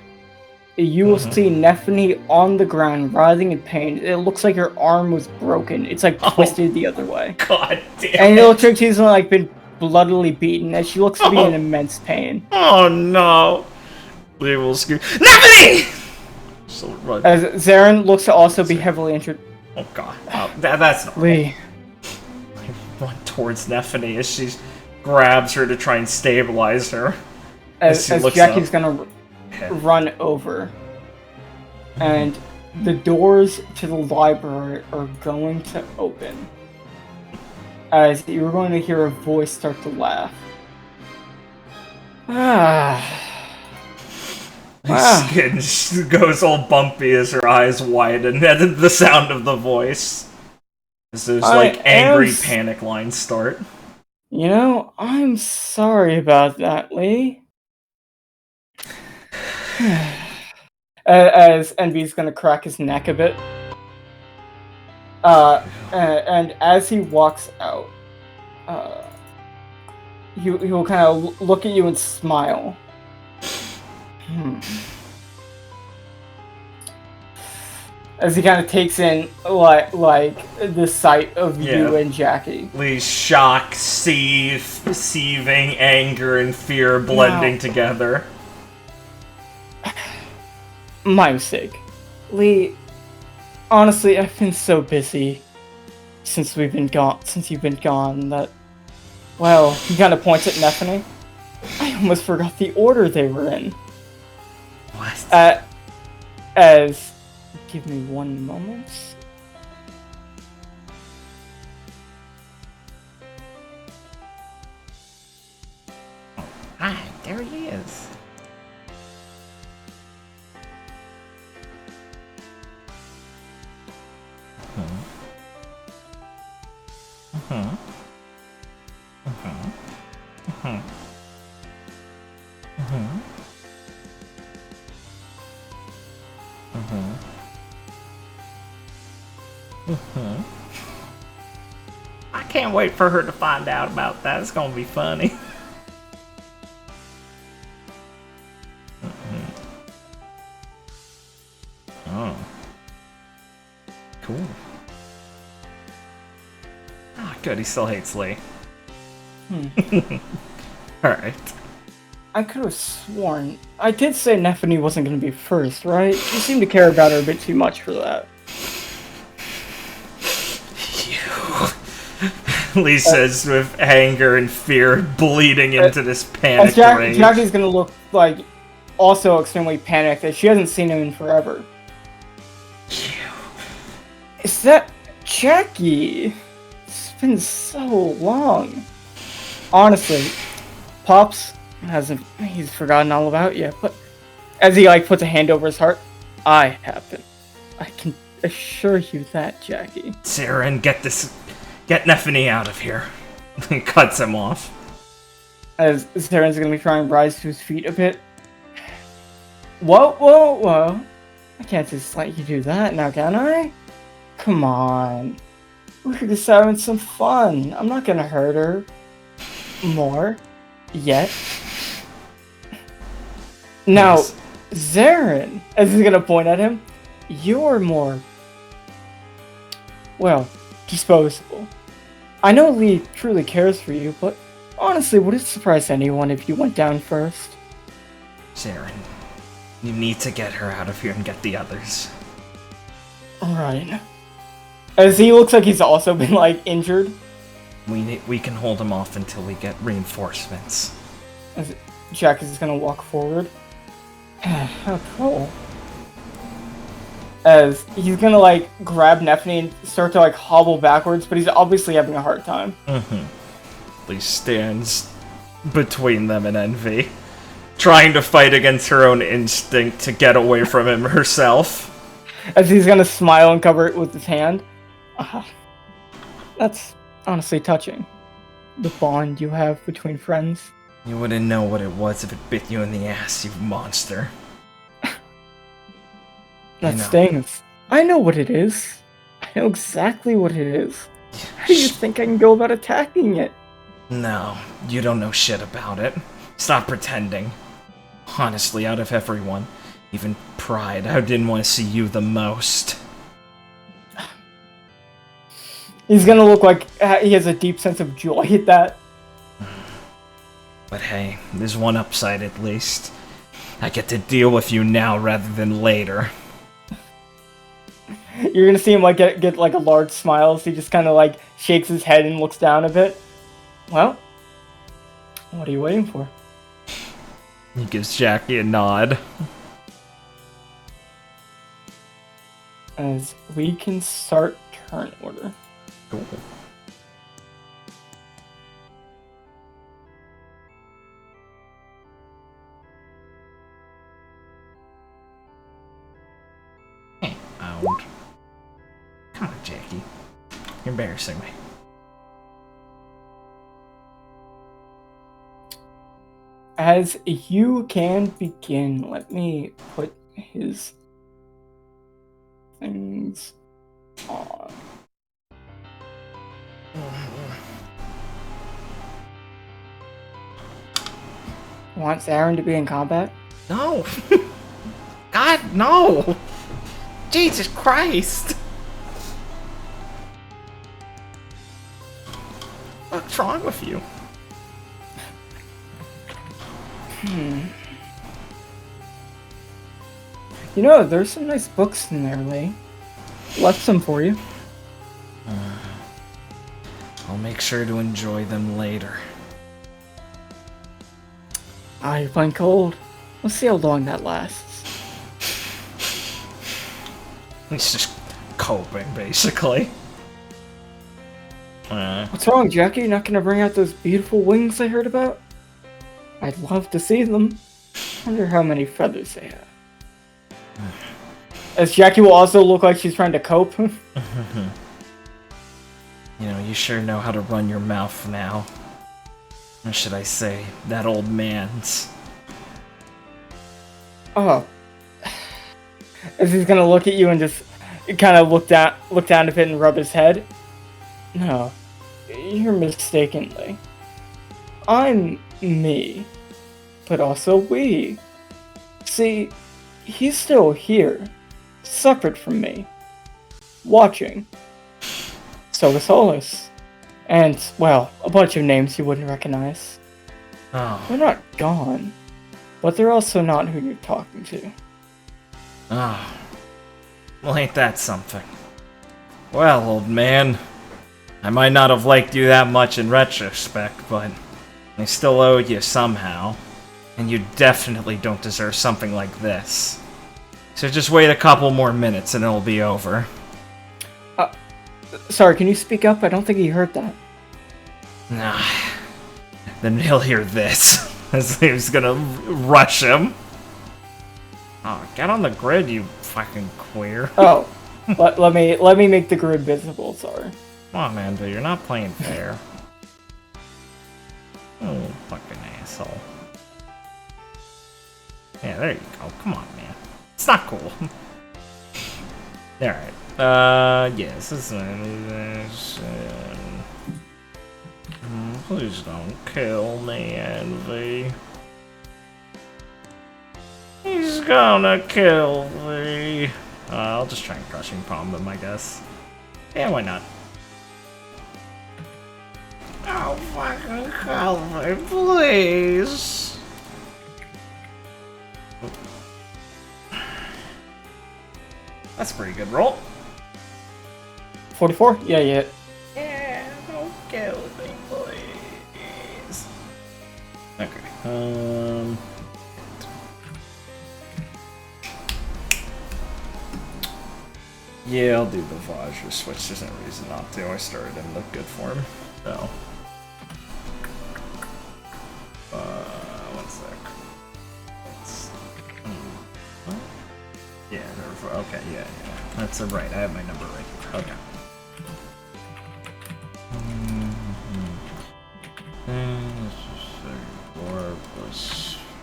you will see Nephany on the ground, writhing in pain. It looks like her arm was broken. It's like twisted the other way. God damn. And it looks like she's like been bloodily beaten, as she looks to be in immense pain. Oh no. Lee will scream, Nephany! So run. As Zarin looks to also be heavily injured. Oh god. That's not Lee. I run towards Nephany as she grabs her to try and stabilize her. As Jackie's gonna run over. And the doors to the library are going to open. As you're going to hear a voice start to laugh. Skin goes all bumpy as her eyes widen at the sound of the voice. As those like angry panic lines start. You know, I'm sorry about that, Lee. As Envy's gonna crack his neck a bit. And as he walks out, he will kind of look at you and smile. As he kind of takes in like the sight of you and Jackie. Lee's shock, seething anger and fear blending together. My mistake. Lee, honestly, I've been so busy since you've been gone that, well, he kind of points at Nephany. I almost forgot the order they were in. What? As Give me one moment. Ah, there he is. I can't wait for her to find out about that. It's gonna be funny. Oh. Cool. Ah, good. He still hates Lee. Alright. I could have sworn. I did say Nephany wasn't going to be first, right? You seem to care about her a bit too much for that. Lee says with anger and fear bleeding into this panic rage. Jackie's going to look like also extremely panicked as she hasn't seen him in forever. Is that Jackie? It's been so long. Honestly, Pops he's forgotten all about you, but as he puts a hand over his heart, I haven't. I can assure you that, Jackie. Saren, get Nephany out of here. He cuts him off. As Saren's gonna be trying to rise to his feet a bit. Whoa. I can't just let you do that now, can I? Come on. We're just having some fun. I'm not gonna hurt her more yet. Now, Yes. Zarin, as he's gonna point at him, you're more, well, disposable. I know Lee truly cares for you, but honestly, would it surprise anyone if you went down first? Saren, you need to get her out of here and get the others. Alright. As he looks like he's also been, injured. We can hold him off until we get reinforcements. As Jack is gonna walk forward. How cool. As he's gonna, grab Nephany and start to, hobble backwards, but he's obviously having a hard time. Lee stands between them and Envy, trying to fight against her own instinct to get away from him herself. As he's gonna smile and cover it with his hand. That's honestly touching. The bond you have between friends. You wouldn't know what it was if it bit you in the ass, you monster. That stings. I know what it is. I know exactly what it is. How do you think I can go about attacking it? No, you don't know shit about it. Stop pretending. Honestly, out of everyone, even Pride, I didn't want to see you the most. He's gonna look like he has a deep sense of joy at that. But hey, there's one upside at least. I get to deal with you now rather than later. You're gonna see him get a large smile, so he just kind of shakes his head and looks down a bit. Well, what are you waiting for? He gives Jackie a nod. As we can start turn order. Cool. Out. Come on, Jackie. You're embarrassing me. As you can begin, let me put his things on. Wants Aaron to be in combat? No! God, no! Jesus Christ! What's wrong with you? You know, there's some nice books in there, Lee. Left some for you. I'll make sure to enjoy them later. You're playing cold. Let's see how long that lasts. He's just coping, basically. What's wrong, Jackie? You're not gonna bring out those beautiful wings I heard about? I'd love to see them. Wonder how many feathers they have. As Jackie will also look like she's trying to cope. You know, you sure know how to run your mouth now. Or should I say, that old man's. Oh. As he's gonna look at you and just kind of look down a bit and rub his head. No, you're mistakenly. I'm me, but also we. See, he's still here, separate from me, watching. So is Solus. And, well, a bunch of names you wouldn't recognize. Oh. They're not gone, but they're also not who you're talking to. Oh. Well, ain't that something? Well, old man, I might not have liked you that much in retrospect, but I still owe you somehow. And you definitely don't deserve something like this. So just wait a couple more minutes and it'll be over. Sorry, can you speak up? I don't think he heard that. Nah. Then he'll hear this. As he's gonna rush him. Oh, get on the grid, you fucking queer. Oh, let me make the grid visible. Sorry. Come on, man, but you're not playing fair. Oh, fucking asshole. Yeah, there you go. Come on, man. It's not cool. Alright. Yes, this is... please don't kill me, Envy. He's gonna kill me. I'll just try and crushing palm him, I guess. Yeah, why not? Oh, fucking kill me, please. That's a pretty good roll. 44? Yeah, yeah. Yeah, don't kill me, please. Okay, yeah, I'll do the Vajra switch. There's no reason not to. I started in the good form, so. One sec. What? Yeah, okay, yeah. That's right. I have my number right here. Okay.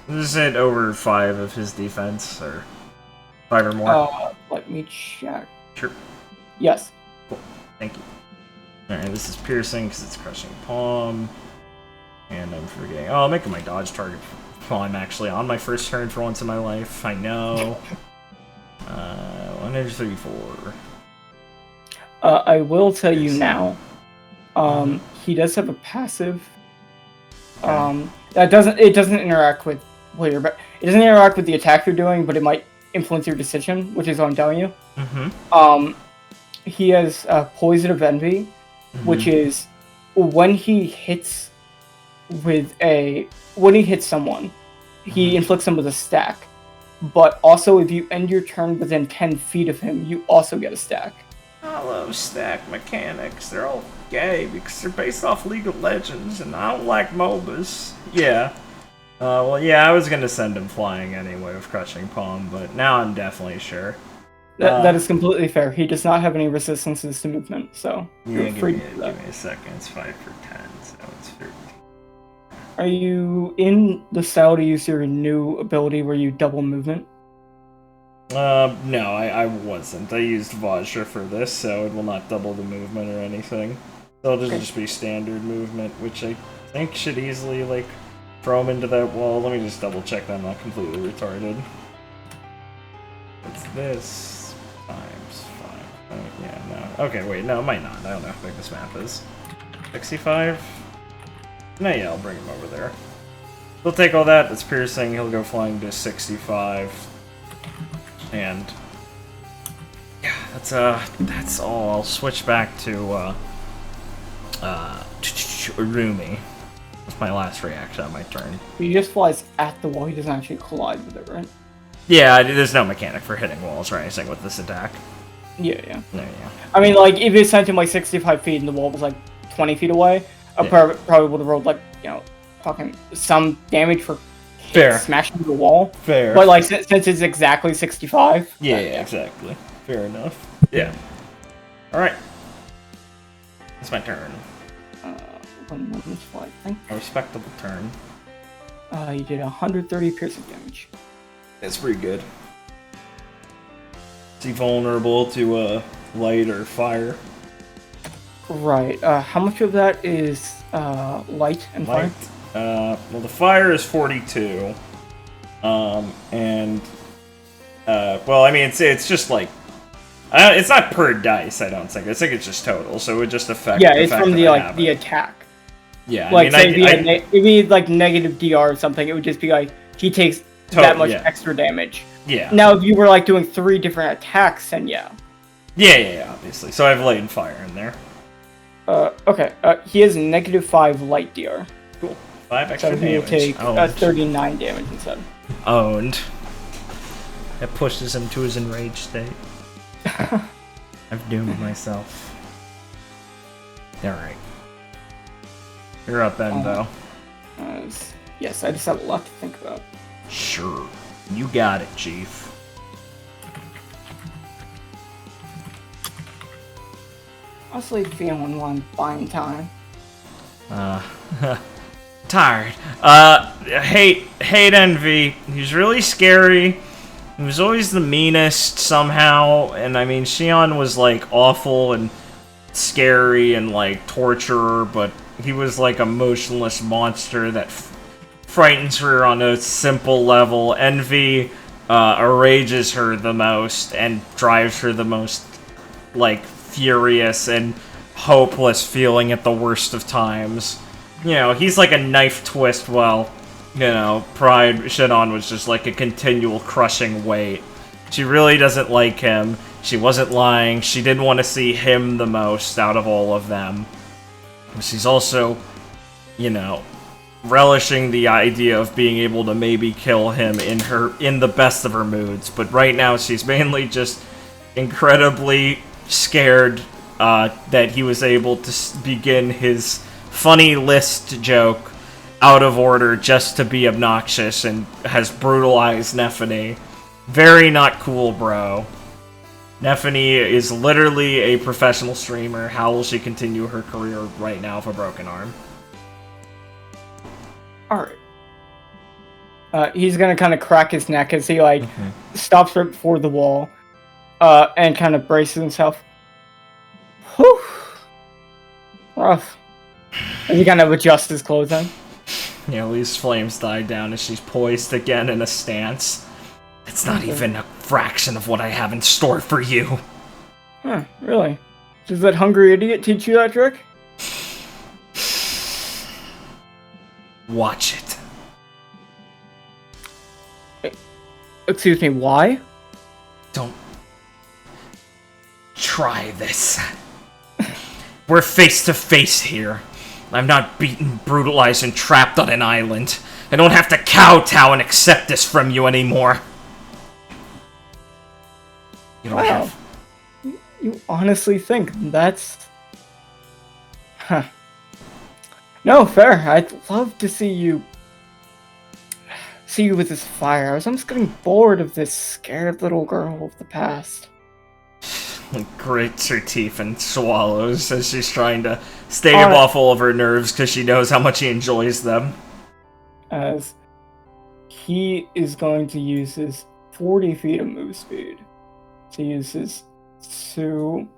This is it over 5 of his defense, or 5 or more? Let me check. Sure. Yes. Cool. Thank you. Alright, this is piercing because it's crushing palm. And I'm forgetting. Oh, I'm making my dodge target while I'm actually on my first turn for once in my life. I know. 134. I will tell you now. He does have a passive. That doesn't interact with it doesn't interact with the attack you're doing, but it might influence your decision, which is what I'm telling you. He has Poison of Envy, which is when he hits someone, he inflicts them with a stack. But also, if you end your turn within 10 feet of him, you also get a stack. I love stack mechanics. They're all gay because they're based off League of Legends, and I don't like MOBAs. Yeah. Well, yeah, I was gonna send him flying anyway with Crushing Palm, but now I'm definitely sure. That is completely fair. He does not have any resistances to movement, so you're free to do that. Give me a second. It's 5 for 10, so it's 13. Are you in the style to use your new ability where you double movement? No, I wasn't. I used Vajra for this, so it will not double the movement or anything. So it'll just be standard movement, which I think should easily, like, throw him into that wall. Let me just double check that I'm not completely retarded. It's this times 5. Oh, yeah, no. Okay, wait, no, it might not. I don't know how big this map is. 65? No, yeah, I'll bring him over there. He'll take all that. It's piercing. He'll go flying to 65. And yeah, that's all. I'll switch back to Rumi. That's my last reaction on my turn. He just flies at the wall. He doesn't actually collide with it, right? Yeah, there's no mechanic for hitting walls or anything with this attack. Yeah. Yeah. I mean, like, if it sent him like 65 feet and the wall was like 20 feet away, I probably would have rolled like, fucking some damage for smashing the wall. Fair. But like, since it's exactly 65. Yeah, exactly. Fair enough. Yeah. Alright. It's my turn. I think. A respectable turn. You did 130 piercing damage. That's pretty good. Is he vulnerable to light or fire? Right. How much of that is light and fire? Well, the fire is 42. Well, I mean, it's just like it's not per dice. I don't think. I think it's just total. So it would just affect. Yeah, it's from the attack. Yeah, like I mean, say it'd be like negative DR or something. It would just be like he takes that much extra damage. Yeah. Now, if you were like doing 3 different attacks, then yeah. Yeah, obviously. So I have light and fire in there. Okay. He has -5 light DR. Cool. 5 extra damage. So he will take 39 damage instead. Owned. That pushes him to his enraged state. I've doomed myself. Alright. You're up, Endo. Yes, I just have a lot to think about. Sure. You got it, Chief. Honestly, feeling one fine time. Tired. Hate Envy. He's really scary. He was always the meanest somehow, and I mean, Xion was like awful and scary and like torturer, but he was like a motionless monster that frightens her on a simple level. Envy enrages her the most and drives her the most like furious and hopeless feeling at the worst of times. You know, he's like a knife twist while, Pride Shinon was just like a continual crushing weight. She really doesn't like him. She wasn't lying. She didn't want to see him the most out of all of them. She's also, relishing the idea of being able to maybe kill him in the best of her moods. But right now she's mainly just incredibly scared that he was able to begin his funny list joke out of order just to be obnoxious and has brutalized Nephany. Very not cool, bro. Nephany is literally a professional streamer. How will she continue her career right now with a broken arm? Alright. He's gonna kind of crack his neck as he, stops right before the wall, and kind of braces himself. Whew. Rough. As he kind of adjusts his clothing. Lee's flames die down as she's poised again in a stance. It's not even a fraction of what I have in store for you. Huh, really? Does that hungry idiot teach you that trick? Watch it. Excuse me, why? Don't try this. We're face to face here. I'm not beaten, brutalized, and trapped on an island. I don't have to kowtow and accept this from you anymore. You don't have... You honestly think that's... Huh. No, fair. I'd love to see you with this fire. I'm just getting bored of this scared little girl of the past. Grits her teeth and swallows as she's trying to stave off all of her nerves because she knows how much he enjoys them. As he is going to use his 40 feet of move speed to use his two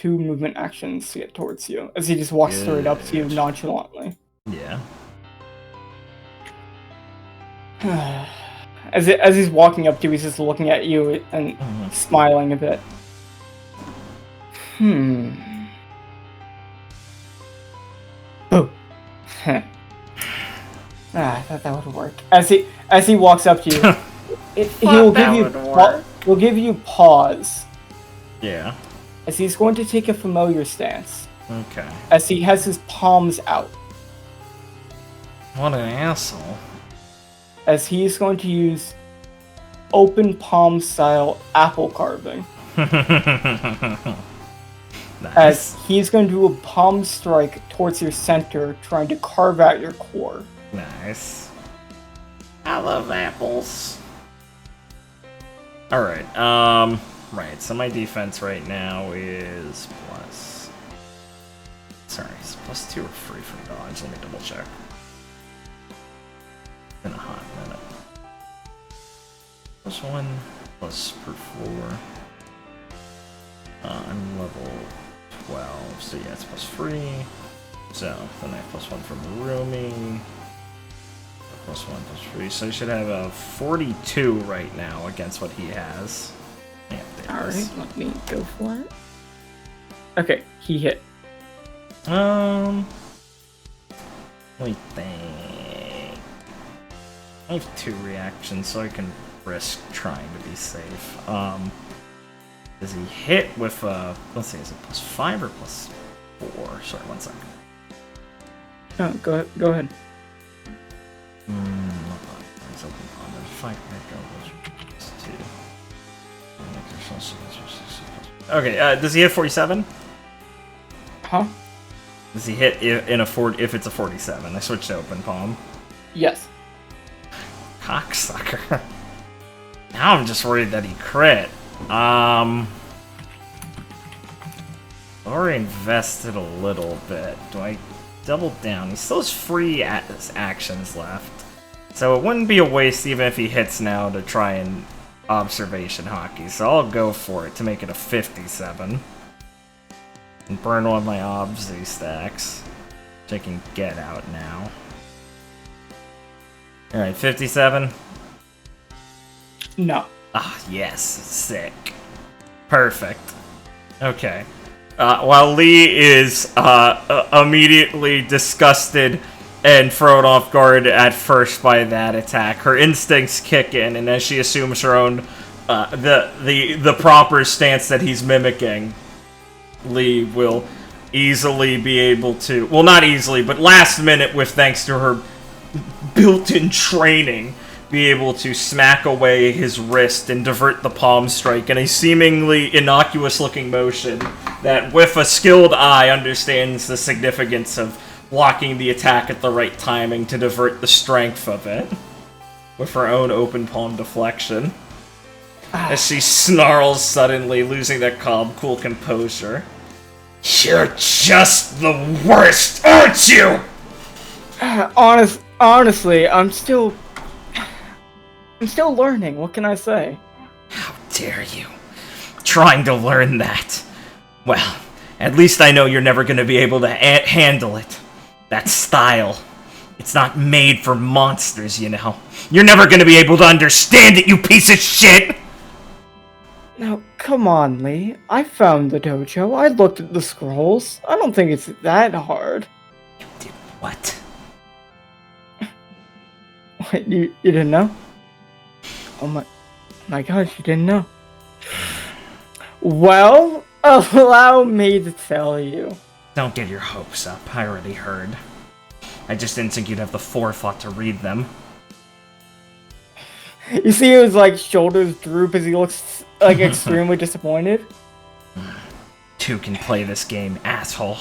movement actions to get towards you, as he just walks straight up to you nonchalantly. Yeah. As he's walking up to you, he's just looking at you and smiling a bit. Oh. I thought that would work. As he walks up to you, he'll give you pause. Yeah. As he's going to take a familiar stance. Okay. As he has his palms out. What an asshole. As he's going to use open palm style apple carving. Nice. As he's going to do a palm strike towards your center, trying to carve out your core. Nice. I love apples. Alright, right, so my defense right now is plus... Sorry, it's plus 2 or free from dodge, let me double check. In a hot minute. Plus 1, plus per 4. I'm level 12, so yeah, it's plus free. So, then I have plus 1 from rooming. Plus 1, plus 3. So he should have a 42 right now against what he has. Yeah, Alright, let me go for it. Okay, he hit. Let me think. I have 2 reactions, so I can risk trying to be safe. Does he hit with let's see, is it plus 5 or plus 4? Sorry, 1 second. No, go ahead. Okay, does he hit 47? Huh? Does he hit if it's a 47? I switched to open palm. Yes. Cocksucker. Now I'm just worried that he crit. Already invested a little bit. Do I double down? He still has free actions left. So it wouldn't be a waste even if he hits now to try and observation hockey. So I'll go for it to make it a 57. And burn one of my obsy stacks. Which I can get out now. Alright, 57. No. Ah, yes. Sick. Perfect. Okay. While Lee is immediately disgusted and thrown off guard at first by that attack, her instincts kick in, and as she assumes her own the proper stance that he's mimicking, Lee will easily be able to, well, not easily, but last minute, with thanks to her built-in training, be able to smack away his wrist and divert the palm strike in a seemingly innocuous-looking motion that, with a skilled eye, understands the significance of blocking the attack at the right timing to divert the strength of it with her own open palm deflection. As she snarls suddenly, losing that calm, cool composure. You're just the worst, aren't you? Honestly, I'm still learning. What can I say? How dare you? Trying to learn that. Well, at least I know you're never going to be able to handle it. That style. It's not made for monsters, you know. You're never going to be able to understand it, you piece of shit! Now, come on, Lee. I found the dojo. I looked at the scrolls. I don't think it's that hard. You did what? Wait, you didn't know? Oh my gosh, you didn't know. Well, allow me to tell you. Don't get your hopes up. I already heard. I just didn't think you'd have the forethought to read them. You see his, like, shoulders droop as he looks, like, extremely disappointed? Two can play this game, asshole.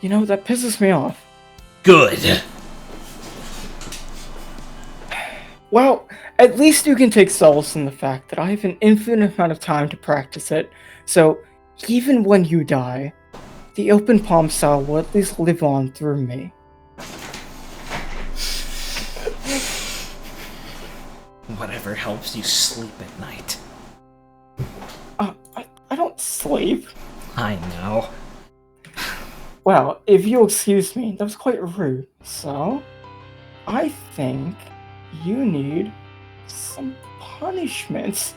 You know, that pisses me off. Good. Well, at least you can take solace in the fact that I have an infinite amount of time to practice it, so even when you die, the open palm style will at least live on through me. Whatever helps you sleep at night. I don't sleep. I know. Well, if you'll excuse me, that was quite rude, so I think you need some punishment.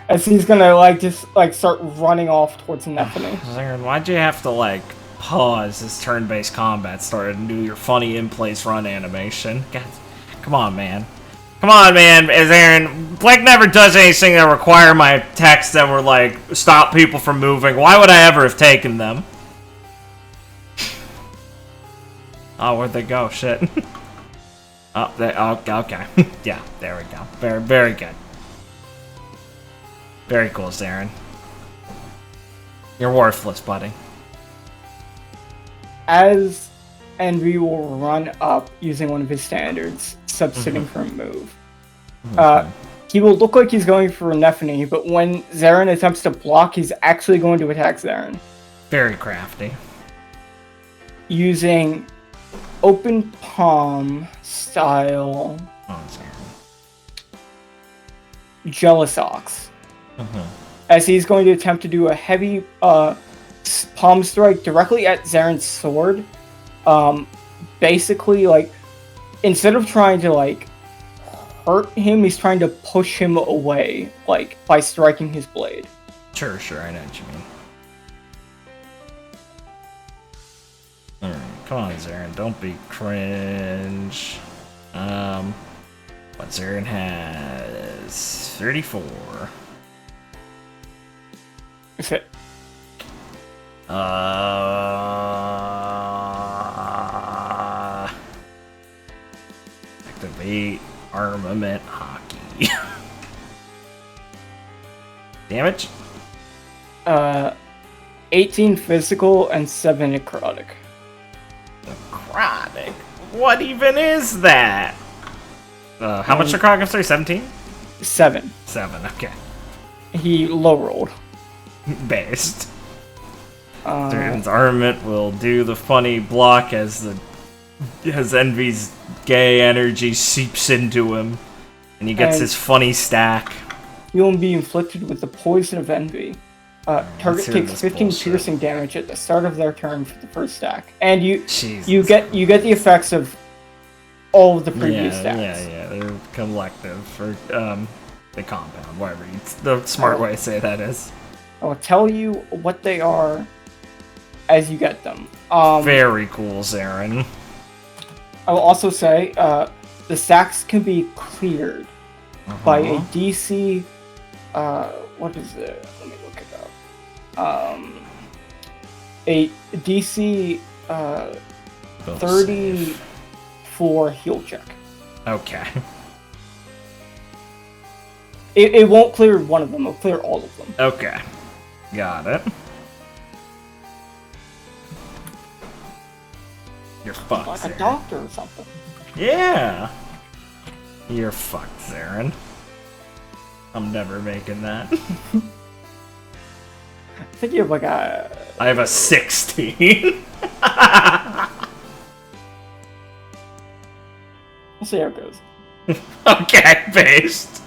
As he's gonna, like, just, like, start running off towards Nephany. Zarin, why'd you have to, like, pause as turn-based combat started and do your funny in-place run animation? God, come on, man. Come on, man, Zarin. Blake never does anything that require my attacks that were, like, stop people from moving. Why would I ever have taken them? Oh, where'd they go? Shit. Oh, okay. Yeah, there we go. Very, very good. Very cool, Zarin. You're worthless, buddy. As Envy will run up using one of his standards, substituting for a move. He will look like he's going for Nephany, but when Zarin attempts to block, he's actually going to attack Zarin. Very crafty. Using open palm style Jealous Ox. As he's going to attempt to do a heavy palm strike directly at Zarin's sword. Basically, like, instead of trying to, like, hurt him, he's trying to push him away, like, by striking his blade. Sure, I know what you mean. Alright, come on, Zarin, don't be cringe. What Zarin has 34. That's it. Activate armament hockey. Damage? 18 physical and 7 necrotic. Necrotic? What even is that? How much necrotic? Sorry, 17? 7. 7, okay. He low rolled. Based. Zarin's armament will do the funny block as Envy's gay energy seeps into him, and he gets his funny stack. You will be inflicted with the poison of Envy. Target takes 15 piercing damage at the start of their turn for the first stack, and you get the effects of all of the previous stacks. Yeah, they're collective or the compound, whatever. The smart way to say that is. I will tell you what they are as you get them. Very cool, Zarin. I will also say the stacks can be cleared by a DC. What is it? Let me look it up. A DC 34 heal check. Okay. It won't clear one of them. It'll clear all of them. Okay. Got it. You're fucked, like Zarin. A doctor or something. Yeah. You're fucked, Zarin. I'm never making that. I think you have like a... I have a 16. We'll see how it goes. Okay, based.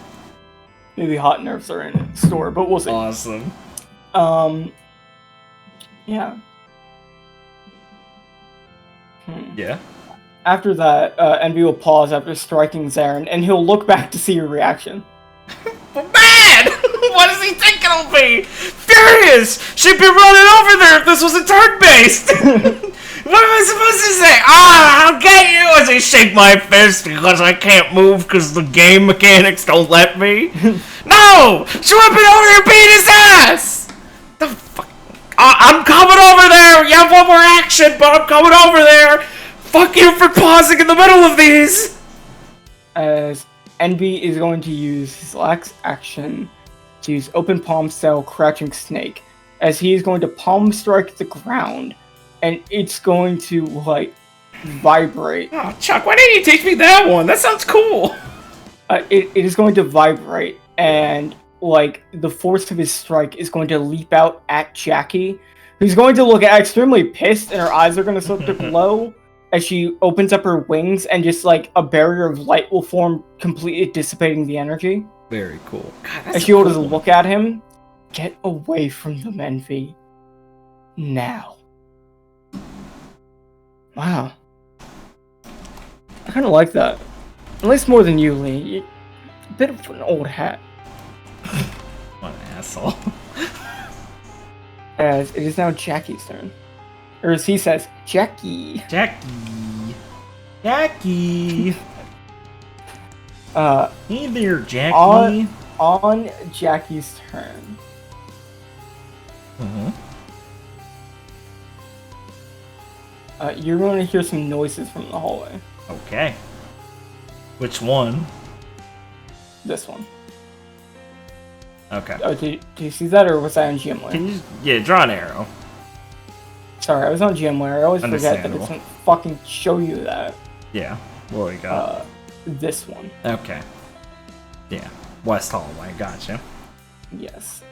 Maybe hot nerfs are in store, but we'll see. Awesome. Yeah. Yeah. After that, Envy will pause after striking Zarin, and he'll look back to see your reaction. Bad! What does he think it'll be? Furious! She'd be running over there if this was a turn-based! What am I supposed to say? I'll get you! As I shake my fist because I can't move because the game mechanics don't let me. No! She would be over there beating his ass! The fuck? I'm coming over there! You have one more action, but I'm coming over there! Fuck you for pausing in the middle of these! As Envy is going to use his last action to use Open Palm style Crouching Snake, as he is going to palm strike the ground, and it's going to, like, vibrate. Oh, Chuck, why didn't you teach me that one? That sounds cool! It is going to vibrate, and, like, the force of his strike is going to leap out at Jackie, who's going to look extremely pissed, and her eyes are going to start to glow as she opens up her wings, and just, like, a barrier of light will form, completely dissipating the energy. Very cool. God, as she will just look at him. Get away from them, Envy. Now. Wow. I kind of like that. At least more than you, Lee. You're a bit of an old hat. What an asshole. As it is now Jackie's turn. Or as he says, Jackie. Jackie. Jackie. Hey there, Jackie. On Jackie's turn. You're going to hear some noises from the hallway. Okay. Which one? This one. Okay. Oh, do you see that, or was I on GM layer? Can you... Yeah, draw an arrow. Sorry, I was on GM layer. I always forget that it Understandable. doesn't fucking show you that. Yeah. What we got? This one. Okay. Yeah. West hallway. Gotcha. Yes.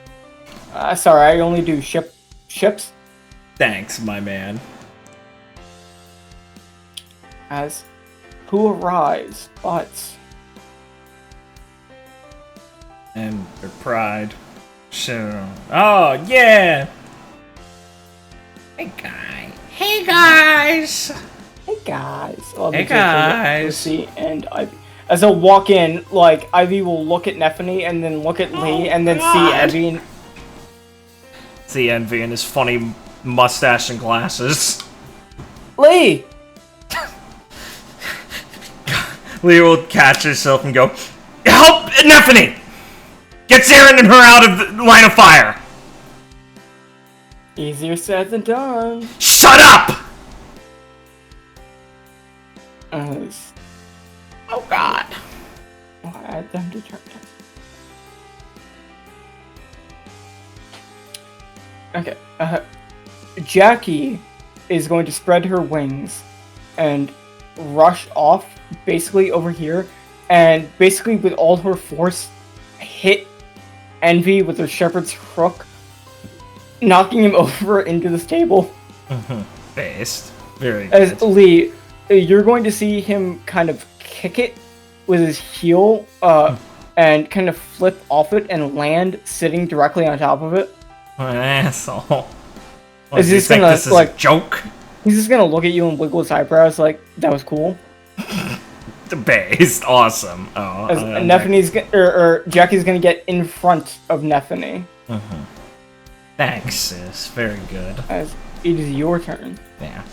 Sorry, I only do ships. Thanks, my man. As who arrives, but And their pride. Sure. Oh, yeah! Hey, guy. Hey, guys! hey guys. Well, Hey, they take a look, guys. Lucy and Ivy. As I walk in, like Ivy will look at Neffany and then look at Lee and then see God. Evie. And... See Envy and his funny mustache and glasses. Lee. Lee will catch herself and go, help Neffany! Get Zarin and her out of the line of fire! Easier said than done. Shut up! Oh god. I had them to turn. Okay. Jackie is going to spread her wings and rush off, basically over here, and basically with all her force, hit Envy with her shepherd's crook, knocking him over into this table. Based. Very As good. Lee, you're going to see him kind of kick it with his heel, and kind of flip off it and land sitting directly on top of it. What an asshole. What, Is do you this think gonna, this is like- a joke? He's just gonna look at you and wiggle his eyebrows like, that was cool. Based. Awesome. Oh, As Neffany's, Jackie's gonna get in front of Neffany. Thanks, sis. Very good. As it is your turn. Yeah.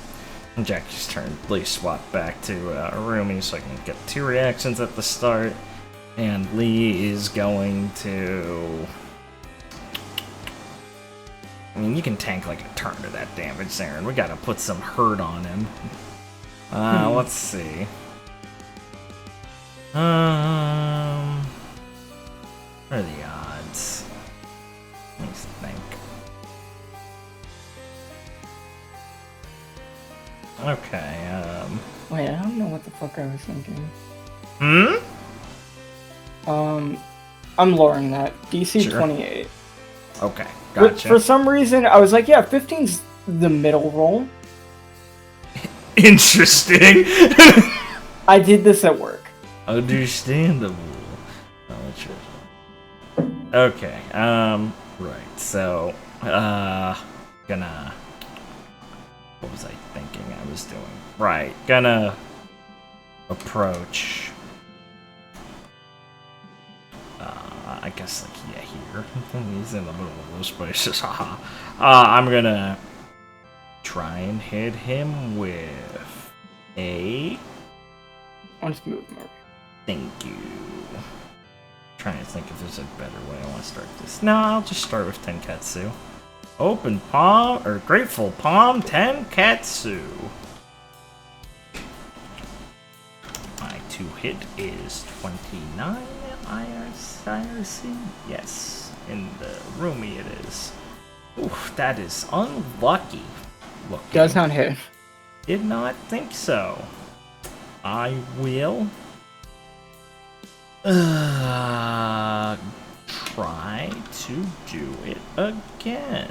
And Jackie's turn. Lee swapped back to Rumi so I can get 2 reactions at the start. And Lee is going to... I mean, you can tank like a turn to that damage, Zarin. We gotta put some hurt on him. Let's see. What are the odds? Let me think. Okay, Wait, I don't know what the fuck I was thinking. I'm lowering that. DC Sure. 28. Okay, But gotcha. for some reason, I was like, yeah, 15's the middle roll. Interesting. I did this at work. Understandable. Okay, right, so, gonna... What was I thinking I was doing? Right, gonna approach... I guess, like, yeah, here. He's in the middle of those places, haha. I'm gonna try and hit him with a... I'll just move him over. Thank you. Trying to think if there's a better way I want to start this. No, I'll just start with Tenketsu. Open palm, or grateful palm, Tenketsu. My 2 hit is 29 IRC. Yes, in the Rumi it is. Oof, that is unlucky looking. Does not hit. Did not think so. I will try to do it again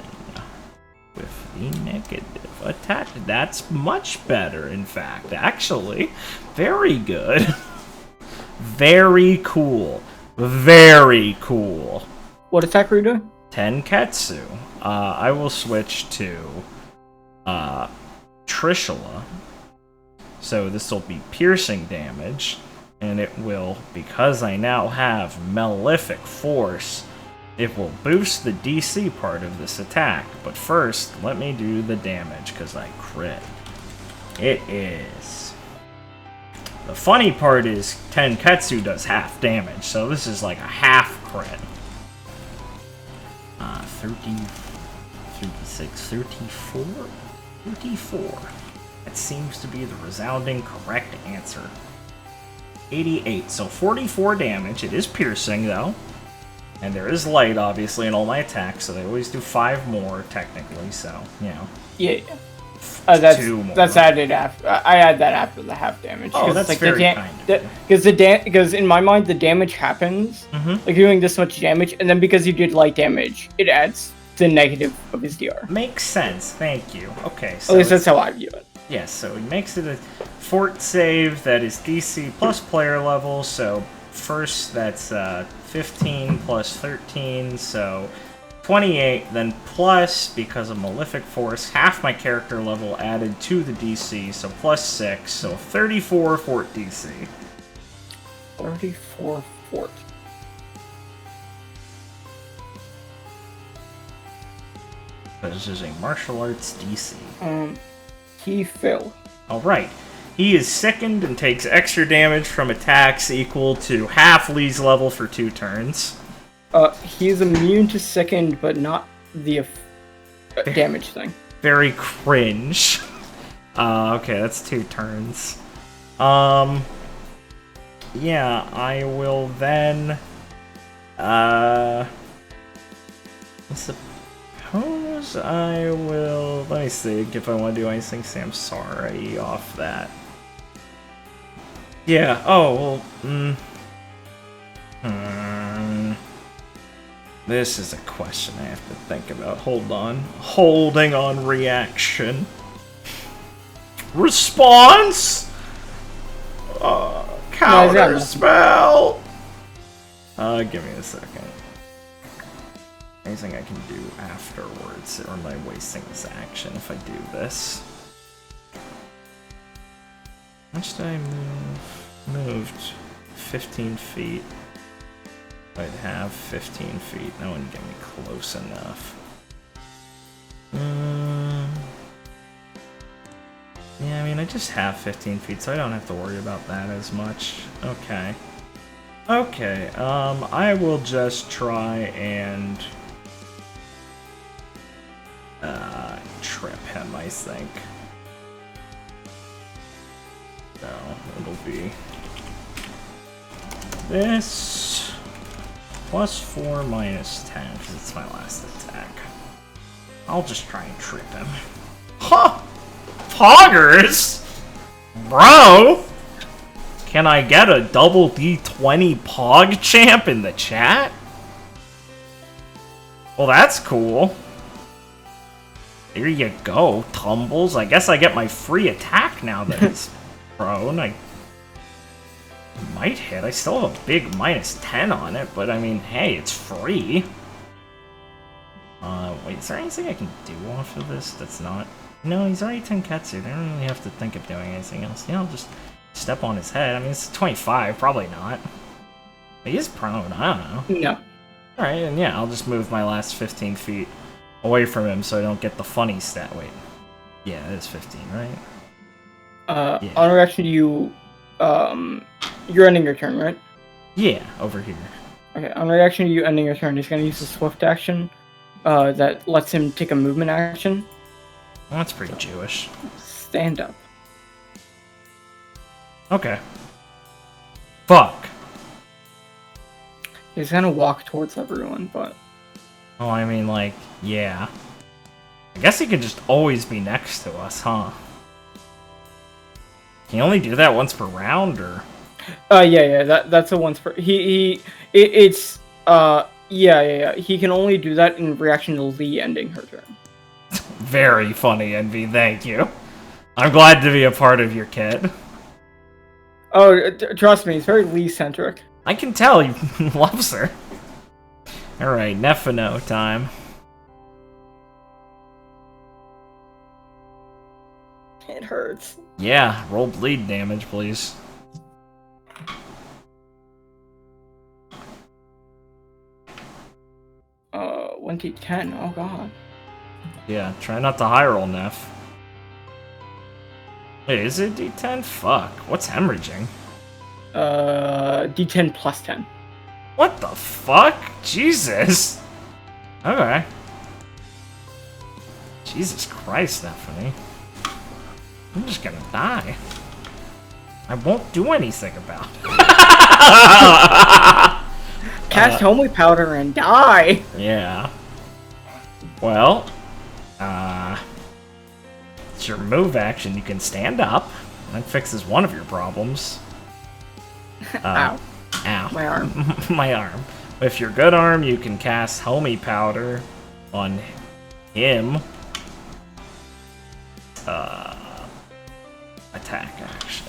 with the negative attack. That's much better, in fact. Actually, very good. Very cool. Very cool. What attack are you doing? Tenketsu. I will switch to Trishula. So this will be piercing damage, and it will, because I now have Malefic Force, it will boost the DC part of this attack. But first, let me do the damage, because I crit. It is. The funny part is Tenketsu does half damage, so this is like a half crit. 30, 36, 34? 34. That seems to be the resounding correct answer. 88. So 44 damage. It is piercing, though. And there is light, obviously, in all my attacks, so they always do 5 more, technically, so, you know. Yeah. 2 more. That's added after. I add that after the half damage. Oh, that's like very kind. Because in my mind, the damage happens, like you're doing this much damage, and then because you did light damage, it adds the negative of his DR. Makes sense, thank you. Okay, so... At least that's how I view it. Yes, so he makes it a fort save that is DC plus player level, so first that's 15 plus 13, so 28, then plus, because of Malefic Force, half my character level added to the DC, so plus 6, so 34 fort DC. 34 fort. This is a martial arts DC. He failed. Alright. He is sickened and takes extra damage from attacks equal to half Lee's level for 2 turns. He's immune to sickened, but not the damage thing. Very cringe. Okay, that's 2 turns. Yeah, I will then... suppose I will... Let me see if I want to do anything Samsara off that. Yeah, oh, well, This is a question I have to think about. Hold on. Holding on reaction. Response? Counter spell! Give me a second. Anything I can do afterwards, or am I wasting this action if I do this? How much did I move? Moved 15 feet. I'd have 15 feet. That wouldn't get me close enough. Yeah, I mean, I just have 15 feet, so I don't have to worry about that as much. Okay. Okay, I will just try and... trip him, I think. So, it'll be... this... plus 4 minus 10, because it's my last attack. I'll just try and trip him. Huh! Poggers? Bro! Can I get a double D20 Pog champ in the chat? Well, that's cool. There you go, Tumbles. I guess I get my free attack now that he's prone. I might hit. I still have a big minus 10 on it, but I mean, hey, it's free. Wait, is there anything I can do off of this that's not... No, he's already Tenketsu. I don't really have to think of doing anything else. Yeah, I'll just step on his head. I mean, it's 25. Probably not. He is prone. I don't know. No. Alright, and yeah, I'll just move my last 15 feet away from him so I don't get the funny stat. Wait. Yeah, it is 15, right? Yeah. On reaction, you're ending your turn, right? Yeah, over here. Okay, on reaction to you ending your turn, he's going to use a swift action that lets him take a movement action. Well, that's pretty Jewish. Stand up. Okay. Fuck. He's going to walk towards everyone, but... Oh, I mean, like, yeah. I guess he could just always be next to us, huh? Can you only do that once per round, or...? Yeah, that's a once per... Yeah. He can only do that in reaction to Lee ending her turn. Very funny, Envy, thank you. I'm glad to be a part of your kit. Oh, trust me, it's very Lee-centric. I can tell, he loves her. Alright, Nephino time. It hurts. Yeah, roll bleed damage, please. Uh, 1d10, oh god. Yeah, try not to high roll, Neph. Wait, is it D10? Fuck, what's hemorrhaging? D10 plus 10. What the fuck? Jesus! Okay. Jesus Christ, Stephanie. I'm just gonna die. I won't do anything about it. Cast Holy Powder and die! Yeah. Well, it's your move action. You can stand up. That fixes one of your problems. Ow. Ow. My arm. My arm. With your good arm, you can cast Homie Powder on him. Attack action.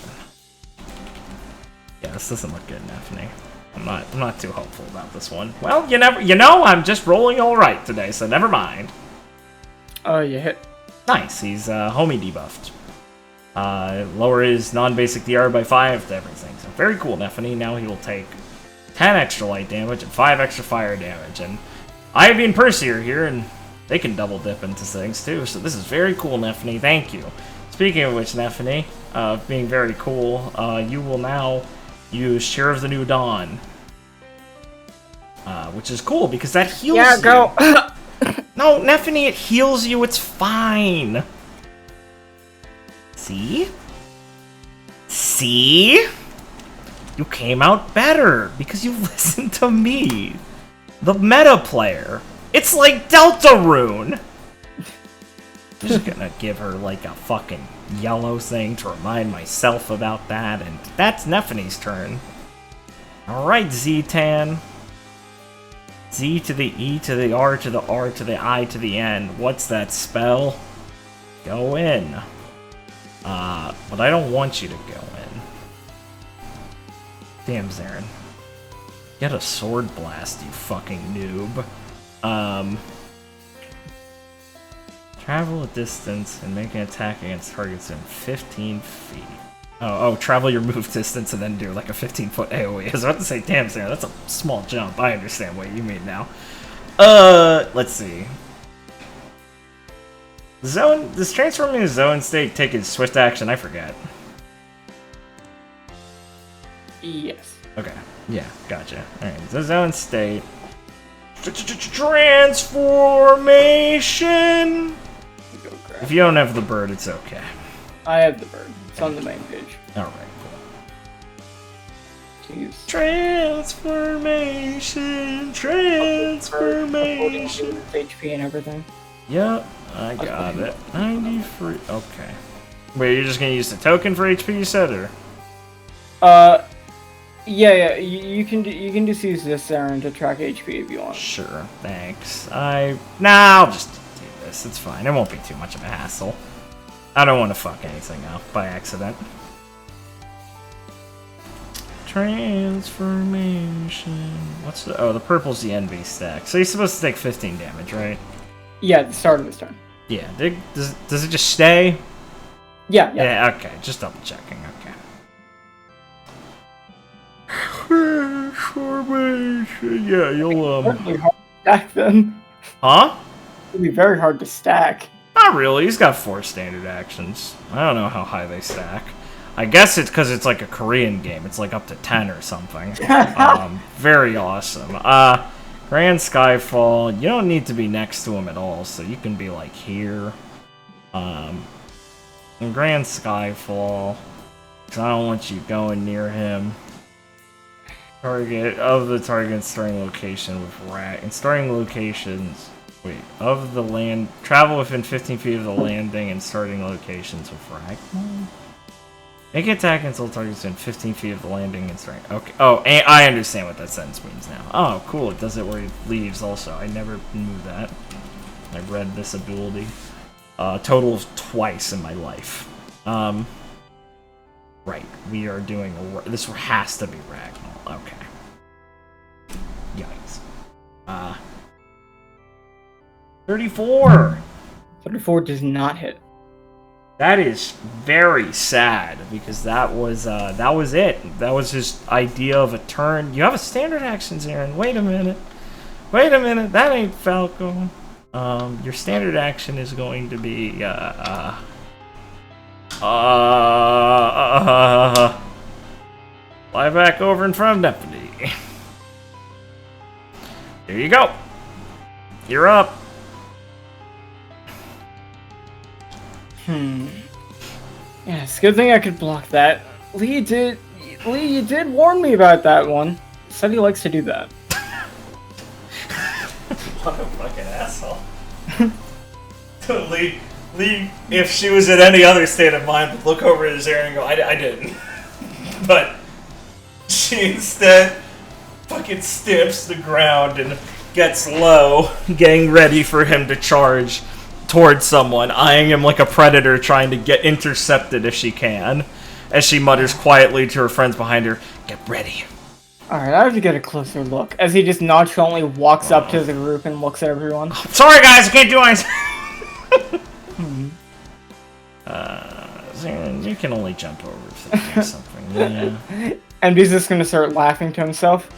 Yeah, this doesn't look good, Neffany. I'm not too hopeful about this one. Well, I'm just rolling all right today, so never mind. Oh, you hit. Nice, he's homie debuffed. Lower his non-basic DR by 5 to everything. So very cool, Neffany. Now he will take 10 extra light damage and 5 extra fire damage. And Ivy and Percy are here, and they can double dip into things too. So this is very cool, Neffany. Thank you. Speaking of which, Neffany, being very cool, you will now use Share of the New Dawn. Which is cool because that heals you. Yeah, go! No, Neffany, it heals you. It's fine. See? See? You came out better because you listened to me. The meta player. It's like Deltarune. I'm just gonna give her like a fucking yellow thing to remind myself about that, and that's Neffany's turn. Alright, Z-Tan. Z to the E to the R to the R to the I to the N. What's that spell? Go in. But I don't want you to go in. Damn, Zarin. Get a sword blast, you fucking noob. Travel a distance and make an attack against targets in 15 feet. Oh, travel your move distance and then do like a 15-foot AoE. I was about to say, damn, Zarin, that's a small jump. I understand what you mean now. Let's see. Zone, does transforming a zone state take a swift action? I forget. Yes. Okay. Yeah, gotcha. Alright, the zone state. Transformation! If you don't have the bird, it's okay. I have the bird. It's on the main page. Alright, cool. Jeez. Transformation! Transformation! HP and everything. Yep, I got it. 93. Okay. Wait, you're just gonna use the token for HP, you said, or? Yeah. You can just use this Zarin to track HP if you want. Sure, thanks. I'll just do this. It's fine. It won't be too much of a hassle. I don't want to fuck anything up by accident. Transformation. What's the? Oh, the purple's the NV stack. So he's supposed to take 15 damage, right? Yeah, at the start of his turn. Yeah. Does it just stay? Yeah. Yeah. Okay. Just double checking. Okay. Transformation. Yeah, you'll Really hard to stack then. Huh? It'll be very hard to stack. Not really. He's got 4 standard actions. I don't know how high they stack. I guess it's because it's like a Korean game. It's like up to 10 or something. Very awesome. Grand Skyfall. You don't need to be next to him at all, so you can be like here. And Grand Skyfall. Because I don't want you going near him. Target of the target starting location with rat. And starting locations. Wait, of the land. Travel within 15 feet of the landing and starting locations with Ragnar? Make an attack until targets within 15 feet of the landing and starting. Okay. Oh, and I understand what that sentence means now. Oh, cool. It does it where he leaves also. I never knew that. I read this ability. Total of twice in my life. Right. We are doing. This has to be Ragnar. Okay. Yikes. 34! 34 does not hit. That is very sad because that was it. That was his idea of a turn. You have a standard action, Zarin. Wait a minute. That ain't Falco. Your standard action is going to be fly back over in front of Deputy. There you go. You're up. Yeah, it's a good thing I could block that. Lee, you did warn me about that one. Said he likes to do that. What a fucking asshole. Lee, if she was in any other state of mind, would look over at his hair and go, I didn't. But she instead fucking stamps the ground and gets low, getting ready for him to charge towards someone, eyeing him like a predator trying to get intercepted if she can, as she mutters quietly to her friends behind her, "Get ready." Alright, I have to get a closer look, as he just nonchalantly walks up to the group and looks at everyone. Sorry guys, I can't do anything! You can only jump over if they do something, yeah. And he's just gonna start laughing to himself.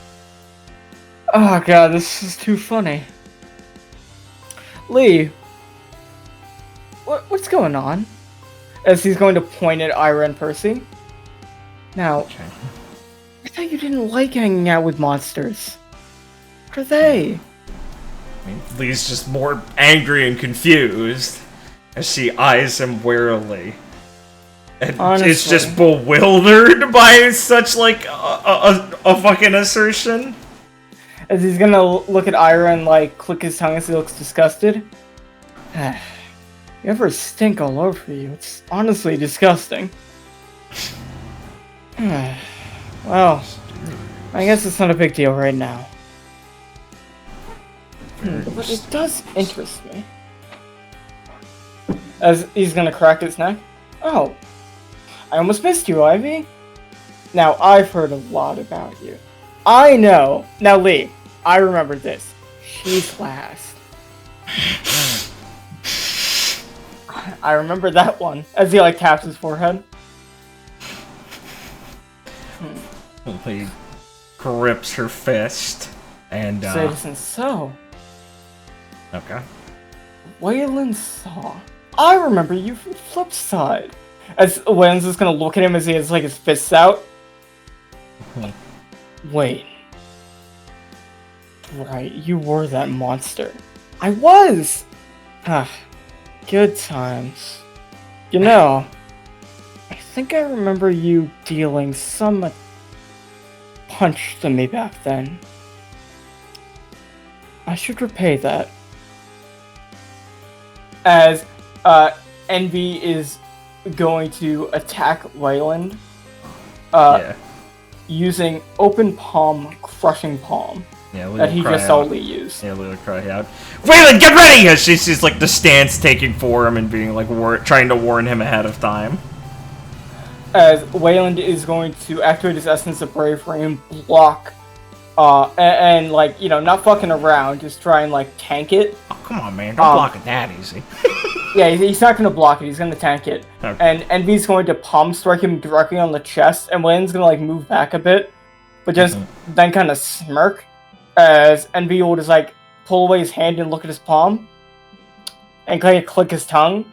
Oh god, this is too funny. Lee, what's going on? As he's going to point at Ira and Percy. Now, Okay. I thought you didn't like hanging out with monsters. What are they? I mean, Lee's just more angry and confused as she eyes him warily. And Honestly. is just bewildered by such, like, a fucking assertion. As he's gonna look at Ira and, like, click his tongue as he looks disgusted. You ever stink all over you? It's honestly disgusting. Well, I guess it's not a big deal right now. But it does interest me. As he's gonna crack his neck. Oh, I almost missed you, Ivy. Now, I've heard a lot about you. I know. Now, Lee, I remember this. She's last. I remember that one. As he, like, taps his forehead. He grips her fist and, Citizen, so. Okay. Waylon Saw. I remember you from Flipside. As Waylon's just gonna look at him as he has, like, his fists out. Wait. Right, you were that monster. I was! Ah, good times. You know, I think I remember you dealing some punch to me back then. I should repay that. As Envy is going to attack Wayland using open palm, crushing palm that he just saw Lee use. Yeah, Lee will cry out, "Wayland, get ready!" As she's like the stance taking for him and being like trying to warn him ahead of time. As Wayland is going to activate his Essence of Bravery and block, and like, you know, not fucking around, just try and like tank it. Oh, come on, man, don't block it that easy. Yeah, he's not going to block it, he's going to tank it. Okay. And Envy's going to palm strike him directly on the chest, and Wayland's going to like move back a bit, but just then kind of smirk, as Envy will just like pull away his hand and look at his palm, and kind of click his tongue.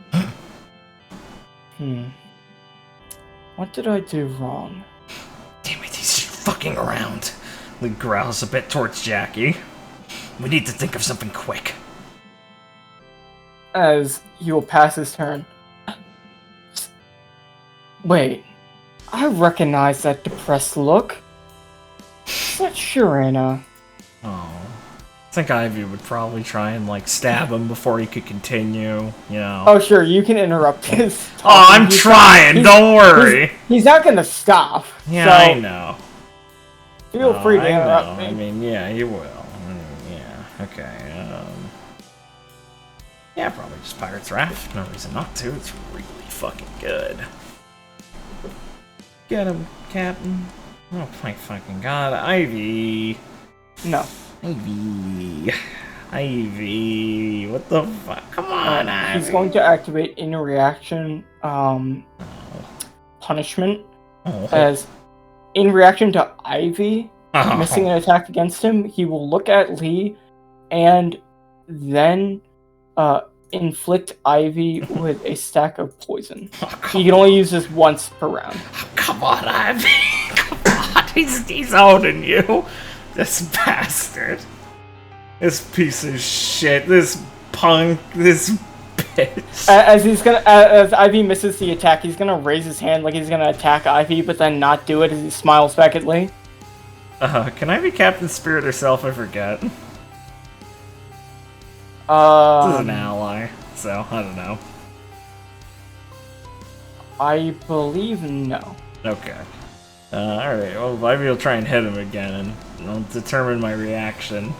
What did I do wrong? Damn it, he's just fucking around. Lee growls a bit towards Jackie. We need to think of something quick. As he will pass his turn. Wait, I recognize that depressed look. Is that Shirena? Oh. I think Ivy would probably try and, like, stab him before he could continue, you know. Oh, sure, you can interrupt his talking. Oh, I'm trying, don't worry! He's not gonna stop. Yeah, so I know. Feel free to interrupt me. I mean, yeah, you will. Yeah, okay, yeah, probably just Pirate's Wrath. No reason not to. It's really fucking good. Get him, Captain. Oh my fucking god, Ivy. No. Ivy, what the fuck? Come on, Ivy. He's going to activate in reaction, punishment. As in reaction to Ivy missing an attack against him, he will look at Lee and then inflict Ivy with a stack of poison. He can only use this once per round. Oh, come on, Ivy. Come on, he's owning you. This bastard. This piece of shit. This punk. This As Ivy misses the attack, he's gonna raise his hand like he's gonna attack Ivy, but then not do it as he smiles back at Lee. Can I be Captain Spirit herself? I forget. This is an ally, so I don't know. I believe no. Okay. Alright, well, Ivy will try and hit him again, and I'll determine my reaction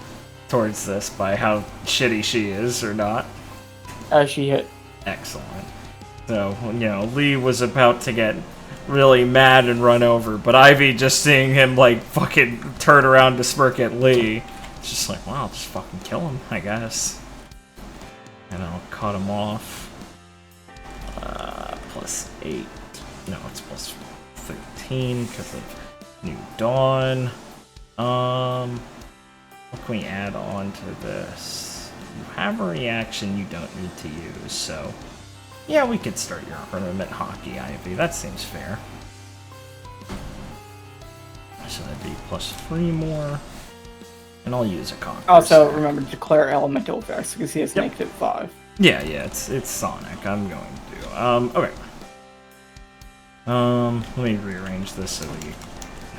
towards this by how shitty she is or not. As she hit. Excellent. So, you know, Lee was about to get really mad and run over, but Ivy, just seeing him, like, fucking turn around to smirk at Lee, it's just like, wow, just fucking kill him, I guess. And I'll cut him off. Plus 8. No, it's plus 13 because of New Dawn. What can we add on to this? You have a reaction you don't need to use, so yeah, we could start your Armament Hockey, Ivy. That seems fair. So that'd be plus 3 more. And I'll use a Conquer. Also, remember to declare elemental effects because he has negative 5. Yeah, it's Sonic. I'm going to. Okay. Let me rearrange this so the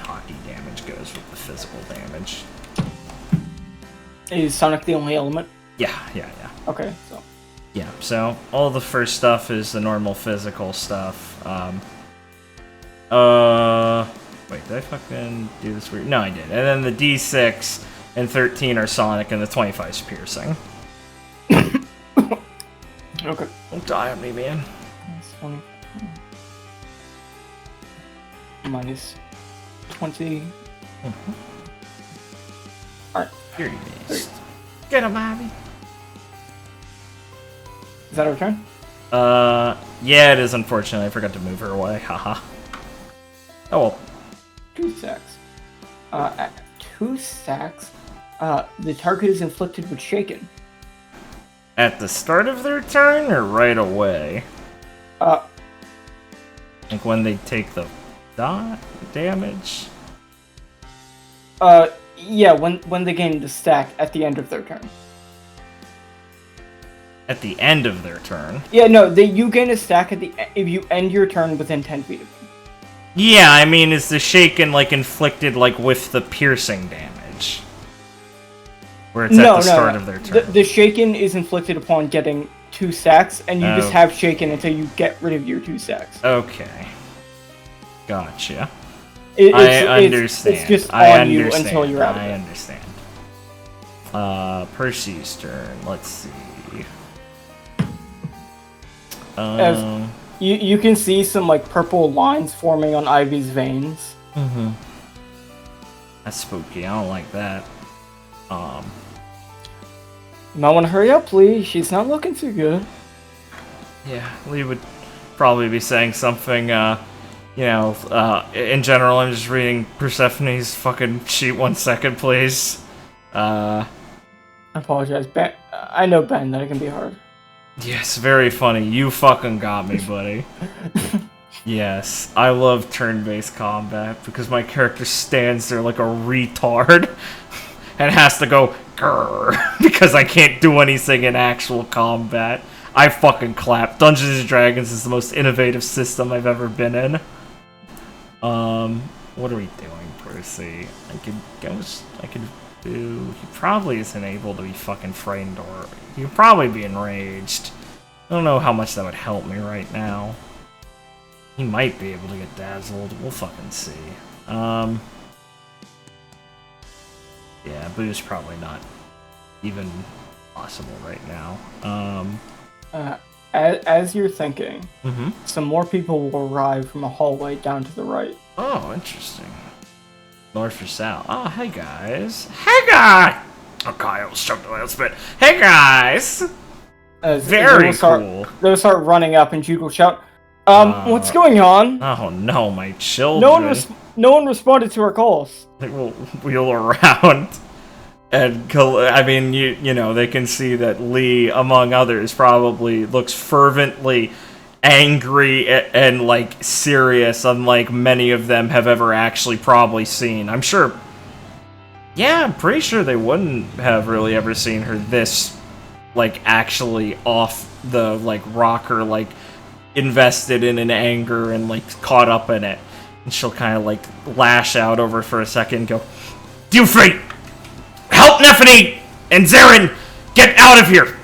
hockey damage goes with the physical damage. Is Sonic the only element? Yeah. Okay, so. Yeah, so all the first stuff is the normal physical stuff. Wait, did I fucking do this weird? No, I did. And then the D6 and 13 are Sonic, and the 25 is piercing. Okay. Don't die on me, man. Minus 20. Mm-hmm. Alright. Here he is. Get him, Ivy. Is that our turn? Yeah, it is, unfortunately. I forgot to move her away. Haha. Oh well. 2 sacks. At 2 sacks, the target is inflicted with Shaken. At the start of their turn or right away? Like when they take the dot damage? Yeah, when they gain the stack at the end of their turn. At the end of their turn? Yeah, no, you gain a stack if you end your turn within 10 feet of them. Yeah, I mean, is the Shaken, like, inflicted, like, with the piercing damage? Where it's at the start of their turn? The Shaken is inflicted upon getting 2 sacks, and you just have Shaken until you get rid of your 2 sacks. Okay. Gotcha. I understand. It's just on you until you're out of it. I understand. Percy's turn. Let's see. As you can see some like purple lines forming on Ivy's veins. Mm-hmm. That's spooky. I don't like that. You might want to hurry up, Lee. She's not looking too good. Yeah, Lee would probably be saying something, in general, I'm just reading Persephone's fucking sheet 1 second, please. I apologize, Ben. I know, Ben, that it can be hard. Yes, very funny. You fucking got me, buddy. Yes, I love turn-based combat because my character stands there like a retard and has to go grrr because I can't do anything in actual combat. I fucking clap. Dungeons & Dragons is the most innovative system I've ever been in. What are we doing, Percy? I could do... He probably isn't able to be fucking frightened or... He could probably be enraged. I don't know how much that would help me right now. He might be able to get dazzled. We'll fucking see. Yeah, Boo's probably not even possible right now. As you're thinking, some more people will arrive from a hallway down to the right. Oh, interesting. North or south? Oh, hey guys. Hey guys! Okay, I was choked a little bit. Hey guys! Very cool. They'll start running up and Jude will shout, what's going on? Oh no, my children. No one responded to our calls. They will wheel around. And, I mean, you know, they can see that Lee, among others, probably looks fervently angry and like, serious, unlike many of them have ever actually probably seen. I'm sure... Yeah, I'm pretty sure they wouldn't have really ever seen her this, like, actually off the like rocker like invested in anger and like caught up in it, and she'll kind of like lash out over for a second and go, Dufrate, help Nephany and Zarin get out of here.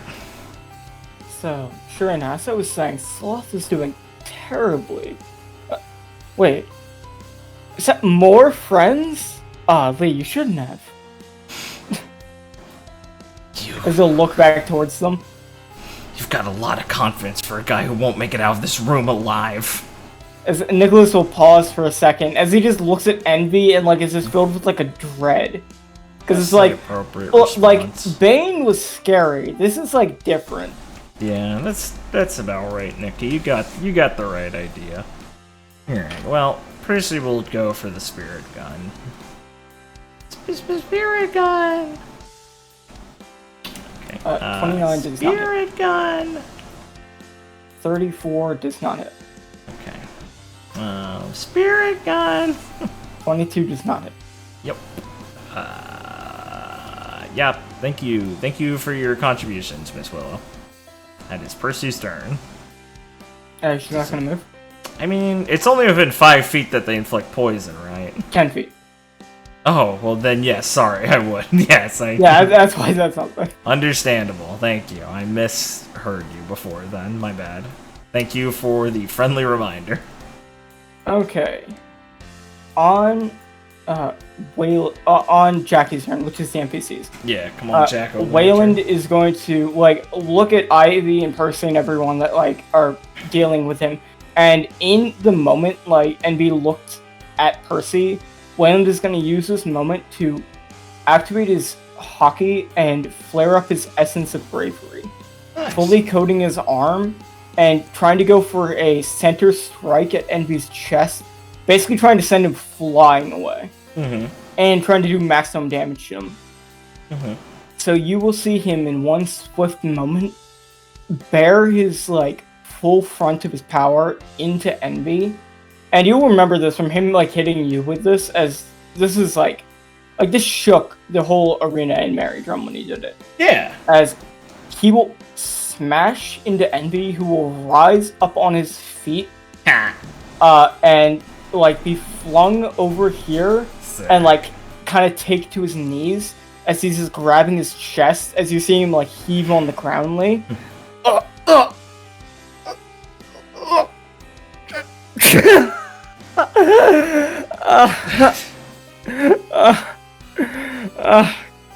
So, sure enough, as I was saying, Sloth is doing terribly. Wait, is that more friends? Lee, you shouldn't have. As he'll look back towards them. You've got a lot of confidence for a guy who won't make it out of this room alive. As Nicholas will pause for a second, as he just looks at Envy and like is just filled with like a dread. Because it's like, Bane was scary. This is like different. Yeah, that's about right, Nikki. You got the right idea. Alright, well, Percy will go for the spirit gun. Spirit gun! Okay. 29 does not hit. Spirit gun! 34 does not hit. Okay. Spirit gun! 22 does not hit. Yep. Yep. Thank you. Thank you for your contributions, Miss Willow. That is Percy's turn. She's not gonna move? I mean, it's only within 5 feet that they inflict poison, right? 10 feet. Oh, well then, yes, sorry, I would. Yes, I... Yeah, that's why that's something. Understandable, thank you. I misheard you before then, my bad. Thank you for the friendly reminder. Okay. On Jackie's turn, which is the NPCs. Yeah, come on, Jack. Wayland is going to like look at Ivy and Percy and everyone that like are dealing with him, and in the moment, like NB looked at Percy, Wayland is going to use this moment to activate his hockey and flare up his essence of bravery, fully coating his arm and trying to go for a center strike at Envy's chest, basically trying to send him flying away. And trying to do maximum damage to him. So you will see him in one swift moment bear his like full front of his power into Envy, and you'll remember this from him like hitting you with this, as this is like this shook the whole arena in Mary Drum when he did it. Yeah. As he will smash into Envy, who will rise up on his feet, and like be flung over here. And like kind of take to his knees as he's just grabbing his chest, as you see him like heave on the ground, Lee.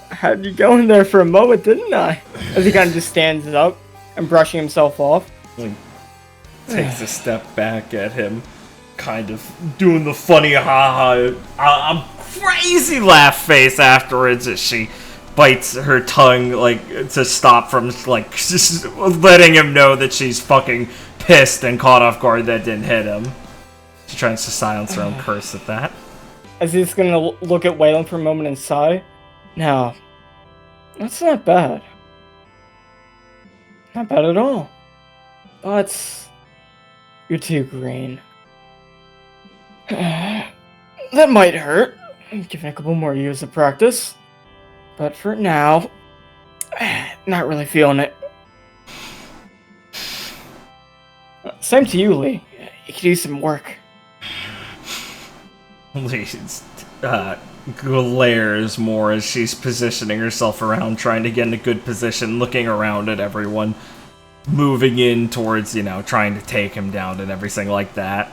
Had you go in there for a moment, didn't I? As he kind of just stands up and brushing himself off. He takes a step back at him, kind of doing the funny I'm crazy laugh face afterwards as she bites her tongue like to stop from like just letting him know that she's fucking pissed and caught off guard that didn't hit him. She tries to silence her own curse at that. As he's gonna look at Wayland for a moment and sigh. Now, that's not bad. Not bad at all. But you're too green. That might hurt. Give it a couple more years of practice. But for now, not really feeling it. Same to you, Lee. You could use some work. Lee glares more as she's positioning herself around, trying to get in a good position, looking around at everyone, moving in towards, trying to take him down and everything like that.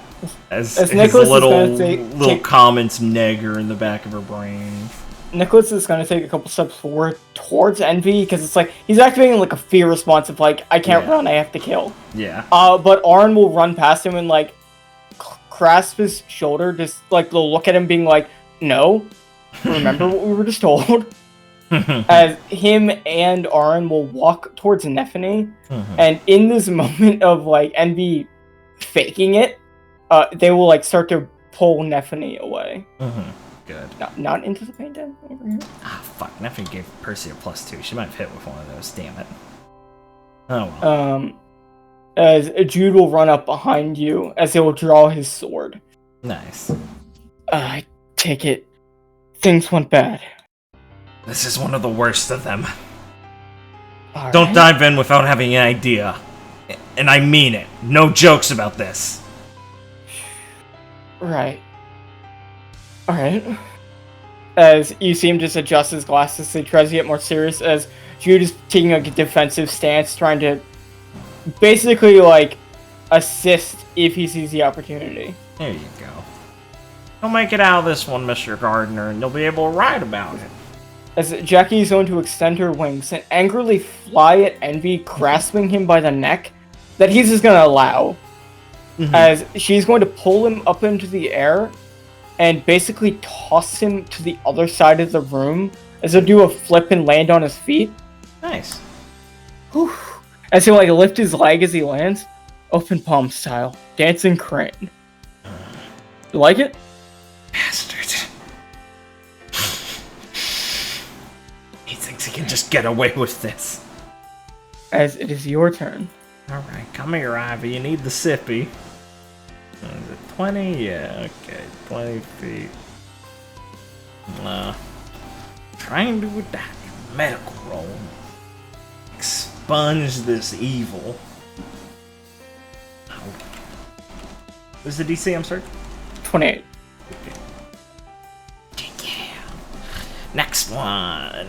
As his little comments nagger in the back of her brain. Nicholas is going to take a couple steps forward towards Envy, because it's like he's activating like a fear response of like, I can't run, I have to kill. Yeah. But Arn will run past him and like grasp his shoulder, just like they'll look at him being like, no, remember what we were just told. As him and Arn will walk towards Nephany, and in this moment of like Envy faking it, they will like start to pull Nephany away. Good. Not into the paint den over here. Ah, fuck. Nephany gave Percy a +2. She might have hit with one of those. Damn it. Oh well. As Jude will run up behind you as he will draw his sword. Nice. I take it things went bad. This is one of the worst of them. All Don't right. dive in without having an idea. And I mean it. No jokes about this. Right. Alright. As you see him just adjust his glasses, he tries to get more serious as Jude is taking a defensive stance, trying to basically, like, assist if he sees the opportunity. There you go. You'll make it out of this one, Mr. Gardner, and you'll be able to write about it. As Jackie is going to extend her wings and angrily fly at Envy, grasping him by the neck, that he's just going to allow. As she's going to pull him up into the air and basically toss him to the other side of the room as he'll do a flip and land on his feet. Nice. Whew. As he'll, like, lift his leg as he lands. Open palm style. Dancing crane. You like it? Bastard. He thinks he can just get away with this. As it is your turn. Alright, come here, Ivy. You need the sippy. Is it 20? Yeah, okay. 20 feet. Trying to attack. Medical roll. Expunge this evil. Oh. What's the DC, I'm sorry? 28. Okay. Yeah. Next one.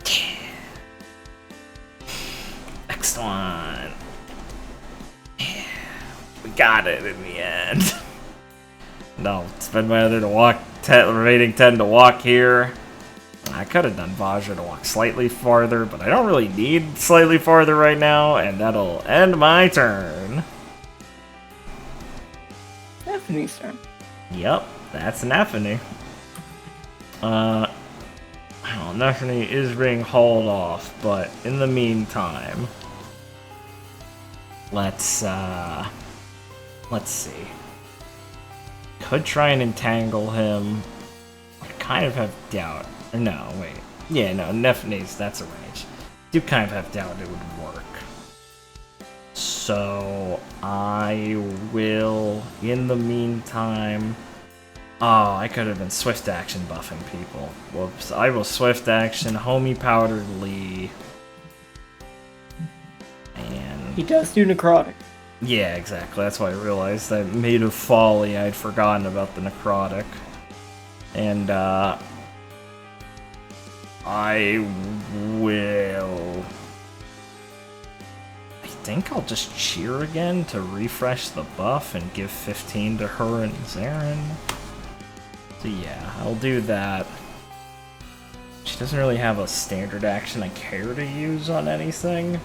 Yeah. Next one. Yeah. We got it in the end. No, spend my other to walk, remaining 10 to walk here. I could have done Vajra to walk slightly farther, but I don't really need slightly farther right now, and that'll end my turn. Stephanie's turn. Yep, that's Nephany. Well, Nephany is being hauled off, but in the meantime, let's see. Could try and entangle him. I kind of have doubt. Or no, wait. Yeah, no, Nephany's, that's a range. Do kind of have doubt it would work. So, I will, in the meantime... Oh, I could have been swift action buffing people. Whoops. I will swift action, homie powdered Lee. And... He does do necrotic. Yeah, exactly. That's why I realized that made of folly. I'd forgotten about the necrotic. And, I will... I think I'll just cheer again to refresh the buff and give 15 to her and Zarin. So yeah, I'll do that. She doesn't really have a standard action I care to use on anything.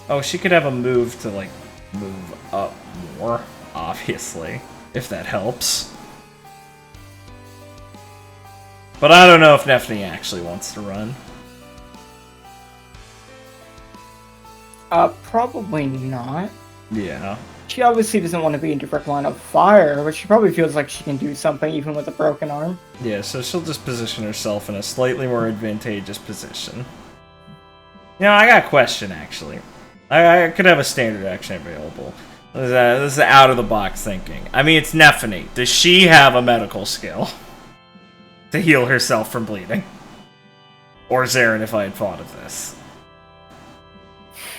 Oh, she could have a move to, like, move up more, obviously, if that helps. But I don't know if Nephany actually wants to run. Probably not. Yeah. She obviously doesn't want to be in direct line of fire, but she probably feels like she can do something even with a broken arm. Yeah, so she'll just position herself in a slightly more advantageous position. You know, I got a question, actually. I could have a standard action available. This is out-of-the-box thinking. I mean, it's Nephany. Does she have a medical skill to heal herself from bleeding? Or Zarin, if I had thought of this.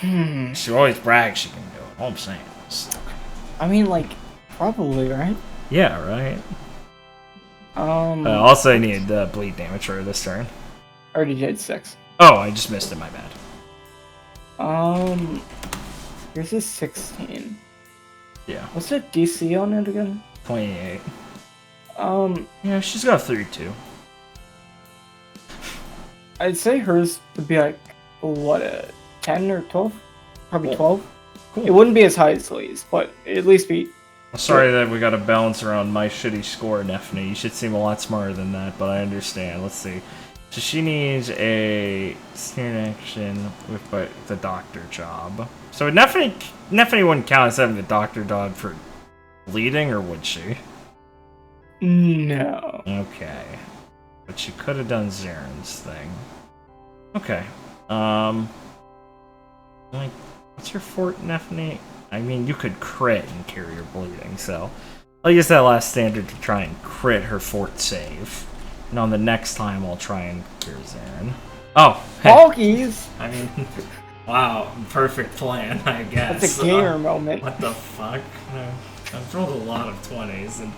She always brags she can do it. All I'm saying is... I mean, like, probably, right? Yeah, right? Also, I need bleed damage for this turn. Already did 6. Oh, I just missed it, my bad. Here's a 16. Yeah. What's the DC on it again? 28. Yeah, Yeah, she's got 32. I'd say hers would be like, what, 10 or 12? Probably 12. Cool. It wouldn't be as high as Lee's, but at least be... Sorry that we gotta balance around my shitty score, Nephany. You should seem a lot smarter than that, but I understand. Let's see. So she needs a standard action with the doctor job. So Nephany wouldn't count as having the doctor job for bleeding, or would she? No. Okay. But she could have done Zarin's thing. Okay. Like, what's your fort, Nephany? I mean, you could crit and carry your bleeding, so... I'll use that last standard to try and crit her fort save. And on the next time, I'll try and cure Zarin. Oh, hey. Valgus! I mean, Wow, perfect plan, I guess. That's a gamer moment. What the fuck? I've rolled a lot of 20s, and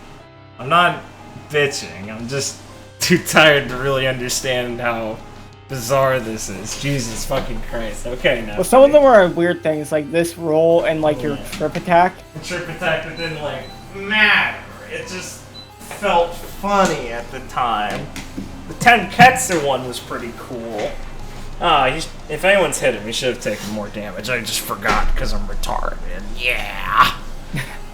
I'm not bitching. I'm just too tired to really understand how bizarre this is. Jesus fucking Christ. Okay, now. Well, some of them are weird things, like this roll and like your trip attack. The trip attack that didn't like matter. It just felt funny at the time. The Tenketsu one was pretty cool. If anyone's hit him, he should have taken more damage. I just forgot because I'm retarded. Yeah.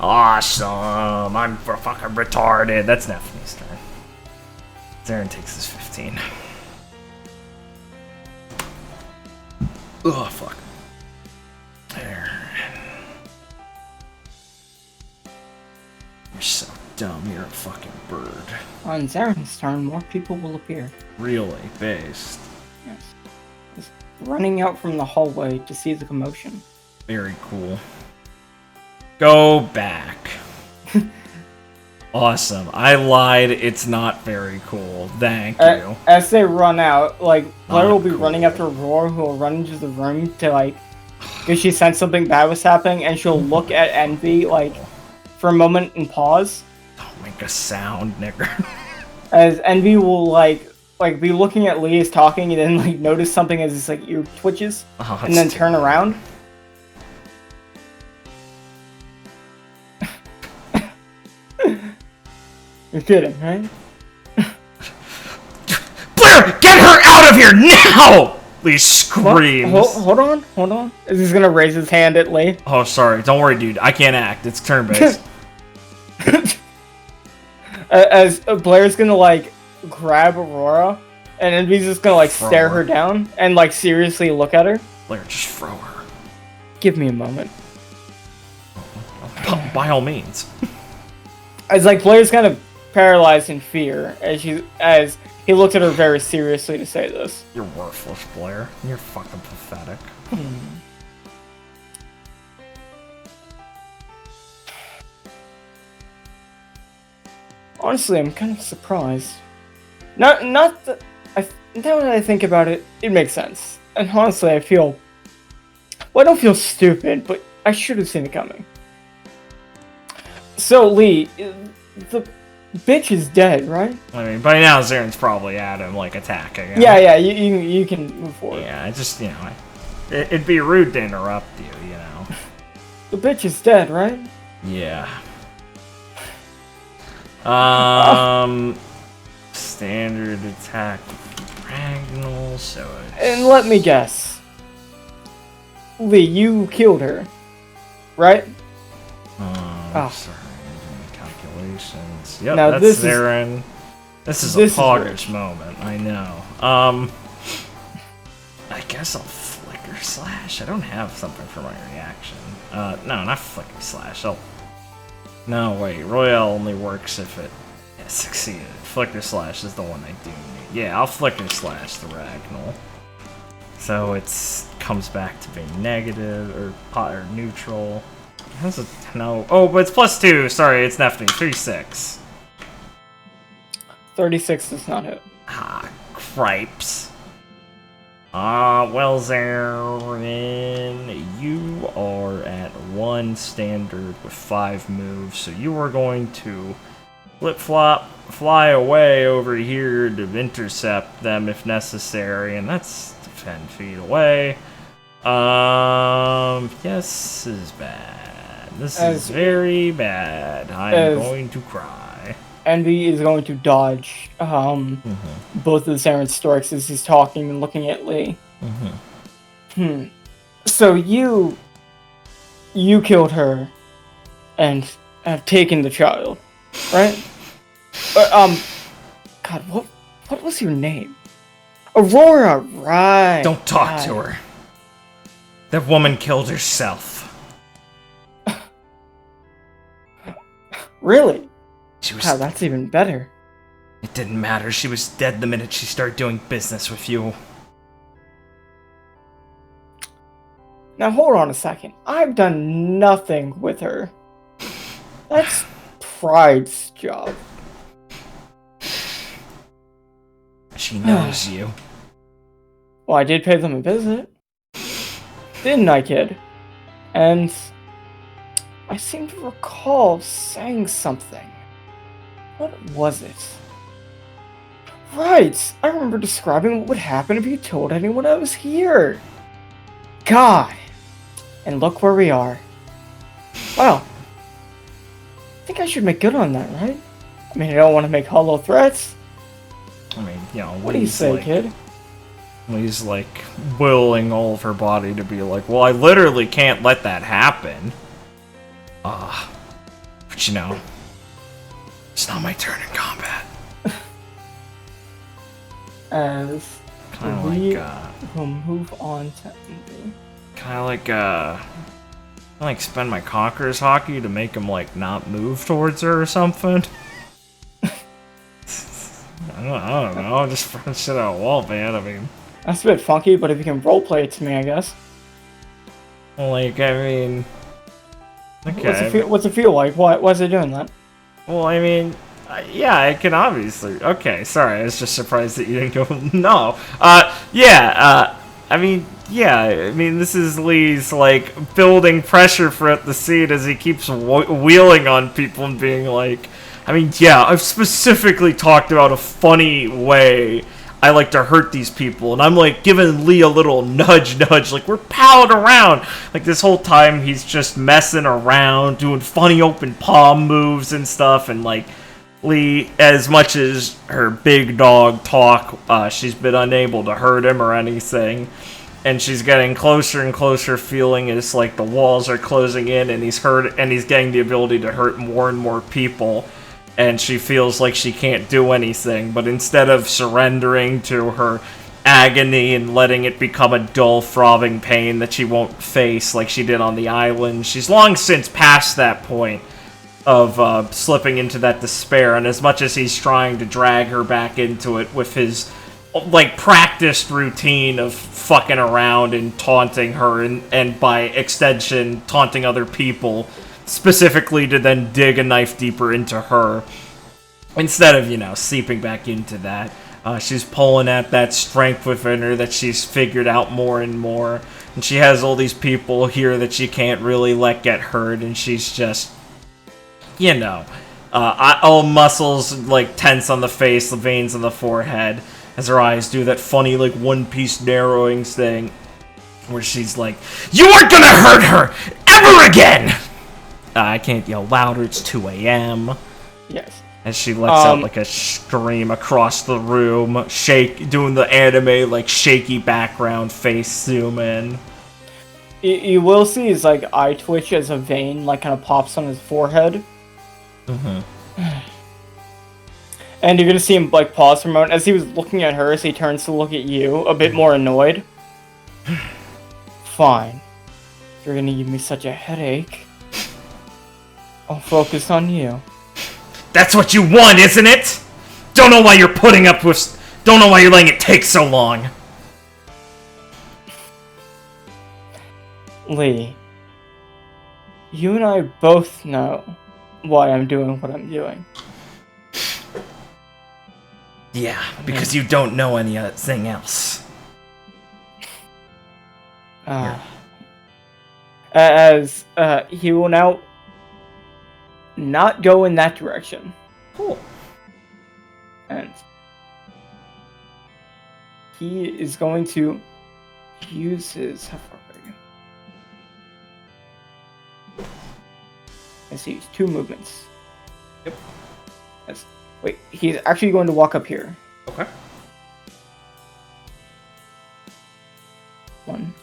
Awesome. I'm fucking retarded. That's Nephine's turn. Zarin takes his 15. Oh, fuck. There. You're so dumb. You're a fucking bird. On Zarin's turn, more people will appear. Really? Based? Yes. Just running out from the hallway to see the commotion. Very cool. Go back. Awesome. I lied. It's not very cool. Thank you. As they run out, like, Blair will be cool. running after Aurora, who will run into the room to, like, because she sensed something bad was happening, and she'll look at Envy, like, for a moment and pause. Don't make a sound, nigger. As Envy will, like be looking at Lee as talking, and then, like, notice something as his, like, ear twitches, and then turn around. You're kidding, right? Blair, get her out of here now! Lee screams. Hold on. Is he gonna raise his hand at Lee? Oh, sorry. Don't worry, dude. I can't act. It's turn-based. As Blair's gonna, like, grab Aurora, and Envy's just gonna, like, stare her down and, like, seriously look at her. Blair, just throw her. Give me a moment. By all means. As, like, Blair's kind of paralyzed in fear as he looked at her very seriously to say this. You're worthless, Blair. You're fucking pathetic. Honestly, I'm kind of surprised. Not that now that I think about it, it makes sense. And honestly, I don't feel stupid, but I should have seen it coming. So, Lee, the bitch is dead, right? I mean, by now Zaren's probably at him, like, attacking him. Yeah, you can move forward. Yeah, it'd be rude to interrupt you, you know. The bitch is dead, right? Yeah. Standard attack diagonal, so it's... And let me guess. Lee, you killed her, right? Sorry, calculations. Yep, now, that's Zaren. This is a poggers moment, I know. I guess I'll flicker slash. I don't have something for my reaction. No, not flicker slash. No, wait. Royale only works if it succeeded. Flicker slash is the one I do need. Yeah, I'll flicker slash the Ragnal. So it comes back to being negative or neutral. How's it? No. Oh, but it's +2. Sorry, it's Nephthys. 36. 36 does not hit. Ah, cripes. Well, Zarin, you are at 1 standard with 5 moves, so you are going to flip-flop, fly away over here to intercept them if necessary, and that's 10 feet away. Yes, this is bad. This is very bad. I'm going to cry. Envy is going to dodge both of Zaren's strikes as he's talking and looking at Lee. So you killed her and have taken the child, right? God, what was your name? Aurora, right? Don't talk to her. That woman killed herself. Really? She was. Wow, that's even better. It didn't matter. She was dead the minute she started doing business with you. Now hold on a second. I've done nothing with her. That's Pride's job. She knows you. Well, I did pay them a visit. Didn't I, kid? And I seem to recall saying something. What was it? Right! I remember describing what would happen if you told anyone I was here. God! And look where we are. Well, I think I should make good on that, right? I mean, I don't want to make hollow threats. I mean, you know, What do you say, kid? Lee's like willing all of her body to be like, well, I literally can't let that happen. But you know, it's not my turn in combat. As Kinda we like, will move on to Envy. Like spend my Conqueror's Hockey to make him like not move towards her or something. I don't know. Just throwing shit out a wall, man. I mean, That's a bit funky, but if you can roleplay it to me, I guess. like, I mean, okay. What's it feel like? Why is it doing that? Well, I mean, yeah, I can obviously. Okay, sorry, I was just surprised that you didn't go. No. I mean, yeah, I mean, this is Lee's, like, building pressure throughout the scene as he keeps wheeling on people and being like, I mean, yeah, I've specifically talked about a funny way I like to hurt these people, and I'm, like, giving Lee a little nudge, like, we're palling around. Like, this whole time, he's just messing around, doing funny open palm moves and stuff, and, like, Lee, as much as her big dog talk, she's been unable to hurt him or anything. And she's getting closer and closer, feeling as like the walls are closing in, and he's getting the ability to hurt more and more people. And she feels like she can't do anything, but instead of surrendering to her agony and letting it become a dull, throbbing pain that she won't face like she did on the island, she's long since past that point of slipping into that despair. And as much as he's trying to drag her back into it with his like practiced routine of fucking around and taunting her, and by extension taunting other people, specifically to then dig a knife deeper into her, instead of, you know, seeping back into that, she's pulling at that strength within her that she's figured out more and more, and she has all these people here that she can't really let get hurt, and she's just, you know, all muscles like tense on the face, the veins on the forehead, as her eyes do that funny, like, one-piece narrowing thing, where she's like, you aren't gonna hurt her ever again! I can't yell louder, it's 2 a.m. Yes. As she lets out, like, a scream across the room, doing the anime, like, shaky background face zoom in. You will see his, like, eye twitch as a vein, like, kind of pops on his forehead. And you're gonna see him, like, pause for a moment. As he was looking at her, as he turns to look at you, a bit more annoyed. Fine. If you're gonna give me such a headache, I'll focus on you. That's what you want, isn't it? Don't know why you're letting it take so long. Lee, you and I both know why I'm doing what I'm doing. Yeah, because you don't know anything else. As he will now not go in that direction. Cool. And he is going to use his... How far are you? I see 2 movements. Yep. Wait, he's actually going to walk up here. Okay. 1.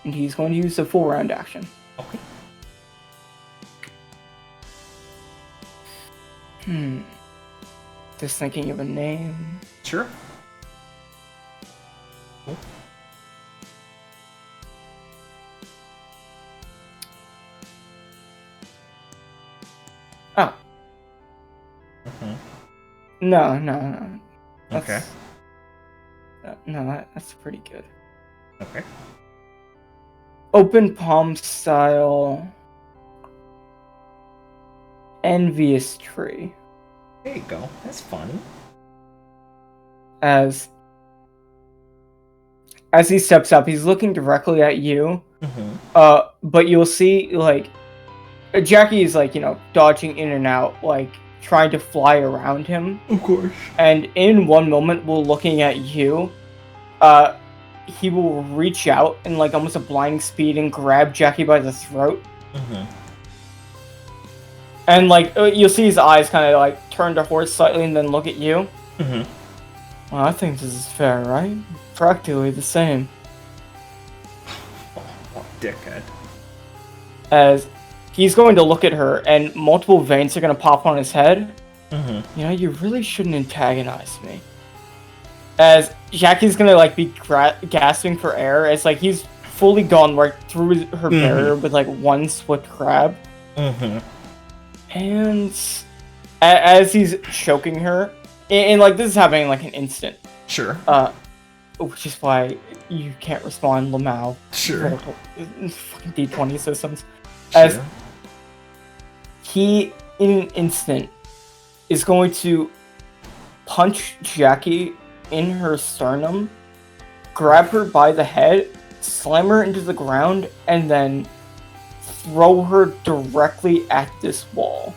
And he's going to use the full round action. Okay. Just thinking of a name. Sure. Cool. Oh. No. Okay. That's pretty good. Okay. Open palm style. Envious tree. There you go. That's funny. As he steps up, he's looking directly at you, But you'll see, like, Jackie is, like, dodging in and out, like, trying to fly around him. Of course. And in one moment, while looking at you, he will reach out in, like, almost a blinding speed and grab Jackie by the throat. And, like, you'll see his eyes kind of, like, turn to horse slightly and then look at you. Well, I think this is fair, right? Practically the same. What dickhead. As he's going to look at her, and multiple veins are going to pop on his head. You really shouldn't antagonize me. As Jackie's going to, like, be gasping for air, as, like, he's fully gone right through her barrier with, like, one swift grab. And as he's choking her, and like this is happening in like an instant. Sure. Which is why you can't respond, Lamau. Sure. Fucking D20 systems. Sure. As he, in an instant, is going to punch Jackie in her sternum, grab her by the head, slam her into the ground, and then throw her directly at this wall.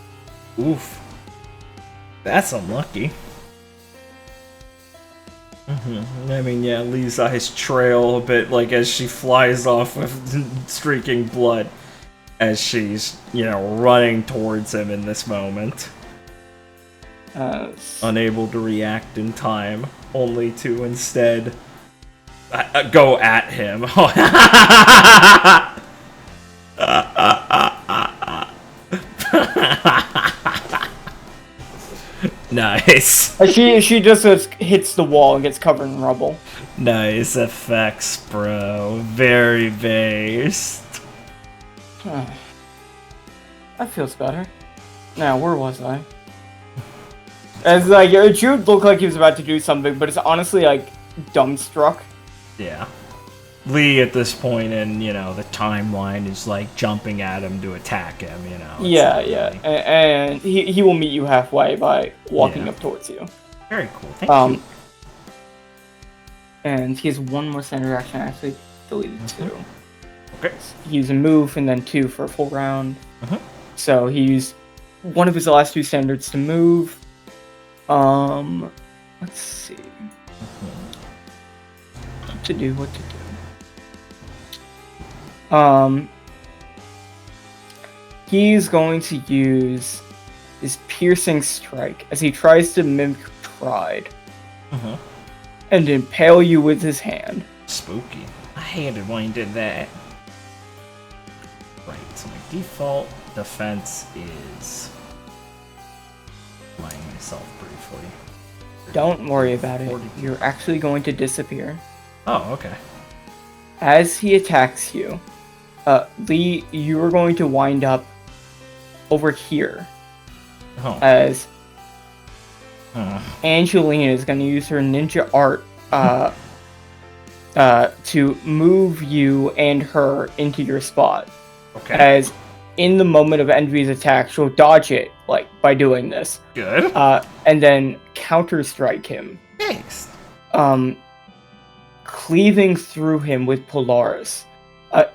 Oof. That's unlucky. I mean, yeah, Lee's eyes trail a bit, like, as she flies off with streaking blood as she's, running towards him in this moment. Unable to react in time, only to instead go at him. Nice. She just hits the wall and gets covered in rubble. Nice effects, bro. Very based. That feels better. Now, where was I? As like Jude looked like he was about to do something, but it's honestly like dumbstruck. Yeah. Lee at this point in, the timeline is like jumping at him to attack him, Yeah. And he will meet you halfway by walking up towards you. Very cool. Thank you. And he has one more standard action. I actually deleted 2. Okay. He used a move and then 2 for a full round. So he used one of his last 2 standards to move. Let's see. What to do. He's going to use his piercing strike as he tries to mimic Pride and impale you with his hand. Spooky. I hated when he did that. Right, so my default defense is lying myself briefly. Don't worry about it. You're actually going to disappear. Oh, okay. As he attacks you, Lee, you are going to wind up over here. As Angelina is going to use her ninja art to move you and her into your spot. Okay. As in the moment of Envy's attack, she'll dodge it, like, by doing this. Good. And then counter-strike him. Thanks. Cleaving through him with Polaris. Oh,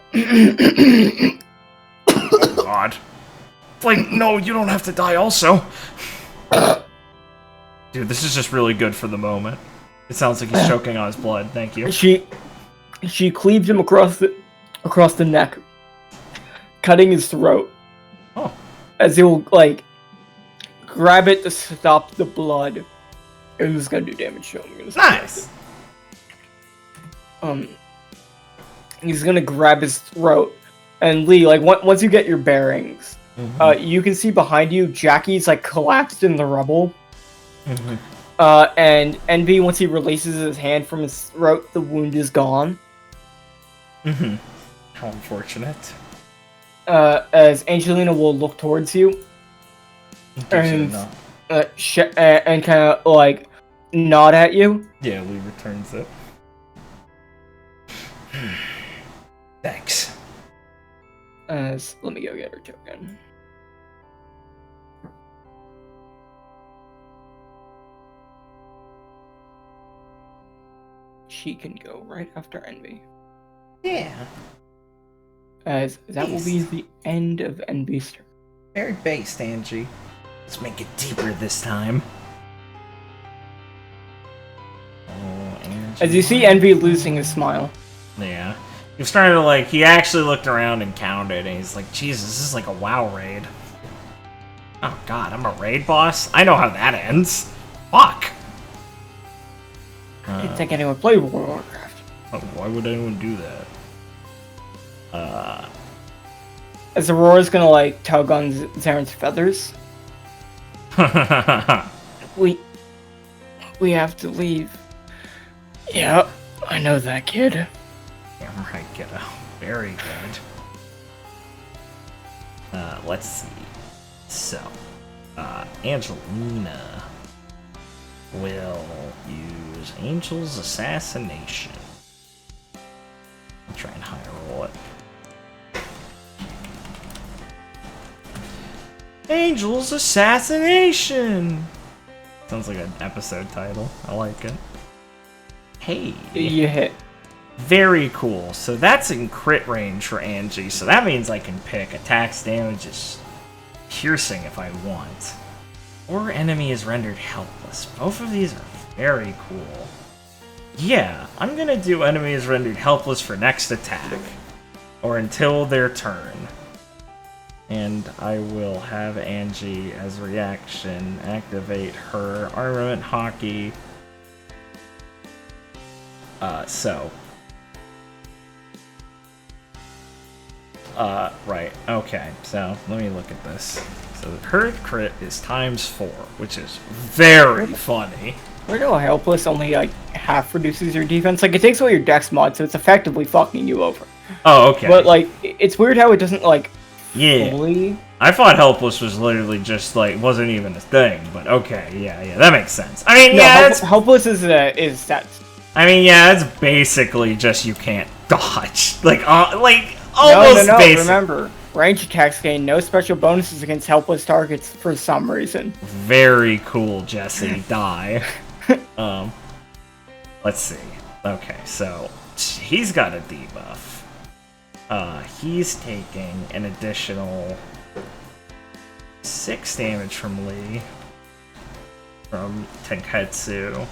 God. Like, no, you don't have to die also. Dude, this is just really good for the moment. It sounds like he's choking on his blood. Thank you. She cleaved him across the neck, cutting his throat. Oh. As he'll, like, grab it to stop the blood. And it's gonna do damage to him. Nice! He's gonna grab his throat. And Lee, like, once you get your bearings, you can see behind you, Jackie's, like, collapsed in the rubble. And Envy, once he releases his hand from his throat, the wound is gone. How unfortunate. As Angelina will look towards you. And kind of, like, nod at you. Yeah, Lee returns it. Thanks. Let me go get her token. She can go right after Envy. Yeah. As that will be the end of NB's turn. Very based, Angie. Let's make it deeper this time. Oh, Angie. As you see NB losing his smile. Yeah. He was trying to, like, he actually looked around and counted, and he's like, Jesus, this is like a WoW raid. Oh, God, I'm a raid boss? I know how that ends. Fuck. I didn't think anyone played World of Warcraft. Oh, why would anyone do that? As Aurora's gonna, like, tug on Zaren's feathers. We have to leave. Yeah, I know that, kid. Yeah, right, kiddo. Very good. Let's see. So, Angelina will use Angel's Assassination. I'll try and high roll it. Angel's Assassination! Sounds like an episode title. I like it. Hey. You hit. Very cool. So that's in crit range for Angie. So that means I can pick attacks, damages, piercing if I want. Or enemy is rendered helpless. Both of these are very cool. Yeah, I'm gonna do enemy is rendered helpless for next attack. Or until their turn. And I will have Angie, as a reaction, activate her Armament Hockey. Right, okay, so let me look at this. So her crit is ×4, which is very funny. Critical helpless only, like, half reduces your defense. Like, it takes away your dex mod, so it's effectively fucking you over. Oh, okay. But, like, it's weird how it doesn't, like, yeah. fully... I thought helpless was literally just, like, wasn't even a thing, but okay, yeah, that makes sense. I mean, no, yeah, helpless is that. I mean, yeah, it's basically just you can't dodge. Almost no, basic. remember, range attacks gain no special bonuses against helpless targets for some reason. Very cool, Jesse. Die. Let's see. Okay, so he's got a debuff. He's taking an additional 6 damage from Lee, from Tenketsu.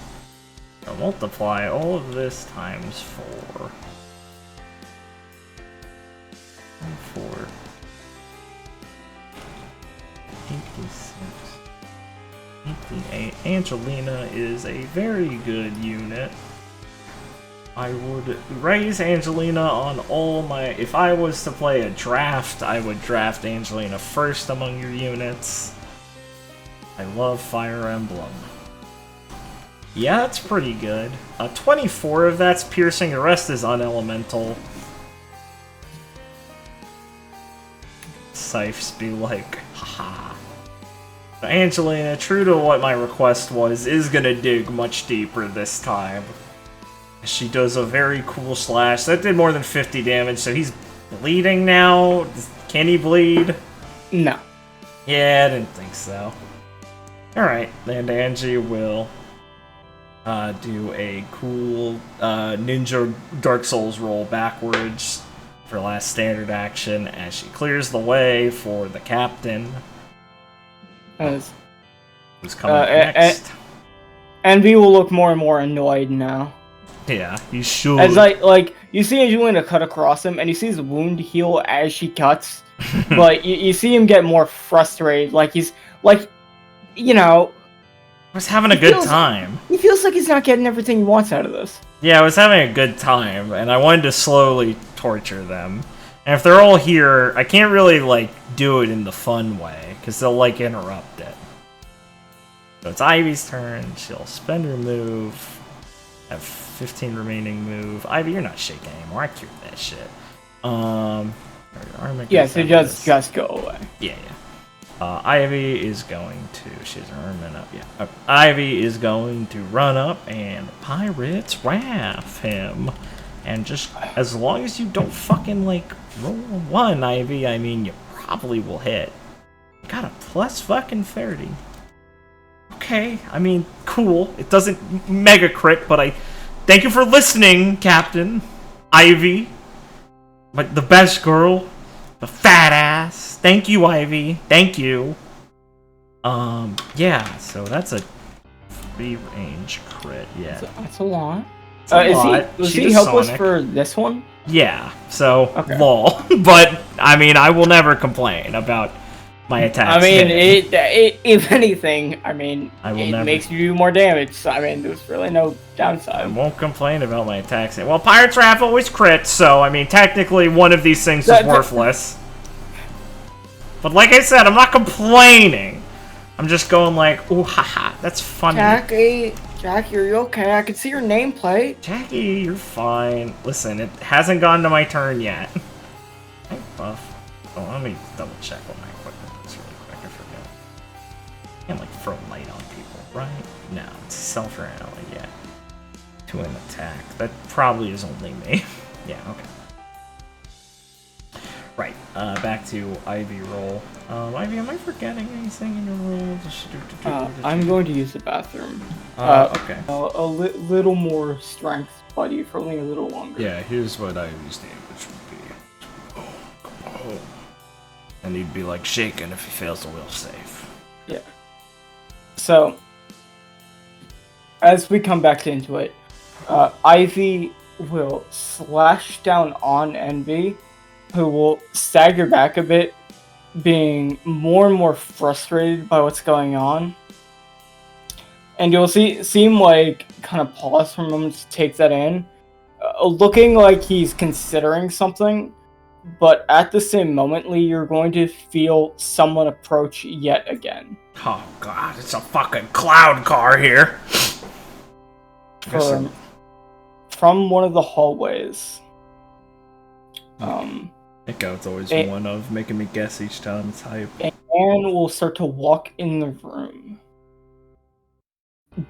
I'll multiply all of this ×4. 4. 86. 88. Angelina is a very good unit. I would raise Angelina on all my... If I was to play a draft, I would draft Angelina first among your units. I love Fire Emblem. Yeah, that's pretty good. 24 of that's piercing, the rest is unelemental. Scythes be like, haha. So Angelina, true to what my request was, is gonna dig much deeper this time. She does a very cool slash. That did more than 50 damage, so he's bleeding now. Can he bleed? No. Yeah, I didn't think so. Alright, and Angie will do a cool ninja Dark Souls roll backwards for last standard action as she clears the way for the captain. Who's coming next. Envy will look more and more annoyed now. Yeah, you should. As like you see Angelina cut across him, and you see his wound heal as she cuts, but you see him get more frustrated. Like he's like, you know, I was having a good time. He feels like he's not getting everything he wants out of this. Yeah, I was having a good time, and I wanted to slowly torture them. And if they're all here, I can't really like do it in the fun way because they'll like interrupt it. So it's Ivy's turn. She'll spend her move. Have 15 remaining move. Ivy, you're not shaking anymore. I cured that shit. Yes, it does just go away. Yeah. Ivy is going to... She has her armament up. Yeah. Ivy is going to run up and Pirate's Wrath him. And just as long as you don't fucking, like, roll a 1, Ivy, I mean, you probably will hit. You got a plus fucking 30. Okay, I mean, cool. It doesn't mega crit, but I... Thank you for listening, Captain. Ivy. the best girl, the fat ass. Thank you, Ivy. Thank you. Yeah. So that's a free range crit. Yeah, That's a lot. Was he helpless for this one? Yeah. So Okay. lol. But I mean, I will never complain about my attacks. I mean, if anything, I mean, it makes you do more damage. So, I mean, there's really no downside. I won't complain about my attacks. Well, Pirate's Wrath always crits, so I mean, technically, one of these things is worthless. But like I said, I'm not complaining. I'm just going like, ooh, haha, that's funny. Jackie, are you okay? I can see your nameplate. Jackie, you're fine. Listen, it hasn't gone to my turn yet. Hey, buff. Oh, let me double check what my equipment is really quick. I forget. I can't like throw light on people, right? No, it's self or ally, yeah. To an attack. That probably is only me. Yeah, okay. Right, back to Ivy roll. Ivy, am I forgetting anything in your roll? I'm going to use the bathroom. Okay. A little more strength, buddy, for only a little longer. Yeah, here's what Ivy's damage would be. Oh. And he'd be like shaken if he fails the will save. Yeah. So, as we come back into it, Ivy will slash down on Envy, who will stagger back a bit, being more and more frustrated by what's going on. And you'll seem like kind of pause for a moment to take that in, looking like he's considering something, but at the same momently, you're going to feel someone approach yet again. Oh god, it's a fucking cloud car here! From one of the hallways. It's always one of making me guess each time. It's hype. And will start to walk in the room,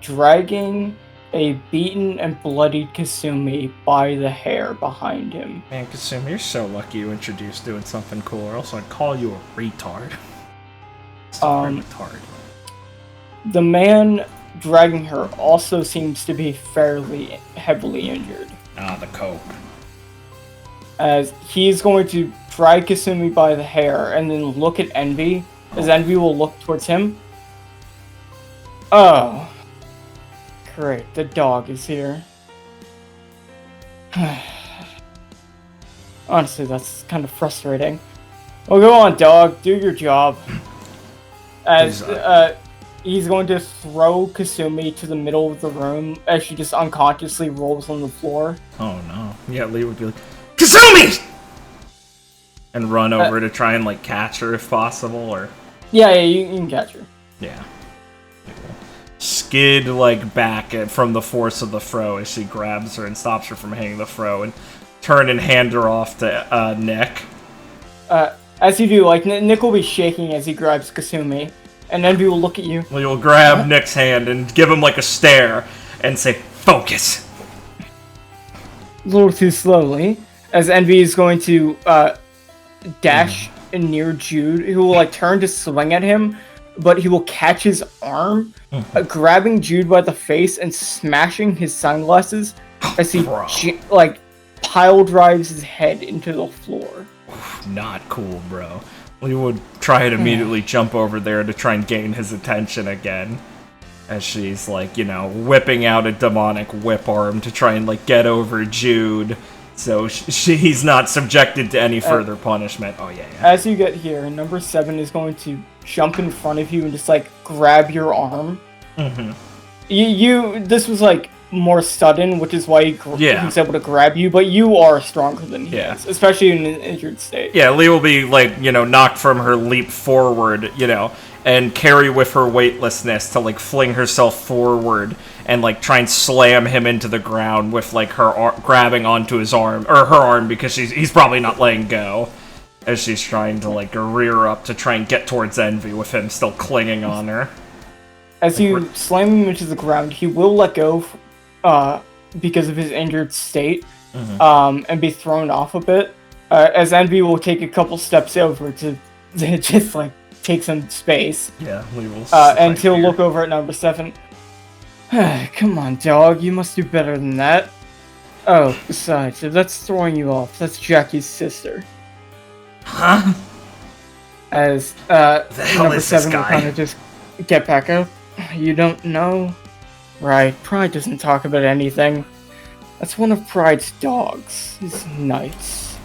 dragging a beaten and bloodied Kasumi by the hair behind him. Man, Kasumi, you're so lucky you introduced doing something cool, or else I'd call you a retard. Retard. The man dragging her also seems to be fairly heavily injured. Ah, the coke. As he's going to drag Kasumi by the hair and then look at Envy, as Envy will look towards him. Oh. Great, the dog is here. Honestly, that's kind of frustrating. Well, go on, dog. Do your job. As he's going to throw Kasumi to the middle of the room as she just unconsciously rolls on the floor. Oh no. Yeah, Lee would be like, Kasumi! And run over to try and like catch her if possible, or... Yeah, you can catch her. Yeah. Skid like back from the force of the throw as she grabs her and stops her from hitting the throw, and turn and hand her off to Nick. As you do, like Nick will be shaking as he grabs Kasumi, and Envy will look at you. Well, you'll grab Nick's hand and give him like a stare and say, "Focus." A little too slowly, as Envy is going to dash near Jude, who will like turn to swing at him, but he will catch his arm, grabbing Jude by the face and smashing his sunglasses as he like pile drives his head into the floor. Not cool, bro. We would try and immediately jump over there to try and gain his attention again, as she's like, you know, whipping out a demonic whip arm to try and like get over Jude, so he's not subjected to any further punishment. Oh yeah. As you get here, number 7 is going to jump in front of you and just like grab your arm. This was like more sudden, which is why he's able to grab you, but you are stronger than he is, especially in an injured state. Yeah, Lee will be like, you know, knocked from her leap forward, you know, and carry with her weightlessness to like fling herself forward and like try and slam him into the ground with like her grabbing onto his arm, or her arm, because he's probably not letting go, as she's trying to like rear up to try and get towards Envy with him still clinging on her. As you slam him into the ground, he will let go because of his injured state, and be thrown off a bit, as Envy will take a couple steps over to just like take some space. Yeah, we will. And he'll look over at number 7. Come on, dog, you must do better than that. Oh, besides, if that's throwing you off, that's Jackie's sister. Huh? As, The hell number is this 7 will guy? kind of just get back up. You don't know? Right, Pride doesn't talk about anything. That's one of Pride's dogs, his knights.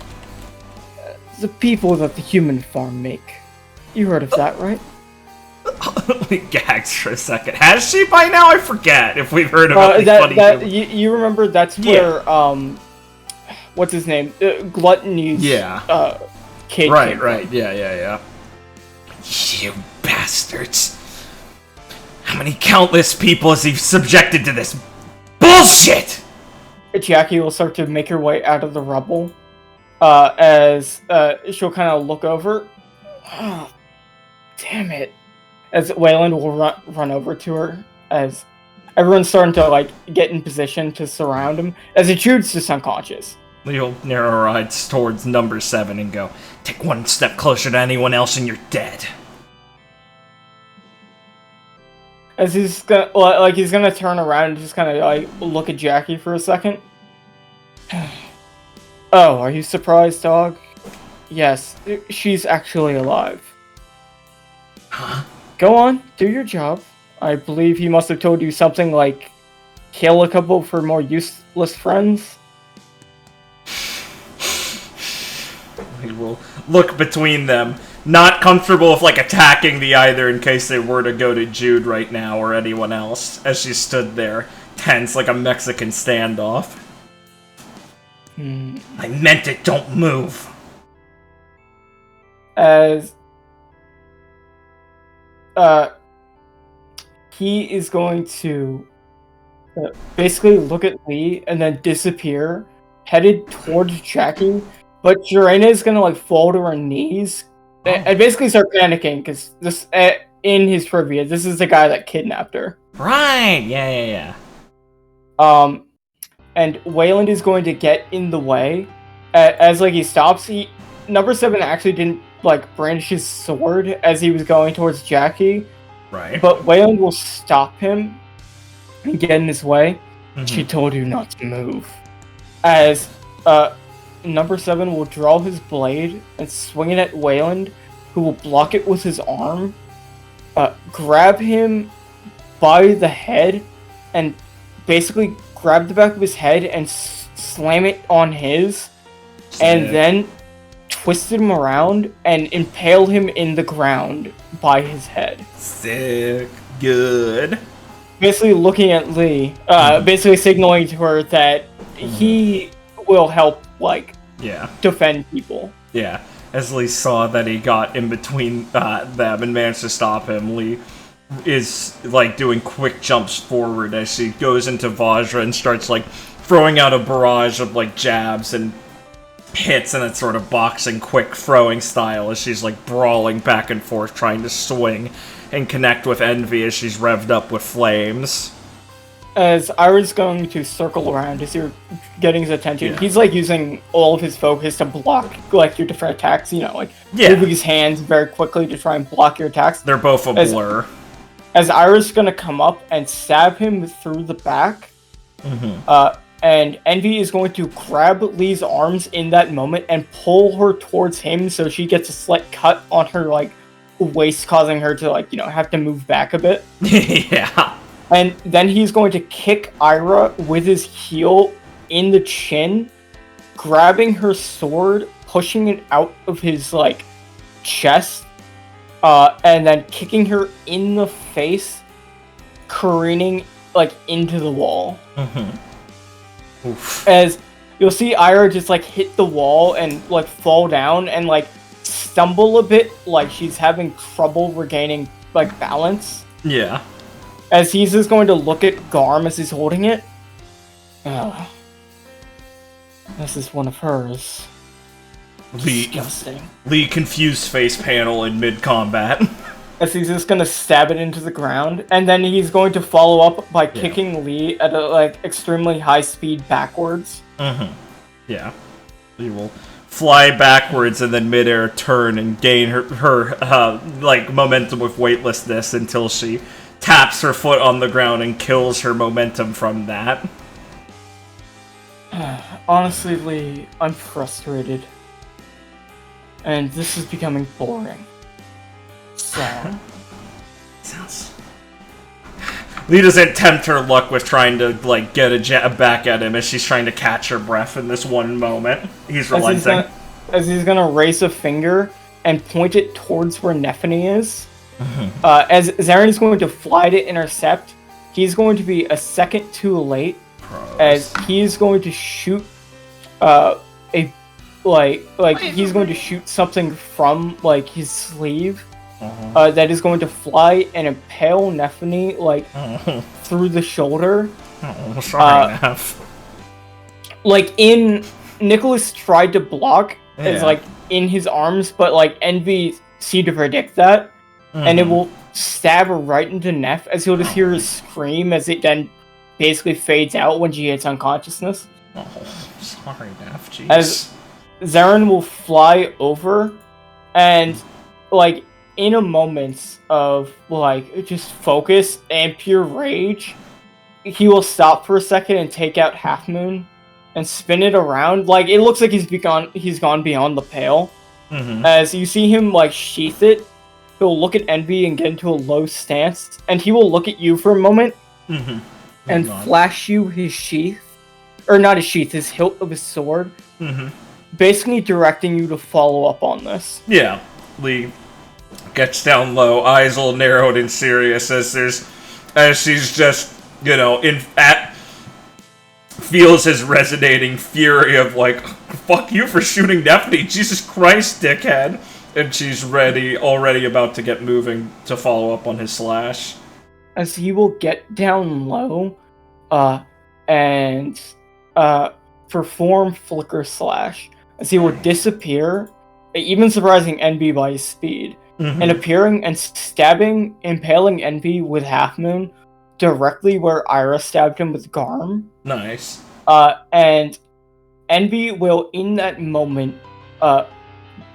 The people that the human farm make. You heard of that, right? We gagged for a second. Has she by now? I forget if we've heard about these funny you remember that's where, what's his name? Gluttony's, kid Right, came right, from. yeah. You bastards. How many countless people has he subjected to this bullshit? Jackie will start to make her way out of the rubble, as she'll kind of look over. Oh, damn it. As Wayland will run over to her, as everyone's starting to, like, get in position to surround him, as Jude's just unconscious. You'll narrow her eyes towards number 7 and go, take one step closer to anyone else and you're dead. As he's gonna turn around and just kind of, like, look at Jackie for a second. Oh, are you surprised, dog? Yes, she's actually alive. Huh? Go on, do your job. I believe he must have told you something like, kill a couple for more useless friends. He will look between them, not comfortable with, like, attacking the either in case they were to go to Jude right now or anyone else, as she stood there, tense like a Mexican standoff. I meant it, don't move. As he is going to basically look at Lee and then disappear, headed towards Jackie, but Jorena is gonna, like, fall to her knees and basically start panicking, because this, in his trivia, this is the guy that kidnapped her. Right, yeah. And Wayland is going to get in the way, as, like, he stops. Number 7 actually didn't, like, brandish his sword as he was going towards Jackie. Right. But Wayland will stop him and get in his way. Mm-hmm. She told you not to move. As, number 7 will draw his blade and swing it at Wayland, who will block it with his arm, grab him by the head, and basically grab the back of his head and slam it on his, and then twist him around and impale him in the ground by his head. Sick. Good. Basically looking at Lee, basically signaling to her that he will help, like, defend people. Yeah. As Lee saw that he got in between them and managed to stop him, Lee is, like, doing quick jumps forward as she goes into Vajra and starts, like, throwing out a barrage of, like, jabs and hits in that sort of boxing quick throwing style as she's, like, brawling back and forth trying to swing and connect with Envy as she's revved up with flames. As Ira's going to circle around as you're getting his attention, he's, like, using all of his focus to block, like, your different attacks, you know, like, moving his hands very quickly to try and block your attacks. They're both a blur. As Ira's gonna come up and stab him through the back, and Envy is going to grab Lee's arms in that moment and pull her towards him so she gets a slight cut on her, like, waist, causing her to, like, you know, have to move back a bit. Yeah. And then he's going to kick Ira with his heel in the chin, grabbing her sword, pushing it out of his, like, chest, and then kicking her in the face, careening, like, into the wall. Oof. As you'll see Ira just, like, hit the wall and, like, fall down and, like, stumble a bit, like she's having trouble regaining, like, balance. Yeah. As he's just going to look at Garm as he's holding it. Oh. This is one of hers. Disgusting. Lee confused face panel in mid-combat. As he's just gonna stab it into the ground, and then he's going to follow up by kicking Lee at a, like, extremely high speed backwards. Yeah. Lee will fly backwards and then midair turn and gain her like, momentum with weightlessness until she taps her foot on the ground and kills her momentum from that. Honestly, Lee, I'm frustrated. And this is becoming boring. So... Sounds... Lee doesn't tempt her luck with trying to, like, get a jab back at him as she's trying to catch her breath in this one moment. He's relenting. As he's gonna raise a finger and point it towards where Nephany is. As Zarin is going to fly to intercept, he's going to be a second too late. As he's going to shoot he's going to shoot something from, like, his sleeve. That is going to fly and impale Nephany, like, through the shoulder. Oh, sorry, Neph. Like, Nicholas tried to block, as, like, in his arms, but, like, Envy seemed to predict that, and it will stab her right into Neph, as you'll just hear her scream as it then basically fades out when she hits unconsciousness. Oh, sorry, Neph, jeez. As Zarin will fly over, and, like, in a moment of, like, just focus and pure rage, he will stop for a second and take out Half Moon and spin it around. Like, it looks like he's gone beyond the pale. As you see him, like, sheath it, he'll look at Envy and get into a low stance, and he will look at you for a moment and flash you his sheath. Or not his sheath, his hilt of his sword. Basically directing you to follow up on this. Yeah, Lee gets down low, eyes all narrowed and serious as she's just, you know, feels his resonating fury of, like, fuck you for shooting Nephany, Jesus Christ, dickhead. And she's already about to get moving to follow up on his slash. As he will get down low, and perform Flicker Slash, as he will disappear, even surprising Envy by his speed. And appearing and impaling Envy with Half Moon directly where Ira stabbed him with Garm. Nice. And Envy will, in that moment,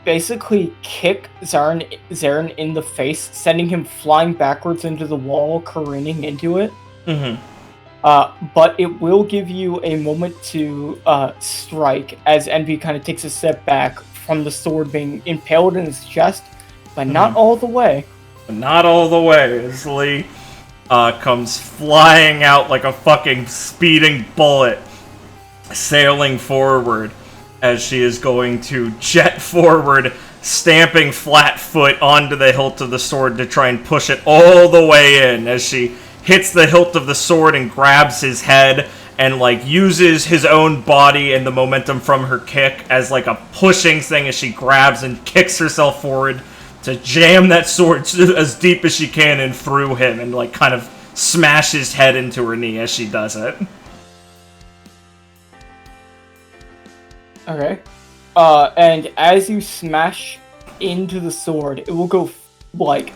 basically kick Zarin in the face, sending him flying backwards into the wall, careening into it. But it will give you a moment to strike, as Envy kind of takes a step back from the sword being impaled in his chest. But not all the way. Not all the way, as Lee comes flying out like a fucking speeding bullet, sailing forward as she is going to jet forward, stamping flat foot onto the hilt of the sword to try and push it all the way in as she hits the hilt of the sword and grabs his head and, like, uses his own body and the momentum from her kick as, like, a pushing thing as she grabs and kicks herself forward to jam that sword as deep as she can in through him and, like, kind of smash his head into her knee as she does it. Okay. And as you smash into the sword, it will go, like,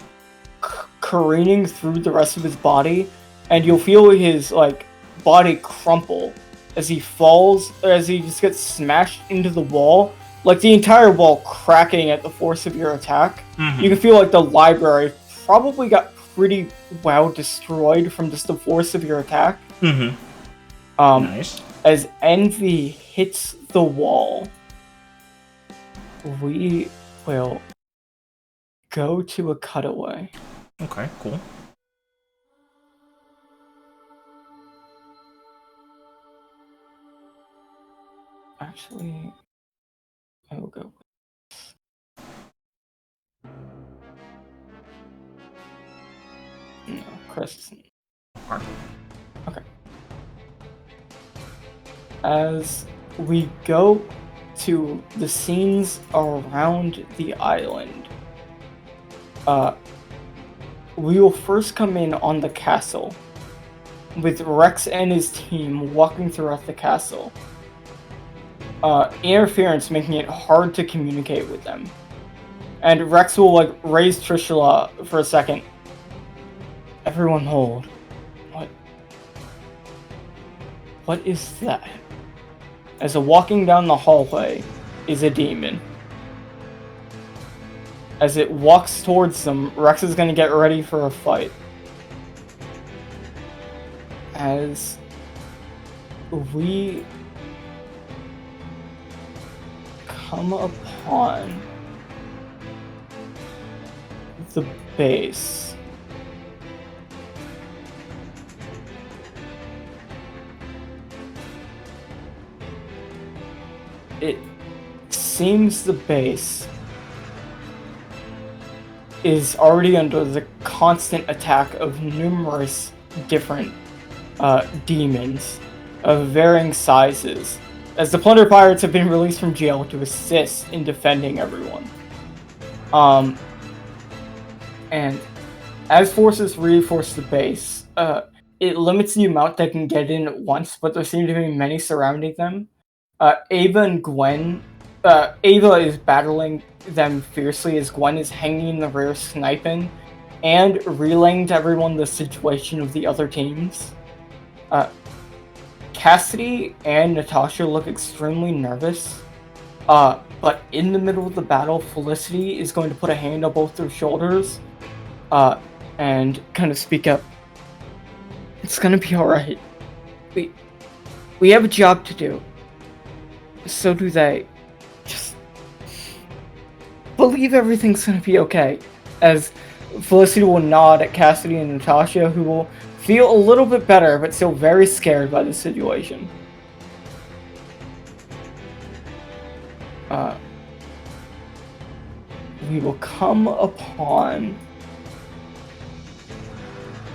careening through the rest of his body, and you'll feel his, like, body crumple as he falls, or as he just gets smashed into the wall. Like, the entire wall cracking at the force of your attack. You can feel like the library probably got pretty well destroyed from just the force of your attack. Nice. As Envy hits the wall, we will go to a cutaway. Okay, cool. Actually, I will go. No, Chris isn't. Okay. As we go to the scenes around the island, we will first come in on the castle, with Rex and his team walking throughout the castle. Interference making it hard to communicate with them. And Rex will, like, raise Trishula for a second. Everyone hold. What is that? As walking down the hallway is a demon. As it walks towards them, Rex is gonna get ready for a fight. As we come upon the base. It seems the base is already under the constant attack of numerous different demons of varying sizes, as the Plunder Pirates have been released from jail to assist in defending everyone. And as forces reinforce the base, it limits the amount that can get in at once, but there seem to be many surrounding them. Ava and Gwen, Ava is battling them fiercely as Gwen is hanging in the rear sniping and relaying to everyone the situation of the other teams. Cassidy and Natasha look extremely nervous, but in the middle of the battle, Felicity is going to put a hand on both their shoulders and kind of speak up. It's gonna be alright. We have a job to do. So do they. Just believe everything's gonna be okay. As Felicity will nod at Cassidy and Natasha, who will feel a little bit better, but still very scared by the situation. We will come upon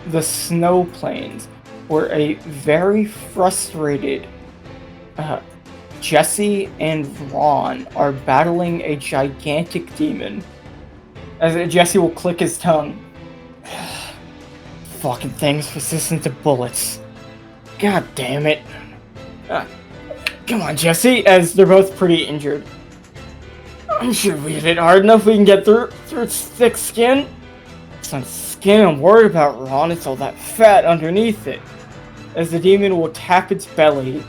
the snow plains, where a very frustrated Jesse and Ron are battling a gigantic demon. As Jesse will click his tongue. Fucking thing's resistant to bullets. God damn it. Come on, Jesse, as they're both pretty injured. I'm sure we hit it hard enough we can get through its thick skin. It's not skin I'm worried about, Ron, it's all that fat underneath it. As the demon will tap its belly,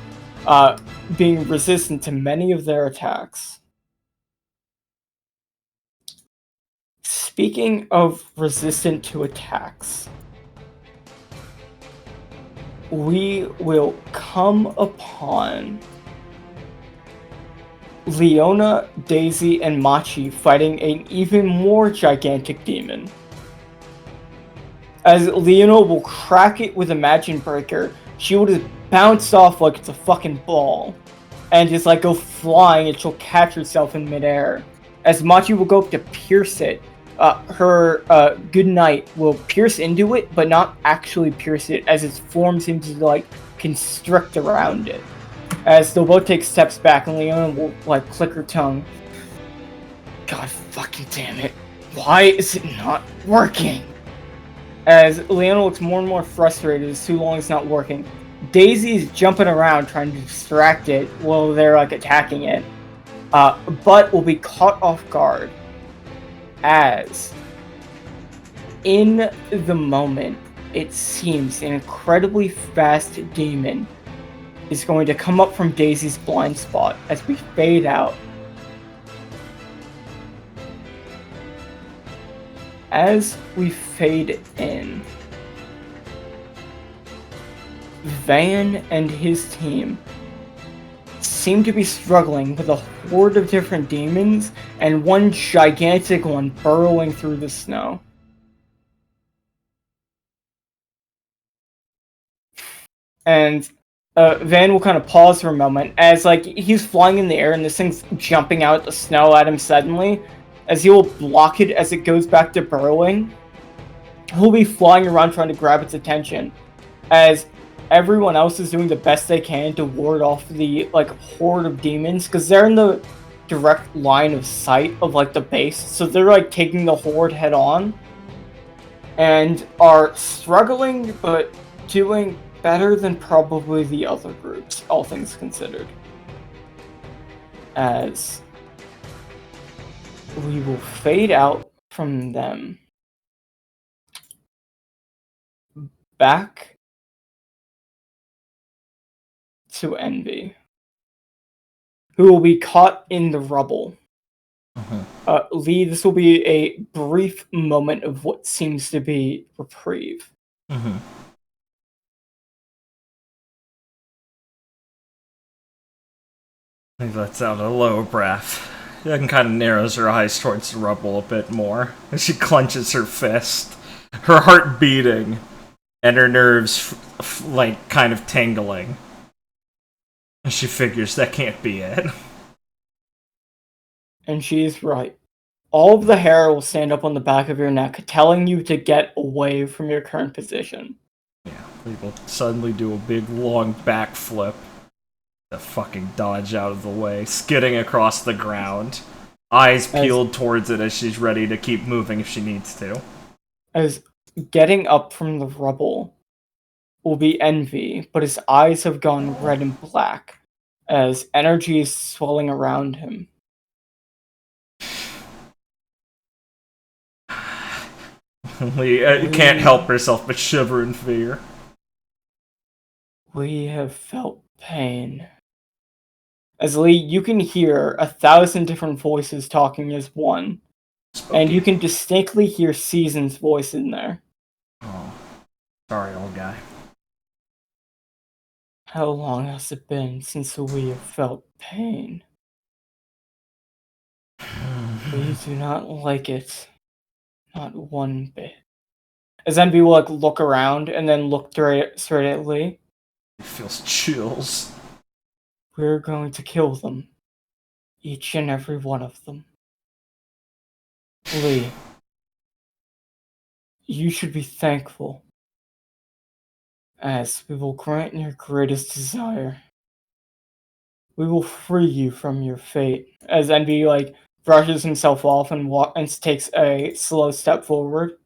being resistant to many of their attacks. Speaking of resistant to attacks, we will come upon Leona, Daisy, and Machi fighting an even more gigantic demon. As Leona will crack it with a Magic Breaker, she will just bounce off like it's a fucking ball, and just like go flying, and she'll catch herself in midair. As Machi will go up to pierce it, her Good Night will pierce into it, but not actually pierce it, as its form seems to like constrict around it. As they'll both take steps back, and Leona will like click her tongue. God fucking damn it! Why is it not working? As Leona looks more and more frustrated as too long it's not working. Daisy's jumping around trying to distract it while they're like attacking it, but will be caught off guard. As in the moment, it seems an incredibly fast demon is going to come up from Daisy's blind spot as we fade out. As we fade in, Van and his team seem to be struggling with a horde of different demons and one gigantic one burrowing through the snow. And Van will kind of pause for a moment as like he's flying in the air and this thing's jumping out the snow at him suddenly. As he will block it as it goes back to burrowing, he'll be flying around trying to grab its attention, as everyone else is doing the best they can to ward off the like horde of demons, because they're in the direct line of sight of like the base, so they're like taking the horde head on, and are struggling but doing better than probably the other groups, all things considered. As we will fade out from them back to Envy, who will be caught in the rubble. Lee, this will be a brief moment of what seems to be reprieve. He lets out a low breath. Then kind of narrows her eyes towards the rubble a bit more as she clenches her fist, her heart beating, and her nerves like kind of tingling. And she figures that can't be it. And she is right. All of the hair will stand up on the back of your neck, telling you to get away from your current position. Yeah, we will suddenly do a big long backflip to fucking dodge out of the way, skidding across the ground, eyes peeled towards it as she's ready to keep moving if she needs to. As getting up from the rubble will be Envy, but his eyes have gone red and black as energy is swelling around him. Lee can't help herself but shiver in fear. We have felt pain. As Lee, you can hear 1,000 different voices talking as one. Spooky. And you can distinctly hear Season's voice in there. Oh, sorry, old guy. How long has it been since we have felt pain? We do not like it. Not one bit. As Envy will look around and then look straight at Lee. It feels chills. We're going to kill them. Each and every one of them. Lee, you should be thankful, as we will grant your greatest desire. We will free you from your fate. As Envy brushes himself off and takes a slow step forward.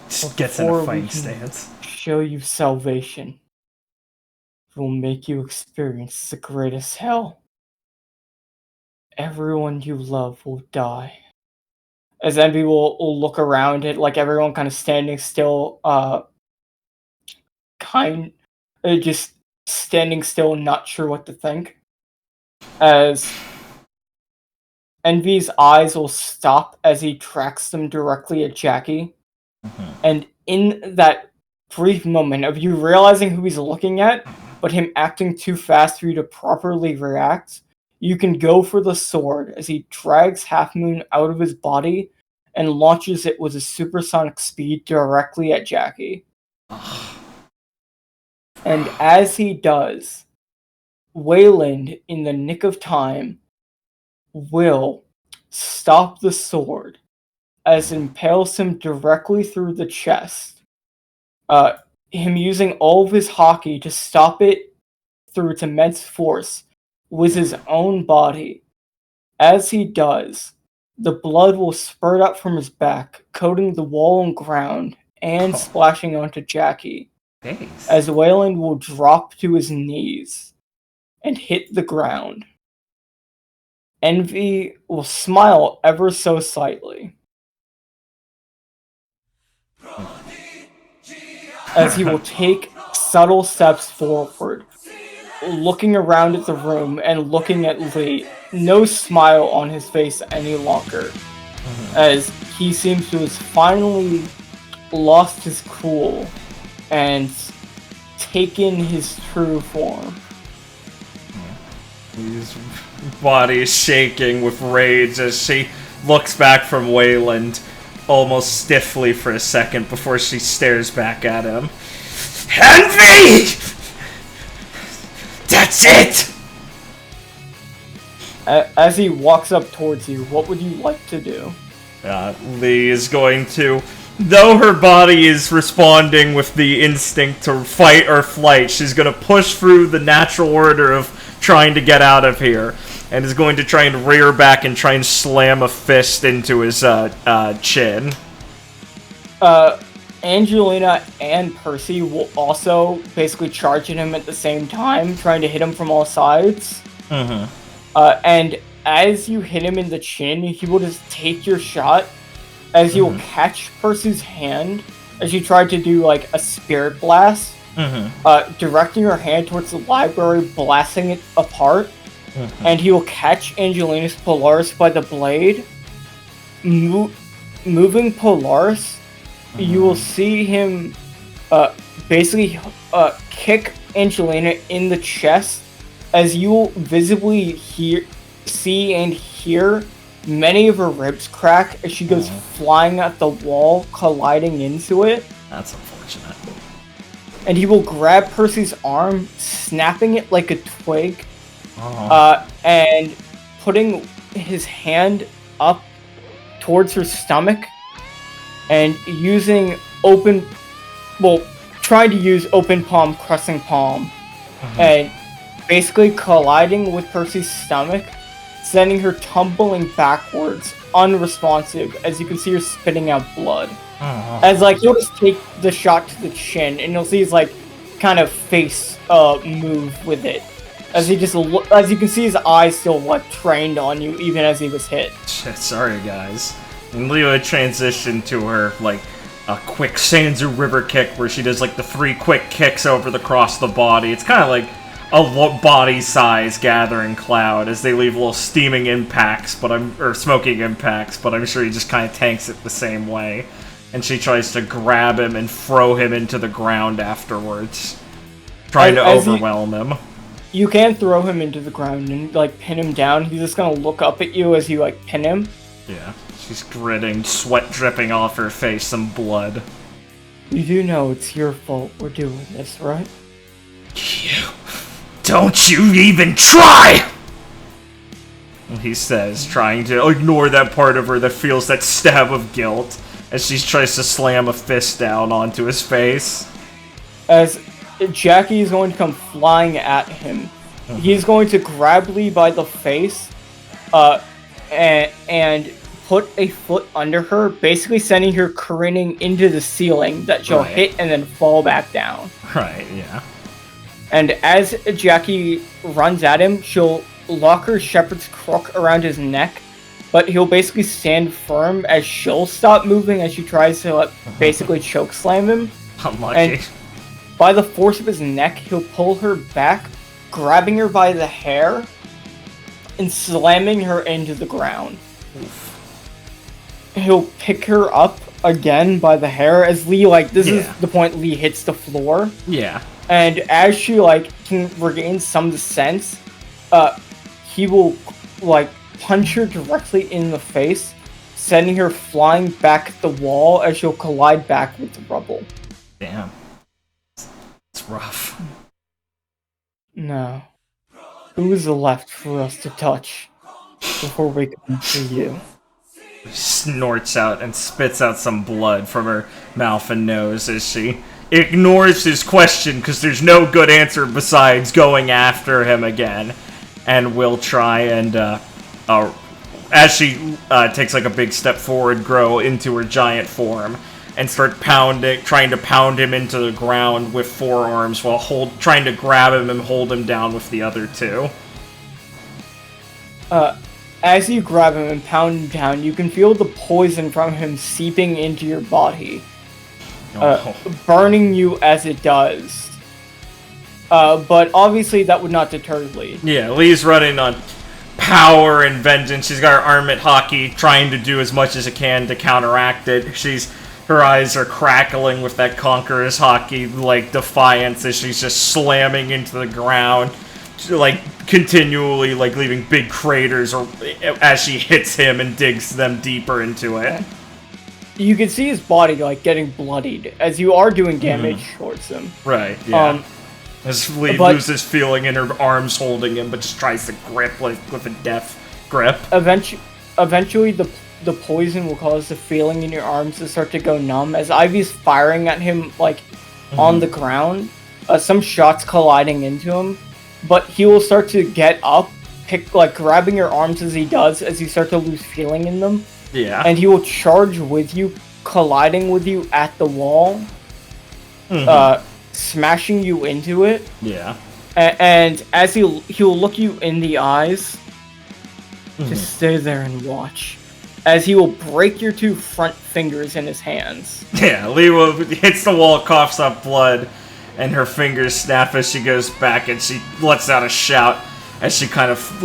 Just gets in a fighting stance. Show you salvation. It will make you experience the greatest hell. Everyone you love will die. As Envy will look around at everyone kind of standing still, just standing still, not sure what to think. As Envy's eyes will stop as he tracks them directly at Jackie. Mm-hmm. And in that brief moment of you realizing who he's looking at, but him acting too fast for you to properly react, you can go for the sword as he drags Half Moon out of his body and launches it with a supersonic speed directly at Jackie. And as he does, Wayland, in the nick of time, will stop the sword as it impales him directly through the chest. Him using all of his hockey to stop it through its immense force with his own body. As he does, the blood will spurt up from his back, coating the wall and ground, and splashing onto Jackie. Thanks. As Wayland will drop to his knees and hit the ground. Envy will smile ever so slightly. As he will take subtle steps forward, looking around at the room and looking at Lee, no smile on his face any longer, as he seems to have finally lost his cool and taken his true form. His body is shaking with rage as she looks back from Wayland almost stiffly for a second before she stares back at him. Envy! That's it! As he walks up towards you, what would you like to do? Lee is going to, though her body is responding with the instinct to fight or flight, she's going to push through the natural order of trying to get out of here, and is going to try and rear back and try and slam a fist into his chin. Angelina and Percy will also basically charge at him at the same time, trying to hit him from all sides. And as you hit him in the chin, he will just take your shot as he will catch Percy's hand as you try to do a spirit blast, directing your hand towards the library, blasting it apart. And he will catch Angelina's Polaris by the blade, moving Polaris. You will see him basically kick Angelina in the chest as you visibly see and hear many of her ribs crack as she goes flying at the wall, colliding into it. That's unfortunate. And he will grab Percy's arm, snapping it like a twig, and putting his hand up towards her stomach, and trying to use open palm, crescent palm, and basically colliding with Percy's stomach, sending her tumbling backwards, unresponsive, as you can see her spitting out blood. As like you'll just take the shot to the chin, and you'll see his like kind of face move with it, as you can see his eyes still like trained on you even as he was hit. Sorry guys. And Leo transitioned to her like a quick Sanzu river kick where she does like the 3 quick kicks over across the body. It's kind of like a body size gathering cloud as they leave little steaming impacts, or smoking impacts, but I'm sure he just kind of tanks it the same way. And she tries to grab him and throw him into the ground afterwards, trying to overwhelm him. You can throw him into the ground and like pin him down. He's just gonna look up at you as you like pin him. Yeah, she's gritting, sweat dripping off her face, some blood. You do know it's your fault we're doing this, right? You... Don't you even try! He says, trying to ignore that part of her that feels that stab of guilt, as she tries to slam a fist down onto his face. As Jackie is going to come flying at him, he's going to grab Lee by the face, and put a foot under her, basically sending her careening into the ceiling that she'll hit and then fall back down. Right, yeah. And as Jackie runs at him, she'll lock her shepherd's crook around his neck, but he'll basically stand firm as she'll stop moving as she tries to basically choke slam him. Unlucky. And by the force of his neck, he'll pull her back, grabbing her by the hair, and slamming her into the ground. He'll pick her up again by the hair as Lee, this is the point Lee hits the floor. Yeah. And as she, can regain some sense, he will, punch her directly in the face, sending her flying back at the wall as she'll collide back with the rubble. Damn. It's rough. No. Who is left for us to touch before we come to you? Snorts out and spits out some blood from her mouth and nose as she ignores his question because there's no good answer besides going after him again, and will try and as she takes a big step forward, grow into her giant form and start trying to pound him into the ground with forearms while trying to grab him and hold him down with the other two. As you grab him and pound him down, you can feel the poison from him seeping into your body, burning you as it does. But obviously that would not deter Lee. Yeah, Lee's running on power and vengeance. She's got her armament hockey, trying to do as much as it can to counteract it. Her eyes are crackling with that conqueror's hockey, defiance as she's just slamming into the ground, continually, leaving big craters as she hits him and digs them deeper into it. You can see his body, getting bloodied, as you are doing damage towards him. Right, yeah. As Lee loses feeling in her arms holding him, but just tries to grip, with a death grip. Eventually, the poison will cause the feeling in your arms to start to go numb, as Ivy's firing at him, on the ground. Some shots colliding into him. But he will start to get up, grabbing your arms as he does, as you start to lose feeling in them. Yeah. And he will charge with you, colliding with you at the wall, smashing you into it. Yeah. And as he'll look you in the eyes, just stay there and watch, as he will break your 2 front fingers in his hands. Yeah, Lewa hits the wall, coughs up blood, and her fingers snap as she goes back, and she lets out a shout as she kind of,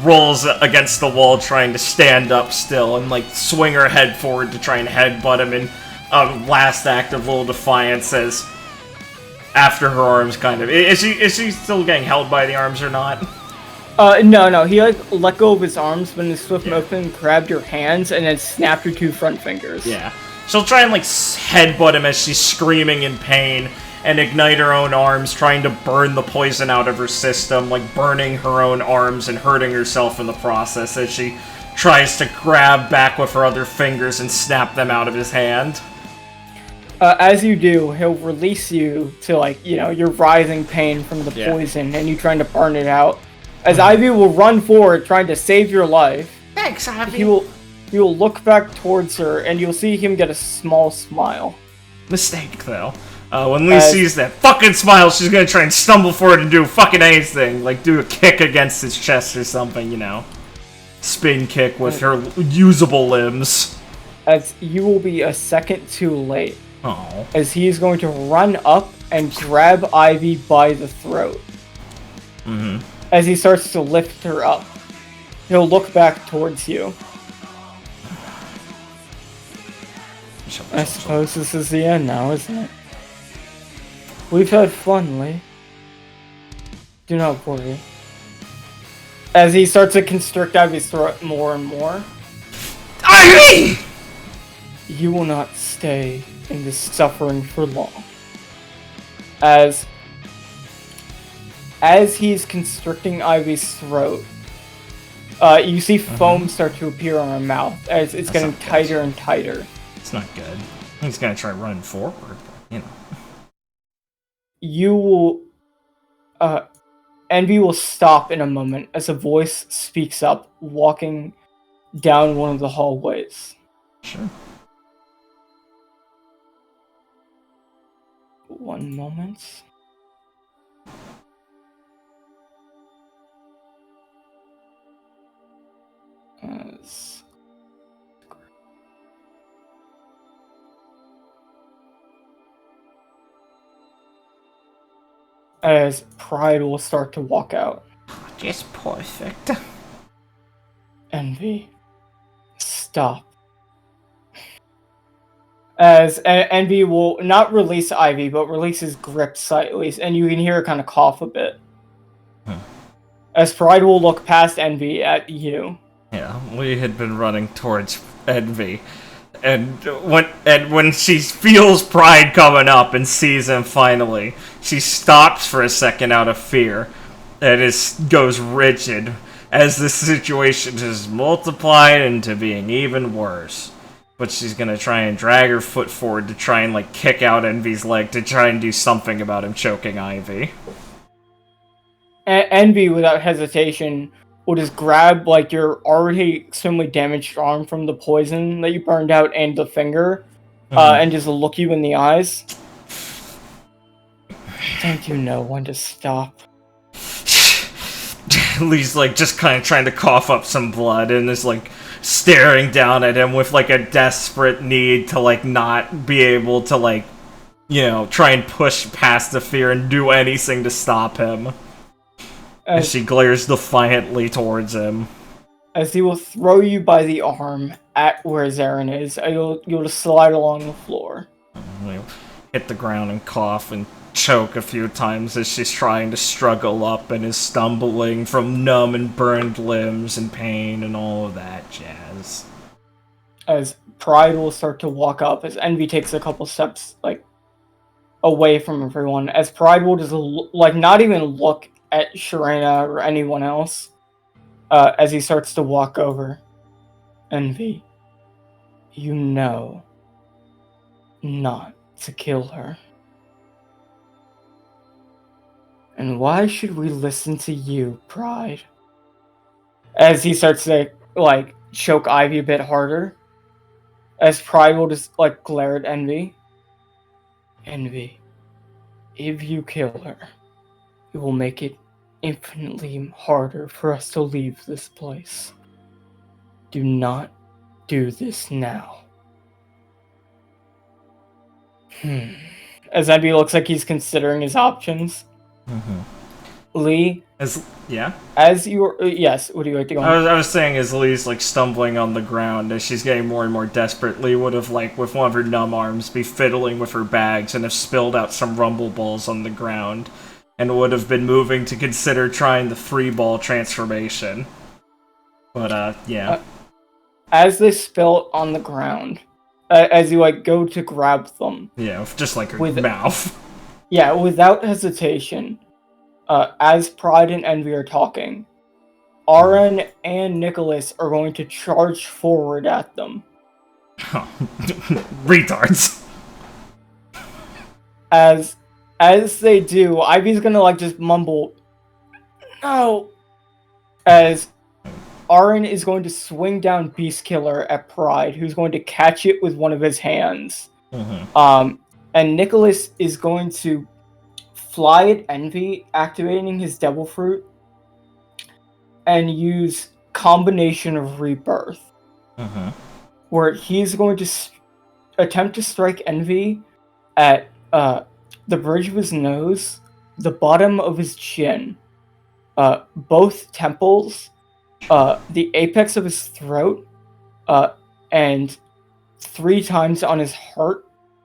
rolls against the wall trying to stand up still and, swing her head forward to try and headbutt him in a last act of little defiance as after her arms kind of... Is she still getting held by the arms or not? No. He like let go of his arms, but in his swift motion grabbed your hands and then snapped your 2 front fingers. Yeah. She'll try and like headbutt him as she's screaming in pain and ignite her own arms, trying to burn the poison out of her system, like burning her own arms and hurting herself in the process as she tries to grab back with her other fingers and snap them out of his hand. As you do, he'll release you to, like, you know, your writhing pain from the poison and you trying to burn it out. As Ivy will run forward, trying to save your life. Thanks, Ivy. He will look back towards her, and you'll see him get a small smile. Mistake, though. When Lee sees that fucking smile, she's gonna try and stumble forward and do fucking anything. Like, do a kick against his chest or something, you know. Spin kick with her usable limbs. As you will be a second too late. Oh. As he is going to run up and grab Ivy by the throat. Mm-hmm. As he starts to lift her up. He'll look back towards you. I suppose this is the end now, isn't it? We've had fun, Lee. Do not worry. As he starts to constrict Ivy's throat more and more. Ivy! You will not stay in this suffering for long. As he's constricting Ivy's throat, you see foam start to appear on her mouth as it's getting tighter and tighter. It's not good. He's gonna try running forward, but, you know. You will... Envy will stop in a moment as a voice speaks up, walking down one of the hallways. Sure. One moment. As Pride will start to walk out. Just perfect. Envy. Stop. As Envy will not release Ivy, but release his grip slightly, and you can hear her kind of cough a bit. As Pride will look past Envy at you. Yeah, we had been running towards Envy. And when she feels Pride coming up and sees him finally, she stops for a second out of fear and goes rigid as the situation is multiplied into being even worse. But she's gonna try and drag her foot forward to try and like kick out Envy's leg to try and do something about him choking Ivy. Envy, without hesitation, will just grab like your already extremely damaged arm from the poison that you burned out and the finger, and just look you in the eyes. Don't you know when to stop? Lee's like just kind of trying to cough up some blood and is like staring down at him with like a desperate need to like not be able to like, you know, try and push past the fear and do anything to stop him. As she glares defiantly towards him. As he will throw you by the arm at where Zarin is, you'll just slide along the floor. You'll hit the ground and cough and choke a few times as she's trying to struggle up and is stumbling from numb and burned limbs and pain and all of that jazz. As Pride will start to walk up, as Envy takes a couple steps, like, away from everyone, as Pride will just, like, not even look at Sharena or anyone else, as he starts to walk over. Envy, you know not to kill her. And why should we listen to you, Pride? As he starts to, like, choke Ivy a bit harder, as Pride will just, like, glare at Envy. Envy, if you kill her, it will make it infinitely harder for us to leave this place. Do not do this now. As Envy looks like he's considering his options. Lee, Yeah? as you're yes, would you like to go on? I was saying as Lee's like stumbling on the ground as she's getting more and more desperate, Lee would have like with one of her numb arms be fiddling with her bags and have spilled out some rumble balls on the ground and would have been moving to consider trying the free ball transformation. But yeah. As they spill on the ground, as you like go to grab them. Yeah, just like her mouth. Yeah, without hesitation, as Pride and Envy are talking, Aaron and Nicholas are going to charge forward at them. Retards. As they do, Ivy's gonna like just mumble, "No," as Aaron is going to swing down Beast Killer at Pride, who's going to catch it with one of his hands. And Nicholas is going to fly at Envy, activating his Devil Fruit, and use Combination of Rebirth, where he's going to attempt to strike Envy at the bridge of his nose, the bottom of his chin, both temples, the apex of his throat, and 3 times on his heart,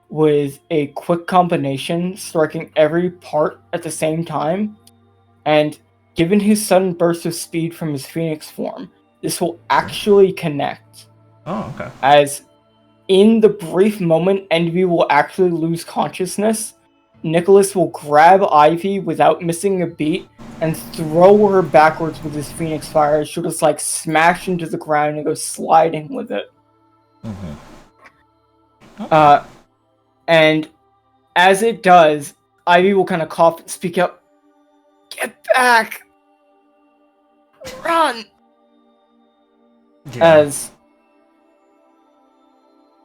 with a quick combination, striking every part at the same time. And given his sudden burst of speed from his Phoenix form, this will actually connect. Oh, okay. As in the brief moment Envy will actually lose consciousness, Nicholas will grab Ivy without missing a beat and throw her backwards with his Phoenix Fire. She'll just like smash into the ground and go sliding with it. And as it does, Ivy will kind of cough and speak up. "Get back! Run!" Yeah. As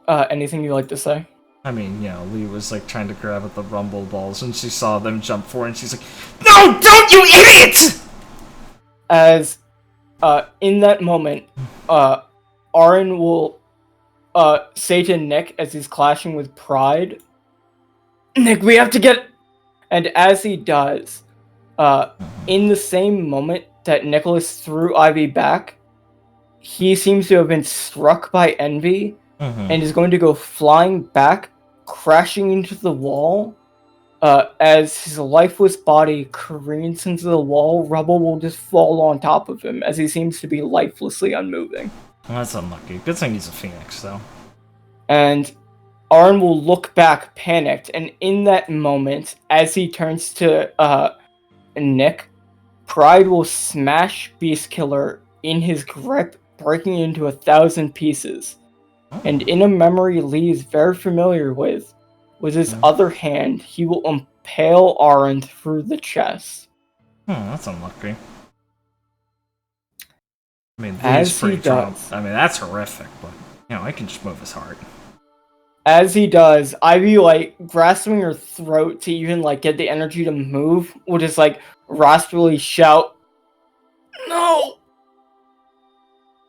anything you'd like to say? I mean, Lee was like trying to grab at the rumble balls and she saw them jump forward and she's like, "No, don't, you idiot!" As in that moment, Aaron will say to Nick as he's clashing with Pride, "Nick, we have to get..." And as he does, in the same moment that Nicholas threw Ivy back, he seems to have been struck by Envy and is going to go flying back, crashing into the wall. As his lifeless body careens into the wall, rubble will just fall on top of him as he seems to be lifelessly unmoving. Well, that's unlucky. Good thing he's a Phoenix, though. And Arn will look back, panicked, and in that moment, as he turns to Nick, Pride will smash Beast Killer in his grip, breaking it into 1,000 pieces. And in a memory Lee is very familiar with his other hand, he will impale Arn through the chest. That's unlucky. I mean, Lee's pretty drunk. I mean, that's horrific, but, I can just move his heart. As he does, Ivy, like, grasping her throat to even, like, get the energy to move, will just, like, raspily shout, "No!"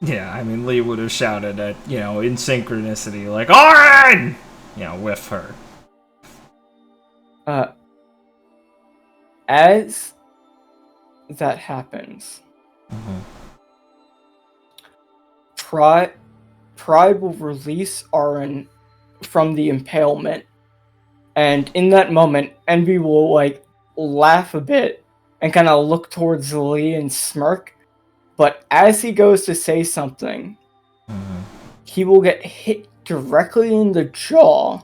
Yeah, I mean, Lee would have shouted at, in synchronicity, like, "Aaron!" With her. As that happens, Pride will release Aaron from the impalement, and in that moment, Envy will, like, laugh a bit and kind of look towards Lee and smirk, but as he goes to say something, he will get hit directly in the jaw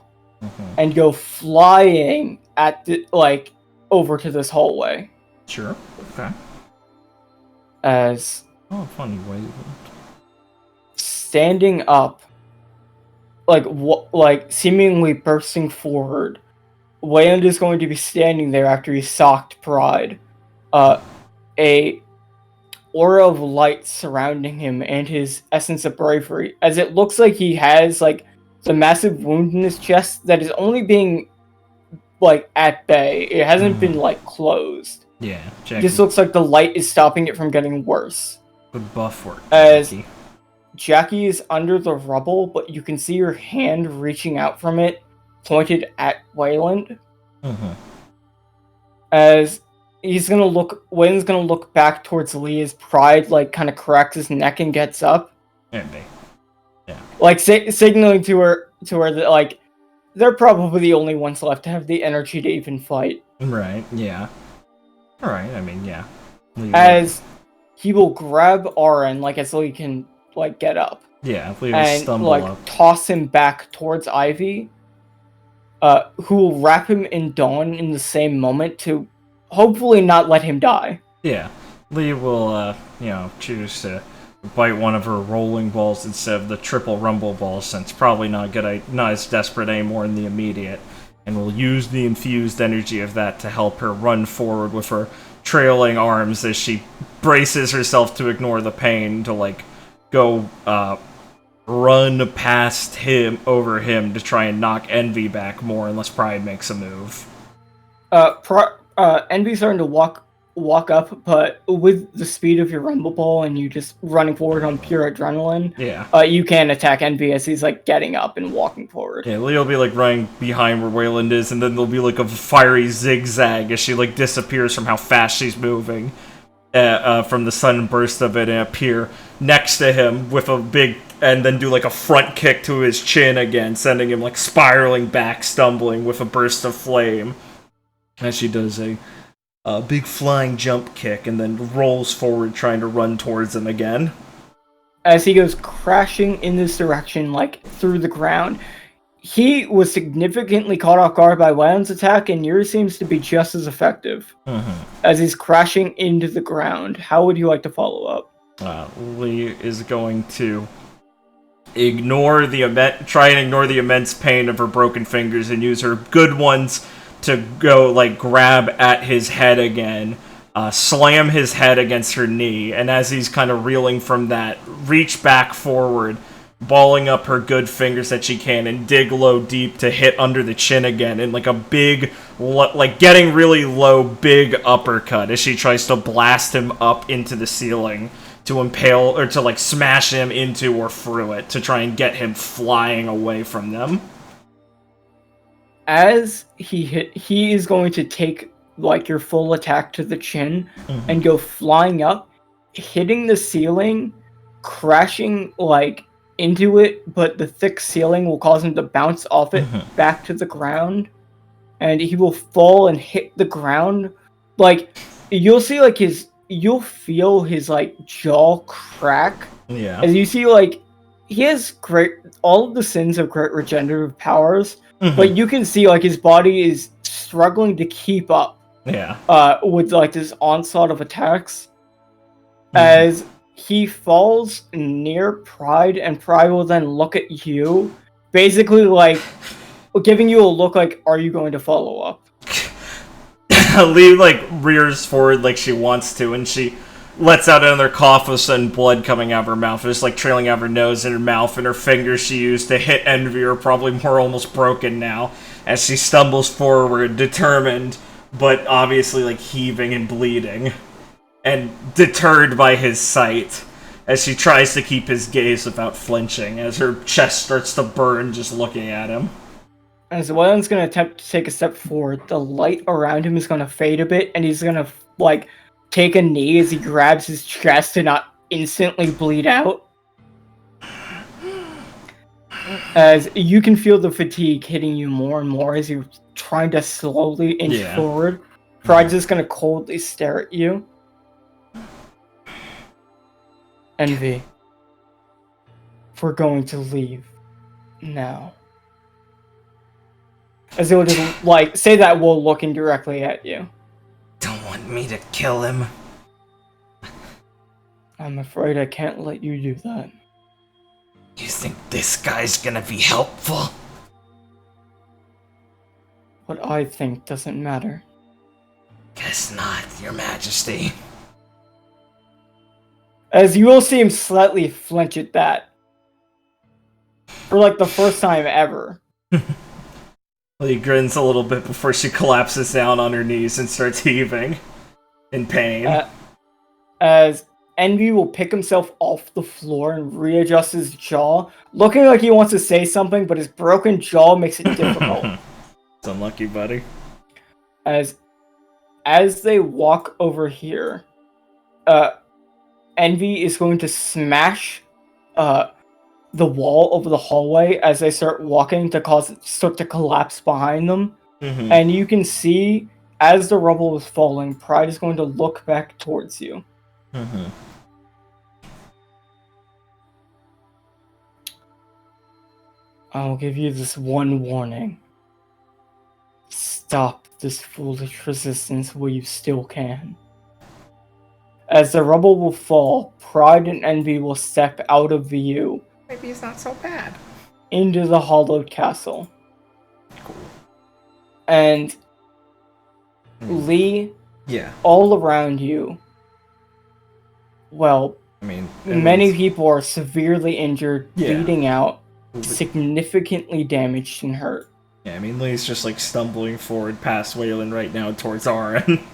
and go flying at the, like, over to this hallway. Sure. Okay. As funny way. Standing up, like seemingly bursting forward, Wayland is going to be standing there after he socked Pride. A aura of light surrounding him and his essence of bravery, as it looks like he has, like, the massive wound in his chest that is only being, like, at bay. It hasn't been, like, closed. Yeah, Jackie. It just looks like the light is stopping it from getting worse. Good buff work, As Jackie. Jackie is under the rubble, but you can see her hand reaching out from it, pointed at Wayland. As Waylon's gonna look back towards Lee as Pride, like, kind of cracks his neck and gets up. Maybe. Yeah. Like, signaling to her that, like, they're probably the only ones left to have the energy to even fight. Right, yeah. Alright, I mean, yeah. As he will grab Aaron, like, as Lee can, like, get up. Yeah, Lee will and, stumble like, up. toss him back towards Ivy, who will wrap him in Dawn in the same moment to hopefully not let him die. Yeah. Lee will, choose to bite one of her rolling balls instead of the triple rumble balls, since probably not as desperate anymore in the immediate, and will use the infused energy of that to help her run forward with her trailing arms as she braces herself to ignore the pain to, like, go, run past him, over him, to try and knock Envy back more unless Pride makes a move. Envy's starting to walk up, but with the speed of your rumble ball and you just running forward on pure adrenaline, you can attack Envy as he's, like, getting up and walking forward. Yeah, Lee will be, like, running behind where Wayland is, and then there'll be, like, a fiery zigzag as she, like, disappears from how fast she's moving from the sudden burst of it, and appear next to him with a big, and then do, like, a front kick to his chin again, sending him, like, spiraling back, stumbling with a burst of flame. As she does a big flying jump kick and then rolls forward trying to run towards him again. As he goes crashing in this direction, like, through the ground, he was significantly caught off guard by Wayland's attack, and yours seems to be just as effective. As he's crashing into the ground. How would you like to follow up? Lee is going to try and ignore the immense pain of her broken fingers and use her good ones to go, like, grab at his head again, slam his head against her knee, and as he's kind of reeling from that, reach back forward, balling up her good fingers that she can, and dig low deep to hit under the chin again, in, like, a big, like, getting really low, big uppercut as she tries to blast him up into the ceiling to impale, or to, like, smash him into or through it, to try and get him flying away from them. As he is going to take, like, your full attack to the chin and go flying up, hitting the ceiling, crashing, like, into it, but the thick ceiling will cause him to bounce off it back to the ground, and he will fall and hit the ground. Like, you'll feel his, like, jaw crack. Yeah. As you see, like, he has all of the sins of great regenerative powers, but you can see, like, his body is struggling to keep up. Yeah. With, like, this onslaught of attacks. As he falls near Pride, and Pride will then look at you, basically, like, giving you a look like, are you going to follow up? Lee, like, rears forward like she wants to, and she lets out another cough with sudden blood coming out of her mouth, just, like, trailing out of her nose and her mouth, and her fingers she used to hit Envy are probably more almost broken now, as she stumbles forward, determined, but obviously, like, heaving and bleeding, and deterred by his sight, as she tries to keep his gaze without flinching, as her chest starts to burn just looking at him. As Wayland's going to attempt to take a step forward, the light around him is going to fade a bit, and he's going to, like, take a knee as he grabs his chest to not instantly bleed out. As you can feel the fatigue hitting you more and more as you're trying to slowly inch forward. Pride's just going to coldly stare at you. Envy, we're going to leave now. As he'll just, like, say that while looking directly at you. Don't want me to kill him. I'm afraid I can't let you do that. You think this guy's gonna be helpful? What I think doesn't matter. Guess not, Your Majesty. As you will see him slightly flinch at that. For, like, the first time ever. He grins a little bit before she collapses down on her knees and starts heaving in pain. As Envy will pick himself off the floor and readjust his jaw, looking like he wants to say something, but his broken jaw makes it difficult. It's unlucky, buddy. As as they walk over here, uh, Envy is going to smash the wall over the hallway as they start walking to cause it start to collapse behind them. Mm-hmm. And you can see as the rubble is falling, Pride is going to look back towards you. Mm-hmm. I'll give you this one warning. Stop this foolish resistance while you still can. As the rubble will fall, Pride and Envy will step out of view. Maybe it's not so bad. Into the hollowed castle. Cool. And Lee, yeah, all around you, well, I mean, many people are severely injured, bleeding out, but, significantly damaged and hurt. Yeah, I mean, Lee's just like stumbling forward past Waylon right now towards Aaron.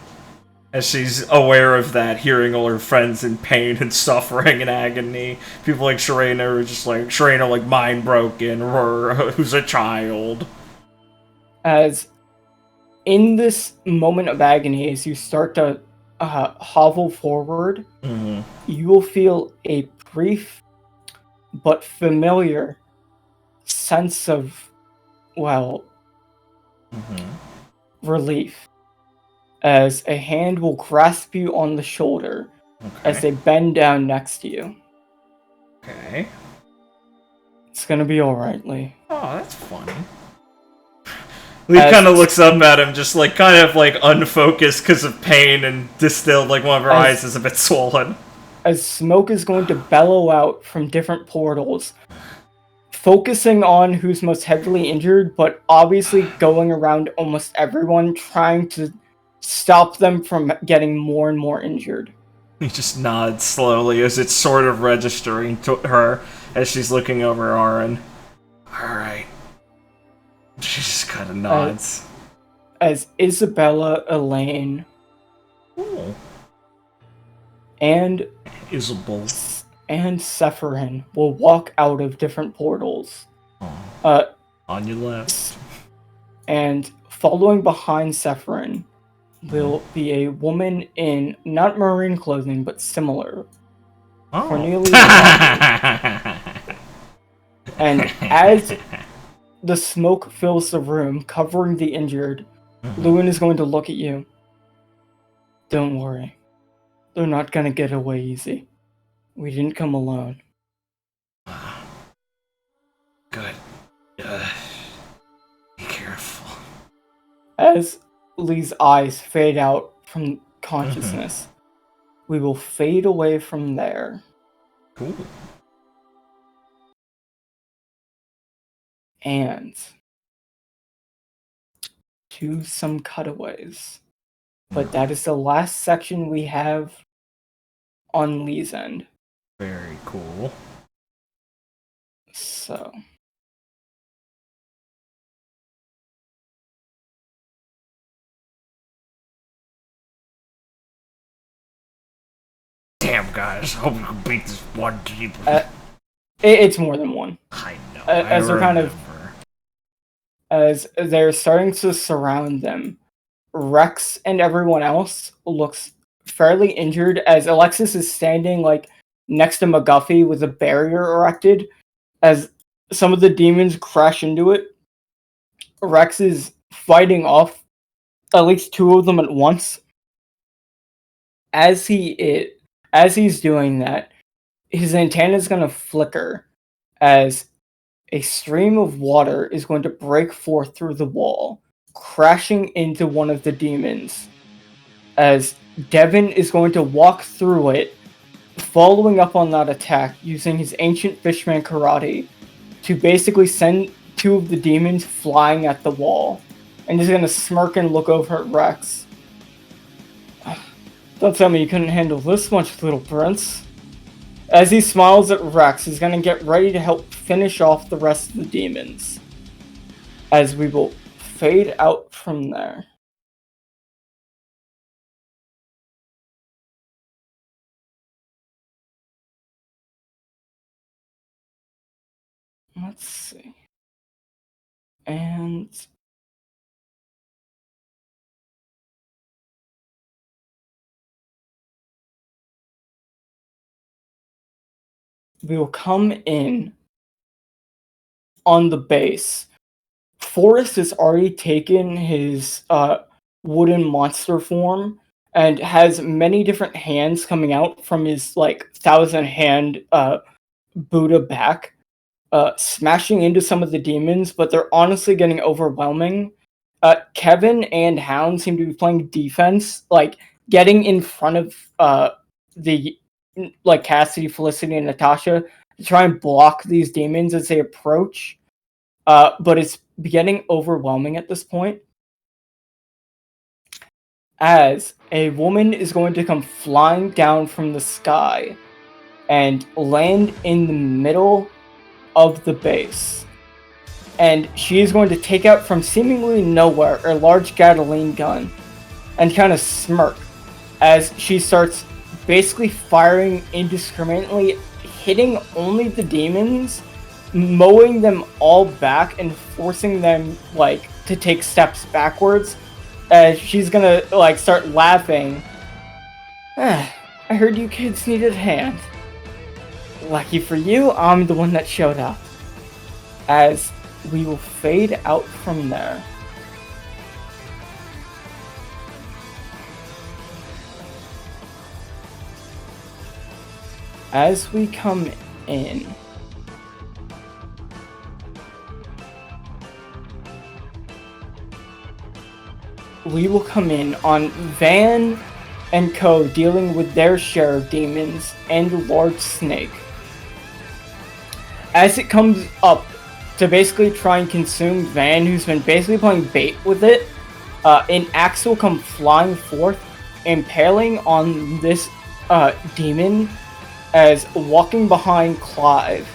As she's aware of that, hearing all her friends in pain and suffering and agony. People like Sharena are just like, Sharena like mind broken, or who's a child. As in this moment of agony, as you start to hovel forward, you will feel a brief but familiar sense of, well, relief. As a hand will grasp you on the shoulder as they bend down next to you. Okay. It's gonna be alright, Lee. Oh, that's funny. Lee kind of looks up at him, just like kind of like unfocused because of pain and distilled, like one of her eyes is a bit swollen. As smoke is going to bellow out from different portals, focusing on who's most heavily injured, but obviously going around almost everyone, trying to stop them from getting more and more injured. He just nods slowly as it's sort of registering to her as she's looking over Aaron. Alright. She just kind of nods. As Isabella, Elaine, and Isabel and Sephirin will walk out of different portals. On your left. And following behind Sephirin will be a woman in not marine clothing, but similar. Cornelia. And as the smoke fills the room, covering the injured, Lewin is going to look at you. Don't worry. They're not gonna get away easy. We didn't come alone. Good. Be careful. As Lee's eyes fade out from consciousness, we will fade away from there. Cool. And to some cutaways. But that is the last section we have on Lee's end. Very cool. So. Damn, guys. Hope we can beat this one team. It's more than one. I know. As they're kind of. As they're starting to surround them, Rex and everyone else looks fairly injured as Alexis is standing like next to McGuffey with a barrier erected as some of the demons crash into it. Rex is fighting off at least two of them at once. As he's doing that, his antenna is going to flicker as a stream of water is going to break forth through the wall, crashing into one of the demons. As Devin is going to walk through it, following up on that attack using his ancient fishman karate to basically send two of the demons flying at the wall. And he's going to smirk and look over at Rex. Don't tell me you couldn't handle this much, little prince. As he smiles at Rex, he's going to get ready to help finish off the rest of the demons. As we will fade out from there. Let's see. And we will come in on the base. Forrest has already taken his wooden monster form and has many different hands coming out from his like 1,000-hand Buddha back, smashing into some of the demons, but they're honestly getting overwhelming. Kevin and Hound seem to be playing defense, like getting in front of the like Cassidy, Felicity, and Natasha to try and block these demons as they approach. But it's getting overwhelming at this point, as a woman is going to come flying down from the sky and land in the middle of the base. And she is going to take out from seemingly nowhere a large Gatling gun and kind of smirk as she starts basically firing indiscriminately, hitting only the demons, mowing them all back and forcing them like to take steps backwards, as she's gonna like start laughing. I heard you kids needed a hand. Lucky for you, I'm the one that showed up. As we will fade out from there. As we come in, we will come in on Van and Co. dealing with their share of demons and the large snake. As it comes up to basically try and consume Van, who's been basically playing bait with it, an axe will come flying forth, impaling on this demon, as walking behind Clive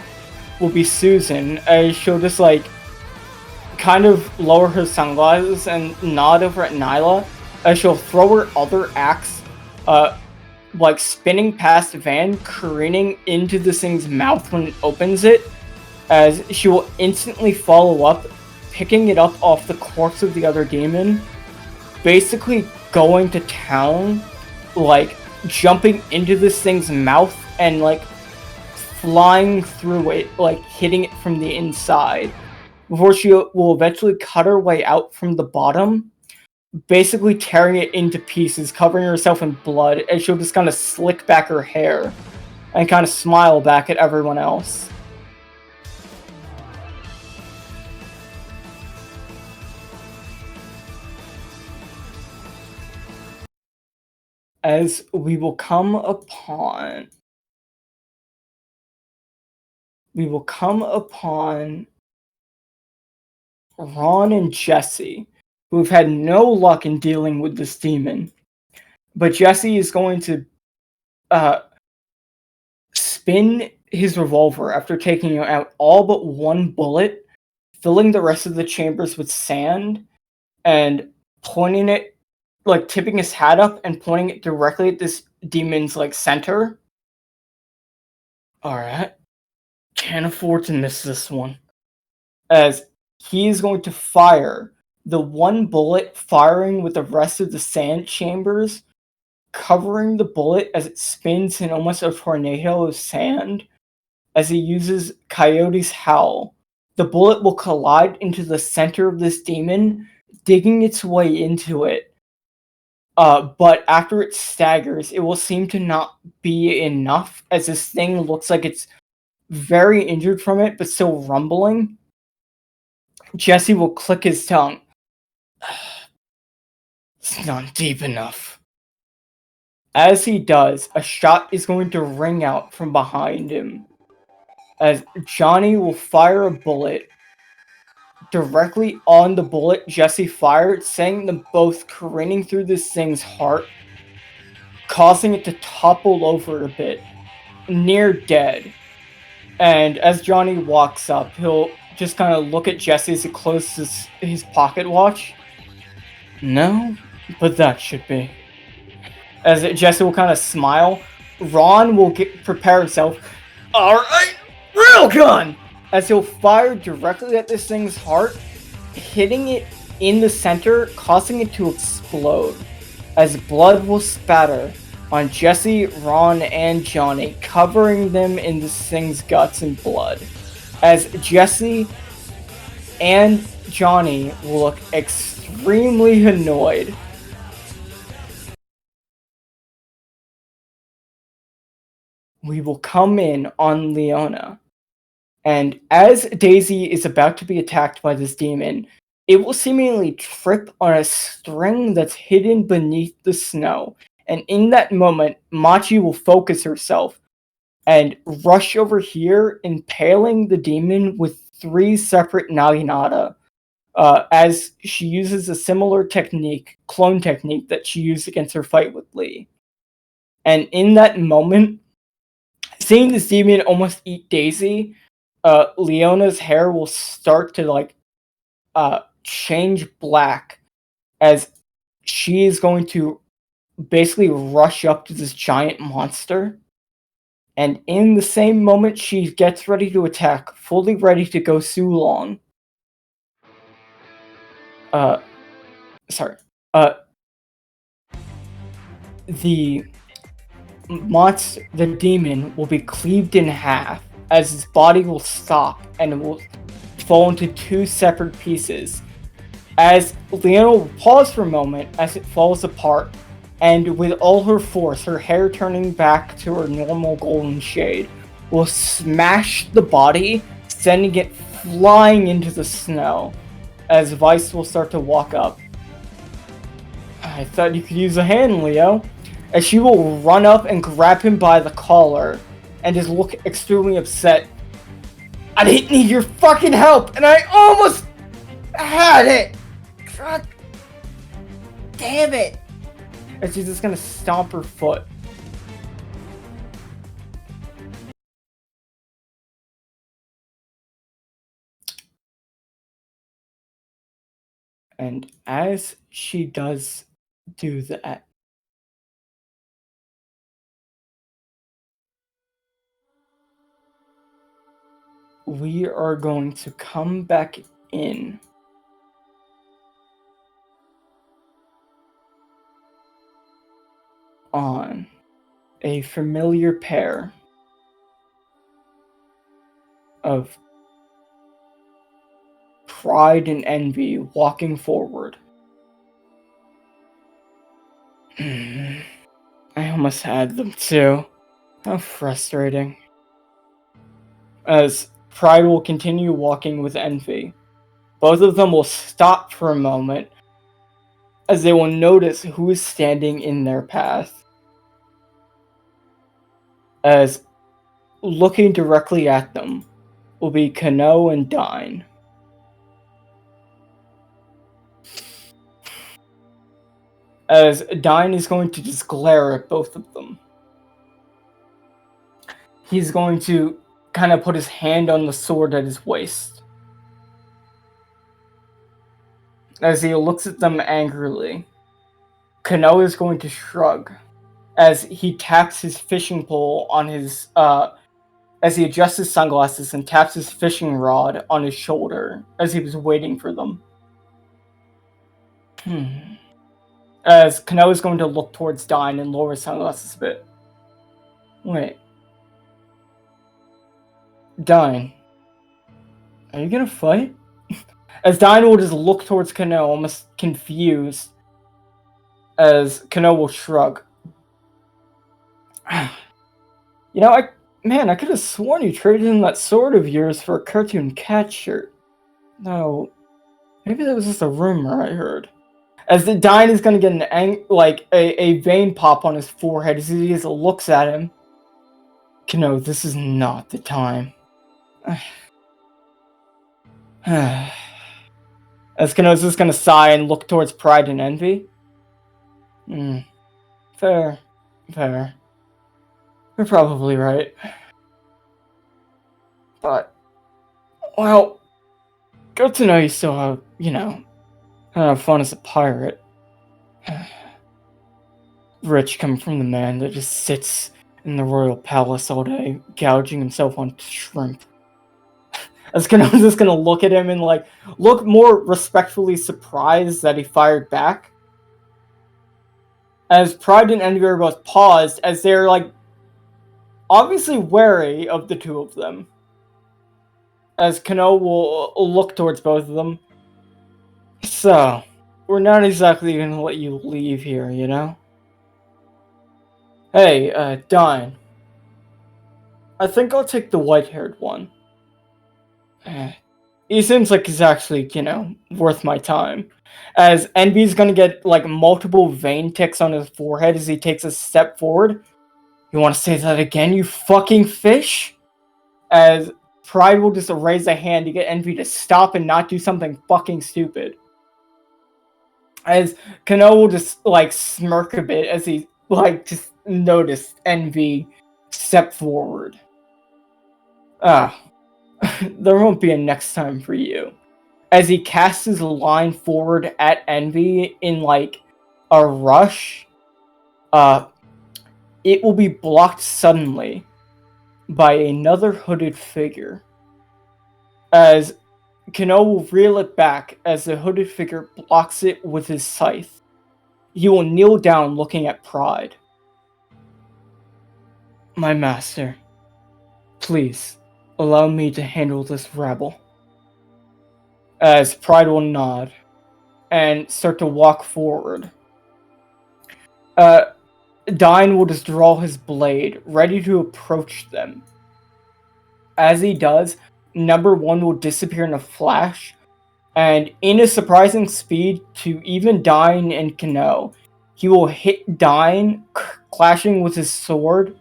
will be Susan, as she'll just like kind of lower her sunglasses and nod over at Nyla, as she'll throw her other axe, like spinning past Van, careening into this thing's mouth when it opens it, as she will instantly follow up, picking it up off the corpse of the other demon, basically going to town, like jumping into this thing's mouth and like flying through it, like hitting it from the inside, before she will eventually cut her way out from the bottom, basically tearing it into pieces, covering herself in blood, and she'll just kind of slick back her hair and kind of smile back at everyone else. As we will come upon Ron and Jesse, who have had no luck in dealing with this demon. But Jesse is going to spin his revolver after taking out all but one bullet, filling the rest of the chambers with sand, and pointing it, like tipping his hat up and pointing it directly at this demon's like center. Alright. Can't afford to miss this one. As he is going to fire the one bullet, firing with the rest of the sand chambers, covering the bullet as it spins in almost a tornado of sand. As he uses Coyote's Howl, the bullet will collide into the center of this demon, digging its way into it. But after it staggers, it will seem to not be enough, as this thing looks like it's very injured from it, but still rumbling. Jesse will click his tongue. It's not deep enough. As he does, a shot is going to ring out from behind him, as Johnny will fire a bullet directly on the bullet Jesse fired, sending them both careening through this thing's heart, causing it to topple over a bit, near dead. And as Johnny walks up, he'll just kind of look at Jesse as he closes his pocket watch. No, but that should be. As Jesse will kind of smile, Ron will prepare himself. Alright, railgun! As he'll fire directly at this thing's heart, hitting it in the center, causing it to explode, as blood will spatter on Jesse, Ron, and Johnny, covering them in this thing's guts and blood. As Jesse and Johnny will look extremely annoyed. We will come in on Leona. And as Daisy is about to be attacked by this demon, it will seemingly trip on a string that's hidden beneath the snow. And in that moment, Machi will focus herself and rush over here, impaling the demon with 3 separate naginata, as she uses a similar technique, clone technique, that she used against her fight with Lee. And in that moment, seeing this demon almost eat Daisy, Leona's hair will start to change black as she is going to basically rush up to this giant monster. And in the same moment she gets ready to attack, fully ready to go Sulong. The monster, the demon, will be cleaved in half as his body will stop and it will fall into 2 separate pieces. As Leona will pause for a moment as it falls apart, and with all her force, her hair turning back to her normal golden shade, will smash the body, sending it flying into the snow, as Vice will start to walk up. I thought you could use a hand, Leo. As she will run up and grab him by the collar, and just look extremely upset. I didn't need your fucking help, and I almost had it! God damn it! And she's just gonna stomp her foot. And as she does do that, we are going to come back in on a familiar pair of Pride and Envy walking forward. I almost had them too. How frustrating. As Pride will continue walking with Envy, both of them will stop for a moment as they will notice who is standing in their path. As looking directly at them will be Kano and Dine. As Dine is going to just glare at both of them. He's going to kind of put his hand on the sword at his waist. As he looks at them angrily, Kano is going to shrug as he taps his fishing pole on his, as he adjusts his sunglasses and taps his fishing rod on his shoulder as he was waiting for them. As Kano is going to look towards Dine and lower his sunglasses a bit. Wait. Dine, are you gonna fight? As Dine will just look towards Kano, almost confused, as Kano will shrug. You know, I could have sworn you traded in that sword of yours for a cartoon cat shirt. No, maybe that was just a rumor I heard. As the Dine is gonna get a vein pop on his forehead as he just looks at him. Kano, this is not the time. As Kano's just gonna sigh and look towards Pride and Envy. Fair. You're probably right. But, well, good to know you still have, have fun as a pirate. Rich coming from the man that just sits in the royal palace all day, gouging himself on shrimp. As Kano's just gonna look at him and look more respectfully surprised that he fired back. As Pride and Envy are both paused, as they're like obviously wary of the two of them. As Kano will look towards both of them. So, we're not exactly gonna let you leave here, you know? Hey, Dine. I think I'll take the white-haired one. He seems like he's actually, worth my time. As Envy's gonna get, like, multiple vein ticks on his forehead as he takes a step forward. You wanna say that again, you fucking fish? As Pride will just raise a hand to get Envy to stop and not do something fucking stupid. As Kano will just, like, smirk a bit as he, like, just noticed Envy step forward. There won't be a next time for you. As he casts his line forward at Envy in, like, a rush, it will be blocked suddenly by another hooded figure. As Kano will reel it back as the hooded figure blocks it with his scythe. He will kneel down looking at Pride. My master, please allow me to handle this rabble. As Pride will nod and start to walk forward. Dine will just draw his blade, ready to approach them. As he does, number one will disappear in a flash, and in a surprising speed to even Dine and Kano, he will hit Dine, clashing with his sword,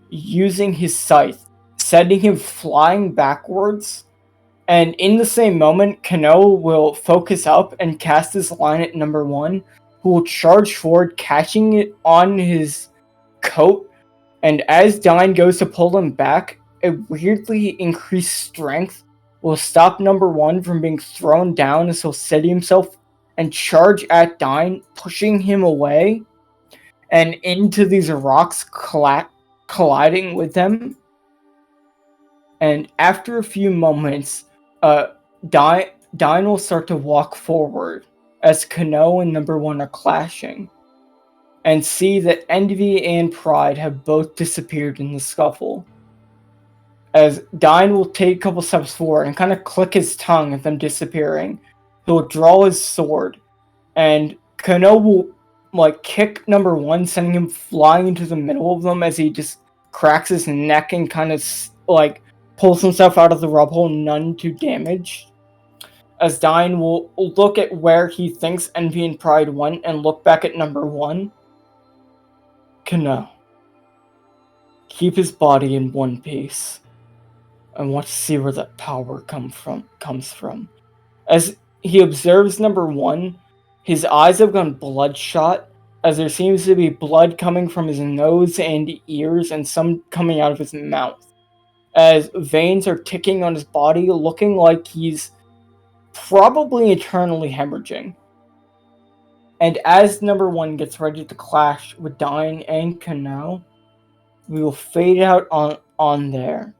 using his scythe, sending him flying backwards. And in the same moment, Kano will focus up and cast his line at number one, who will charge forward, catching it on his coat. And as Dine goes to pull him back, a weirdly increased strength will stop number one from being thrown down as he'll steady himself and charge at Dine, pushing him away and into these rocks, colliding with them. And after a few moments, Dine will start to walk forward as Kano and number one are clashing, and see that Envy and Pride have both disappeared in the scuffle. As Dine will take a couple steps forward and kind of click his tongue at them disappearing, he'll draw his sword, and Kano will kick number one, sending him flying into the middle of them as he just cracks his neck and kind of pulls himself out of the rubble, none too damaged. As Dine will look at where he thinks Envy and Pride went and look back at number one. Kano, keep his body in one piece. I want to see where that power comes from. As he observes number one, his eyes have gone bloodshot, as there seems to be blood coming from his nose and ears and some coming out of his mouth. As veins are ticking on his body, looking like he's probably eternally hemorrhaging. And as number one gets ready to clash with Dine and Kano, we will fade out on there,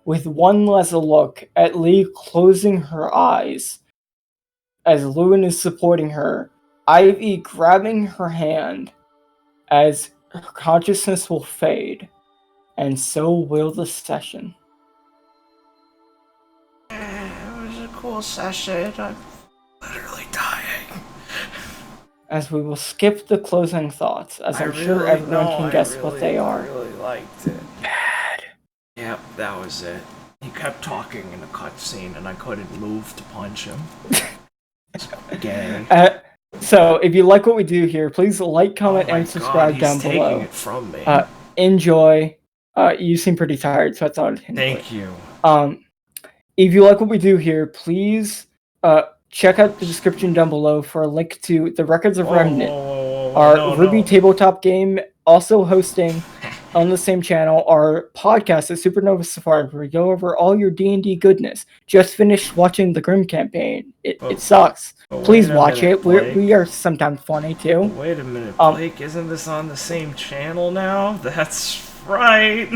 with one last look at Lee closing her eyes, as Lewin is supporting her, Ivy grabbing her hand, as her consciousness will fade, and so will the session. It was a cool session. I'm literally dying. As we will skip the closing thoughts, as I'm sure everyone can guess what they are. I really liked it. Bad. Yep, that was it. He kept talking in a cutscene, and I couldn't move to punch him. Gay. So, if you like what we do here, please like, comment, and subscribe down below. He's taking it from me. Enjoy. You seem pretty tired, so I thought I'd handle it. Thank you. If you like what we do here, please check out the description down below for a link to the Records of Remnant, our Ruby tabletop game, also hosting on the same channel our podcast at Supernova Safari, where we go over all your D&D goodness. Just finished watching the Grim campaign. It sucks. Please watch it. We are sometimes funny too. Wait a minute, Blake. Isn't this on the same channel now? That's right.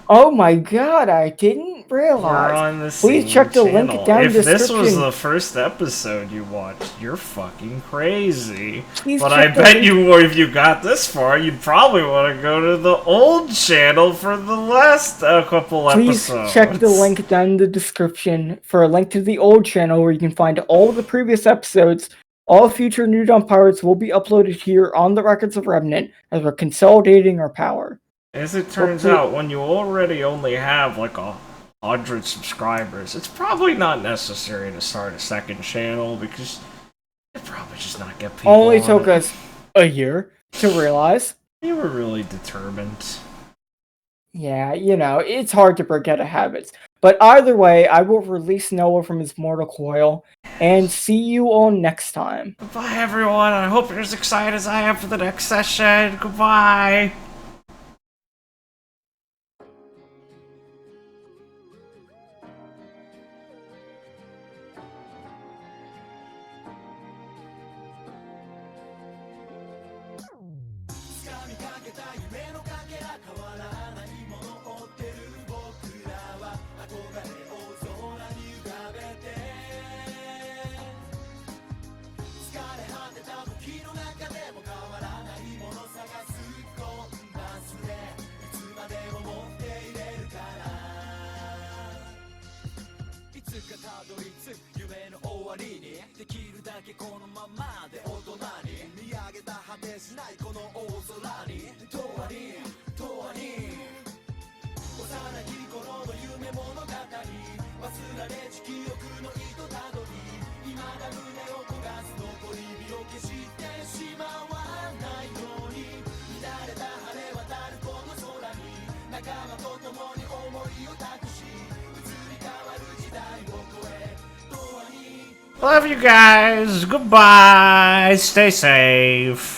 Oh my god, I didn't didn't We're realize. on the Please same check the channel. link down in the If this description. was the first episode you watched, you're fucking crazy. Please But I check the bet link- you, if you got this far, you'd probably want to go to the old channel for the last couple Please episodes. check the link down in the description for a link to the old channel where you can find all the previous episodes. All future New Dawn Pirates will be uploaded here on the Records of Remnant as we're consolidating our power. As it turns out, when you already only have like 100 subscribers, it's probably not necessary to start a second channel because you'll probably just not get people. Only on took it. us a year to realize. You were really determined. Yeah, you know, it's hard to break out of habits. But either way, I will release Noah from his mortal coil, and see you all next time. Goodbye, everyone. I hope you're as excited as I am for the next session. Goodbye. Love you guys. Goodbye. Stay safe.